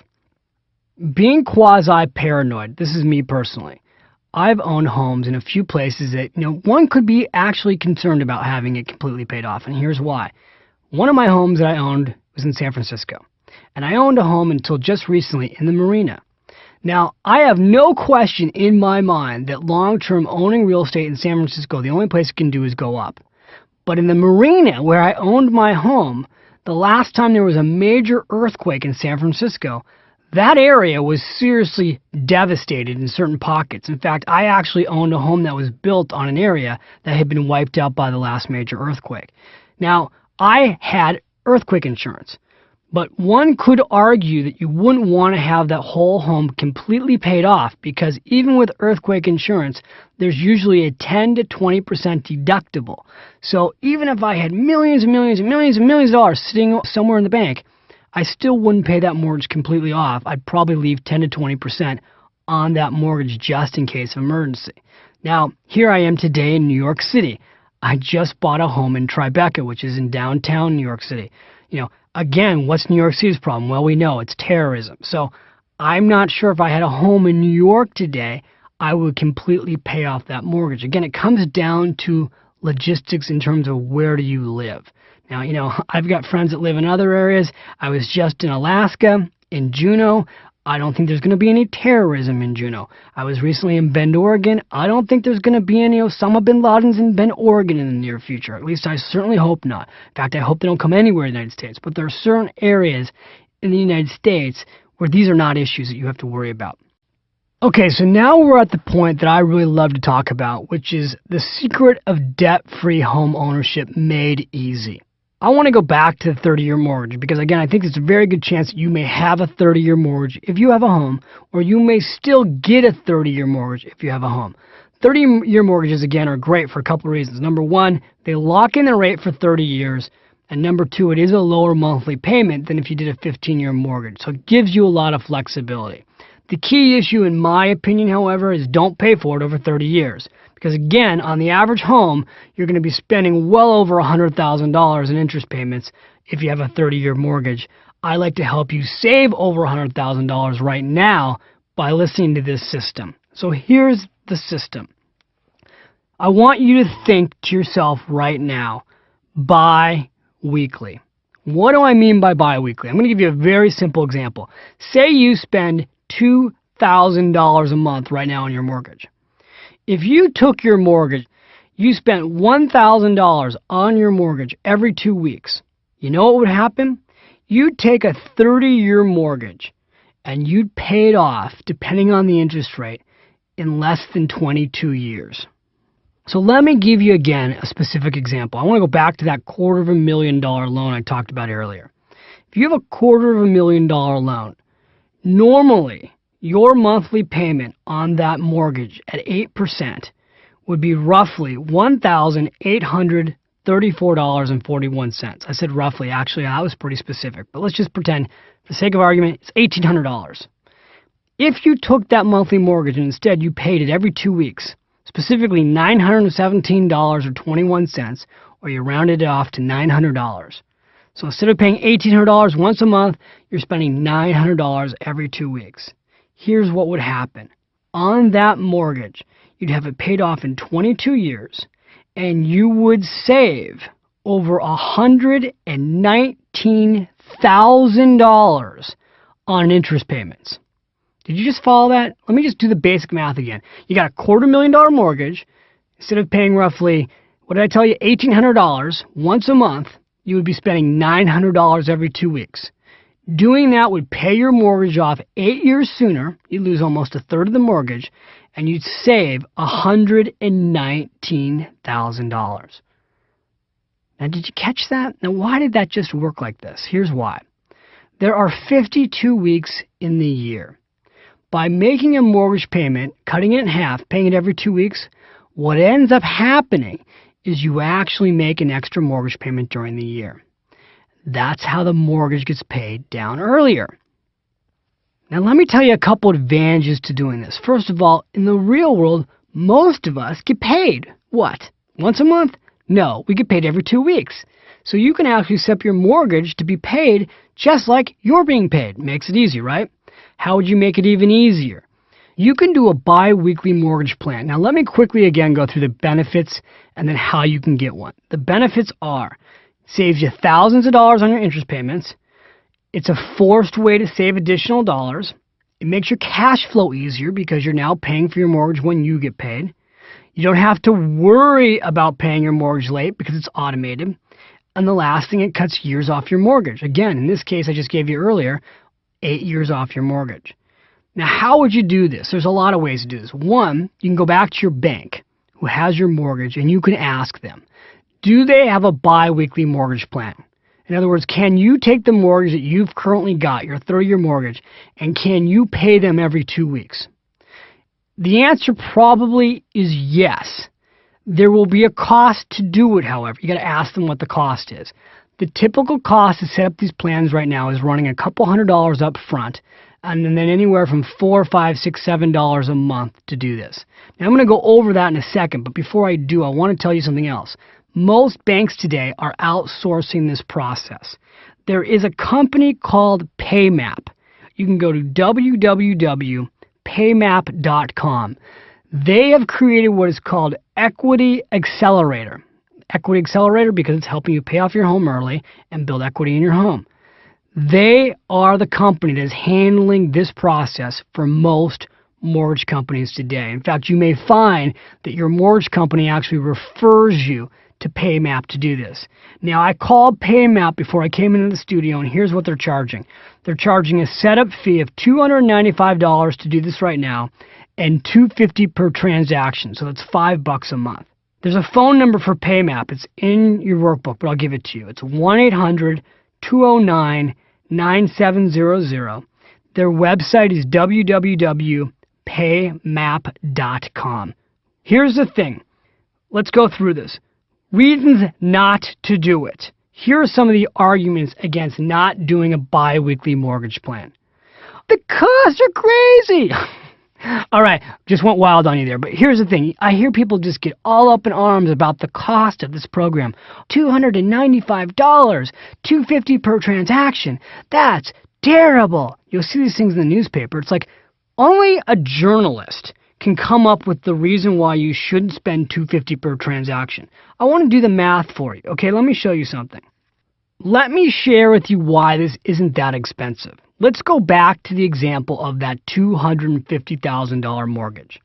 Being quasi-paranoid, this is me personally. I've owned homes in a few places that, one could be actually concerned about having it completely paid off, and here's why. One of my homes that I owned was in San Francisco, and I owned a home until just recently in the marina. Now, I have no question in my mind that long-term owning real estate in San Francisco, the only place it can do is go up. But in the marina where I owned my home, the last time there was a major earthquake in San Francisco, that area was seriously devastated in certain pockets. In fact, I actually owned a home that was built on an area that had been wiped out by the last major earthquake. Now, I had earthquake insurance, but one could argue that you wouldn't want to have that whole home completely paid off because even with earthquake insurance, there's usually a 10 to 20% deductible. So even if I had millions and millions and millions and millions of dollars sitting somewhere in the bank, I still wouldn't pay that mortgage completely off. I'd probably leave 10 to 20% on that mortgage just in case of emergency. Now, here I am today in New York City. I just bought a home in Tribeca, which is in downtown New York City. Again, what's New York City's problem? Well, we know it's terrorism. So I'm not sure if I had a home in New York today, I would completely pay off that mortgage. Again, it comes down to logistics in terms of where do you live. Now, I've got friends that live in other areas. I was just in Alaska, in Juneau. I don't think there's going to be any terrorism in Juneau. I was recently in Bend, Oregon. I don't think there's going to be any Osama bin Laden's in Bend, Oregon in the near future. At least I certainly hope not. In fact, I hope they don't come anywhere in the United States. But there are certain areas in the United States where these are not issues that you have to worry about. Okay, so now we're at the point that I really love to talk about, which is the secret of debt-free home ownership made easy. I want to go back to the 30-year mortgage because, again, I think there's a very good chance that you may have a 30-year mortgage if you have a home, or you may still get a 30-year mortgage if you have a home. 30-year mortgages, again, are great for a couple of reasons. Number one, they lock in the rate for 30 years, and number two, it is a lower monthly payment than if you did a 15-year mortgage, so it gives you a lot of flexibility. The key issue, in my opinion, however, is don't pay for it over 30 years. Because again, on the average home, you're going to be spending well over $100,000 in interest payments if you have a 30-year mortgage. I like to help you save over $100,000 right now by listening to this system. So here's the system. I want you to think to yourself right now, bi-weekly. What do I mean by bi-weekly? I'm going to give you a very simple example. Say you spend $2,000 a month right now on your mortgage. If you took your mortgage, you spent $1,000 on your mortgage every 2 weeks, you know what would happen? You'd take a 30-year mortgage and you'd pay it off, depending on the interest rate, in less than 22 years. So let me give you again a specific example. I want to go back to that $250,000 loan I talked about earlier. If you have a $250,000 loan, normally your monthly payment on that mortgage at 8% would be roughly $1,834.41. I said roughly. Actually, that was pretty specific. But let's just pretend, for the sake of argument, it's $1,800. If you took that monthly mortgage and instead you paid it every 2 weeks, specifically $917.21, or you rounded it off to $900. So instead of paying $1,800 once a month, you're spending $900 every 2 weeks. Here's what would happen. On that mortgage, you'd have it paid off in 22 years, and you would save over $119,000 on interest payments. Did you just follow that? Let me just do the basic math again. You got a $250,000 mortgage. Instead of paying roughly, what did I tell you, $1,800 once a month, you would be spending $900 every 2 weeks. Doing that would pay your mortgage off 8 years sooner. You'd lose almost a third of the mortgage, and you'd save $119,000. Now, did you catch that? Now, why did that just work like this? Here's why. There are 52 weeks in the year. By making a mortgage payment, cutting it in half, paying it every 2 weeks, what ends up happening is you actually make an extra mortgage payment during the year. That's how the mortgage gets paid down earlier. Now, let me tell you a couple advantages to doing this. First of all, in the real world, most of us get paid. What? Once a month? No, we get paid every 2 weeks. So you can actually set up your mortgage to be paid just like you're being paid. Makes it easy, right? How would you make it even easier? You can do a bi-weekly mortgage plan. Now, let me quickly again go through the benefits and then how you can get one. The benefits are, it saves you thousands of dollars on your interest payments. It's a forced way to save additional dollars. It makes your cash flow easier because you're now paying for your mortgage when you get paid. You don't have to worry about paying your mortgage late because it's automated. And the last thing, it cuts years off your mortgage. Again, in this case I just gave you earlier, 8 years off your mortgage. Now, how would you do this? There's a lot of ways to do this. One, you can go back to your bank who has your mortgage and you can ask them, do they have a bi-weekly mortgage plan? In other words, can you take the mortgage that you've currently got, your 30-year mortgage, and can you pay them every 2 weeks? The answer probably is yes. There will be a cost to do it, however. You got to ask them what the cost is. The typical cost to set up these plans right now is running a couple $100 up front, and then anywhere from $4, $5, $6, $7 a month to do this. Now, I'm going to go over that in a second, but before I do, I want to tell you something else. Most banks today are outsourcing this process. There is a company called PayMap. You can go to www.paymap.com. They have created what is called Equity Accelerator. Equity Accelerator because it's helping you pay off your home early and build equity in your home. They are the company that is handling this process for most mortgage companies today. In fact, you may find that your mortgage company actually refers you to PayMap to do this. Now, I called PayMap before I came into the studio, and here's what they're charging. They're charging a setup fee of $295 to do this right now, and $250 per transaction, so that's $5 a month. There's a phone number for PayMap. It's in your workbook, but I'll give it to you. It's 1-800-209-9700. Their website is www.paymap.com. Here's the thing. Let's go through this. Reasons not to do it. Here are some of the arguments against not doing a bi-weekly mortgage plan. The costs are crazy. All right, just went wild on you there, but here's the thing. I hear people just get all up in arms about the cost of this program. $295, $250 per transaction. That's terrible. You'll see these things in the newspaper. It's like only a journalist can come up with the reason why you shouldn't spend $250 per transaction. I want to do the math for you. Okay, let me show you something. Let me share with you why this isn't that expensive. Let's go back to the example of that $250,000 mortgage.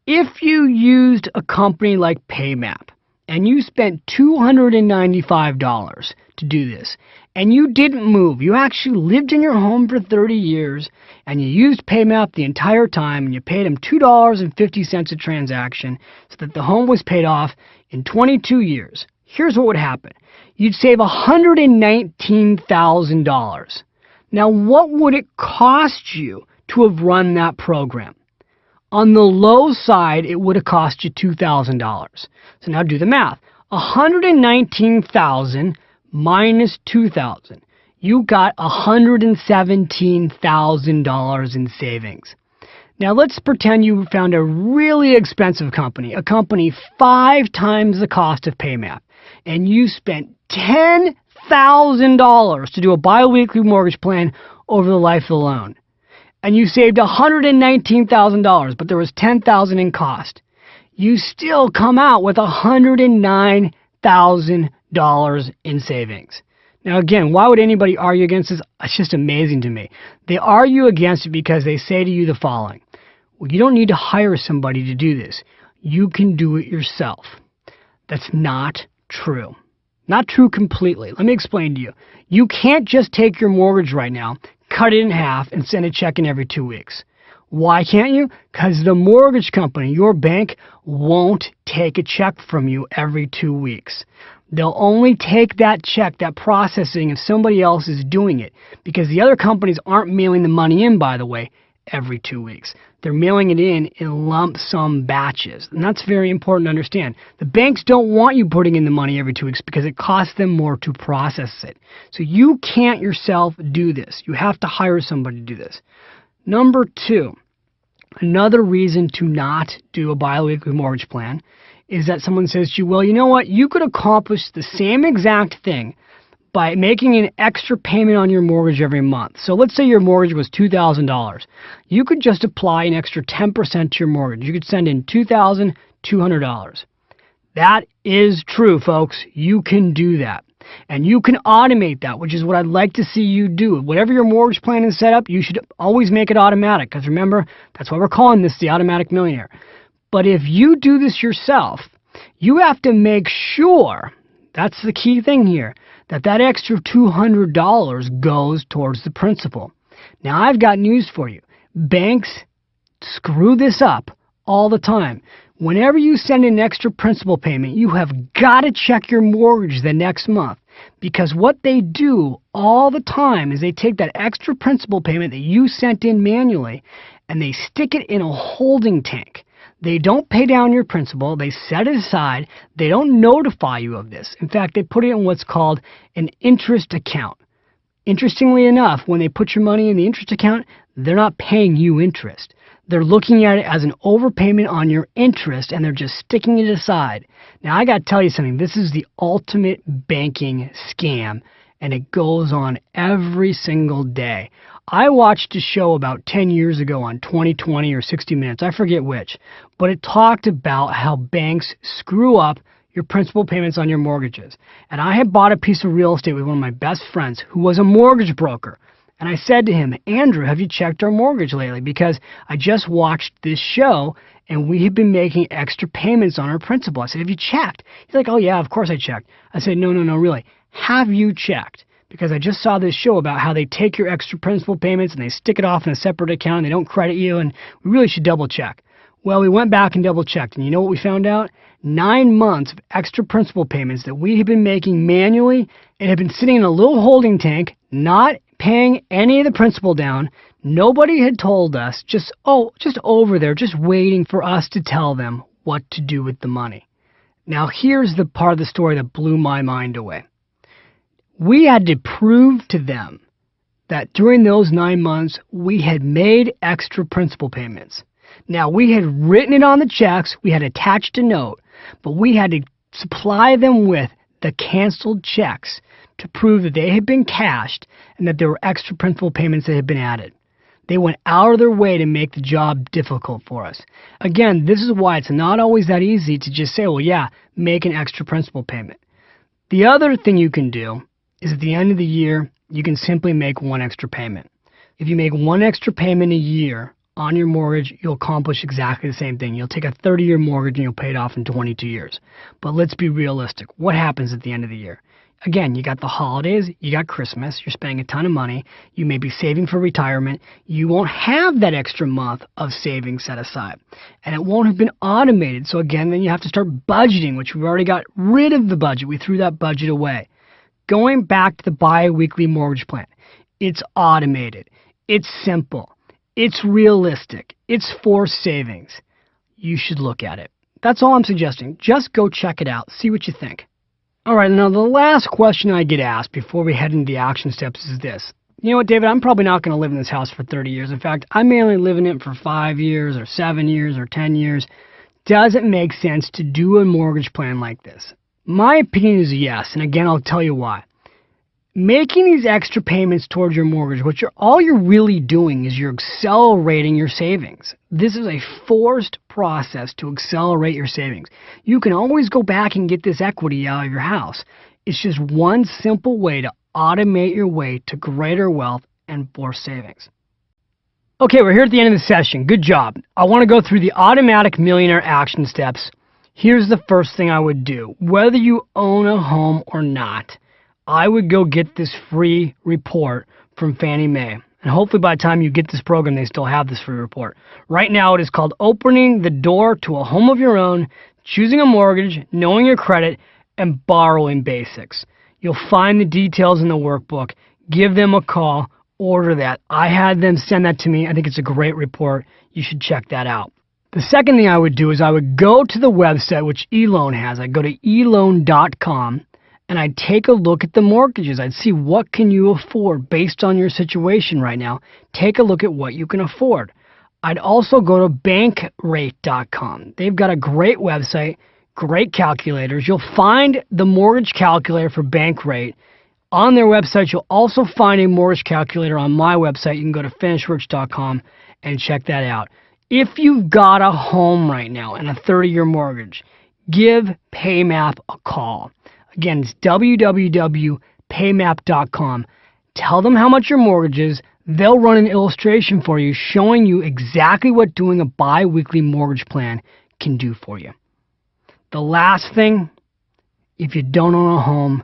If you used a company like PayMap and you spent $295 to do this and you didn't move, you actually lived in your home for 30 years and you used PayMap the entire time and you paid them $2.50 a transaction so that the home was paid off in 22 years, here's what would happen. You'd save $119,000. Now, what would it cost you to have run that program? On the low side, it would have cost you $2,000. So now do the math. $119,000 minus $2,000. You got $117,000 in savings. Now, let's pretend you found a really expensive company, a company 5 times the cost of PayMap, and you spent $10,000 to do a bi-weekly mortgage plan over the life of the loan. And you saved $119,000, but there was $10,000 in cost. You still come out with $109,000 in savings. Now again, why would anybody argue against this? It's just amazing to me. They argue against it because they say to you the following: well, you don't need to hire somebody to do this. You can do it yourself. That's not true. Not true completely. Let me explain to you. You can't just take your mortgage right now, cut it in half, and send a check in every 2 weeks. Why can't you? Because the mortgage company, your bank, won't take a check from you every 2 weeks. They'll only take that check, that processing, if somebody else is doing it. Because the other companies aren't mailing the money in, by the way, every 2 weeks. They're mailing it in lump sum batches. And that's very important to understand. The banks don't want you putting in the money every 2 weeks because it costs them more to process it. So you can't yourself do this. You have to hire somebody to do this. Number 2, another reason to not do a biweekly mortgage plan is that someone says to you, well, you know what? You could accomplish the same exact thing by making an extra payment on your mortgage every month. So let's say your mortgage was $2,000. You could just apply an extra 10% to your mortgage. You could send in $2,200. That is true, folks. You can do that. And you can automate that, which is what I'd like to see you do. Whatever your mortgage plan is set up, you should always make it automatic. Because remember, that's why we're calling this the Automatic Millionaire. But if you do this yourself, you have to make sure, that's the key thing here, that extra $200 goes towards the principal. Now, I've got news for you. Banks screw this up all the time. Whenever you send an extra principal payment, you have got to check your mortgage the next month. Because what they do all the time is they take that extra principal payment that you sent in manually and they stick it in a holding tank. They don't pay down your principal. They set it aside. They don't notify you of this. In fact, they put it in what's called an interest account. Interestingly enough, when they put your money in the interest account, they're not paying you interest. They're looking at it as an overpayment on your interest, and they're just sticking it aside. Now, I got to tell you something. This is the ultimate banking scam, and it goes on every single day. I watched a show about 10 years ago on 20/20 or 60 Minutes, I forget which, but it talked about how banks screw up your principal payments on your mortgages. And I had bought a piece of real estate with one of my best friends who was a mortgage broker. And I said to him, Andrew, have you checked our mortgage lately? Because I just watched this show and we have been making extra payments on our principal. I said, have you checked? He's like, oh yeah, of course I checked. I said, no, really. Have you checked? Because I just saw this show about how they take your extra principal payments and they stick it off in a separate account and they don't credit you, and we really should double check. Well, we went back and double checked, and you know what we found out? 9 months of extra principal payments that we had been making manually and had been sitting in a little holding tank, not paying any of the principal down. Nobody had told us, just over there, just waiting for us to tell them what to do with the money. Now, here's the part of the story that blew my mind away. We had to prove to them that during those 9 months, we had made extra principal payments. Now, we had written it on the checks, we had attached a note, but we had to supply them with the canceled checks to prove that they had been cashed and that there were extra principal payments that had been added. They went out of their way to make the job difficult for us. Again, this is why it's not always that easy to just say, well, yeah, make an extra principal payment. The other thing you can do is at the end of the year, you can simply make one extra payment. If you make one extra payment a year on your mortgage, you'll accomplish exactly the same thing. You'll take a 30-year mortgage and you'll pay it off in 22 years. But let's be realistic. What happens at the end of the year? Again, you got the holidays, you got Christmas, you're spending a ton of money, you may be saving for retirement, you won't have that extra month of savings set aside. And it won't have been automated. So again, then you have to start budgeting, which we've already got rid of the budget. We threw that budget away. Going back to the bi-weekly mortgage plan, it's automated, it's simple, it's realistic, it's for savings. You should look at it. That's all I'm suggesting. Just go check it out, see what you think. All right, now the last question I get asked before we head into the action steps is this. You know what, David, I'm probably not going to live in this house for 30 years. In fact, I may only live in it for 5 years or 7 years or 10 years. Does it make sense to do a mortgage plan like this? My opinion is yes, and again, I'll tell you why. Making these extra payments towards your mortgage, all you're really doing is you're accelerating your savings. This is a forced process to accelerate your savings. You can always go back and get this equity out of your house. It's just one simple way to automate your way to greater wealth and force savings. Okay, we're here at the end of the session. Good job. I want to go through the automatic millionaire action steps. Here's the first thing I would do. Whether you own a home or not, I would go get this free report from Fannie Mae. And hopefully by the time you get this program, they still have this free report. Right now, it is called Opening the Door to a Home of Your Own, Choosing a Mortgage, Knowing Your Credit, and Borrowing Basics. You'll find the details in the workbook. Give them a call. Order that. I had them send that to me. I think it's a great report. You should check that out. The second thing I would do is I would go to the website, which eLoan has. I'd go to eLoan.com. And I'd take a look at the mortgages. I'd see what can you afford based on your situation right now. Take a look at what you can afford. I'd also go to bankrate.com. They've got a great website, great calculators. You'll find the mortgage calculator for Bankrate on their website. You'll also find a mortgage calculator on my website. You can go to finishworks.com and check that out. If you've got a home right now and a 30-year mortgage, give PayMap a call. Again, it's www.paymap.com. Tell them how much your mortgage is. They'll run an illustration for you showing you exactly what doing a bi-weekly mortgage plan can do for you. The last thing, if you don't own a home,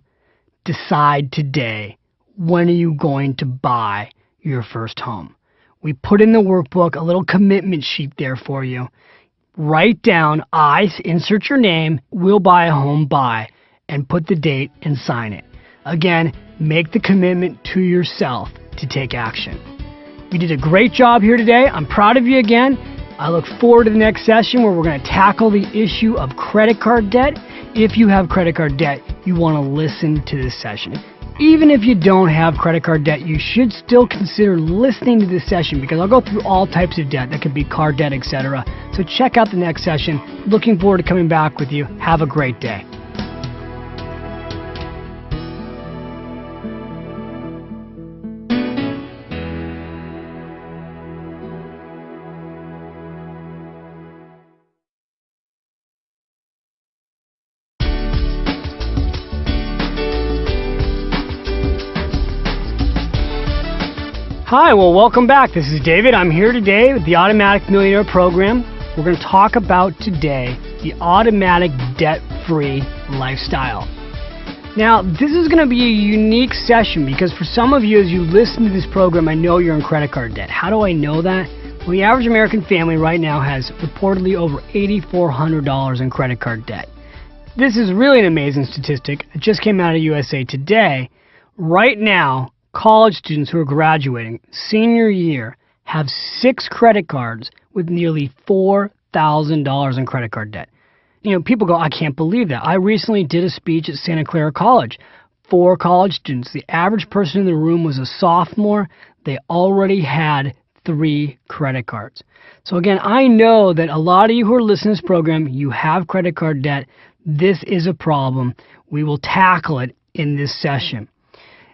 decide today, when are you going to buy your first home? We put in the workbook a little commitment sheet there for you. Write down, insert your name, will buy a home by, and put the date and sign it. Again, make the commitment to yourself to take action. You did a great job here today. I'm proud of you again. I look forward to the next session where we're going to tackle the issue of credit card debt. If you have credit card debt, you want to listen to this session. Even if you don't have credit card debt, you should still consider listening to this session because I'll go through all types of debt. That could be car debt, etc. So check out the next session. Looking forward to coming back with you. Have a great day. Hi, well, welcome back. This is David. I'm here today with the Automatic Millionaire Program. We're going to talk about today the automatic debt-free lifestyle. Now, this is going to be a unique session because for some of you, as you listen to this program, I know you're in credit card debt. How do I know that? Well, the average American family right now has reportedly over $8,400 in credit card debt. This is really an amazing statistic. It just came out of USA Today. Right now, college students who are graduating senior year have 6 credit cards with nearly $4,000 in credit card debt. You know, people go, I can't believe that. I recently did a speech at Santa Clara College. 4 college students. The average person in the room was a sophomore. They already had 3 credit cards. So again, I know that a lot of you who are listening to this program, you have credit card debt. This is a problem. We will tackle it in this session.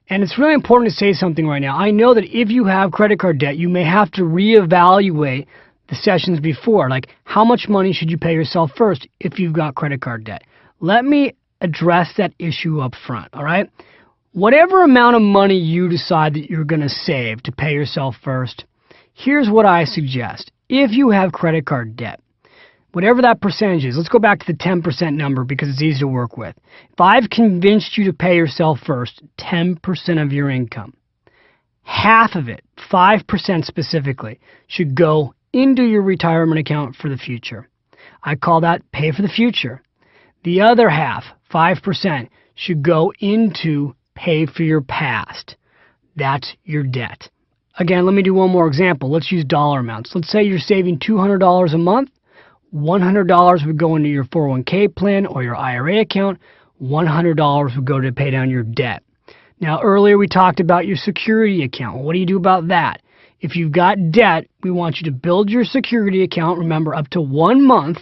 And it's really important to say something right now. I know that if you have credit card debt, you may have to reevaluate the sessions before. Like, how much money should you pay yourself first if you've got credit card debt? Let me address that issue up front, all right? Whatever amount of money you decide that you're going to save to pay yourself first, here's what I suggest. If you have credit card debt, whatever that percentage is, let's go back to the 10% number because it's easy to work with. If I've convinced you to pay yourself first, 10% of your income, half of it, 5% specifically, should go into your retirement account for the future. I call that pay for the future. The other half, 5%, should go into pay for your past. That's your debt. Again, let me do one more example. Let's use dollar amounts. Let's say you're saving $200 a month. $100 would go into your 401k plan or your IRA account. $100 would go to pay down your debt. Now, earlier we talked about your security account. What do you do about that? If you've got debt, we want you to build your security account, remember, up to 1 month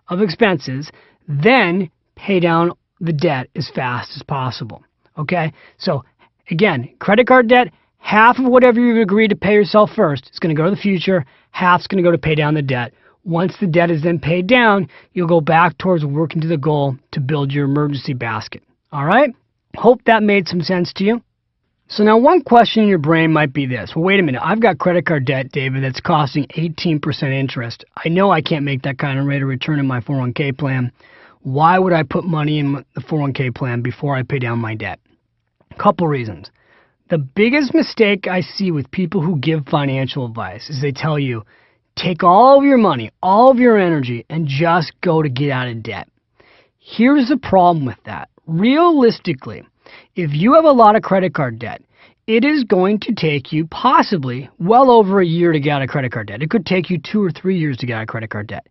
of expenses, then pay down the debt as fast as possible. Okay? So, again, credit card debt, half of whatever you've agreed to pay yourself first is going to go to the future, half's going to go to pay down the debt. Once the debt is then paid down, you'll go back towards working to the goal to build your emergency basket. All right? Hope that made some sense to you. So now one question in your brain might be this. Well, wait a minute. I've got credit card debt, David, that's costing 18% interest. I know I can't make that kind of rate of return in my 401k plan. Why would I put money in the 401k plan before I pay down my debt? A couple reasons. The biggest mistake I see with people who give financial advice is they tell you, take all of your money, all of your energy, and just go to get out of debt. Here's the problem with that. Realistically, if you have a lot of credit card debt, it is going to take you possibly well over a year to get out of credit card debt. It could take you 2 or 3 years to get out of credit card debt.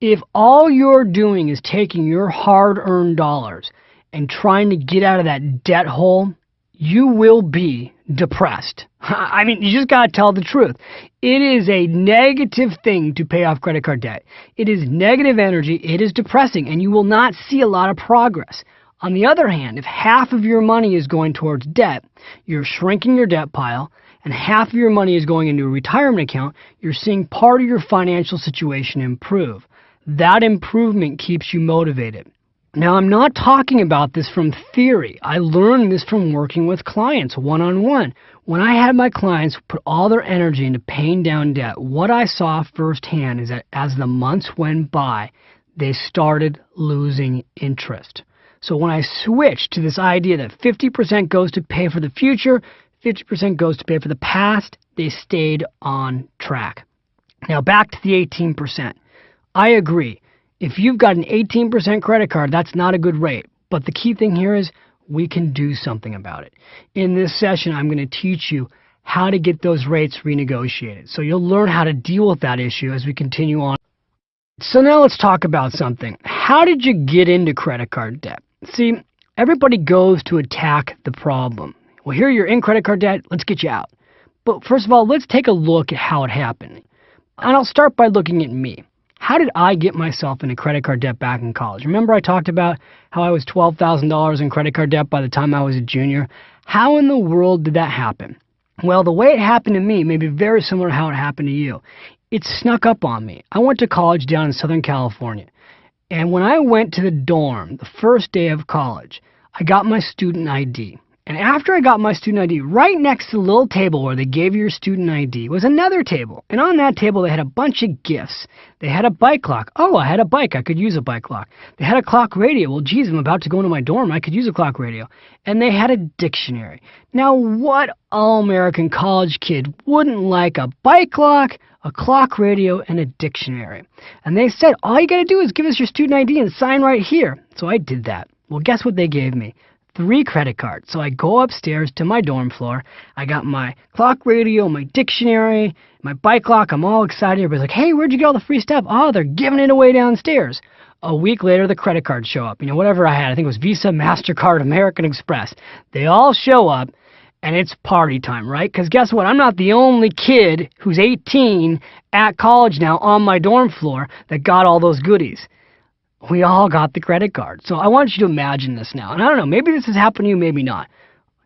If all you're doing is taking your hard-earned dollars and trying to get out of that debt hole, you will be depressed. I mean, you just got to tell the truth. It is a negative thing to pay off credit card debt. It is negative energy. It is depressing, and you will not see a lot of progress. On the other hand, if half of your money is going towards debt, you're shrinking your debt pile, and half of your money is going into a retirement account, you're seeing part of your financial situation improve. That improvement keeps you motivated. Now, I'm not talking about this from theory. I learned this from working with clients one-on-one. When I had my clients put all their energy into paying down debt, what I saw firsthand is that as the months went by, they started losing interest. So when I switched to this idea that 50% goes to pay for the future, 50% goes to pay for the past, they stayed on track. Now back to the 18%. I agree. If you've got an 18% credit card, that's not a good rate. But the key thing here is we can do something about it. In this session, I'm going to teach you how to get those rates renegotiated. So you'll learn how to deal with that issue as we continue on. So now let's talk about something. How did you get into credit card debt? See, everybody goes to attack the problem. Well, here you're in credit card debt, let's get you out. But first of all, let's take a look at how it happened. And I'll start by looking at me. How did I get myself into credit card debt back in college? Remember I talked about how I was $12,000 in credit card debt by the time I was a junior? How in the world did that happen? Well, the way it happened to me may be very similar to how it happened to you. It snuck up on me. I went to college down in Southern California. And when I went to the dorm the first day of college, I got my student ID. And after I got my student ID, right next to the little table where they gave you your student ID was another table. And on that table, they had a bunch of gifts. They had a bike clock. Oh, I had a bike. I could use a bike clock. They had a clock radio. Well, geez, I'm about to go into my dorm. I could use a clock radio. And they had a dictionary. Now, what all-American college kid wouldn't like a bike clock, a clock radio, and a dictionary? And they said, all you got to do is give us your student ID and sign right here. So I did that. Well, guess what they gave me? 3 credit cards. So I go upstairs to my dorm floor. I got my clock radio, my dictionary, my bike clock. I'm all excited. Everybody's like, hey, where'd you get all the free stuff? Oh, they're giving it away downstairs. A week later, the credit cards show up. You know, whatever I had. I think it was Visa, MasterCard, American Express. They all show up, and it's party time, right? Because guess what? I'm not the only kid who's 18 at college now on my dorm floor that got all those goodies. We all got the credit card. So I want you to imagine this now. And I don't know, maybe this has happened to you, maybe not.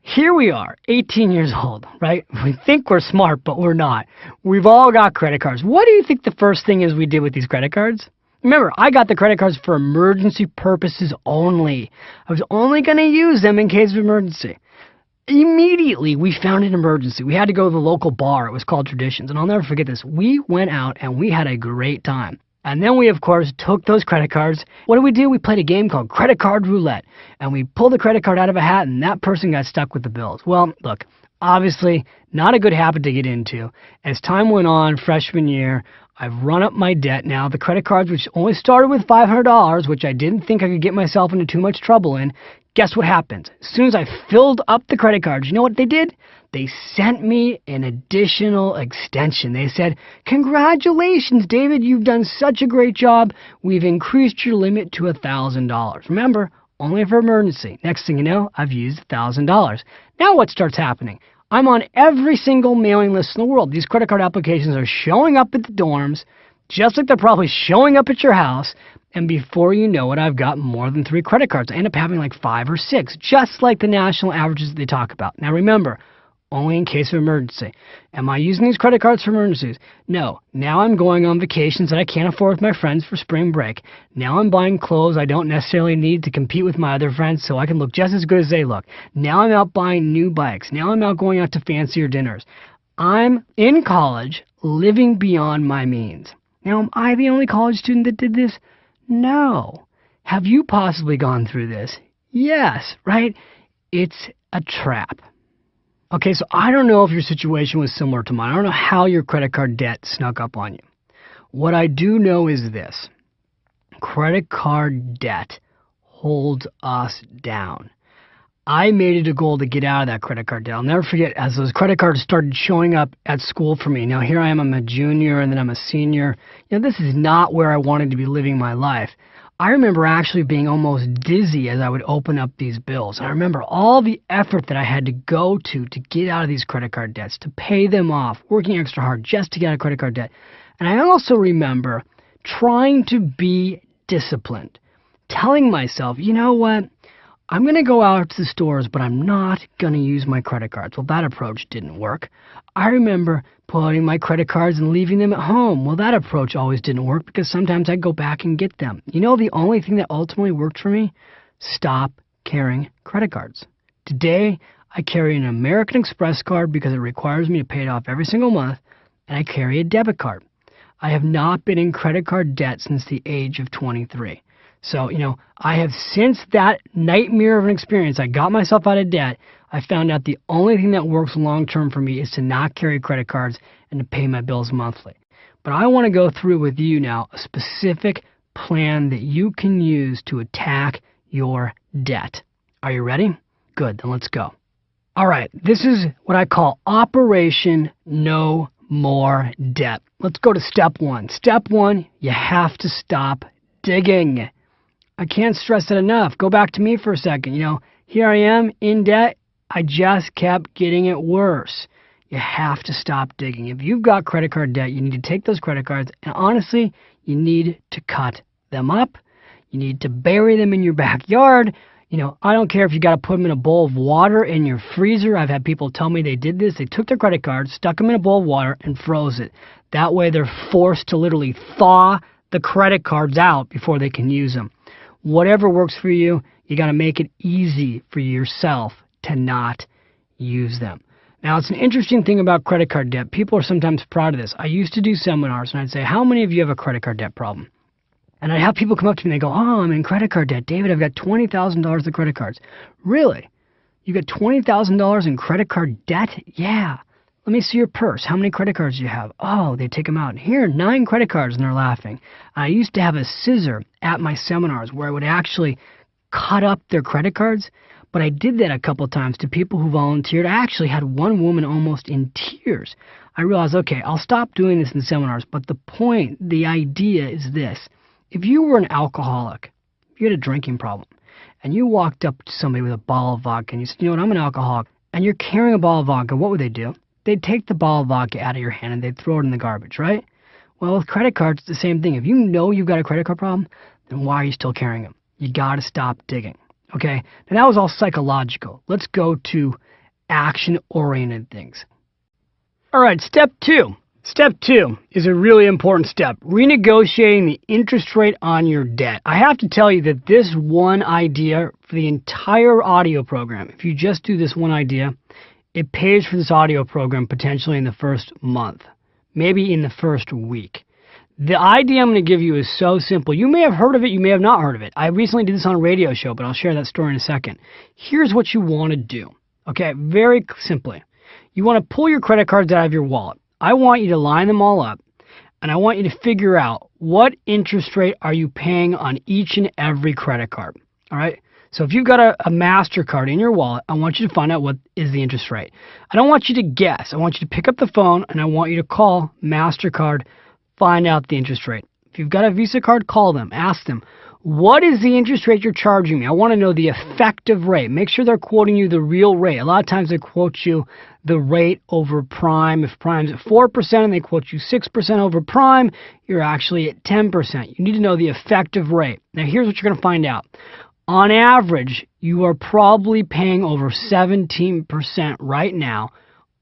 Here we are, 18 years old, right? We think we're smart, but we're not. We've all got credit cards. What do you think the first thing is we did with these credit cards? Remember, I got the credit cards for emergency purposes only. I was only going to use them in case of emergency. Immediately, we found an emergency. We had to go to the local bar. It was called Traditions. And I'll never forget this. We went out and we had a great time. And then we, of course, took those credit cards. What did we do? We played a game called Credit Card Roulette. And we pulled the credit card out of a hat, and that person got stuck with the bills. Well, look, obviously, not a good habit to get into. As time went on, freshman year, I've run up my debt now. The credit cards, which only started with $500, which I didn't think I could get myself into too much trouble in, guess what happens? As soon as I filled up the credit cards, you know what they did? They sent me an additional extension. They said, congratulations, David, you've done such a great job. We've increased your limit to $1,000. Remember, only for emergency. Next thing you know, I've used $1,000. Now what starts happening? I'm on every single mailing list in the world. These credit card applications are showing up at the dorms, just like they're probably showing up at your house. And before you know it, I've got more than 3 credit cards. I end up having like 5 or 6, just like the national averages that they talk about. Now remember, Only in case of emergency. Am I using these credit cards for emergencies? No. Now I'm going on vacations that I can't afford with my friends for spring break. Now I'm buying clothes I don't necessarily need to compete with my other friends so I can look just as good as they look. Now I'm out buying new bikes. Now I'm out going out to fancier dinners. I'm in college, living beyond my means. Now, am I the only college student that did this? No. Have you possibly gone through this? Yes, right? It's a trap. Okay, so I don't know if your situation was similar to mine. I don't know how your credit card debt snuck up on you. What I do know is this. Credit card debt holds us down. I made it a goal to get out of that credit card debt. I'll never forget as those credit cards started showing up at school for me. Now here I am, I'm a junior and then I'm a senior. This is not where I wanted to be living my life. I remember actually being almost dizzy as I would open up these bills. And I remember all the effort that I had to go to get out of these credit card debts, to pay them off, working extra hard just to get out of credit card debt. And I also remember trying to be disciplined, telling myself, you know what, I'm going to go out to the stores, but I'm not going to use my credit cards. Well, that approach didn't work. I remember putting my credit cards and leaving them at home. Well, that approach always didn't work because sometimes I'd go back and get them. The only thing that ultimately worked for me? Stop carrying credit cards. Today, I carry an American Express card because it requires me to pay it off every single month, and I carry a debit card. I have not been in credit card debt since the age of 23. So, I have since that nightmare of an experience, I got myself out of debt, I found out the only thing that works long-term for me is to not carry credit cards and to pay my bills monthly. But I want to go through with you now a specific plan that you can use to attack your debt. Are you ready? Good, then let's go. All right, this is what I call Operation No More Debt. Let's go to step one. Step one, you have to stop digging. I can't stress it enough. Go back to me for a second. Here I am in debt. I just kept getting it worse. You have to stop digging. If you've got credit card debt, you need to take those credit cards and honestly, you need to cut them up. You need to bury them in your backyard. I don't care if you got to put them in a bowl of water in your freezer. I've had people tell me they did this. They took their credit cards, stuck them in a bowl of water, and froze it. That way they're forced to literally thaw the credit cards out before they can use them. Whatever works for you, you got to make it easy for yourself to not use them. Now, it's an interesting thing about credit card debt. People are sometimes proud of this. I used to do seminars, and I'd say, how many of you have a credit card debt problem? And I'd have people come up to me, and they go, oh, I'm in credit card debt. David, I've got $20,000 of credit cards. Really? You got $20,000 in credit card debt? Yeah. Let me see your purse. How many credit cards do you have? Oh, they take them out. Here, 9 credit cards, and they're laughing. I used to have a scissor at my seminars where I would actually cut up their credit cards, but I did that a couple of times to people who volunteered. I actually had one woman almost in tears. I realized, okay, I'll stop doing this in seminars, but the point, the idea is this. If you were an alcoholic, if you had a drinking problem, and you walked up to somebody with a bottle of vodka, and you said, you know what, I'm an alcoholic, and you're carrying a bottle of vodka, what would they do? They'd take the bottle of vodka out of your hand and they'd throw it in the garbage, right? Well, with credit cards, it's the same thing. If you know you've got a credit card problem, then why are you still carrying them? You got to stop digging, okay? Now, that was all psychological. Let's go to action-oriented things. All right, step 2. Step 2 is a really important step, renegotiating the interest rate on your debt. I have to tell you that this one idea for the entire audio program, if you just do this one idea, it pays for this audio program potentially in the first month, maybe in the first week. The idea I'm going to give you is so simple. You may have heard of it, you may have not heard of it. I recently did this on a radio show, but I'll share that story in a second. Here's what you want to do, okay? Very simply. You want to pull your credit cards out of your wallet. I want you to line them all up, and I want you to figure out what interest rate are you paying on each and every credit card, all right? So if you've got a MasterCard in your wallet, I want you to find out what is the interest rate. I don't want you to guess. I want you to pick up the phone, and I want you to call MasterCard, find out the interest rate. If you've got a Visa card, call them. Ask them, what is the interest rate you're charging me? I want to know the effective rate. Make sure they're quoting you the real rate. A lot of times they quote you the rate over prime. If prime's at 4% and they quote you 6% over prime, you're actually at 10%. You need to know the effective rate. Now, here's what you're going to find out. On average, you are probably paying over 17% right now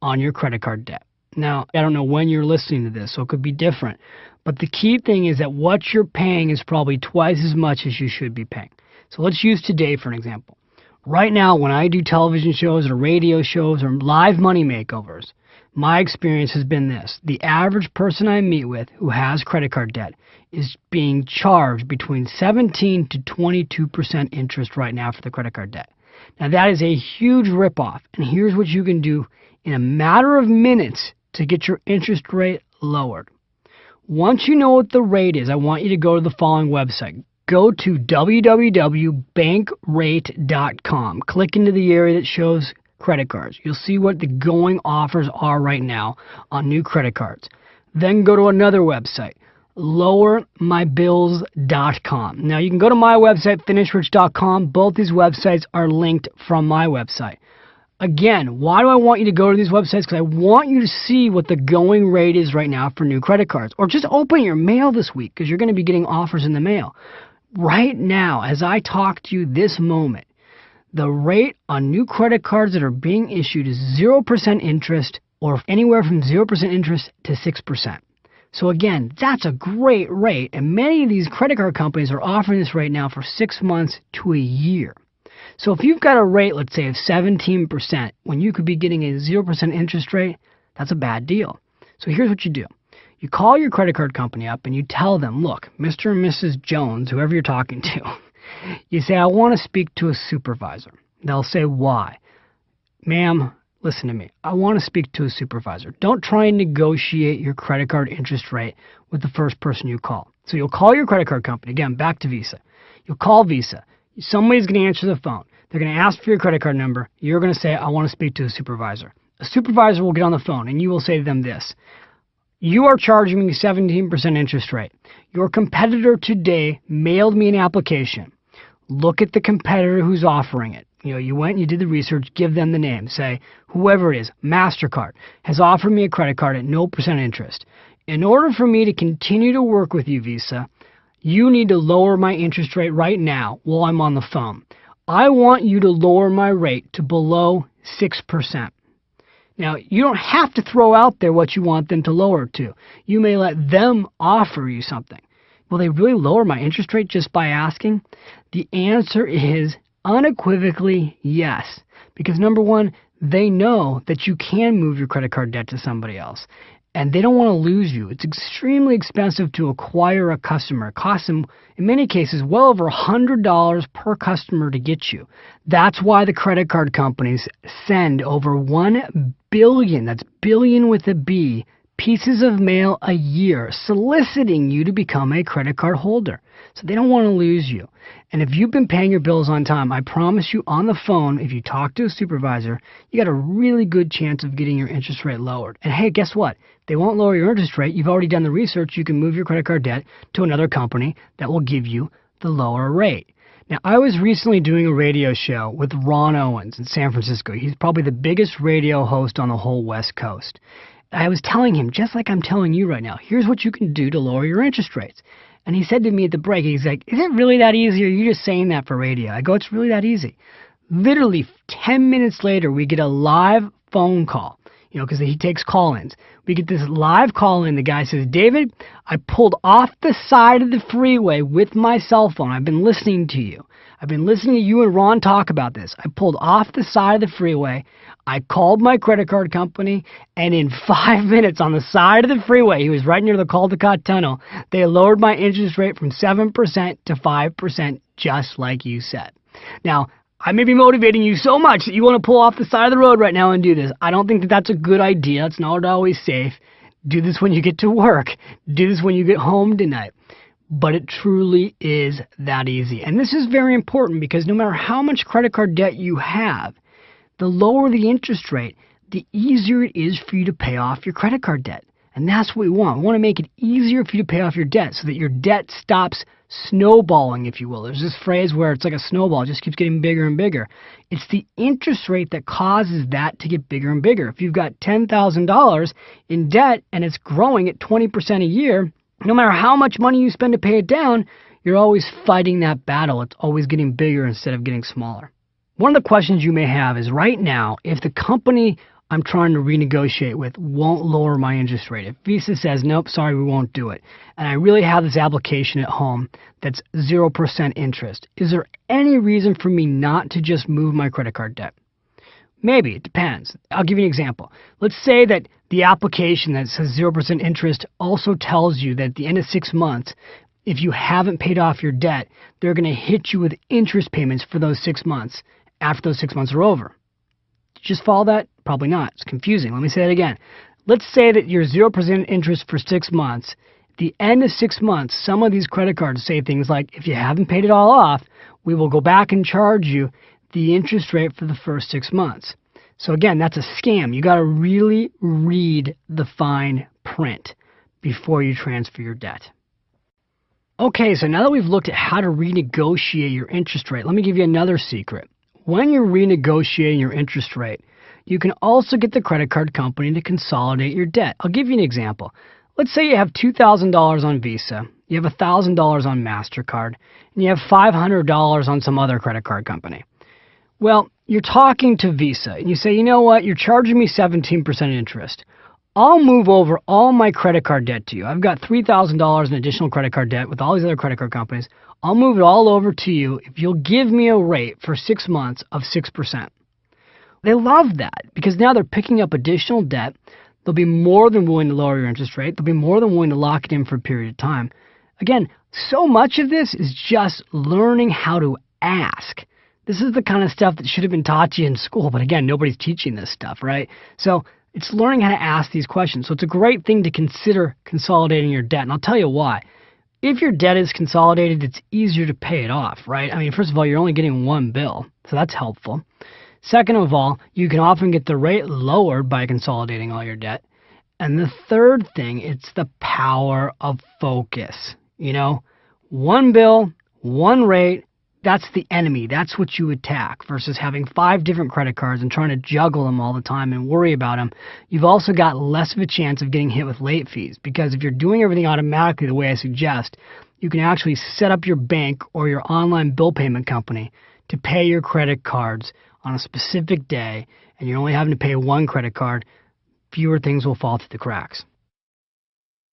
on your credit card debt. Now, I don't know when you're listening to this, so it could be different. But the key thing is that what you're paying is probably twice as much as you should be paying. So let's use today for an example. Right now, when I do television shows or radio shows or live money makeovers, my experience has been this. The average person I meet with who has credit card debt is being charged between 17 to 22% interest right now for the credit card debt. Now, that is a huge ripoff. And here's what you can do in a matter of minutes to get your interest rate lowered. Once you know what the rate is, I want you to go to the following website. Go to www.bankrate.com. Click into the area that shows credit cards. You'll see what the going offers are right now on new credit cards. Then go to another website, lowermybills.com. Now you can go to my website, finishrich.com. Both these websites are linked from my website. Again, why do I want you to go to these websites? Because I want you to see what the going rate is right now for new credit cards. Or just open your mail this week because you're going to be getting offers in the mail. Right now, as I talk to you this moment, the rate on new credit cards that are being issued is 0% interest or anywhere from 0% interest to 6%. So again, that's a great rate. And many of these credit card companies are offering this right now for 6 months to a year. So if you've got a rate, let's say, of 17%, when you could be getting a 0% interest rate, that's a bad deal. So here's what you do. You call your credit card company up and you tell them, look, Mr. and Mrs. Jones, whoever you're talking to, you say, I want to speak to a supervisor. They'll say, why? Ma'am, listen to me. I want to speak to a supervisor. Don't try and negotiate your credit card interest rate with the first person you call. So you'll call your credit card company. Again, back to Visa. You'll call Visa. Somebody's going to answer the phone. They're going to ask for your credit card number. You're going to say, I want to speak to a supervisor. A supervisor will get on the phone and you will say to them this. You are charging me 17% interest rate. Your competitor today mailed me an application. Look at the competitor who's offering it. You went and you did the research, give them the name. Say, whoever it is, MasterCard, has offered me a credit card at no percent interest. In order for me to continue to work with you, Visa, you need to lower my interest rate right now while I'm on the phone. I want you to lower my rate to below 6%. Now, you don't have to throw out there what you want them to lower it to. You may let them offer you something. Will they really lower my interest rate just by asking? The answer is unequivocally yes. Because number one, they know that you can move your credit card debt to somebody else. And they don't want to lose you. It's extremely expensive to acquire a customer. It costs them, in many cases, well over $100 per customer to get you. That's why the credit card companies send over 1 billion, that's billion with a B, pieces of mail a year soliciting you to become a credit card holder. So they don't want to lose you. And if you've been paying your bills on time, I promise you on the phone, if you talk to a supervisor, you got a really good chance of getting your interest rate lowered. And hey, guess what? They won't lower your interest rate. You've already done the research. You can move your credit card debt to another company that will give you the lower rate. Now, I was recently doing a radio show with Ron Owens in San Francisco. He's probably the biggest radio host on the whole West Coast. I was telling him, just like I'm telling you right now, here's what you can do to lower your interest rates. And he said to me at the break, he's like, is it really that easy, or are you just saying that for radio? I go, it's really that easy. Literally 10 minutes later, we get a live phone call, because he takes call-ins. We get this live call-in. The guy says, David, I pulled off the side of the freeway with my cell phone. I've been listening to you. I've been listening to you and Ron talk about this. I pulled off the side of the freeway. I called my credit card company, and in 5 minutes on the side of the freeway, he was right near the Caldecott Tunnel, they lowered my interest rate from 7% to 5%, just like you said. Now, I may be motivating you so much that you want to pull off the side of the road right now and do this. I don't think that that's a good idea. It's not always safe. Do this when you get to work. Do this when you get home tonight. But it truly is that easy. And this is very important because no matter how much credit card debt you have, the lower the interest rate, the easier it is for you to pay off your credit card debt. And that's what we want. We want to make it easier for you to pay off your debt so that your debt stops snowballing, if you will. There's this phrase where it's like a snowball. It just keeps getting bigger and bigger. It's the interest rate that causes that to get bigger and bigger. If you've got $10,000 in debt and it's growing at 20% a year, no matter how much money you spend to pay it down, you're always fighting that battle. It's always getting bigger instead of getting smaller. One of the questions you may have is right now, if the company I'm trying to renegotiate with won't lower my interest rate. If Visa says, nope, sorry, we won't do it, and I really have this application at home that's 0% interest, is there any reason for me not to just move my credit card debt? Maybe. It depends. I'll give you an example. Let's say that the application that says 0% interest also tells you that at the end of 6 months, if you haven't paid off your debt, they're going to hit you with interest payments for those 6 months after those 6 months are over. Did you just follow that? Probably not. It's confusing. Let me say it again. Let's say that you're 0% interest for 6 months. At the end of 6 months, some of these credit cards say things like, if you haven't paid it all off, we will go back and charge you the interest rate for the first 6 months. So again, that's a scam. You got to really read the fine print before you transfer your debt. Okay, so now that we've looked at how to renegotiate your interest rate, let me give you another secret. When you're renegotiating your interest rate, you can also get the credit card company to consolidate your debt. I'll give you an example. Let's say you have $2,000 on Visa, you have $1,000 on MasterCard, and you have $500 on some other credit card company. Well, you're talking to Visa, and you say, you know what, you're charging me 17% interest. I'll move over all my credit card debt to you. I've got $3,000 in additional credit card debt with all these other credit card companies. I'll move it all over to you if you'll give me a rate for 6 months of 6%. They love that because now they're picking up additional debt. They'll be more than willing to lower your interest rate. They'll be more than willing to lock it in for a period of time. Again, so much of this is just learning how to ask. This is the kind of stuff that should have been taught to you in school, but again, nobody's teaching this stuff, right? So it's learning how to ask these questions. So it's a great thing to consider consolidating your debt, and I'll tell you why. If your debt is consolidated, it's easier to pay it off, right? I mean, first of all, you're only getting one bill, so that's helpful. Second of all, you can often get the rate lowered by consolidating all your debt. And the third thing, it's the power of focus. You know, one bill, one rate, that's the enemy. That's what you attack versus having 5 different credit cards and trying to juggle them all the time and worry about them. You've also got less of a chance of getting hit with late fees because if you're doing everything automatically the way I suggest, you can actually set up your bank or your online bill payment company to pay your credit cards on a specific day, and you're only having to pay one credit card. Fewer things will fall through the cracks.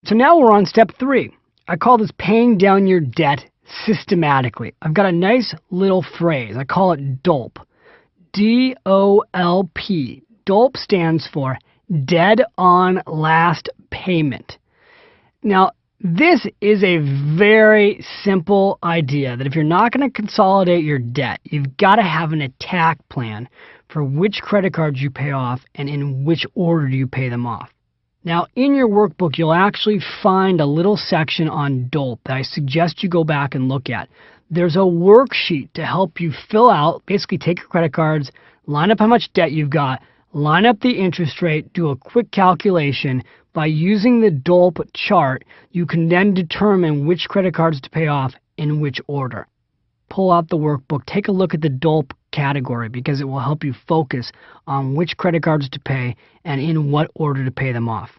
So now we're on step 3. I call this paying down your debt systematically. I've got a nice little phrase. I call it DOLP. D-O-L-P. DOLP stands for Dead on Last Payment. Now, this is a very simple idea that if you're not going to consolidate your debt, you've got to have an attack plan for which credit cards you pay off and in which order do you pay them off. Now, in your workbook, you'll actually find a little section on DOLP that I suggest you go back and look at. There's a worksheet to help you fill out, basically take your credit cards, line up how much debt you've got, line up the interest rate, do a quick calculation. By using the DOLP chart, you can then determine which credit cards to pay off in which order. Pull out the workbook, take a look at the DOLP category because it will help you focus on which credit cards to pay and in what order to pay them off.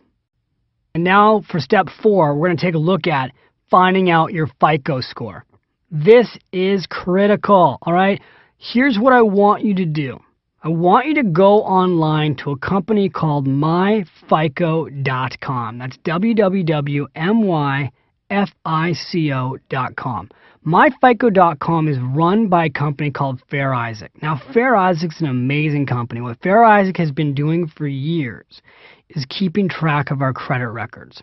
And now for step 4, we're going to take a look at finding out your FICO score. This is critical, all right? Here's what I want you to do. I want you to go online to a company called myfico.com. That's www.myfico.com. MyFICO.com is run by a company called Fair Isaac. Now, Fair Isaac's an amazing company. What Fair Isaac has been doing for years is keeping track of our credit records.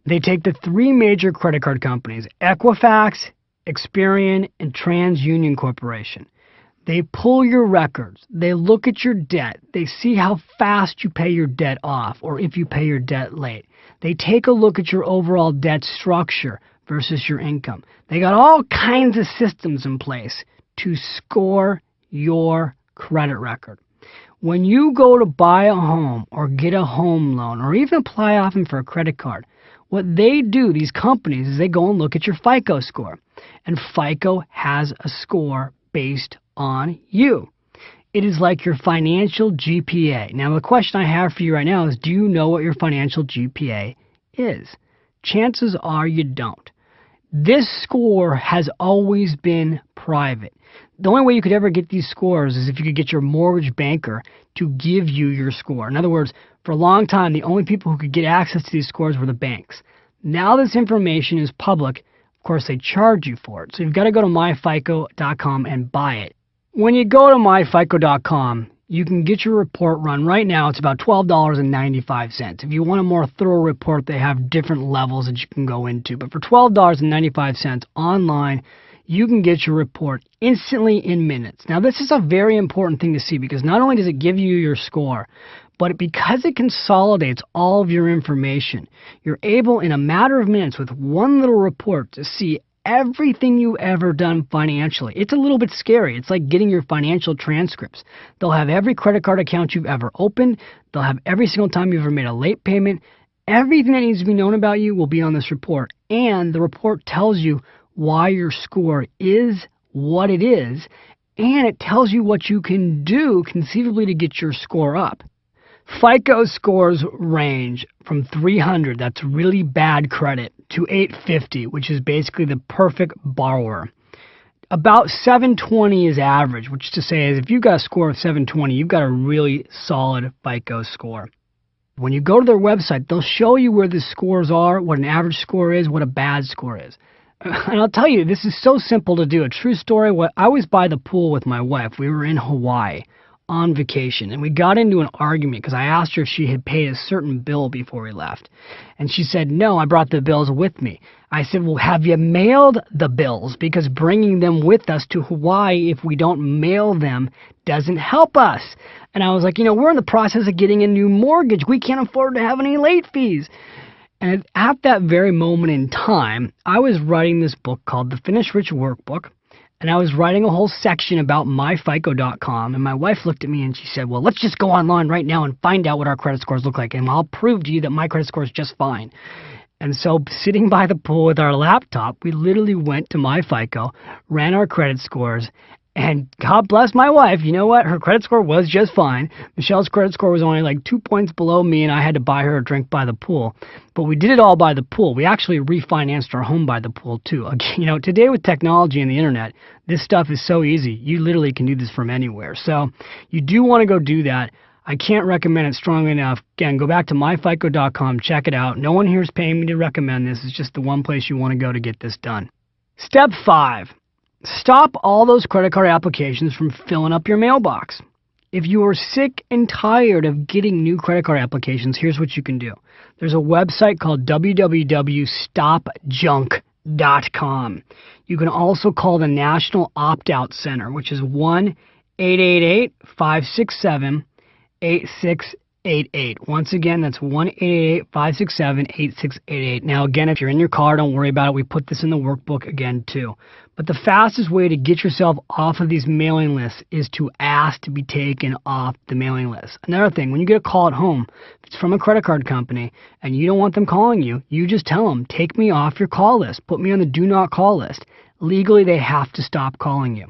They take the 3 major credit card companies, Equifax, Experian, and TransUnion Corporation. They pull your records. They look at your debt. They see how fast you pay your debt off or if you pay your debt late. They take a look at your overall debt structure versus your income. They got all kinds of systems in place to score your credit record. When you go to buy a home or get a home loan or even apply often for a credit card, what they do, these companies, is they go and look at your FICO score. And FICO has a score based on you. It is like your financial GPA. Now, the question I have for you right now is, do you know what your financial GPA is? Chances are you don't. This score has always been private. The only way you could ever get these scores is if you could get your mortgage banker to give you your score. In other words, for a long time, the only people who could get access to these scores were the banks. Now this information is public. Of course, they charge you for it. So you've got to go to myfico.com and buy it. When you go to myfico.com, you can get your report run. Right now, it's about $12.95. If you want a more thorough report, they have different levels that you can go into. But for $12.95 online, you can get your report instantly in minutes. Now, this is a very important thing to see because not only does it give you your score, but because it consolidates all of your information, you're able in a matter of minutes with one little report to see everything you've ever done financially. It's a little bit scary. It's like getting your financial transcripts. They'll have every credit card account you've ever opened. They'll have every single time you've ever made a late payment. Everything that needs to be known about you will be on this report. And the report tells you why your score is what it is, and it tells you what you can do conceivably to get your score up. FICO scores range from 300, that's really bad credit, to 850, which is basically the perfect borrower. About 720 is average, which to say is if you've got a score of 720, you've got a really solid FICO score. When you go to their website, they'll show you where the scores are, what an average score is, what a bad score is. And I'll tell you, this is so simple to do. A true story, I was by the pool with my wife. We were in Hawaii on vacation, and we got into an argument because I asked her if she had paid a certain bill before we left. And she said, no, I brought the bills with me. I said, well, have you mailed the bills? Because bringing them with us to Hawaii, if we don't mail them, doesn't help us. And I was like, we're in the process of getting a new mortgage. We can't afford to have any late fees. And at that very moment in time, I was writing this book called The Finish Rich Workbook, and I was writing a whole section about myfico.com, and my wife looked at me and she said, well, let's just go online right now and find out what our credit scores look like, and I'll prove to you that my credit score is just fine. And so sitting by the pool with our laptop, we literally went to myFICO, ran our credit scores, and God bless my wife, you know what? Her credit score was just fine. Michelle's credit score was only like 2 points below me, and I had to buy her a drink by the pool. But we did it all by the pool. We actually refinanced our home by the pool, too. Today with technology and the internet, this stuff is so easy. You literally can do this from anywhere. So you do want to go do that. I can't recommend it strongly enough. Again, go back to myfico.com, check it out. No one here is paying me to recommend this. It's just the one place you want to go to get this done. Step 5. Stop all those credit card applications from filling up your mailbox. If you are sick and tired of getting new credit card applications, here's what you can do. There's a website called www.stopjunk.com. You can also call the National Opt-out Center, which is 1-888-567-8688. Once again, that's 1-888-567-8688. Now, again, if you're in your car, don't worry about it. We put this in the workbook again, too. But the fastest way to get yourself off of these mailing lists is to ask to be taken off the mailing list. Another thing, when you get a call at home, if it's from a credit card company, and you don't want them calling you, you just tell them, take me off your call list. Put me on the do not call list. Legally, they have to stop calling you.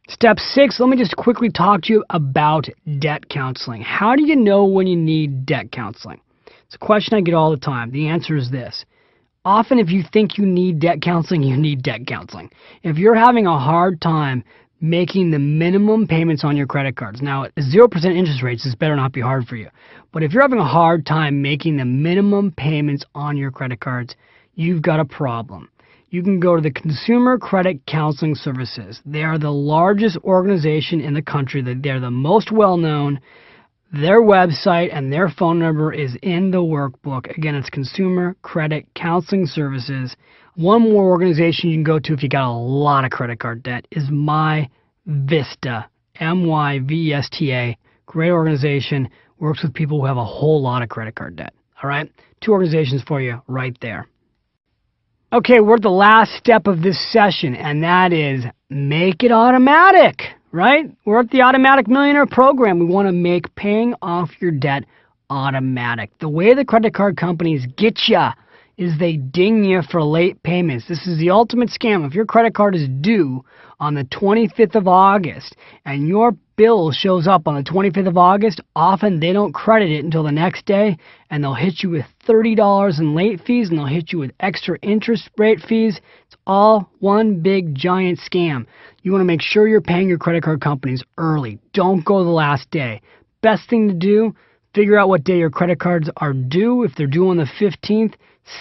Step 6, let me just quickly talk to you about debt counseling. How do you know when you need debt counseling? It's a question I get all the time. The answer is this. Often if you think you need debt counseling, you need debt counseling. If you're having a hard time making the minimum payments on your credit cards, now at 0% interest rates, this better not be hard for you. But if you're having a hard time making the minimum payments on your credit cards, you've got a problem. You can go to the Consumer Credit Counseling Services. They are the largest organization in the country. They're the most well-known. Their website and their phone number is in the workbook. Again, it's Consumer Credit Counseling Services. One more organization you can go to if you got a lot of credit card debt is MyVista, MyVesta. Great organization. Works with people who have a whole lot of credit card debt. All right? 2 organizations for you right there. Okay, we're at the last step of this session, and that is make it automatic, right? We're at the Automatic Millionaire program. We want to make paying off your debt automatic. The way the credit card companies get you is they ding you for late payments. This is the ultimate scam. If your credit card is due on the 25th of August and your bill shows up on the 25th of August, often they don't credit it until the next day, and they'll hit you with $30 in late fees, and they'll hit you with extra interest rate fees. It's all one big giant scam. You want to make sure you're paying your credit card companies early. Don't go the last day. Best thing to do, figure out what day your credit cards are due. If they're due on the 15th,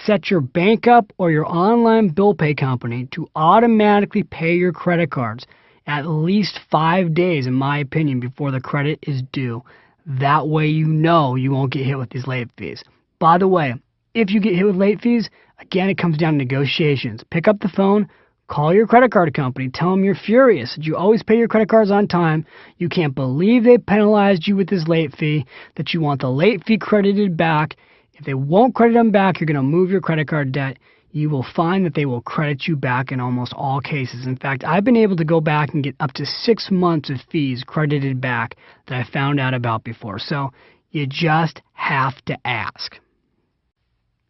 set your bank up or your online bill pay company to automatically pay your credit cards at least 5 days, in my opinion, before the credit is due. That way you know you won't get hit with these late fees. By the way, if you get hit with late fees, again, it comes down to negotiations. Pick up the phone, call your credit card company, tell them you're furious that you always pay your credit cards on time, you can't believe they penalized you with this late fee, that you want the late fee credited back. If they won't credit them back, you're going to move your credit card debt. You will find that they will credit you back in almost all cases. In fact, I've been able to go back and get up to 6 months of fees credited back that I found out about before. So you just have to ask.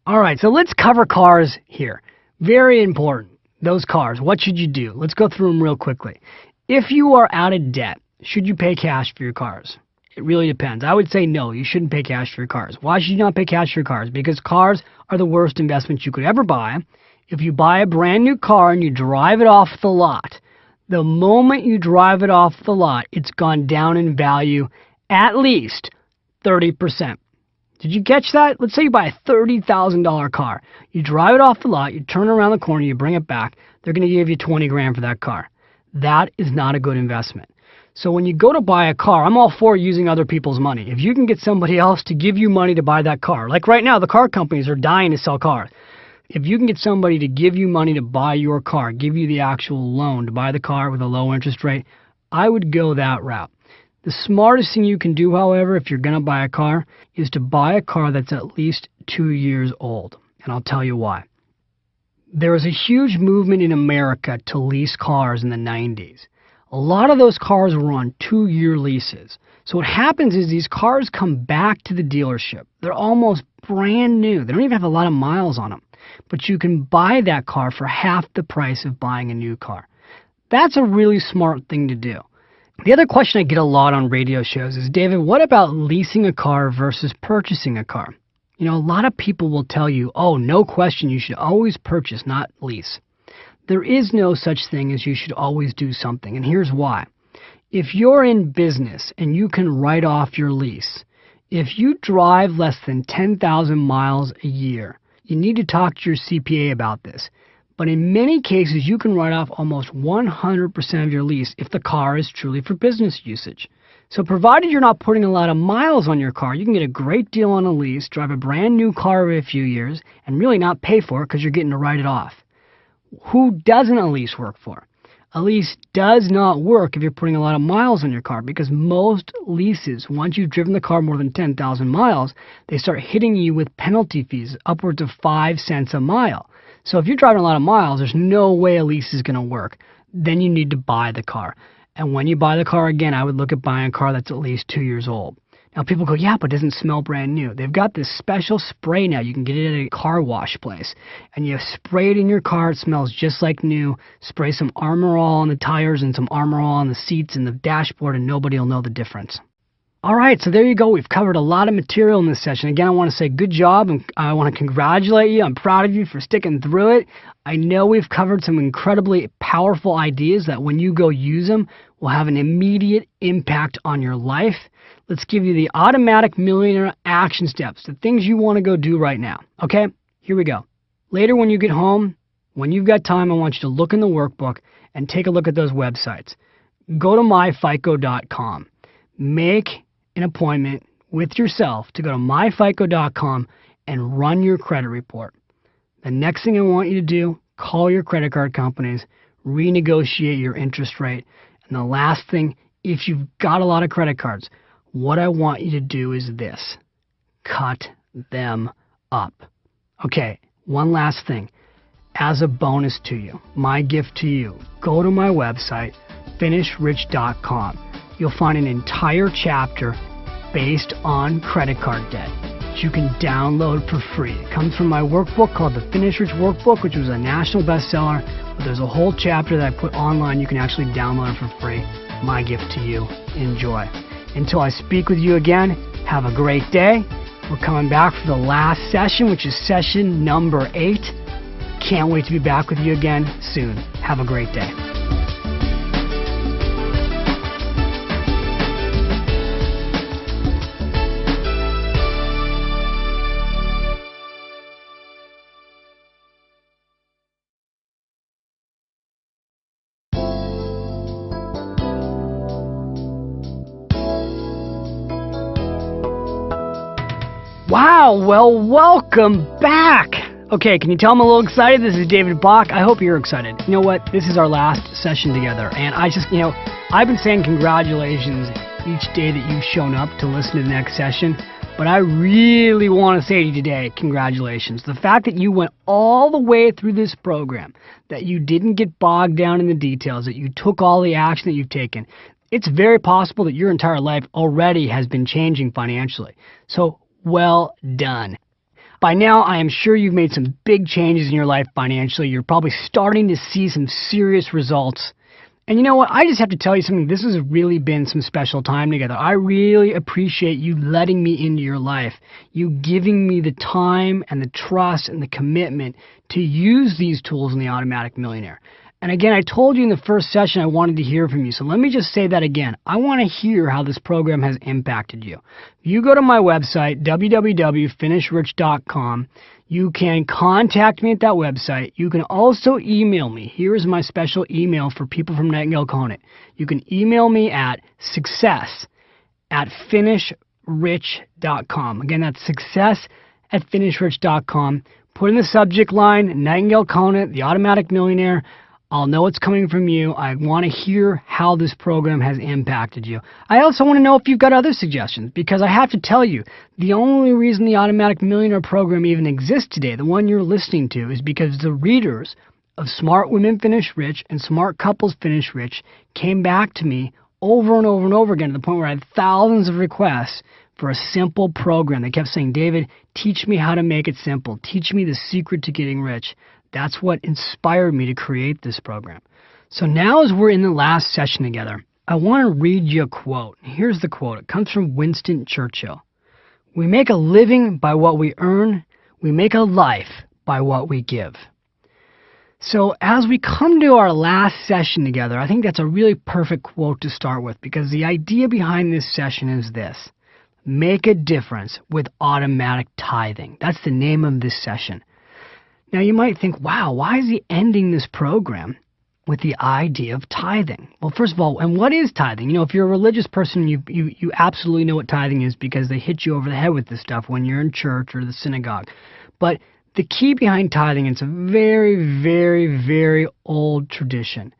All right, so let's cover cars here. Very important. Those cars, what should you do? Let's go through them real quickly. If you are out of debt, should you pay cash for your cars? It really depends. I would say no, you shouldn't pay cash for your cars. Why should you not pay cash for your cars? Because cars are the worst investment you could ever buy. If you buy a brand new car and you drive it off the lot, the moment you drive it off the lot, it's gone down in value at least 30%. Did you catch that? Let's say you buy a $30,000 car. You drive it off the lot, you turn around the corner, you bring it back. They're going to give you $20 grand for that car. That is not a good investment. So when you go to buy a car, I'm all for using other people's money. If you can get somebody else to give you money to buy that car, like right now, the car companies are dying to sell cars. If you can get somebody to give you money to buy your car, give you the actual loan to buy the car with a low interest rate, I would go that route. The smartest thing you can do, however, if you're going to buy a car, is to buy a car that's at least 2 years old. And I'll tell you why. There was a huge movement in America to lease cars in the 90s. A lot of those cars were on 2-year leases. So what happens is these cars come back to the dealership. They're almost brand new. They don't even have a lot of miles on them. But you can buy that car for half the price of buying a new car. That's a really smart thing to do. The other question I get a lot on radio shows is, David, what about leasing a car versus purchasing a car? You know, a lot of people will tell you, oh, no question, you should always purchase, not lease. There is no such thing as you should always do something, and here's why. If you're in business and you can write off your lease, if you drive less than 10,000 miles a year, you need to talk to your CPA about this. But in many cases, you can write off almost 100% of your lease if the car is truly for business usage. So provided you're not putting a lot of miles on your car, you can get a great deal on a lease, drive a brand new car every few years, and really not pay for it because you're getting to write it off. Who doesn't a lease work for? A lease does not work if you're putting a lot of miles on your car, because most leases, once you've driven the car more than 10,000 miles, they start hitting you with penalty fees upwards of 5 cents a mile. So if you're driving a lot of miles, there's no way a lease is going to work. Then you need to buy the car. And when you buy the car, again, I would look at buying a car that's at least 2 years old. Now people go, yeah, but it doesn't smell brand new. They've got this special spray now. You can get it at a car wash place. And you spray it in your car. It smells just like new. Spray some Armor All on the tires and some Armor All on the seats and the dashboard, and nobody will know the difference. All right, so there you go. We've covered a lot of material in this session. Again, I want to say good job, and I want to congratulate you. I'm proud of you for sticking through it. I know we've covered some incredibly powerful ideas that when you go use them will have an immediate impact on your life. Let's give you the automatic millionaire action steps, the things you want to go do right now. Okay, here we go. Later when you get home, when you've got time, I want you to look in the workbook and take a look at those websites. Go to myfico.com. Make an appointment with yourself to go to myfico.com and run your credit report. The next thing I want you to do, call your credit card companies, renegotiate your interest rate. And the last thing, if you've got a lot of credit cards, what I want you to do is this: cut them up. Okay, one last thing. As a bonus to you, my gift to you, go to my website, finishrich.com. You'll find an entire chapter based on credit card debt. that you can download for free. It comes from my workbook called the Finish Rich Workbook, which was a national bestseller. But there's a whole chapter that I put online. You can actually download it for free. My gift to you. Enjoy. Until I speak with you again, have a great day. We're coming back for the last session, which is session number 8. Can't wait to be back with you again soon. Have a great day. Wow, well, welcome back. Okay, can you tell I'm a little excited? This is David Bach. I hope you're excited. You know what? This is our last session together, and I've been saying congratulations each day that you've shown up to listen to the next session, but I really want to say to you today, congratulations. The fact that you went all the way through this program, that you didn't get bogged down in the details, that you took all the action that you've taken, it's very possible that your entire life already has been changing financially. So, well done. By now, I am sure you've made some big changes in your life financially. You're probably starting to see some serious results. And you know what? I just have to tell you something. This has really been some special time together. I really appreciate you letting me into your life, you giving me the time and the trust and the commitment to use these tools in the Automatic Millionaire. And again, I told you in the first session I wanted to hear from you. So let me just say that again. I want to hear how this program has impacted you. If you go to my website, www.finishrich.com, you can contact me at that website. You can also email me. Here is my special email for people from Nightingale Conant. You can email me at success@finishrich.com. Again, that's success@finishrich.com. Put in the subject line, Nightingale Conant, the Automatic Millionaire. I'll know it's coming from you. I want to hear how this program has impacted you. I also want to know if you've got other suggestions, because I have to tell you, the only reason the Automatic Millionaire program even exists today, the one you're listening to, is because the readers of Smart Women Finish Rich and Smart Couples Finish Rich came back to me over and over and over again to the point where I had thousands of requests for a simple program. They kept saying, David, teach me how to make it simple. Teach me the secret to getting rich. That's what inspired me to create this program. So now as we're in the last session together, I want to read you a quote. Here's the quote. It comes from Winston Churchill. We make a living by what we earn. We make a life by what we give. So as we come to our last session together, I think that's a really perfect quote to start with, because the idea behind this session is this. Make a difference with automatic tithing. That's the name of this session. Now you might think, wow, why is he ending this program with the idea of tithing? Well, first of all, and what is tithing? You know, if you're a religious person, you absolutely know what tithing is, because they hit you over the head with this stuff when you're in church or the synagogue. But the key behind tithing, it's a very, very, very old tradition,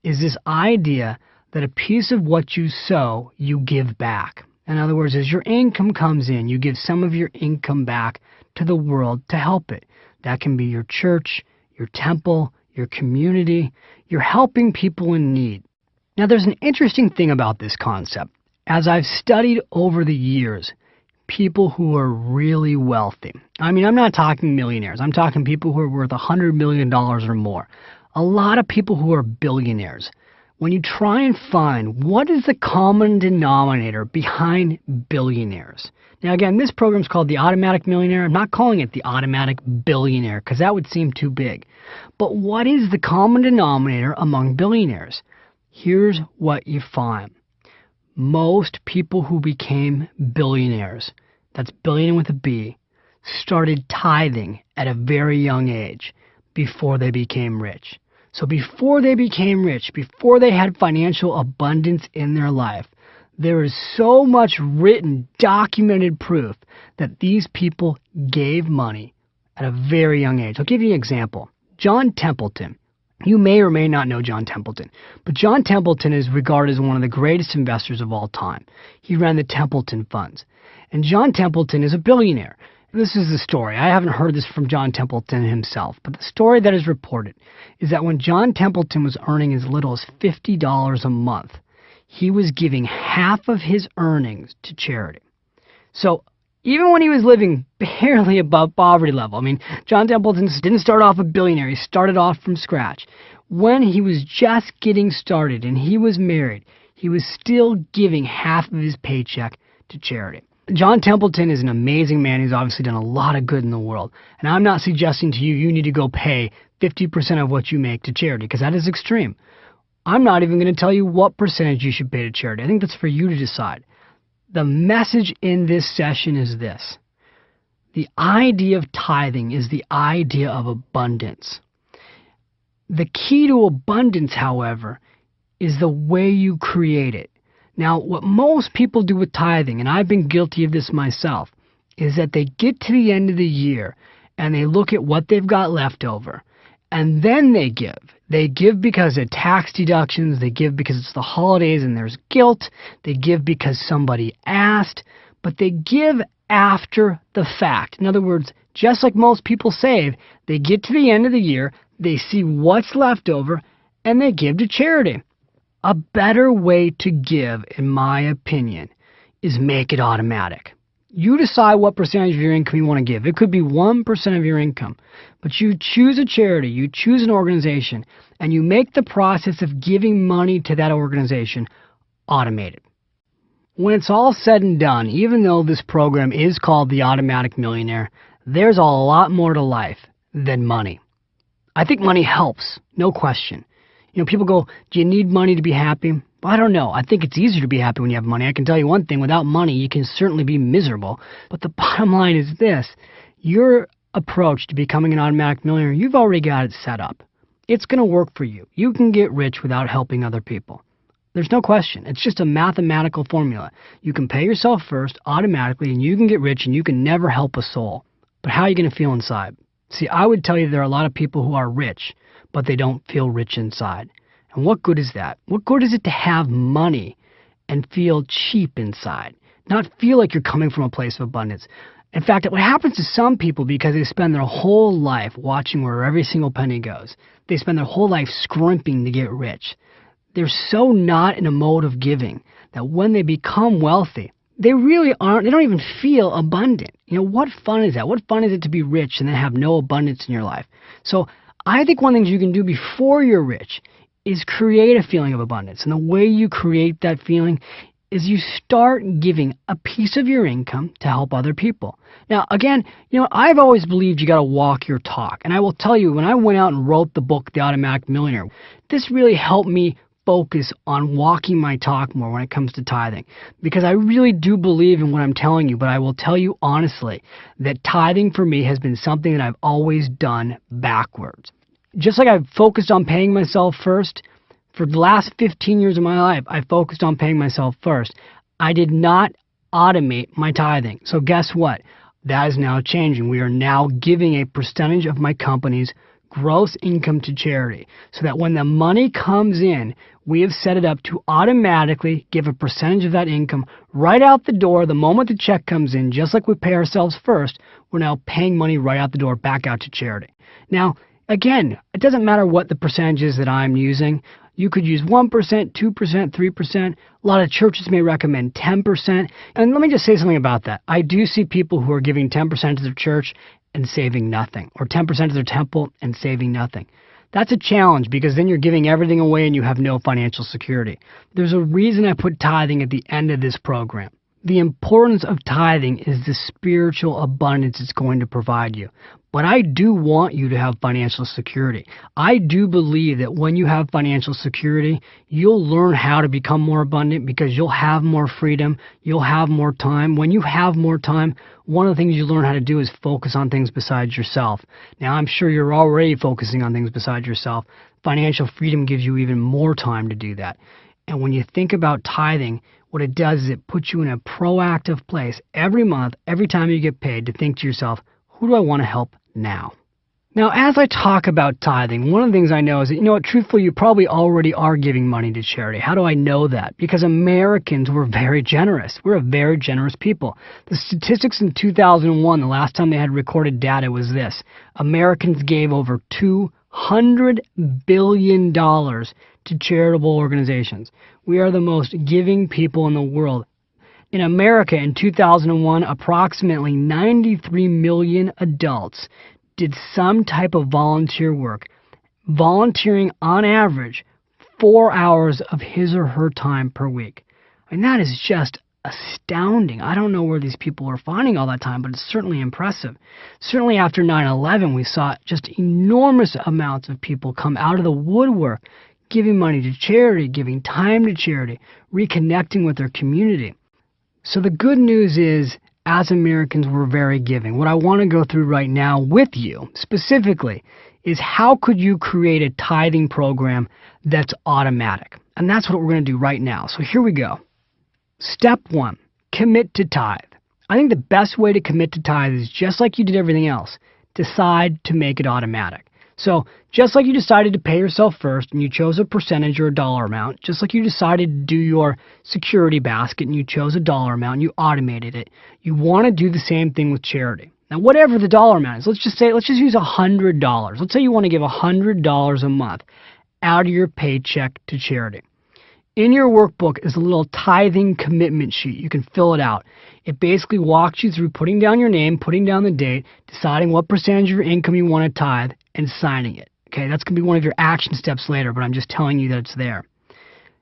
is this idea that a piece of what you sow, you give back. In other words, as your income comes in, you give some of your income back to the world to help it. That can be your church, your temple, your community. You're helping people in need. Now, there's an interesting thing about this concept. As I've studied over the years, people who are really wealthy. I mean, I'm not talking millionaires. I'm talking people who are worth $100 million or more. A lot of people who are billionaires. When you try and find what is the common denominator behind billionaires. Now, again, this program is called the Automatic Millionaire. I'm not calling it the Automatic Billionaire because that would seem too big. But what is the common denominator among billionaires? Here's what you find. Most people who became billionaires, that's billion with a B, started tithing at a very young age before they became rich. So before they became rich, before they had financial abundance in their life, there is so much written, documented proof that these people gave money at a very young age. I'll give you an example. John Templeton. You may or may not know John Templeton, but John Templeton is regarded as one of the greatest investors of all time. He ran the Templeton Funds. And John Templeton is a billionaire. This is the story. I haven't heard this from John Templeton himself, but the story that is reported is that when John Templeton was earning as little as $50 a month, he was giving half of his earnings to charity. So Even when he was living barely above poverty level. I mean, John Templeton didn't start off a billionaire. He started off from scratch. When he was just getting started and he was married, he was still giving half of his paycheck to charity. John Templeton is an amazing man. He's obviously done a lot of good in the world. And I'm not suggesting to you you need to go pay 50% of what you make to charity, because that is extreme. I'm not even going to tell you what percentage you should pay to charity. I think that's for you to decide. The message in this session is this. The idea of tithing is the idea of abundance. The key to abundance, however, is the way you create it. Now, what most people do with tithing, and I've been guilty of this myself, is that they get to the end of the year and they look at what they've got left over, and then they give. They give because of tax deductions. They give because it's the holidays and there's guilt. They give because somebody asked, but they give after the fact. In other words, just like most people save, they get to the end of the year, they see what's left over, and they give to charity. A better way to give, in my opinion, is make it automatic. You decide what percentage of your income you want to give. It could be 1% of your income, but you choose a charity, you choose an organization, and you make the process of giving money to that organization automated. When it's all said and done, even though this program is called the Automatic Millionaire, there's a lot more to life than money. I think money helps, no question. You know, people go, do you need money to be happy? Well, I don't know. I think it's easier to be happy when you have money. I can tell you one thing, without money, you can certainly be miserable. But the bottom line is this. Your approach to becoming an automatic millionaire, you've already got it set up. It's going to work for you. You can get rich without helping other people. There's no question. It's just a mathematical formula. You can pay yourself first automatically, and you can get rich, and you can never help a soul. But how are you going to feel inside? See, I would tell you there are a lot of people who are rich, but they don't feel rich inside. And what good is that? What good is it to have money and feel cheap inside? Not feel like you're coming from a place of abundance. In fact, what happens to some people, because they spend their whole life watching where every single penny goes, they spend their whole life scrimping to get rich. They're so not in a mode of giving that when they become wealthy, they really aren't, they don't even feel abundant. You know, what fun is that? What fun is it to be rich and then have no abundance in your life? So I think one of the things you can do before you're rich is create a feeling of abundance. And the way you create that feeling is you start giving a piece of your income to help other people. Now, again, you know, I've always believed you got to walk your talk. And I will tell you, when I went out and wrote the book, The Automatic Millionaire, this really helped me focus on walking my talk more when it comes to tithing, because I really do believe in what I'm telling you. But I will tell you honestly that tithing for me has been something that I've always done backwards. Just like I've focused on paying myself first, for the last 15 years of my life, I focused on paying myself first. I did not automate my tithing. So guess what? That is now changing. We are now giving a percentage of my company's gross income to charity, so that when the money comes in, we have set it up to automatically give a percentage of that income right out the door the moment the check comes in. Just like we pay ourselves first, we're now paying money right out the door back out to charity. Now, again, it doesn't matter what the percentage is that I'm using. You could use 1%, 2%, 3%. A lot of churches may recommend 10%. And let me just say something about that. I do see people who are giving 10% to their church and saving nothing, or 10% to their temple and saving nothing. That's a challenge, because then you're giving everything away and you have no financial security. There's a reason I put tithing at the end of this program. The importance of tithing is the spiritual abundance it's going to provide you. But I do want you to have financial security. I do believe that when you have financial security, you'll learn how to become more abundant, because you'll have more freedom, you'll have more time. When you have more time, one of the things you learn how to do is focus on things besides yourself. Now, I'm sure you're already focusing on things besides yourself. Financial freedom gives you even more time to do that. And when you think about tithing, what it does is it puts you in a proactive place every month, every time you get paid, to think to yourself, who do I want to help now? Now, as I talk about tithing, one of the things I know is that, you know what, truthfully, you probably already are giving money to charity. How do I know that? Because Americans were very generous. We're a very generous people. The statistics in 2001, the last time they had recorded data, was this. Americans gave over $200 billion to charitable organizations. We are the most giving people in the world. In America in 2001, approximately 93 million adults did some type of volunteer work, volunteering on average 4 hours of his or her time per week. And that is just astounding. I don't know where these people are finding all that time, but it's certainly impressive. Certainly after 9/11, we saw just enormous amounts of people come out of the woodwork, giving money to charity, giving time to charity, reconnecting with their community. So the good news is, as Americans, we're very giving. What I want to go through right now with you, specifically, is how could you create a tithing program that's automatic? And that's what we're going to do right now. So here we go. Step 1, commit to tithe. I think the best way to commit to tithe is just like you did everything else. Decide to make it automatic. So just like you decided to pay yourself first and you chose a percentage or a dollar amount, just like you decided to do your security basket and you chose a dollar amount and you automated it, you want to do the same thing with charity. Now, whatever the dollar amount is, let's just use $100. Let's say you want to give $100 a month out of your paycheck to charity. In your workbook is a little tithing commitment sheet. You can fill it out. It basically walks you through putting down your name, putting down the date, deciding what percentage of your income you want to tithe, and signing it. Okay, that's going to be one of your action steps later, but I'm just telling you that it's there.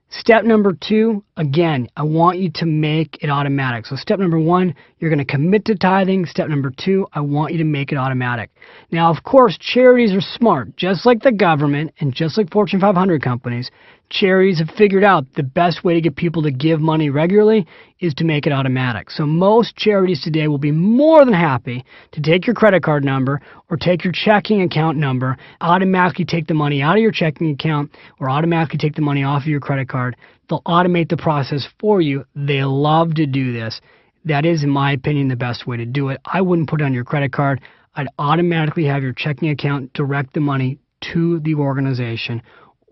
Step number 2, again, I want you to make it automatic. So step number 1, you're going to commit to tithing. Step number 2, I want you to make it automatic. Now, of course, charities are smart. Just like the government and just like Fortune 500 companies, charities have figured out the best way to get people to give money regularly is to make it automatic. So most charities today will be more than happy to take your credit card number or take your checking account number, automatically take the money out of your checking account or automatically take the money off of your credit card. They'll automate the process for you. They love to do this. That is, in my opinion, the best way to do it. I wouldn't put it on your credit card. I'd automatically have your checking account direct the money to the organization,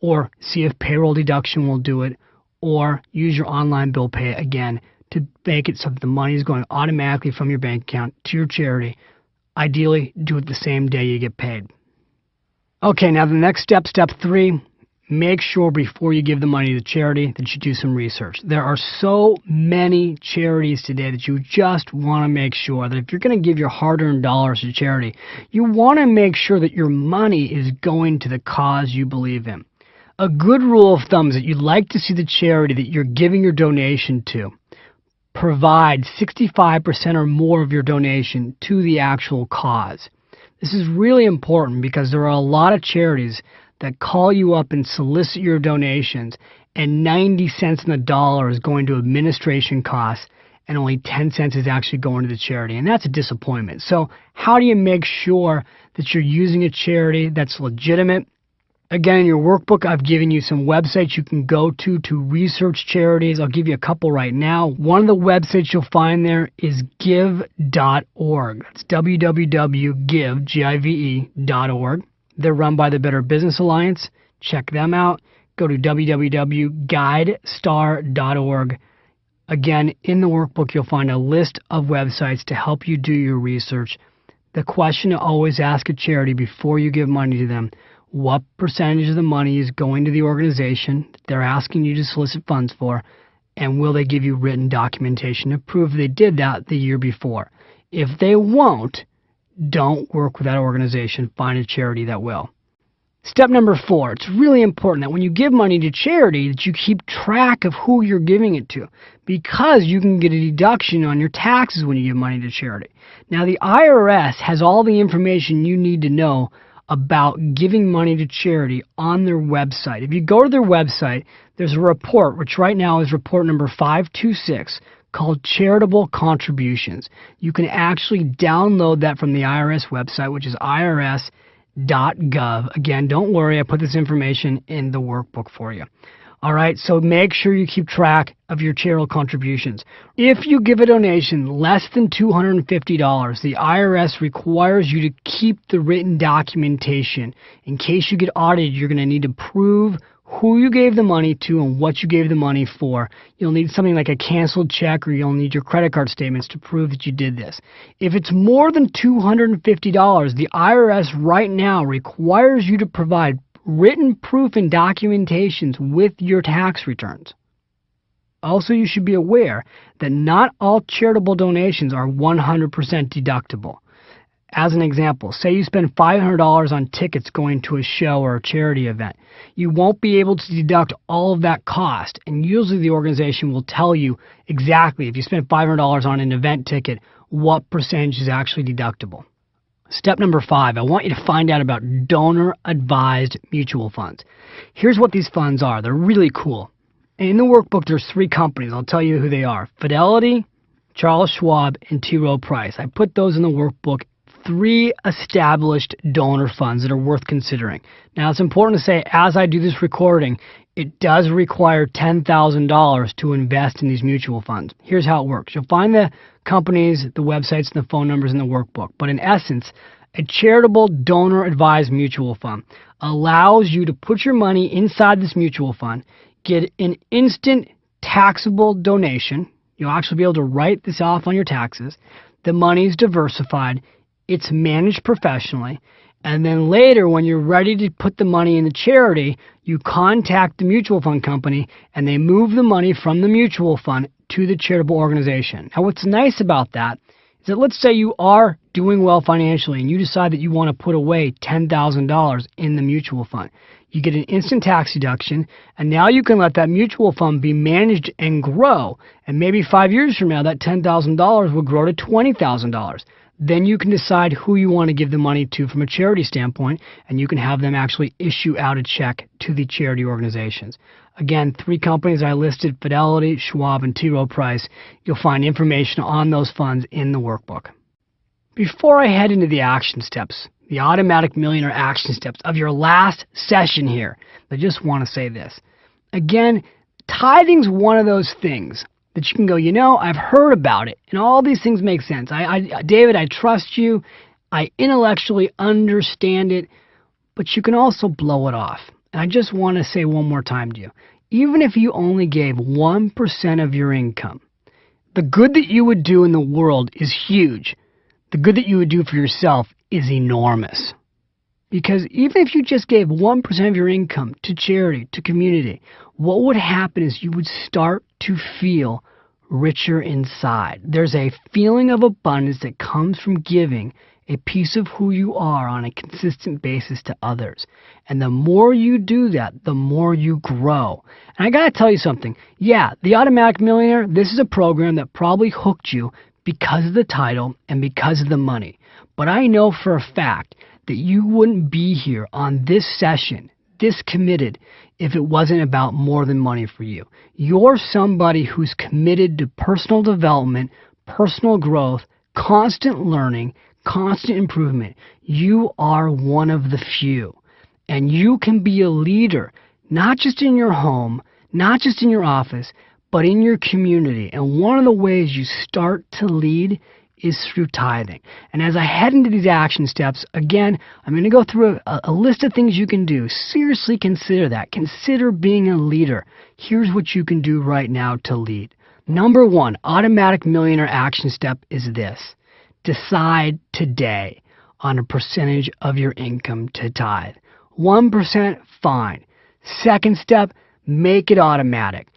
or see if payroll deduction will do it, or use your online bill pay again to make it so that the money is going automatically from your bank account to your charity. Ideally, do it the same day you get paid. Okay, now the next step, step 3, make sure before you give the money to charity that you do some research. There are so many charities today that you just want to make sure that if you're going to give your hard-earned dollars to charity, you want to make sure that your money is going to the cause you believe in. A good rule of thumb is that you'd like to see the charity that you're giving your donation to provide 65% or more of your donation to the actual cause. This is really important because there are a lot of charities that call you up and solicit your donations, and 90 cents on the dollar is going to administration costs and only 10 cents is actually going to the charity, and that's a disappointment. So how do you make sure that you're using a charity that's legitimate? Again, in your workbook, I've given you some websites you can go to research charities. I'll give you a couple right now. One of the websites you'll find there is give.org. That's www.give.org. They're run by the Better Business Alliance. Check them out. Go to www.guidestar.org. Again, in the workbook, you'll find a list of websites to help you do your research. The question to always ask a charity before you give money to them: what percentage of the money is going to the organization that they're asking you to solicit funds for, and will they give you written documentation to prove they did that the year before? If they won't, don't work with that organization. Find a charity that will. Step number 4, it's really important that when you give money to charity that you keep track of who you're giving it to, because you can get a deduction on your taxes when you give money to charity. Now, the IRS has all the information you need to know about giving money to charity on their website. If you go to their website, there's a report, which right now is report number 526, called Charitable Contributions. You can actually download that from the IRS website, which is irs.gov. Again, don't worry, I put this information in the workbook for you. All right, so make sure you keep track of your charitable contributions. If you give a donation less than $250, the IRS requires you to keep the written documentation. In case you get audited, you're going to need to prove who you gave the money to and what you gave the money for. You'll need something like a canceled check, or you'll need your credit card statements to prove that you did this. If it's more than $250, the IRS right now requires you to provide written proof and documentations with your tax returns. Also, you should be aware that not all charitable donations are 100% deductible. As an example, say you spend $500 on tickets going to a show or a charity event. You won't be able to deduct all of that cost, and usually the organization will tell you exactly, if you spend $500 on an event ticket, what percentage is actually deductible. Step number 5, I want you to find out about donor-advised mutual funds. Here's what these funds are. They're really cool. In the workbook, there's 3 companies. I'll tell you who they are. Fidelity, Charles Schwab, and T. Rowe Price. I put those in the workbook. 3 established donor funds that are worth considering. Now, it's important to say, as I do this recording, it does require $10,000 to invest in these mutual funds. Here's how it works. You'll find the companies, the websites, and the phone numbers in the workbook. But in essence, a charitable donor-advised mutual fund allows you to put your money inside this mutual fund, get an instant taxable donation. You'll actually be able to write this off on your taxes. The money is diversified. It's managed professionally, and then later when you're ready to put the money in the charity, you contact the mutual fund company and they move the money from the mutual fund to the charitable organization. Now, what's nice about that is that let's say you are doing well financially and you decide that you want to put away $10,000 in the mutual fund. You get an instant tax deduction, and now you can let that mutual fund be managed and grow, and maybe 5 years from now that $10,000 will grow to $20,000. Then you can decide who you want to give the money to from a charity standpoint, and you can have them actually issue out a check to the charity organizations. Again, 3 companies I listed, Fidelity, Schwab, and T. Rowe Price. You'll find information on those funds in the workbook. Before I head into the action steps, the Automatic Millionaire action steps of your last session here, I just want to say this. Again, tithing's one of those things that you can go, I've heard about it, and all these things make sense. David, I trust you. I intellectually understand it, but you can also blow it off. And I just want to say one more time to you, even if you only gave 1% of your income, the good that you would do in the world is huge. The good that you would do for yourself is enormous. Because even if you just gave 1% of your income to charity, to community, what would happen is you would start to feel richer inside. There's a feeling of abundance that comes from giving a piece of who you are on a consistent basis to others. And the more you do that, the more you grow. And I got to tell you something. Yeah, the Automatic Millionaire, this is a program that probably hooked you because of the title and because of the money. But I know for a fact that you wouldn't be here on this session, this committed, if it wasn't about more than money for you. You're somebody who's committed to personal development, personal growth, constant learning, constant improvement. You are one of the few. And you can be a leader, not just in your home, not just in your office, but in your community. And one of the ways you start to lead is through tithing. And as I head into these action steps, again, I'm going to go through a list of things you can do. Seriously consider that. Consider being a leader. Here's what you can do right now to lead. Number 1, Automatic Millionaire action step is this. Decide today on a percentage of your income to tithe. 1%, fine. Second step, make it automatic.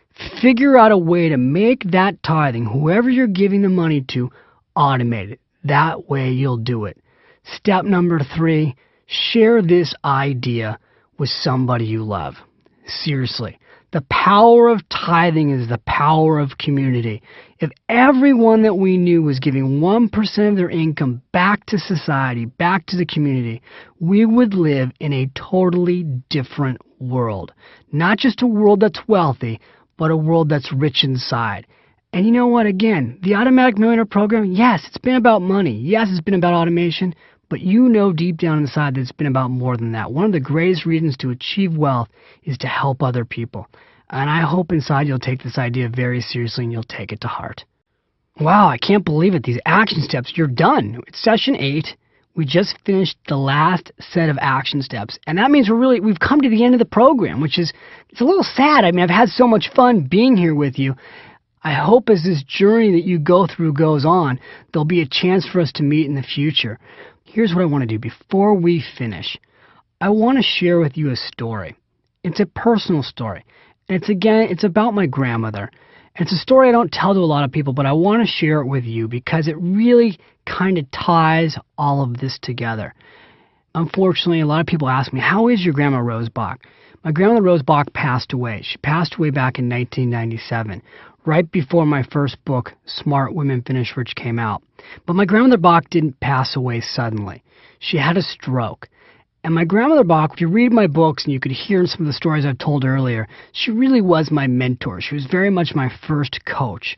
Figure out a way to make that tithing, whoever you're giving the money to, automated. That way you'll do it. Step number 3, share this idea with somebody you love. Seriously, the power of tithing is the power of community. If everyone that we knew was giving 1% of their income back to society, back to the community, we would live in a totally different world. Not just a world that's wealthy, but a world that's rich inside. And you know what? Again, the Automatic Millionaire program, yes, it's been about money. Yes, it's been about automation. But you know deep down inside that it's been about more than that. One of the greatest reasons to achieve wealth is to help other people. And I hope inside you'll take this idea very seriously and you'll take it to heart. Wow, I can't believe it. These action steps, you're done. It's session 8. We just finished the last set of action steps. And that means we've come to the end of the program, which is, it's a little sad. I mean, I've had so much fun being here with you. I hope as this journey that you go through goes on, there'll be a chance for us to meet in the future. Here's what I want to do. Before we finish, I want to share with you a story. It's a personal story. And it's about my grandmother. It's a story I don't tell to a lot of people, but I want to share it with you because it really kind of ties all of this together. Unfortunately, a lot of people ask me, how is your grandma Rose Bach? My grandmother Rose Bach passed away. She passed away back in 1997, right before my first book, Smart Women Finish Rich, came out. But my grandmother Bach didn't pass away suddenly. She had a stroke. And my grandmother Bach, if you read my books and you could hear in some of the stories I've told earlier, she really was my mentor. She was very much my first coach.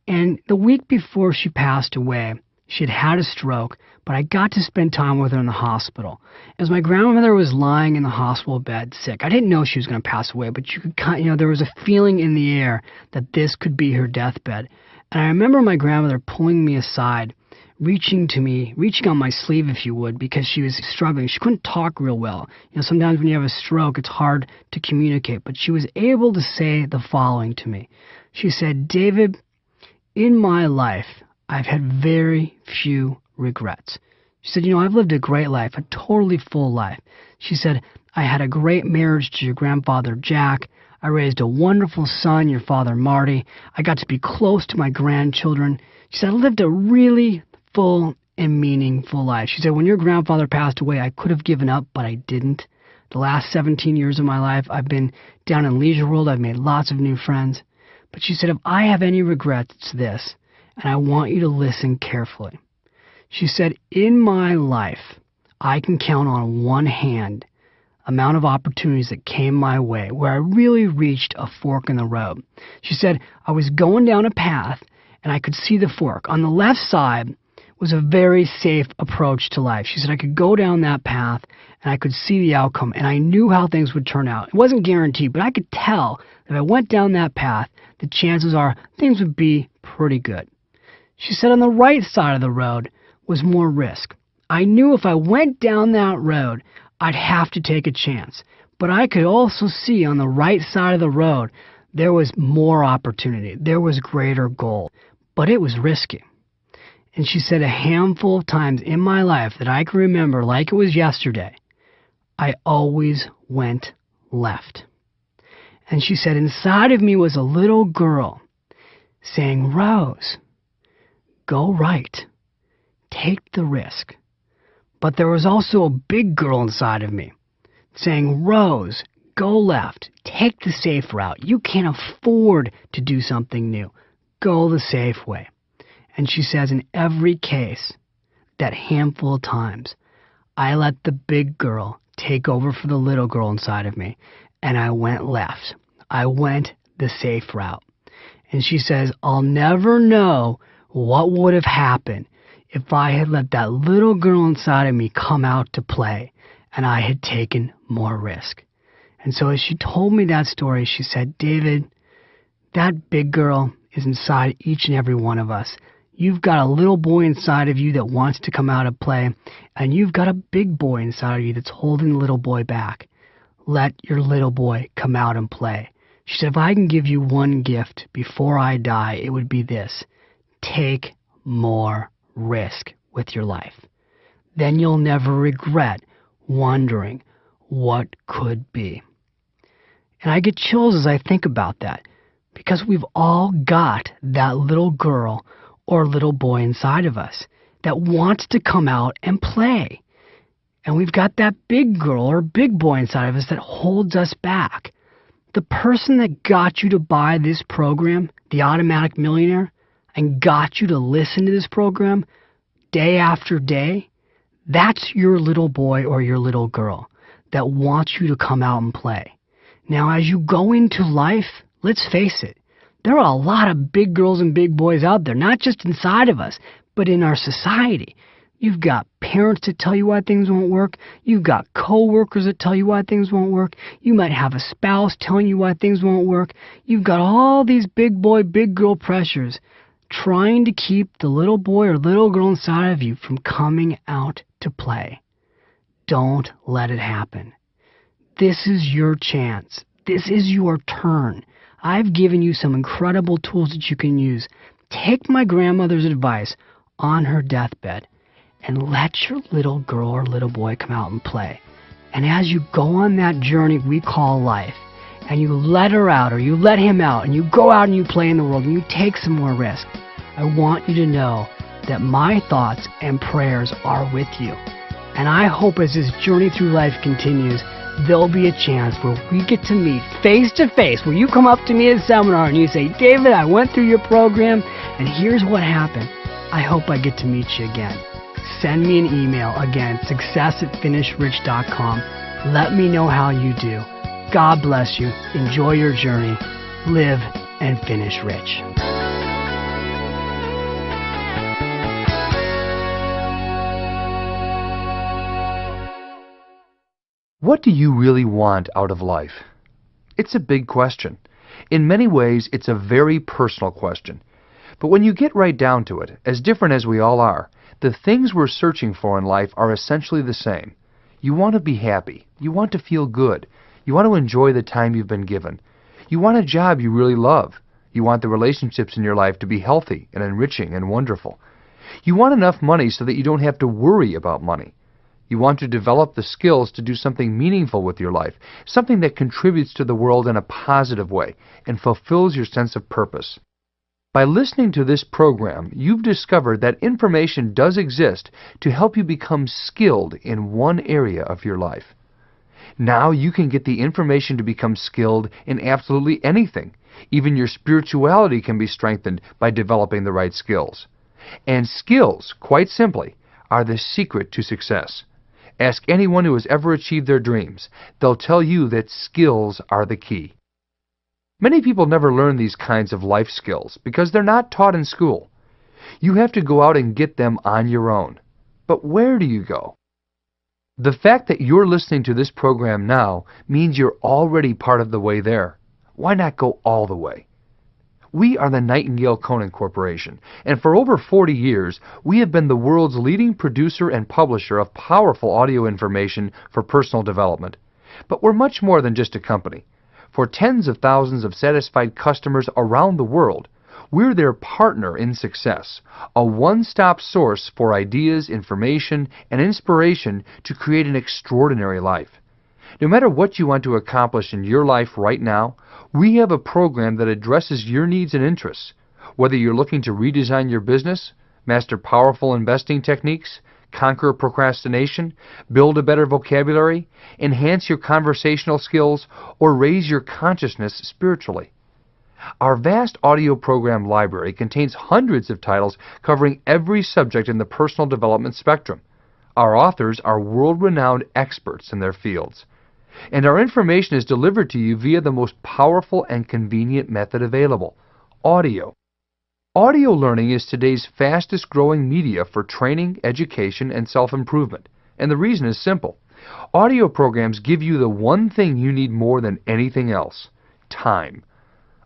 And the week before she passed away, she had had a stroke, but I got to spend time with her in the hospital. As my grandmother was lying in the hospital bed sick, I didn't know she was going to pass away, but you could there was a feeling in the air that this could be her deathbed. And I remember my grandmother pulling me aside, reaching on my sleeve, if you would, because she was struggling. She couldn't talk real well. Sometimes when you have a stroke, it's hard to communicate, but she was able to say the following to me. She said, "David, in my life, I've had very few regrets." She said, I've lived a great life, a totally full life. She said, "I had a great marriage to your grandfather, Jack. I raised a wonderful son, your father, Marty. I got to be close to my grandchildren." She said, "I lived a really full and meaningful life." She said, "When your grandfather passed away, I could have given up, but I didn't. The last 17 years of my life, I've been down in Leisure World. I've made lots of new friends." But she said, "If I have any regrets, it's this, and I want you to listen carefully." She said, "In my life, I can count on one hand amount of opportunities that came my way where I really reached a fork in the road." She said, "I was going down a path, and I could see the fork. On the left side was a very safe approach to life." She said, "I could go down that path, and I could see the outcome, and I knew how things would turn out. It wasn't guaranteed, but I could tell that if I went down that path, the chances are things would be pretty good." She said, "On the right side of the road was more risk. I knew if I went down that road, I'd have to take a chance. But I could also see on the right side of the road, there was more opportunity. There was greater goal. But it was risky." And she said, "A handful of times in my life that I can remember like it was yesterday, I always went left." And she said, "Inside of me was a little girl saying, 'Rose, go right. Take the risk.' But there was also a big girl inside of me saying, 'Rose, go left. Take the safe route. You can't afford to do something new. Go the safe way.' And she says, in every case, that handful of times, I let the big girl take over for the little girl inside of me, and I went left. I went the safe route." And she says, "I'll never know what would have happened if I had let that little girl inside of me come out to play, and I had taken more risk." And so as she told me that story, she said, "David, that big girl is inside each and every one of us. You've got a little boy inside of you that wants to come out and play, and you've got a big boy inside of you that's holding the little boy back. Let your little boy come out and play." She said, "If I can give you one gift before I die, it would be this: take more risk with your life. Then you'll never regret wondering what could be." And I get chills as I think about that, because we've all got that little girl or little boy inside of us that wants to come out and play. And we've got that big girl or big boy inside of us that holds us back. The person that got you to buy this program, The Automatic Millionaire, and got you to listen to this program day after day, that's your little boy or your little girl that wants you to come out and play. Now, as you go into life, let's face it, there are a lot of big girls and big boys out there, not just inside of us, but in our society. You've got parents that tell you why things won't work. You've got coworkers that tell you why things won't work. You might have a spouse telling you why things won't work. You've got all these big boy, big girl pressures trying to keep the little boy or little girl inside of you from coming out to play. Don't let it happen. This is your chance. This is your turn. I've given you some incredible tools that you can use. Take my grandmother's advice on her deathbed and let your little girl or little boy come out and play. And as you go on that journey we call life, and you let her out or you let him out and you go out and you play in the world and you take some more risk, I want you to know that my thoughts and prayers are with you. And I hope as this journey through life continues, there'll be a chance where we get to meet face to face, where you come up to me at a seminar and you say, David, I went through your program and here's what happened. I hope I get to meet you again. Send me an email, again, success@finishrich.com. Let me know how you do. God bless you. Enjoy your journey. Live and finish rich. What do you really want out of life? It's a big question. In many ways, it's a very personal question. But when you get right down to it, as different as we all are, the things we're searching for in life are essentially the same. You want to be happy. You want to feel good. You want to enjoy the time you've been given. You want a job you really love. You want the relationships in your life to be healthy and enriching and wonderful. You want enough money so that you don't have to worry about money. You want to develop the skills to do something meaningful with your life, something that contributes to the world in a positive way and fulfills your sense of purpose. By listening to this program, you've discovered that information does exist to help you become skilled in one area of your life. Now you can get the information to become skilled in absolutely anything. Even your spirituality can be strengthened by developing the right skills. And skills, quite simply, are the secret to success. Ask anyone who has ever achieved their dreams. They'll tell you that skills are the key. Many people never learn these kinds of life skills because they're not taught in school. You have to go out and get them on your own. But where do you go? The fact that you're listening to this program now means you're already part of the way there. Why not go all the way? We are the Nightingale Conant Corporation, and for over 40 years, we have been the world's leading producer and publisher of powerful audio information for personal development. But we're much more than just a company. For tens of thousands of satisfied customers around the world, we're their partner in success, a one-stop source for ideas, information, and inspiration to create an extraordinary life. No matter what you want to accomplish in your life right now, we have a program that addresses your needs and interests. Whether you're looking to redesign your business, master powerful investing techniques, conquer procrastination, build a better vocabulary, enhance your conversational skills, or raise your consciousness spiritually. Our vast audio program library contains hundreds of titles covering every subject in the personal development spectrum. Our authors are world-renowned experts in their fields. And our information is delivered to you via the most powerful and convenient method available, audio. Audio learning is today's fastest growing media for training, education, and self-improvement. And the reason is simple. Audio programs give you the one thing you need more than anything else, time.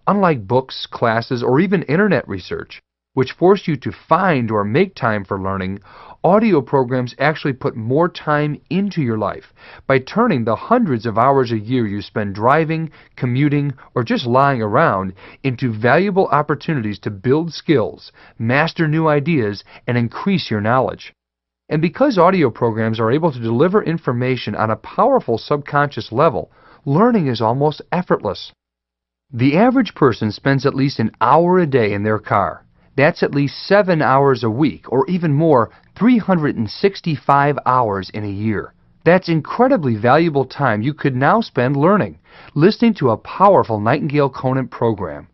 Unlike books, classes, or even internet research, which force you to find or make time for learning, audio programs actually put more time into your life by turning the hundreds of hours a year you spend driving, commuting, or just lying around into valuable opportunities to build skills, master new ideas, and increase your knowledge. And because audio programs are able to deliver information on a powerful subconscious level, learning is almost effortless. The average person spends at least an hour a day in their car. That's at least 7 hours a week, or even more, 365 hours in a year. That's incredibly valuable time you could now spend learning, listening to a powerful Nightingale Conant program.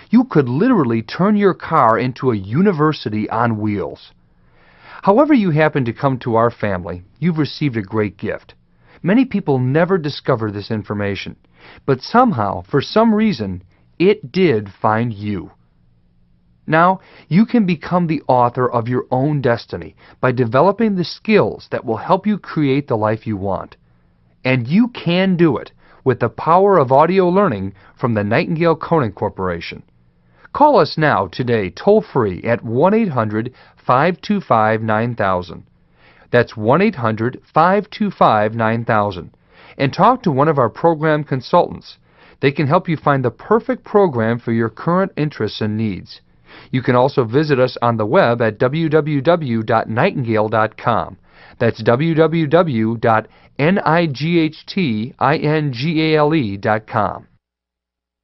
You could literally turn your car into a university on wheels. However you happen to come to our family, you've received a great gift. Many people never discover this information, but somehow, for some reason, it did find you. Now, you can become the author of your own destiny by developing the skills that will help you create the life you want. And you can do it with the power of audio learning from the Nightingale Conant Corporation. Call us now today toll-free at 1-800-525-9000. That's 1-800-525-9000. And talk to one of our program consultants. They can help you find the perfect program for your current interests and needs. You can also visit us on the web at www.nightingale.com. That's www.nightingale.com.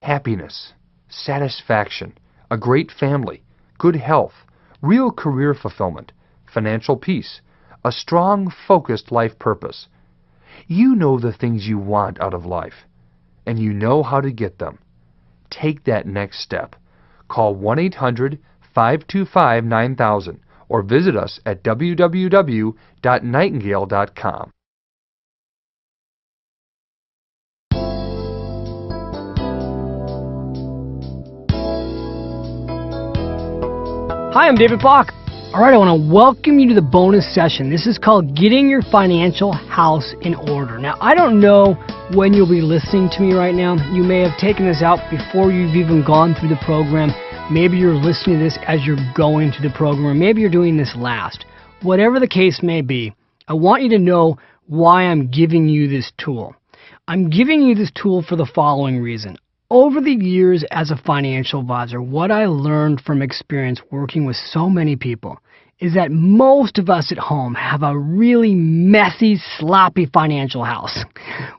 happiness, satisfaction, a great family, good health, real career fulfillment, financial peace, a strong, focused life purpose. You know the things you want out of life, and you know how to get them. Take that next step. Call 1-800-525-9000 or visit us at www.nightingale.com. Hi, I'm David Bach. All right, I want to welcome you to the bonus session. This is called Getting Your Financial House in Order. Now, I don't know when you'll be listening to me right now. You may have taken this out before you've even gone through the program. Maybe you're listening to this as you're going through the program, or maybe you're doing this last. Whatever the case may be, I want you to know why I'm giving you this tool. I'm giving you this tool for the following reason. Over the years as a financial advisor, what I learned from experience working with so many people is that most of us at home have a really messy, sloppy financial house.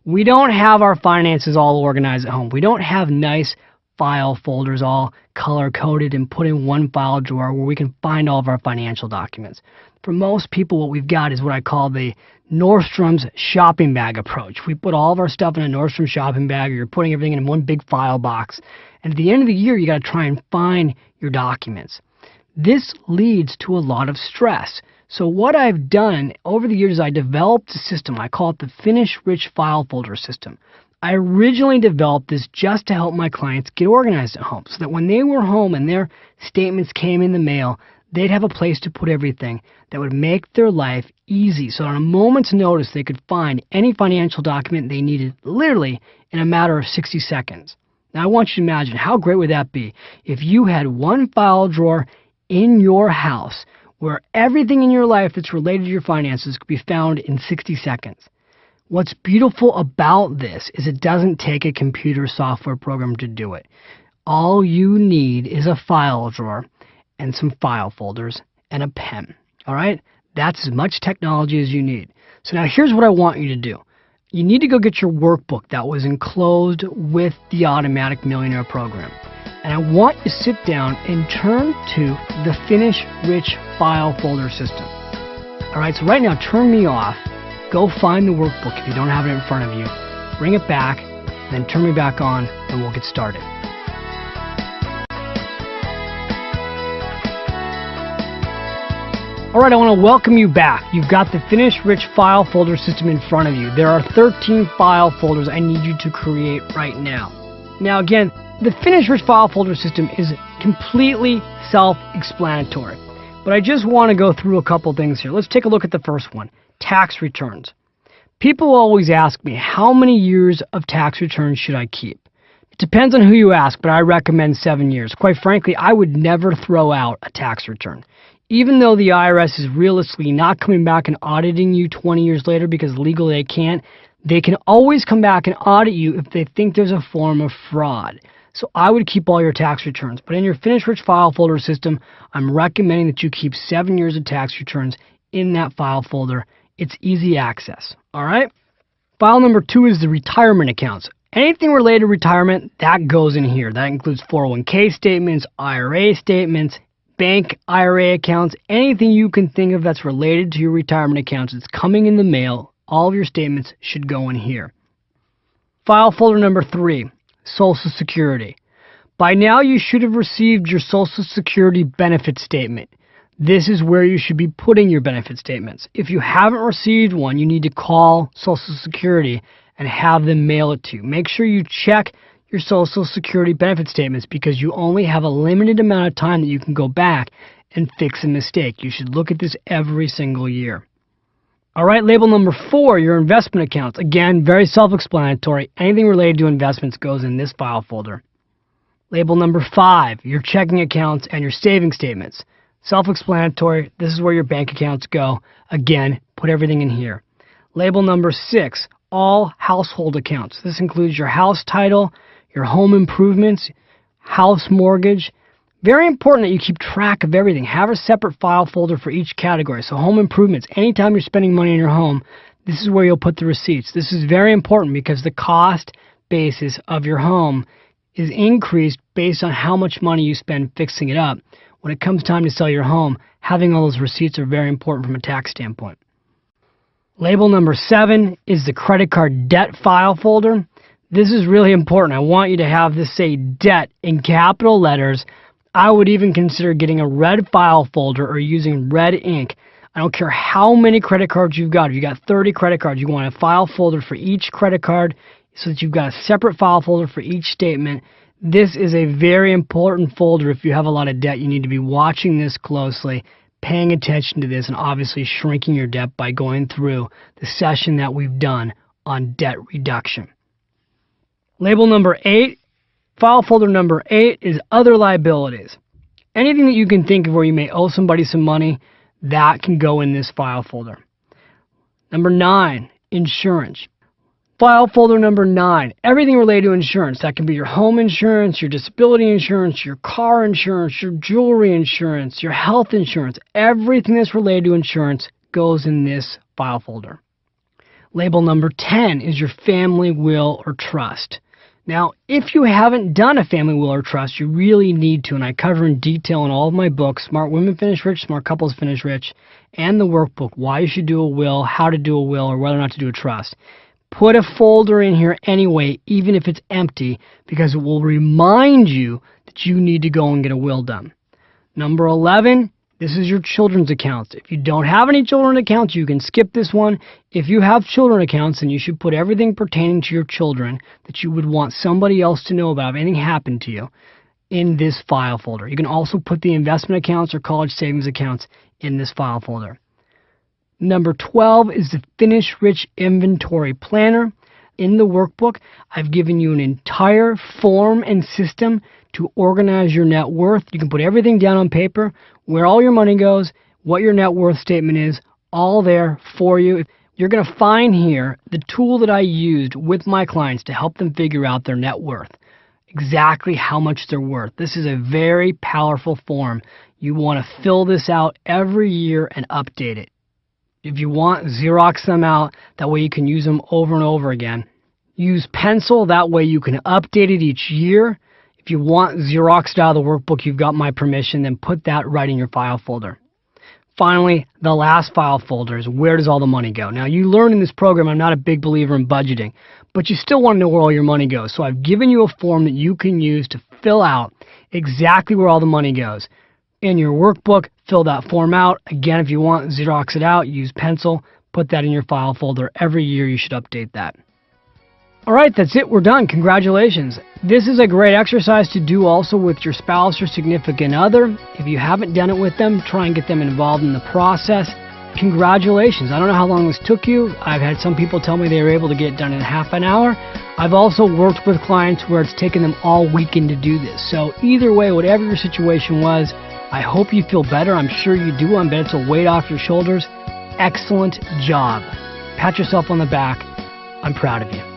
We don't have our finances all organized at home. We don't have nice file folders all color-coded and put in one file drawer where we can find all of our financial documents. For most people, what we've got is what I call the Nordstrom's shopping bag approach. We put all of our stuff in a Nordstrom shopping bag, or you're putting everything in one big file box. And at the end of the year, you got to try and find your documents. This leads to a lot of stress. So what I've done over the years, I developed a system. I call it the Finish Rich File Folder System. I originally developed this just to help my clients get organized at home, so that when they were home and their statements came in the mail, they'd have a place to put everything that would make their life easy. So on a moment's notice, they could find any financial document they needed literally in a matter of 60 seconds. Now, I want you to imagine, how great would that be if you had one file drawer in your house where everything in your life that's related to your finances could be found in 60 seconds. What's beautiful about this is it doesn't take a computer software program to do it. All you need is a file drawer and some file folders and a pen. All right? That's as much technology as you need. So now here's what I want you to do. You need to go get your workbook that was enclosed with the Automatic Millionaire program. And I want you to sit down and turn to the Finish Rich File Folder System. All right, so right now, turn me off. Go find the workbook if you don't have it in front of you. Bring it back, then turn me back on, and we'll get started. All right, I want to welcome you back. You've got the Finish Rich File Folder System in front of you. There are 13 file folders I need you to create right now. Now again, the Finish Rich File Folder System is completely self-explanatory, but I just want to go through a couple things here. Let's take a look at the first one, tax returns. People always ask me, how many years of tax returns should I keep? It depends on who you ask, but I recommend 7 years. Quite frankly, I would never throw out a tax return. Even though the IRS is realistically not coming back and auditing you 20 years later because legally they can always come back and audit you if they think there's a form of fraud. So I would keep all your tax returns. But in your Finish Rich File Folder System, I'm recommending that you keep 7 years of tax returns in that file folder. It's easy access. All right? File number 2 is the retirement accounts. Anything related to retirement, that goes in here. That includes 401k statements, IRA statements, bank IRA accounts, anything you can think of that's related to your retirement accounts. It's coming in the mail. All of your statements should go in here. File folder number 3, Social Security. By now you should have received your Social Security benefit statement. This is where you should be putting your benefit statements. If you haven't received one, you need to call Social Security and have them mail it to you. Make sure you check your Social Security benefit statements because you only have a limited amount of time that you can go back and fix a mistake. You should look at this every single year. All right, label number 4, your investment accounts. Again, very self-explanatory. Anything related to investments goes in this file folder. Label number 5, your checking accounts and your saving statements. Self-explanatory. This is where your bank accounts go. Again, put everything in here. Label number 6, all household accounts. This includes your house title, your home improvements, house mortgage. Very important that you keep track of everything. Have a separate file folder for each category. So home improvements, anytime you're spending money in your home, this is where you'll put the receipts. This is very important because the cost basis of your home is increased based on how much money you spend fixing it up. When it comes time to sell your home, having all those receipts are very important from a tax standpoint. Label number 7 is the credit card debt file folder. This is really important. I want you to have this say debt in capital letters. I would even consider getting a red file folder or using red ink. I don't care how many credit cards you've got. If you've got 30 credit cards, you want a file folder for each credit card so that you've got a separate file folder for each statement. This is a very important folder. If you have a lot of debt, you need to be watching this closely, paying attention to this, and obviously shrinking your debt by going through the session that we've done on debt reduction. Label number 8, file folder number 8 is other liabilities. Anything that you can think of where you may owe somebody some money, that can go in this file folder. Number 9, insurance. File folder number 9, everything related to insurance. That can be your home insurance, your disability insurance, your car insurance, your jewelry insurance, your health insurance. Everything that's related to insurance goes in this file folder. Label number 10 is your family will or trust. Now, if you haven't done a family will or trust, you really need to, and I cover in detail in all of my books, Smart Women Finish Rich, Smart Couples Finish Rich, and the workbook, why you should do a will, how to do a will, or whether or not to do a trust. Put a folder in here anyway, even if it's empty, because it will remind you that you need to go and get a will done. Number 11, this is your children's accounts. If you don't have any children's accounts, you can skip this one. If you have children's accounts, then you should put everything pertaining to your children that you would want somebody else to know about if anything happened to you in this file folder. You can also put the investment accounts or college savings accounts in this file folder. Number 12 is the Finish Rich Inventory Planner. In the workbook, I've given you an entire form and system to organize your net worth. You can put everything down on paper, where all your money goes, what your net worth statement is, all there for you. You're going to find here the tool that I used with my clients to help them figure out their net worth, exactly how much they're worth. This is a very powerful form. You want to fill this out every year and update it. If you want, Xerox them out. That way you can use them over and over again. Use pencil. That way you can update it each year. If you want Xeroxed out of the workbook, you've got my permission. Then put that right in your file folder. Finally, the last file folder is where does all the money go? Now, you learn in this program I'm not a big believer in budgeting, but you still want to know where all your money goes. So I've given you a form that you can use to fill out exactly where all the money goes. In your workbook, fill that form out. Again, if you want, Xerox it out, use pencil, put that in your file folder. Every year you should update that. All right, that's it. We're done. Congratulations. This is a great exercise to do also with your spouse or significant other. If you haven't done it with them, try and get them involved in the process. Congratulations. I don't know how long this took you. I've had some people tell me they were able to get it done in half an hour. I've also worked with clients where it's taken them all weekend to do this. So either way, whatever your situation was, I hope you feel better. I'm sure you do. I bet it's a weight off your shoulders. Excellent job. Pat yourself on the back. I'm proud of you.